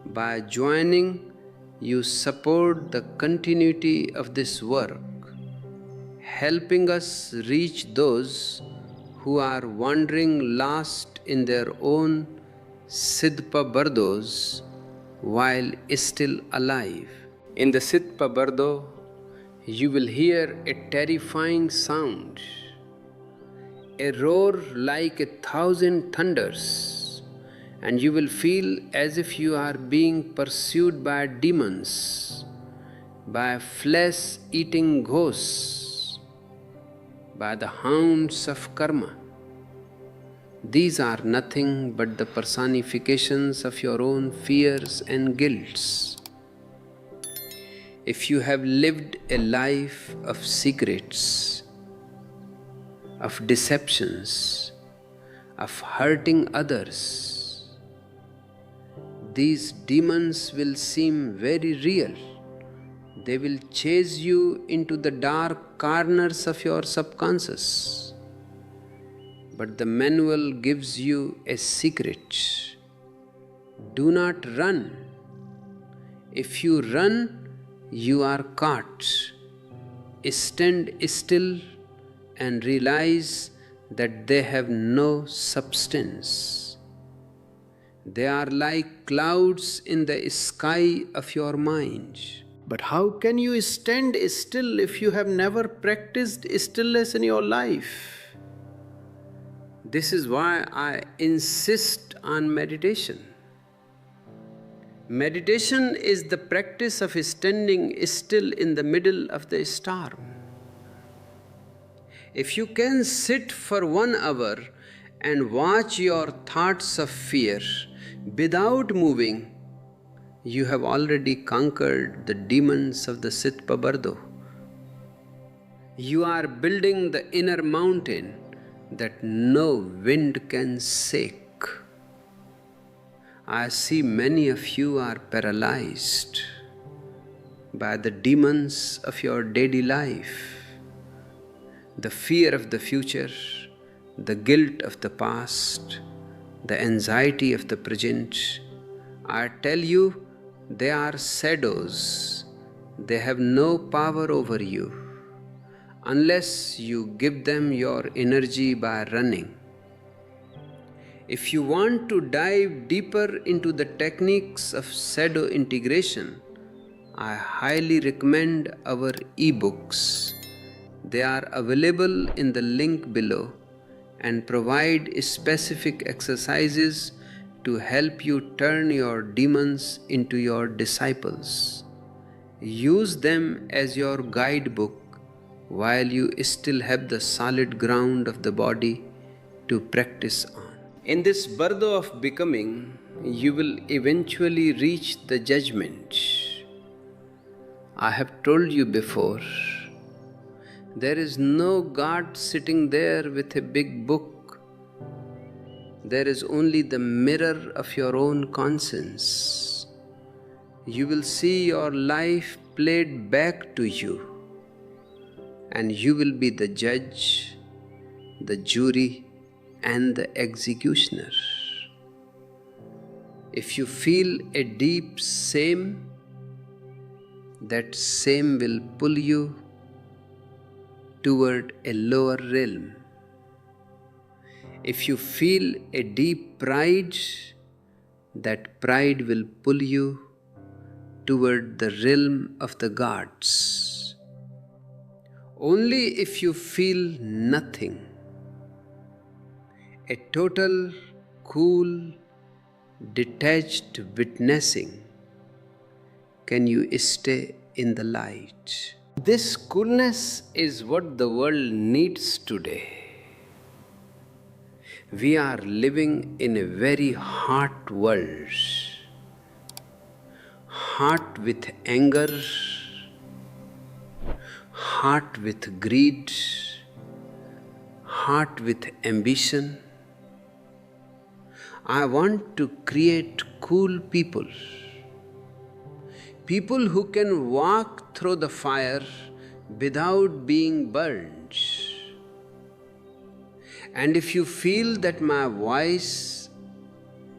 S3: By joining, you support the continuity of this work.
S1: helping us reach those who are wandering lost in their own Sidpa Bardos while still alive. In the Sidpa Bardo, you will hear a terrifying sound, a roar like 1,000 thunders, and you will feel as if you are being pursued by demons, by flesh-eating ghosts, by the hounds of karma. These are nothing but the personifications of your own fears and guilts. If you have lived a life of secrets, of deceptions, of hurting others, these demons will seem very real. They will chase you into the dark corners of your subconscious. But the manual gives you a secret. Do not run. If you run, you are caught. Stand still and realize that they have no substance. They are like clouds in the sky of your mind. But how can you stand still if you have never practiced stillness in your life? This is why I insist on meditation. Meditation is the practice of standing still in the middle of the storm. If you can sit for 1 hour and watch your thoughts of fear without moving, you have already conquered the demons of the Sidpa Bardo. You are building the inner mountain that no wind can shake. I see many of you are paralyzed by the demons of your daily life, the fear of the future, the guilt of the past, the anxiety of the present. I tell you, they are shadows. They have no power over you unless you give them your energy by running. If you want to dive deeper into the techniques of shadow integration, I highly recommend our ebooks. They are available in the link below and provide specific exercises to help you turn your demons into your disciples. Use them as your guidebook while you still have the solid ground of the body to practice on. In this bardo of becoming, you will eventually reach the judgment. I have told you before, there is no God sitting there with a big book. There is only the mirror of your own conscience. You will see your life played back to you, and you will be the judge, the jury, and the executioner. If you feel a deep shame, that shame will pull you toward a lower realm. If you feel a deep pride, that pride will pull you toward the realm of the gods. Only if you feel nothing, a total, cool, detached witnessing, can you stay in the light. This coolness is what the world needs today. We are living in a very hot world, hot with anger, hot with greed, hot with ambition. I want to create cool people. People who can walk through the fire without being burned. And if you feel that my voice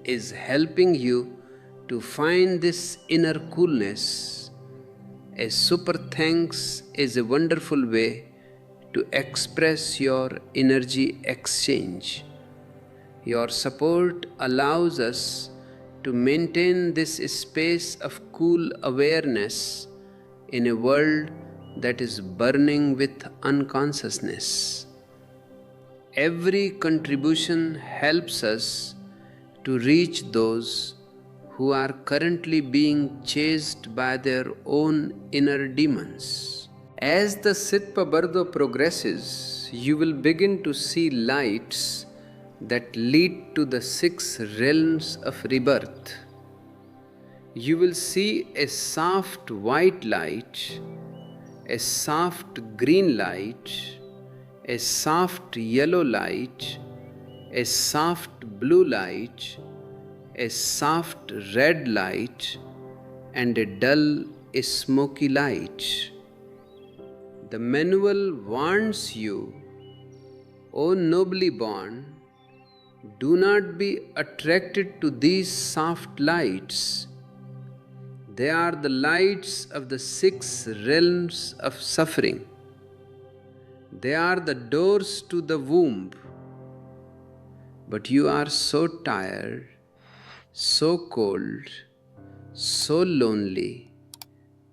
S1: is helping you to find this inner coolness, a super thanks is a wonderful way to express your energy exchange. Your support allows us to maintain this space of cool awareness in a world that is burning with unconsciousness. Every contribution helps us to reach those who are currently being chased by their own inner demons. As the Sitpa Bardo progresses, you will begin to see lights that lead to the 6 realms of rebirth. You will see a soft white light, a soft green light, a soft yellow light, a soft blue light, a soft red light, and a dull smoky light. The manual warns you, O nobly born, do not be attracted to these soft lights. They are the lights of the 6 realms of suffering. They are the doors to the womb. But you are so tired, so cold, so lonely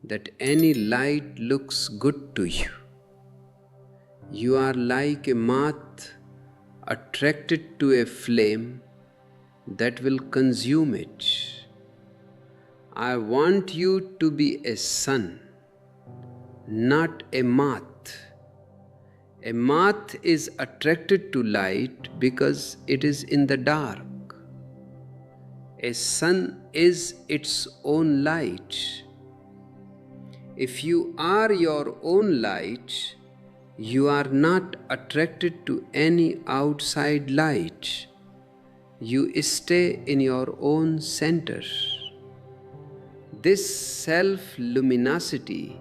S1: that any light looks good to you. You are like a moth attracted to a flame that will consume it. I want you to be a sun, not a moth. A moth is attracted to light because it is in the dark. A sun is its own light. If you are your own light, you are not attracted to any outside light. You stay in your own center. This self-luminosity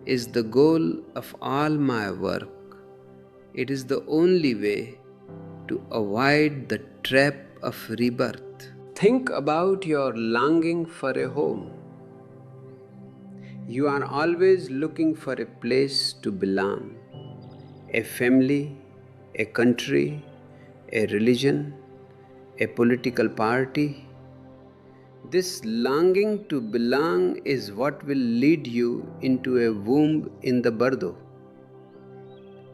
S1: is the goal of all my work. It is the only way to avoid the trap of rebirth. Think about your longing for a home. You are always looking for a place to belong, a family, a country, a religion, a political party. This longing to belong is what will lead you into a womb in the Bardo.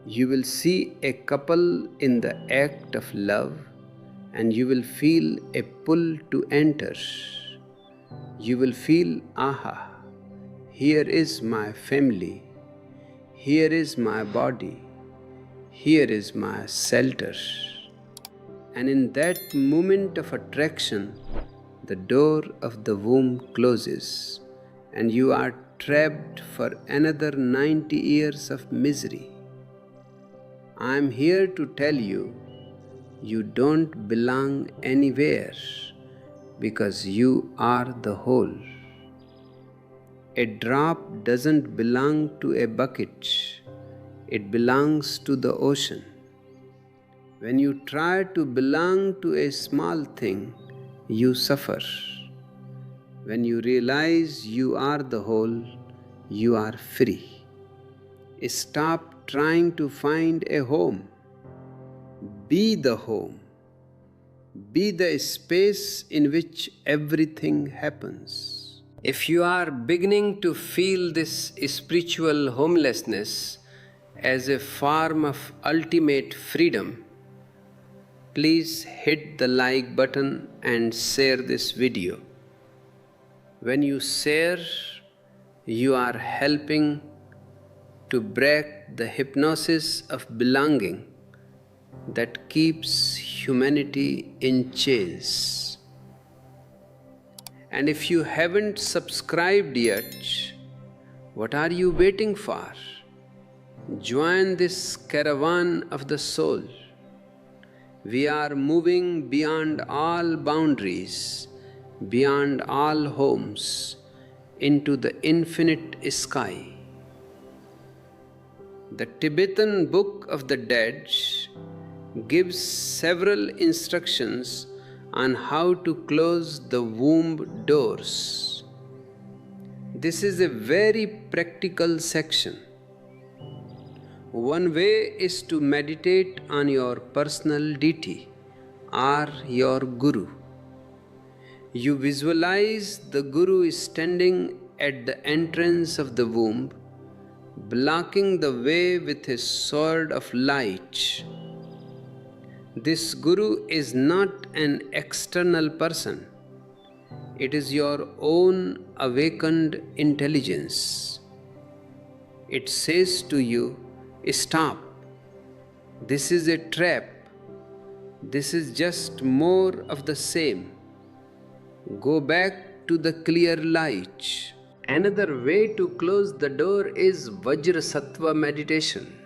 S1: You will see a couple in the act of love and you will feel a pull to enter. You will feel, aha, here is my family, here is my body, here is my shelter. And in that moment of attraction, the door of the womb closes and you are trapped for another 90 years of misery. I am here to tell you, you don't belong anywhere because you are the whole. A drop doesn't belong to a bucket, it belongs to the ocean. When you try to belong to a small thing, you suffer. When you realize you are the whole, you are free. Stop trying to find a home. Be the home. Be the space in which everything happens. If you are beginning to feel this spiritual homelessness as a form of ultimate freedom, please hit the like button and share this video. When you share, you are helping to break the hypnosis of belonging that keeps humanity in chains. And if you haven't subscribed yet, what are you waiting for? Join this caravan of the soul. We are moving beyond all boundaries, beyond all homes, into the infinite sky. The Tibetan Book of the Dead gives several instructions on how to close the womb doors. This is a very practical section. One way is to meditate on your personal deity or your guru. You visualize the guru is standing at the entrance of the womb, blocking the way with his sword of light. This guru is not an external person. It is your own awakened intelligence. It says to you, stop. This is a trap. This is just more of the same. Go back to the clear light. Another way to close the door is Vajrasattva meditation.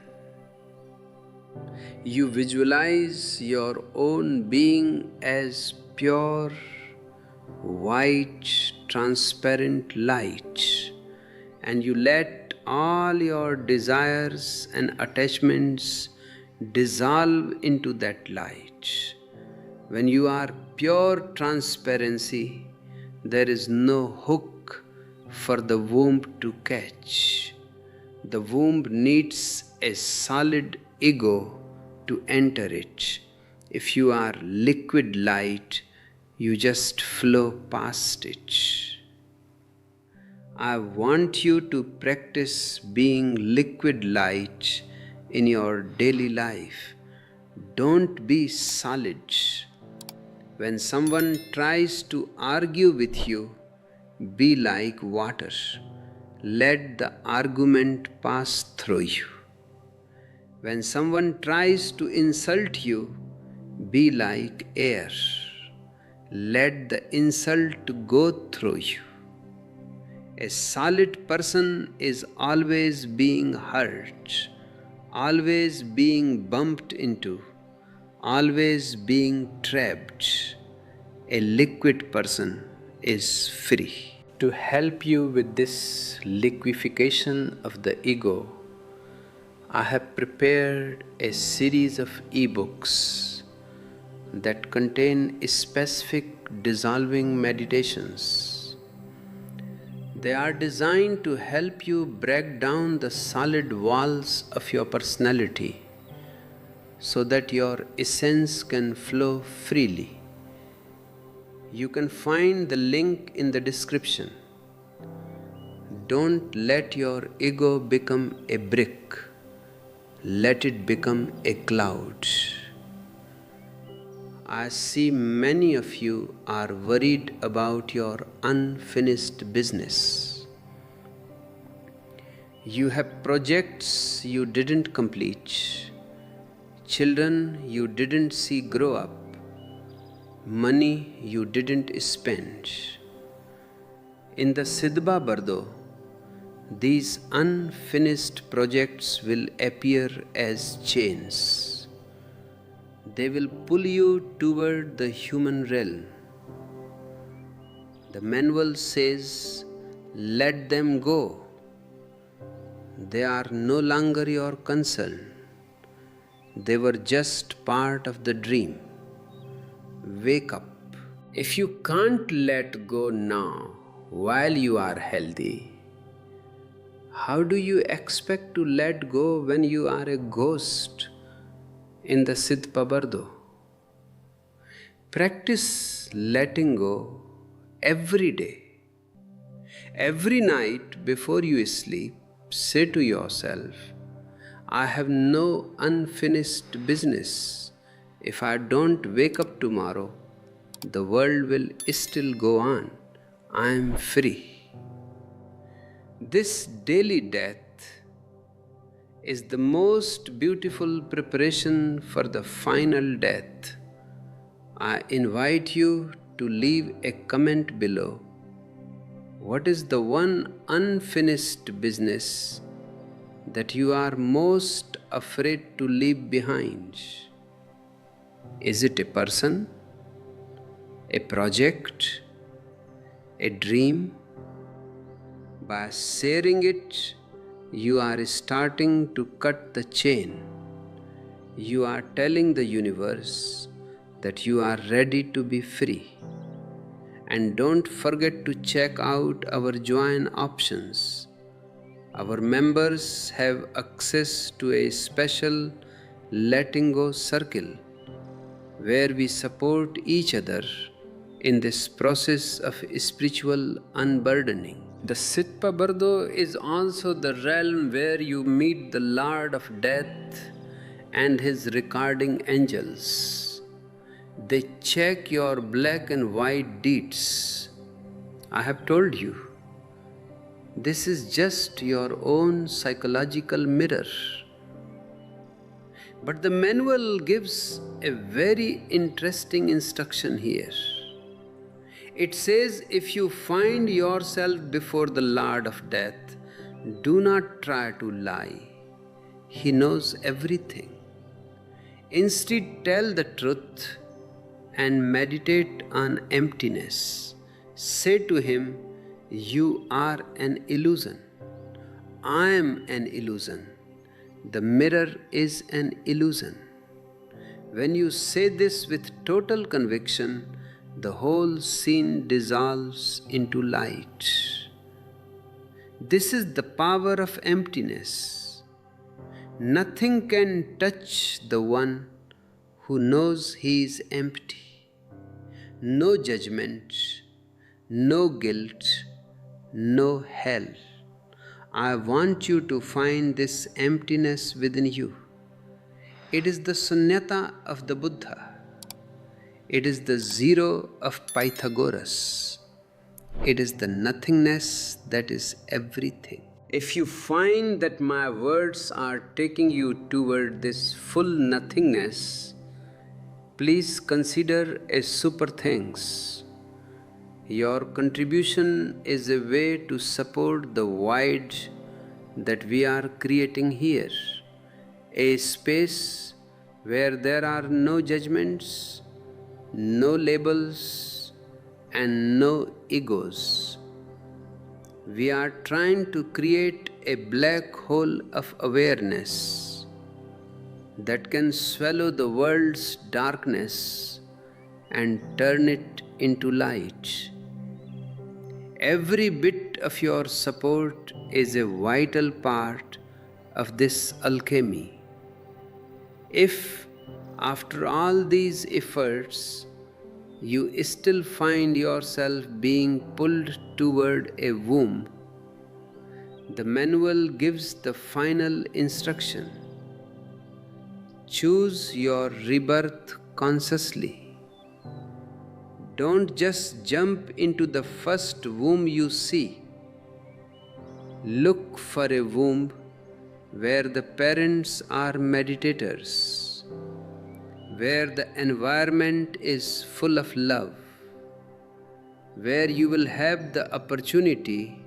S1: You visualize your own being as pure, white, transparent light, and you let all your desires and attachments dissolve into that light. When you are pure transparency, there is no hook for the womb to catch. The womb needs a solid ego to enter it. If you are liquid light, you just flow past it. I want you to practice being liquid light in your daily life. Don't be solid. When someone tries to argue with you, be like water. Let the argument pass through you. When someone tries to insult you, be like air. Let the insult go through you. A solid person is always being hurt, always being bumped into, always being trapped. A liquid person is free. To help you with this liquefaction of the ego, I have prepared a series of ebooks that contain specific dissolving meditations. They are designed to help you break down the solid walls of your personality so that your essence can flow freely. You can find the link in the description. Don't let your ego become a brick. Let it become a cloud. I see many of you are worried about your unfinished business. You have projects you didn't complete, children you didn't see grow up, money you didn't spend. In the Siddha Bardo, these unfinished projects will appear as chains. They will pull you toward the human realm. The manual says, let them go. They are no longer your concern. They were just part of the dream. Wake up. If you can't let go now while you are healthy, how do you expect to let go when you are a ghost in the Siddha Bardo? Practice letting go every day. Every night before you sleep, say to yourself, I have no unfinished business. If I don't wake up tomorrow, the world will still go on. I am free. This daily death is the most beautiful preparation for the final death. I invite you to leave a comment below. What is the one unfinished business that you are most afraid to leave behind? Is it a person, a project, a dream? By sharing it, you are starting to cut the chain. You are telling the universe that you are ready to be free. And don't forget to check out our join options. Our members have access to a special letting go circle where we support each other in this process of spiritual unburdening. The Sitpa Bardo is also the realm where you meet the Lord of Death and his recording angels. They check your black and white deeds. I have told you, this is just your own psychological mirror. But the manual gives a very interesting instruction here. It says, if you find yourself before the Lord of Death, do not try to lie. He knows everything. Instead, tell the truth and meditate on emptiness. Say to him, you are an illusion. I am an illusion. The mirror is an illusion. When you say this with total conviction, the whole scene dissolves into light. This is the power of emptiness. Nothing can touch the one who knows he is empty. No judgment, no guilt, no hell. I want you to find this emptiness within you. It is the sunyata of the Buddha. It is the zero of Pythagoras. It is the nothingness that is everything. If you find that my words are taking you toward this full nothingness, please consider a super thanks. Your contribution is a way to support the void that we are creating here, a space where there are no judgments, no labels, and no egos. We are trying to create a black hole of awareness that can swallow the world's darkness and turn it into light. Every bit of your support is a vital part of this alchemy. If, after all these efforts, you still find yourself being pulled toward a womb, the manual gives the final instruction. Choose your rebirth consciously. Don't just jump into the first womb you see. Look for a womb where the parents are meditators, where the environment is full of love, where you will have the opportunity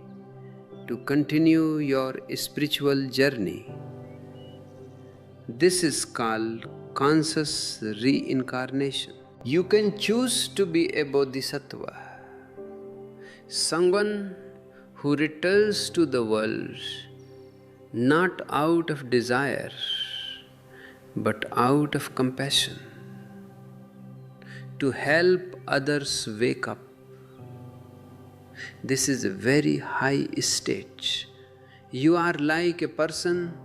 S1: to continue your spiritual journey. This is called conscious reincarnation. You can choose to be a bodhisattva, someone who returns to the world not out of desire but out of compassion, to help others wake up. This is a very high stage. You are like a person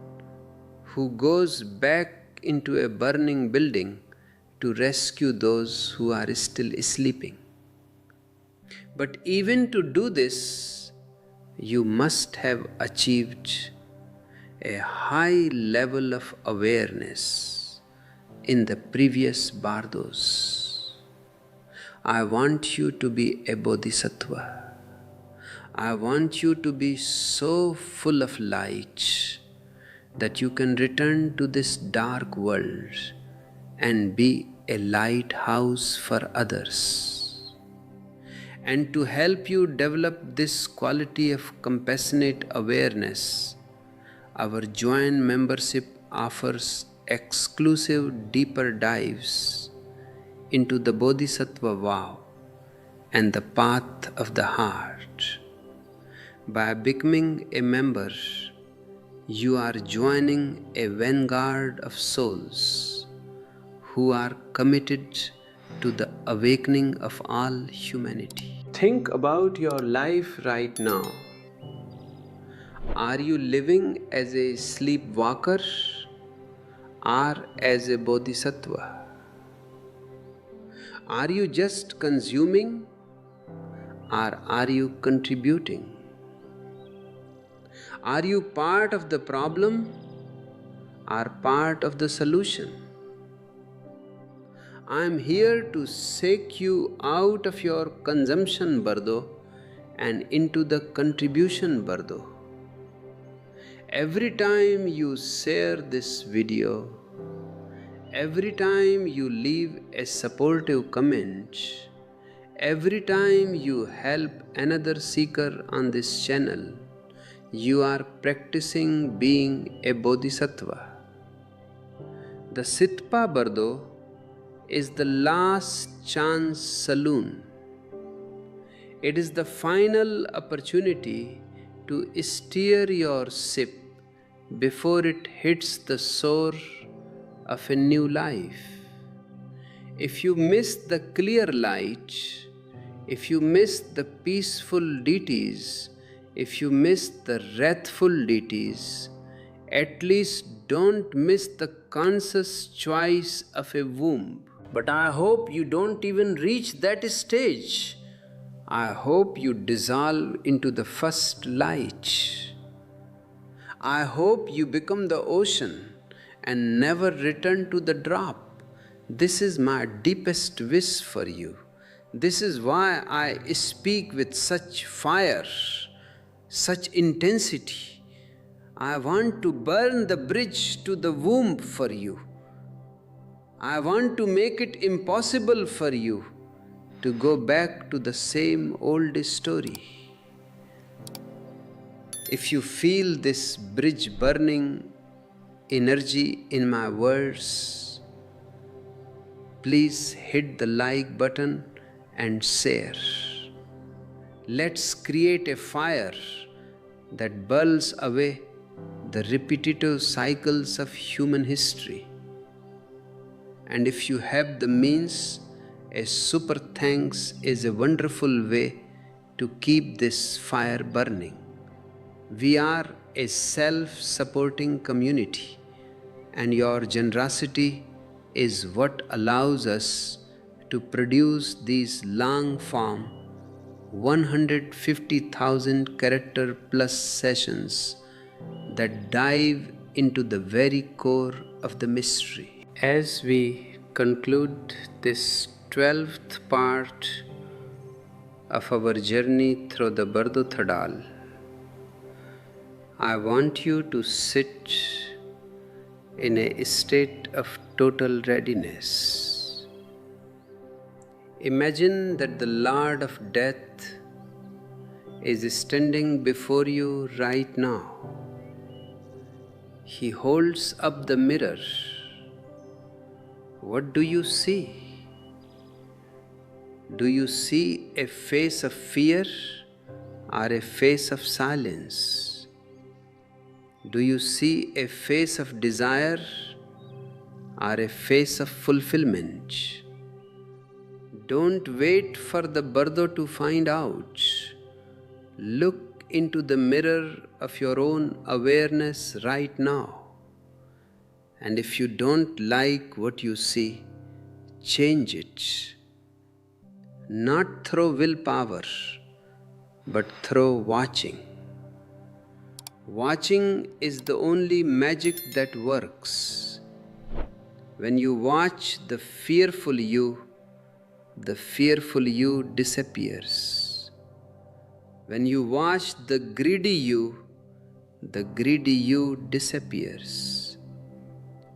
S1: who goes back into a burning building to rescue those who are still sleeping. But even to do this, you must have achieved a high level of awareness in the previous bardos. I want you to be a bodhisattva. I want you to be so full of light that you can return to this dark world and be a lighthouse for others. And to help you develop this quality of compassionate awareness, our joint membership offers exclusive deeper dives into the Bodhisattva vow and the path of the heart. By becoming a member, you are joining a vanguard of souls who are committed to the awakening of all humanity. Think about your life right now. Are you living as a sleepwalker or as a bodhisattva? Are you just consuming or are you contributing? Are you part of the problem or part of the solution? I am here to shake you out of your consumption Bardo and into the contribution Bardo. Every time you share this video, every time you leave a supportive comment, every time you help another seeker on this channel, you are practicing being a bodhisattva. The Sitpa Bardo is the last chance saloon. It is the final opportunity to steer your ship before it hits the shore of a new life. If you miss the clear light, if you miss the peaceful deities, if you miss the wrathful deities, at least don't miss the conscious choice of a womb. But I hope you don't even reach that stage. I hope you dissolve into the first light. I hope you become the ocean and never return to the drop. This is my deepest wish for you. This is why I speak with such fire, such intensity. I want to burn the bridge to the womb for you. I want to make it impossible for you to go back to the same old story. If you feel this bridge burning energy in my words, please hit the like button and share. Let's create a fire that burns away the repetitive cycles of human history. And if you have the means, a super thanks is a wonderful way to keep this fire burning. We are a self-supporting community, and your generosity is what allows us to produce these long-form 150,000 character plus sessions that dive into the very core of the mystery. As we conclude this 12th part of our journey through the Bardo Thodol, I want you to sit in a state of total readiness. Imagine that the Lord of Death is standing before you right now. He holds up the mirror. What do you see? Do you see a face of fear or a face of silence? Do you see a face of desire or a face of fulfillment? Don't wait for the Bardo to find out. Look into the mirror of your own awareness right now. And if you don't like what you see, change it. Not through willpower, but through watching. Watching is the only magic that works. When you watch the fearful you disappears. When you watch the greedy you disappears.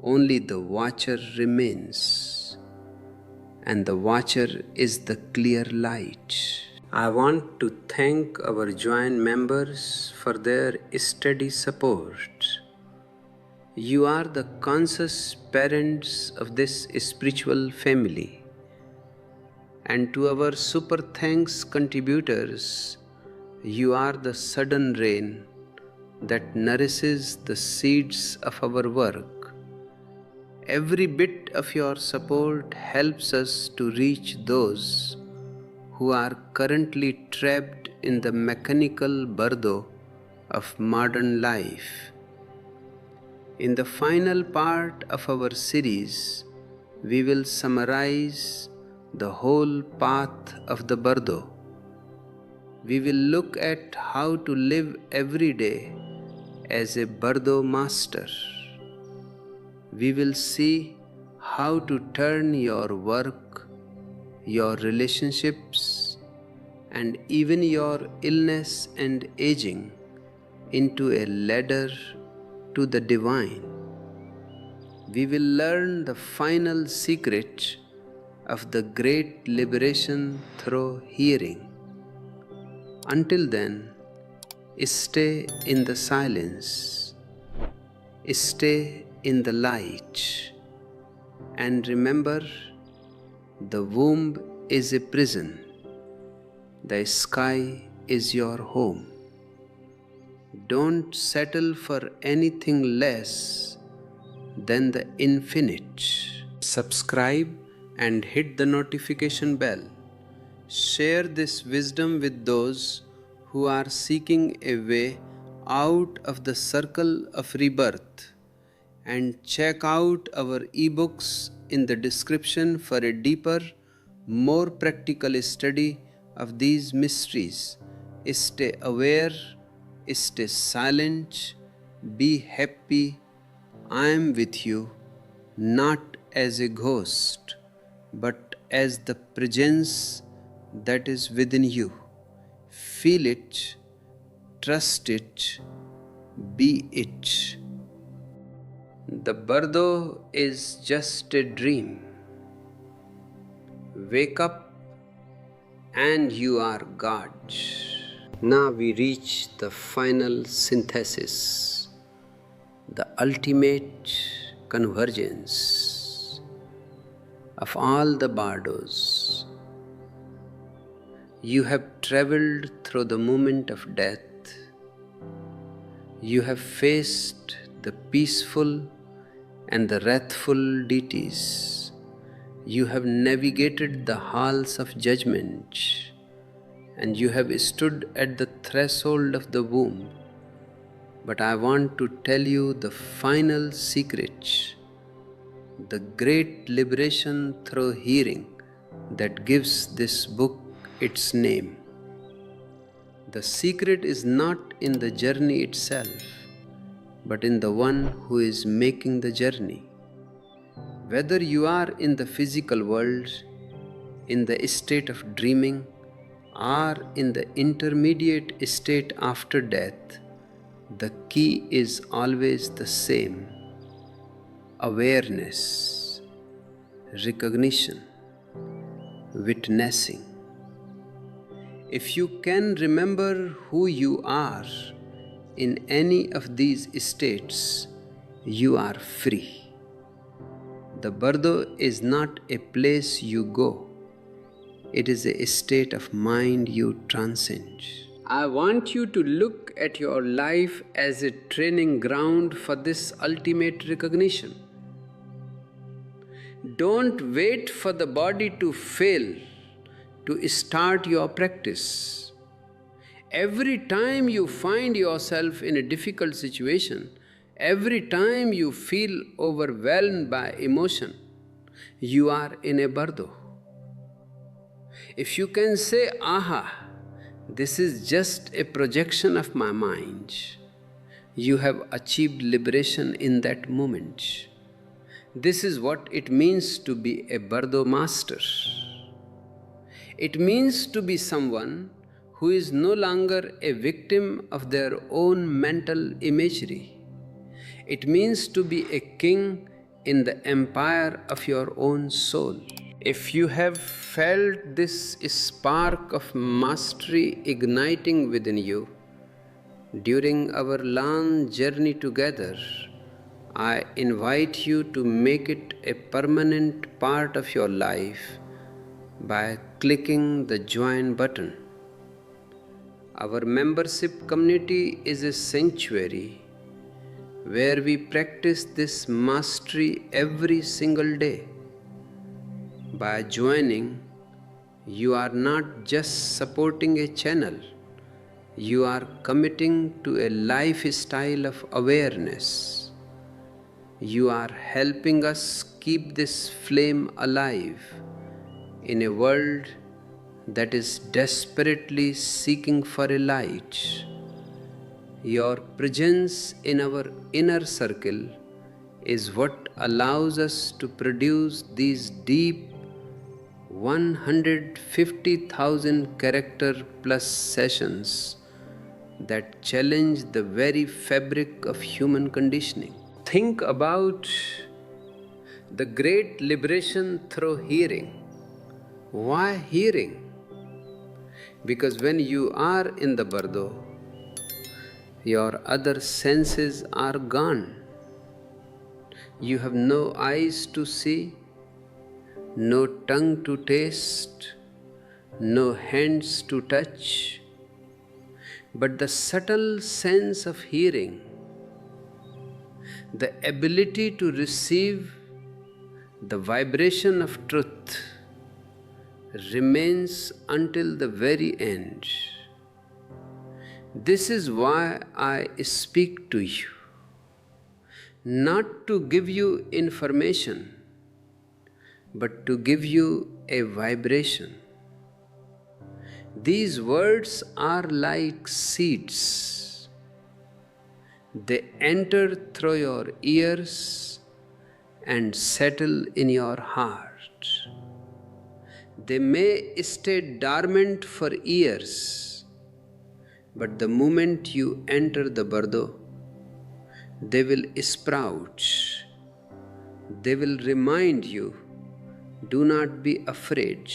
S1: Only the watcher remains, and the watcher is the clear light. I want to thank our joint members for their steady support. You are the conscious parents of this spiritual family. And to our super thanks contributors, you are the sudden rain that nourishes the seeds of our work. Every bit of your support helps us to reach those who are currently trapped in the mechanical Bardo of modern life. In the final part of our series, we will summarize the whole path of the Bardo. We will look at how to live every day as a Bardo master. We will see how to turn your work, your relationships, and even your illness and aging into a ladder to the divine. We will learn the final secret of the great liberation through hearing. Until then, stay in the silence, stay in the light, and remember, the womb is a prison, the sky is your home. Don't settle for anything less than the infinite. Subscribe and hit the notification bell. Share this wisdom with those who are seeking a way out of the circle of rebirth. And check out our ebooks in the description for a deeper, more practical study of these mysteries. Stay aware, stay silent, be happy. I am with you, not as a ghost, but as the presence that is within you. Feel it, trust it, be it. The Bardo is just a dream. Wake up and you are God. Now we reach the final synthesis, the ultimate convergence of all the Bardos. You have traveled through the moment of death. You have faced the peaceful and the wrathful deities. You have navigated the halls of judgment, and you have stood at the threshold of the womb. But I want to tell you the final secret, the great liberation through hearing that gives this book its name. The secret is not in the journey itself, but in the one who is making the journey. Whether you are in the physical world, in the state of dreaming, or in the intermediate state after death, the key is always the same: awareness, recognition, witnessing. If you can remember who you are in any of these states, you are free. The Bardo is not a place you go, it is a state of mind you transcend. I want you to look at your life as a training ground for this ultimate recognition. Don't wait for the body to fail to start your practice. Every time you find yourself in a difficult situation, every time you feel overwhelmed by emotion, you are in a Bardo. If you can say, aha, this is just a projection of my mind, you have achieved liberation in that moment. This is what it means to be a Bardo master. It means to be someone who is no longer a victim of their own mental imagery. It means to be a king in the empire of your own soul. If you have felt this spark of mastery igniting within you during our long journey together, I invite you to make it a permanent part of your life by clicking the join button. Our membership community is a sanctuary where we practice this mastery every single day. By joining, you are not just supporting a channel, You are committing to a lifestyle of awareness. You are helping us keep this flame alive in a world that is desperately seeking for a light. Your presence in our inner circle is what allows us to produce these deep 150,000 character plus sessions that challenge the very fabric of human conditioning. Think about the great liberation through hearing. Why hearing? Because when you are in the Bardo, your other senses are gone. You have no eyes to see, no tongue to taste, no hands to touch, but the subtle sense of hearing, the ability to receive the vibration of truth, remains until the very end. This is why I speak to you, not to give you information, but to give you a vibration. These words are like seeds. They enter through your ears and settle in your heart. They may stay dormant for years, but the moment you enter the Bardo, they will sprout. They will remind you, do not be afraid.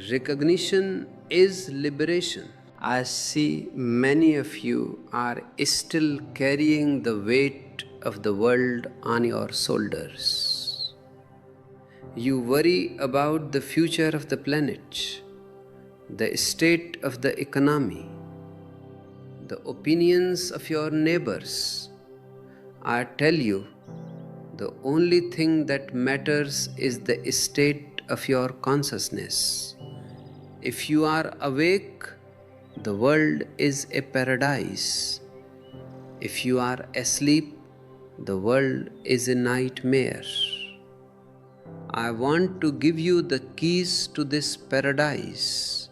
S1: Recognition is liberation. I see many of you are still carrying the weight of the world on your shoulders. You worry about the future of the planet, the state of the economy, the opinions of your neighbors. I tell you, the only thing that matters is the state of your consciousness. If you are awake, the world is a paradise. If you are asleep, the world is a nightmare. I want to give you the keys to this paradise.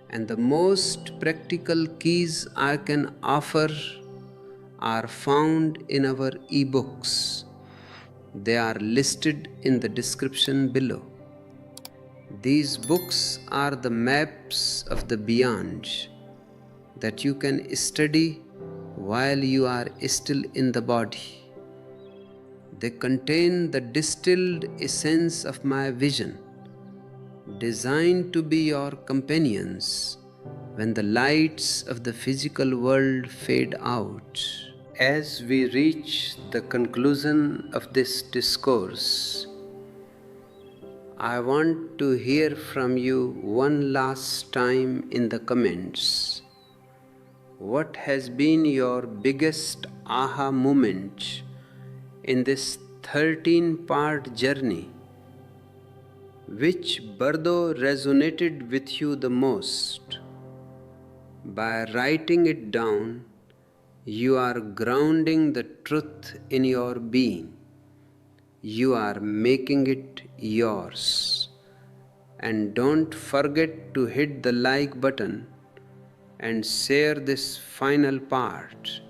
S1: And the most practical keys I can offer are found in our e-books. They are listed in the description below. These books are the maps of the beyond that you can study while you are still in the body. They contain the distilled essence of my vision, designed to be your companions when the lights of the physical world fade out. As we reach the conclusion of this discourse, I want to hear from you one last time in the comments. What has been your biggest aha moment in this 13-part journey? Which Bardo resonated with you the most? By writing it down, you are grounding the truth in your being. You are making it yours. And don't forget to hit the like button and share this final part.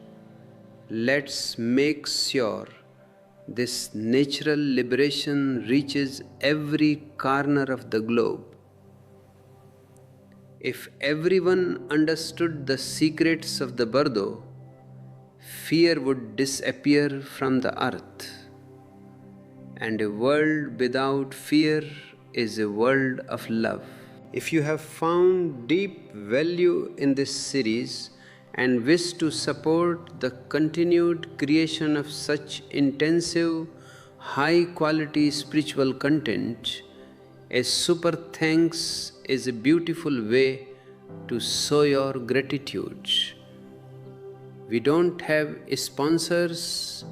S1: Let's make sure this natural liberation reaches every corner of the globe. If everyone understood the secrets of the Bardo, fear would disappear from the earth. And a world without fear is a world of love. If you have found deep value in this series and wish to support the continued creation of such intensive, high-quality spiritual content, a super thanks is a beautiful way to show your gratitude. We don't have sponsors,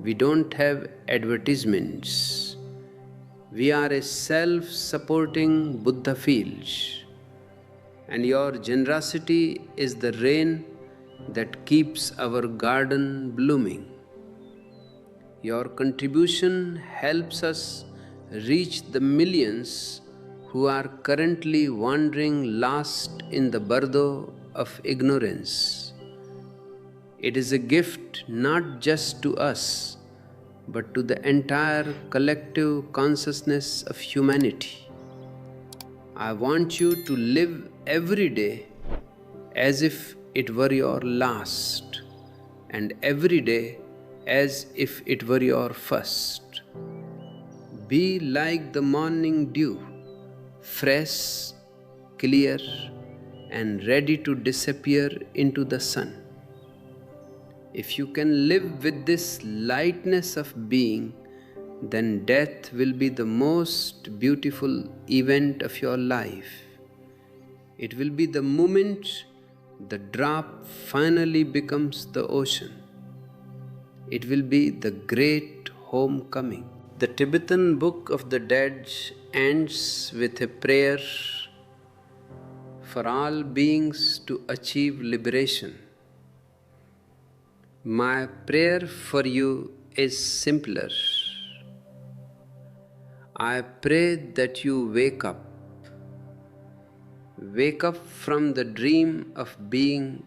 S1: we don't have advertisements. We are a self-supporting Buddha field. and your generosity is the rain that keeps our garden blooming. Your contribution helps us reach the millions who are currently wandering lost in the bardo of ignorance. It is a gift not just to us, but to the entire collective consciousness of humanity. I want you to live every day as if it were your last, and every day as if it were your first. Be like the morning dew, fresh, clear, and ready to disappear into the sun. If you can live with this lightness of being, then death will be the most beautiful event of your life. It will be the moment the drop finally becomes the ocean. It will be the great homecoming. The Tibetan Book of the Dead ends with a prayer for all beings to achieve liberation. My prayer for you is simpler. I pray that you wake up. Wake up from the dream of being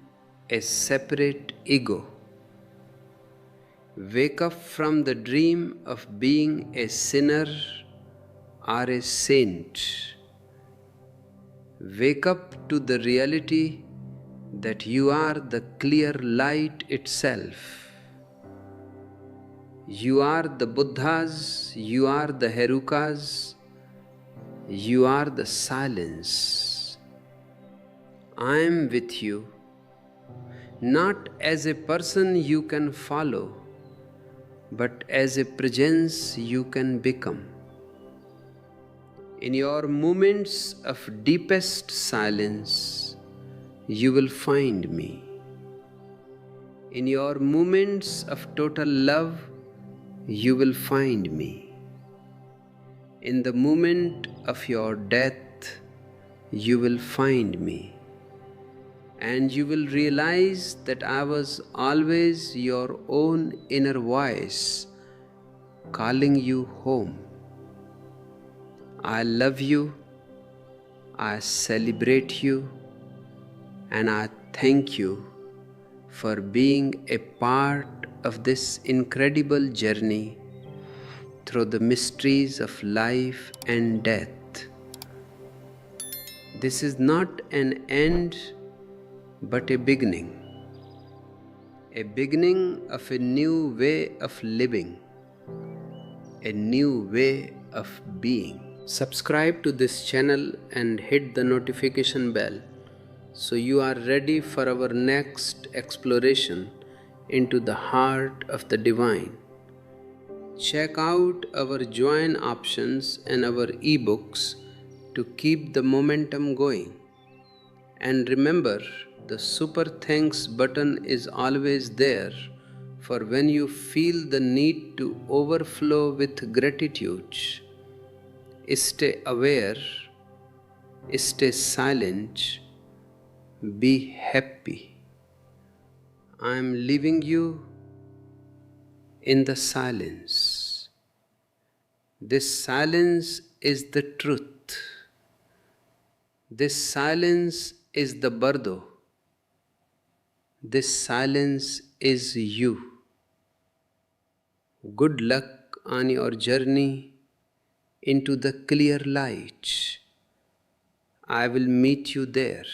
S1: a separate ego. Wake up from the dream of being a sinner or a saint. Wake up to the reality that you are the clear light itself. You are the Buddhas, you are the Herukas, you are the silence. I am with you, not as a person you can follow, but as a presence you can become. In your moments of deepest silence, you will find me. In your moments of total love, you will find me. In the moment of your death, you will find me. And you will realize that I was always your own inner voice calling you home. I love you, I celebrate you, and I thank you for being a part of this incredible journey through the mysteries of life and death. This is not an end, but a beginning of a new way of living, a new way of being. Subscribe to this channel and hit the notification bell so you are ready for our next exploration into the heart of the divine. Check out our join options and our ebooks to keep the momentum going. And remember, the super thanks button is always there for when you feel the need to overflow with gratitude. Stay aware, stay silent, be happy. I am leaving you in the silence. This silence is the truth. This silence is the Bardo. This silence is you. Good luck on your journey into the clear light. I will meet you there.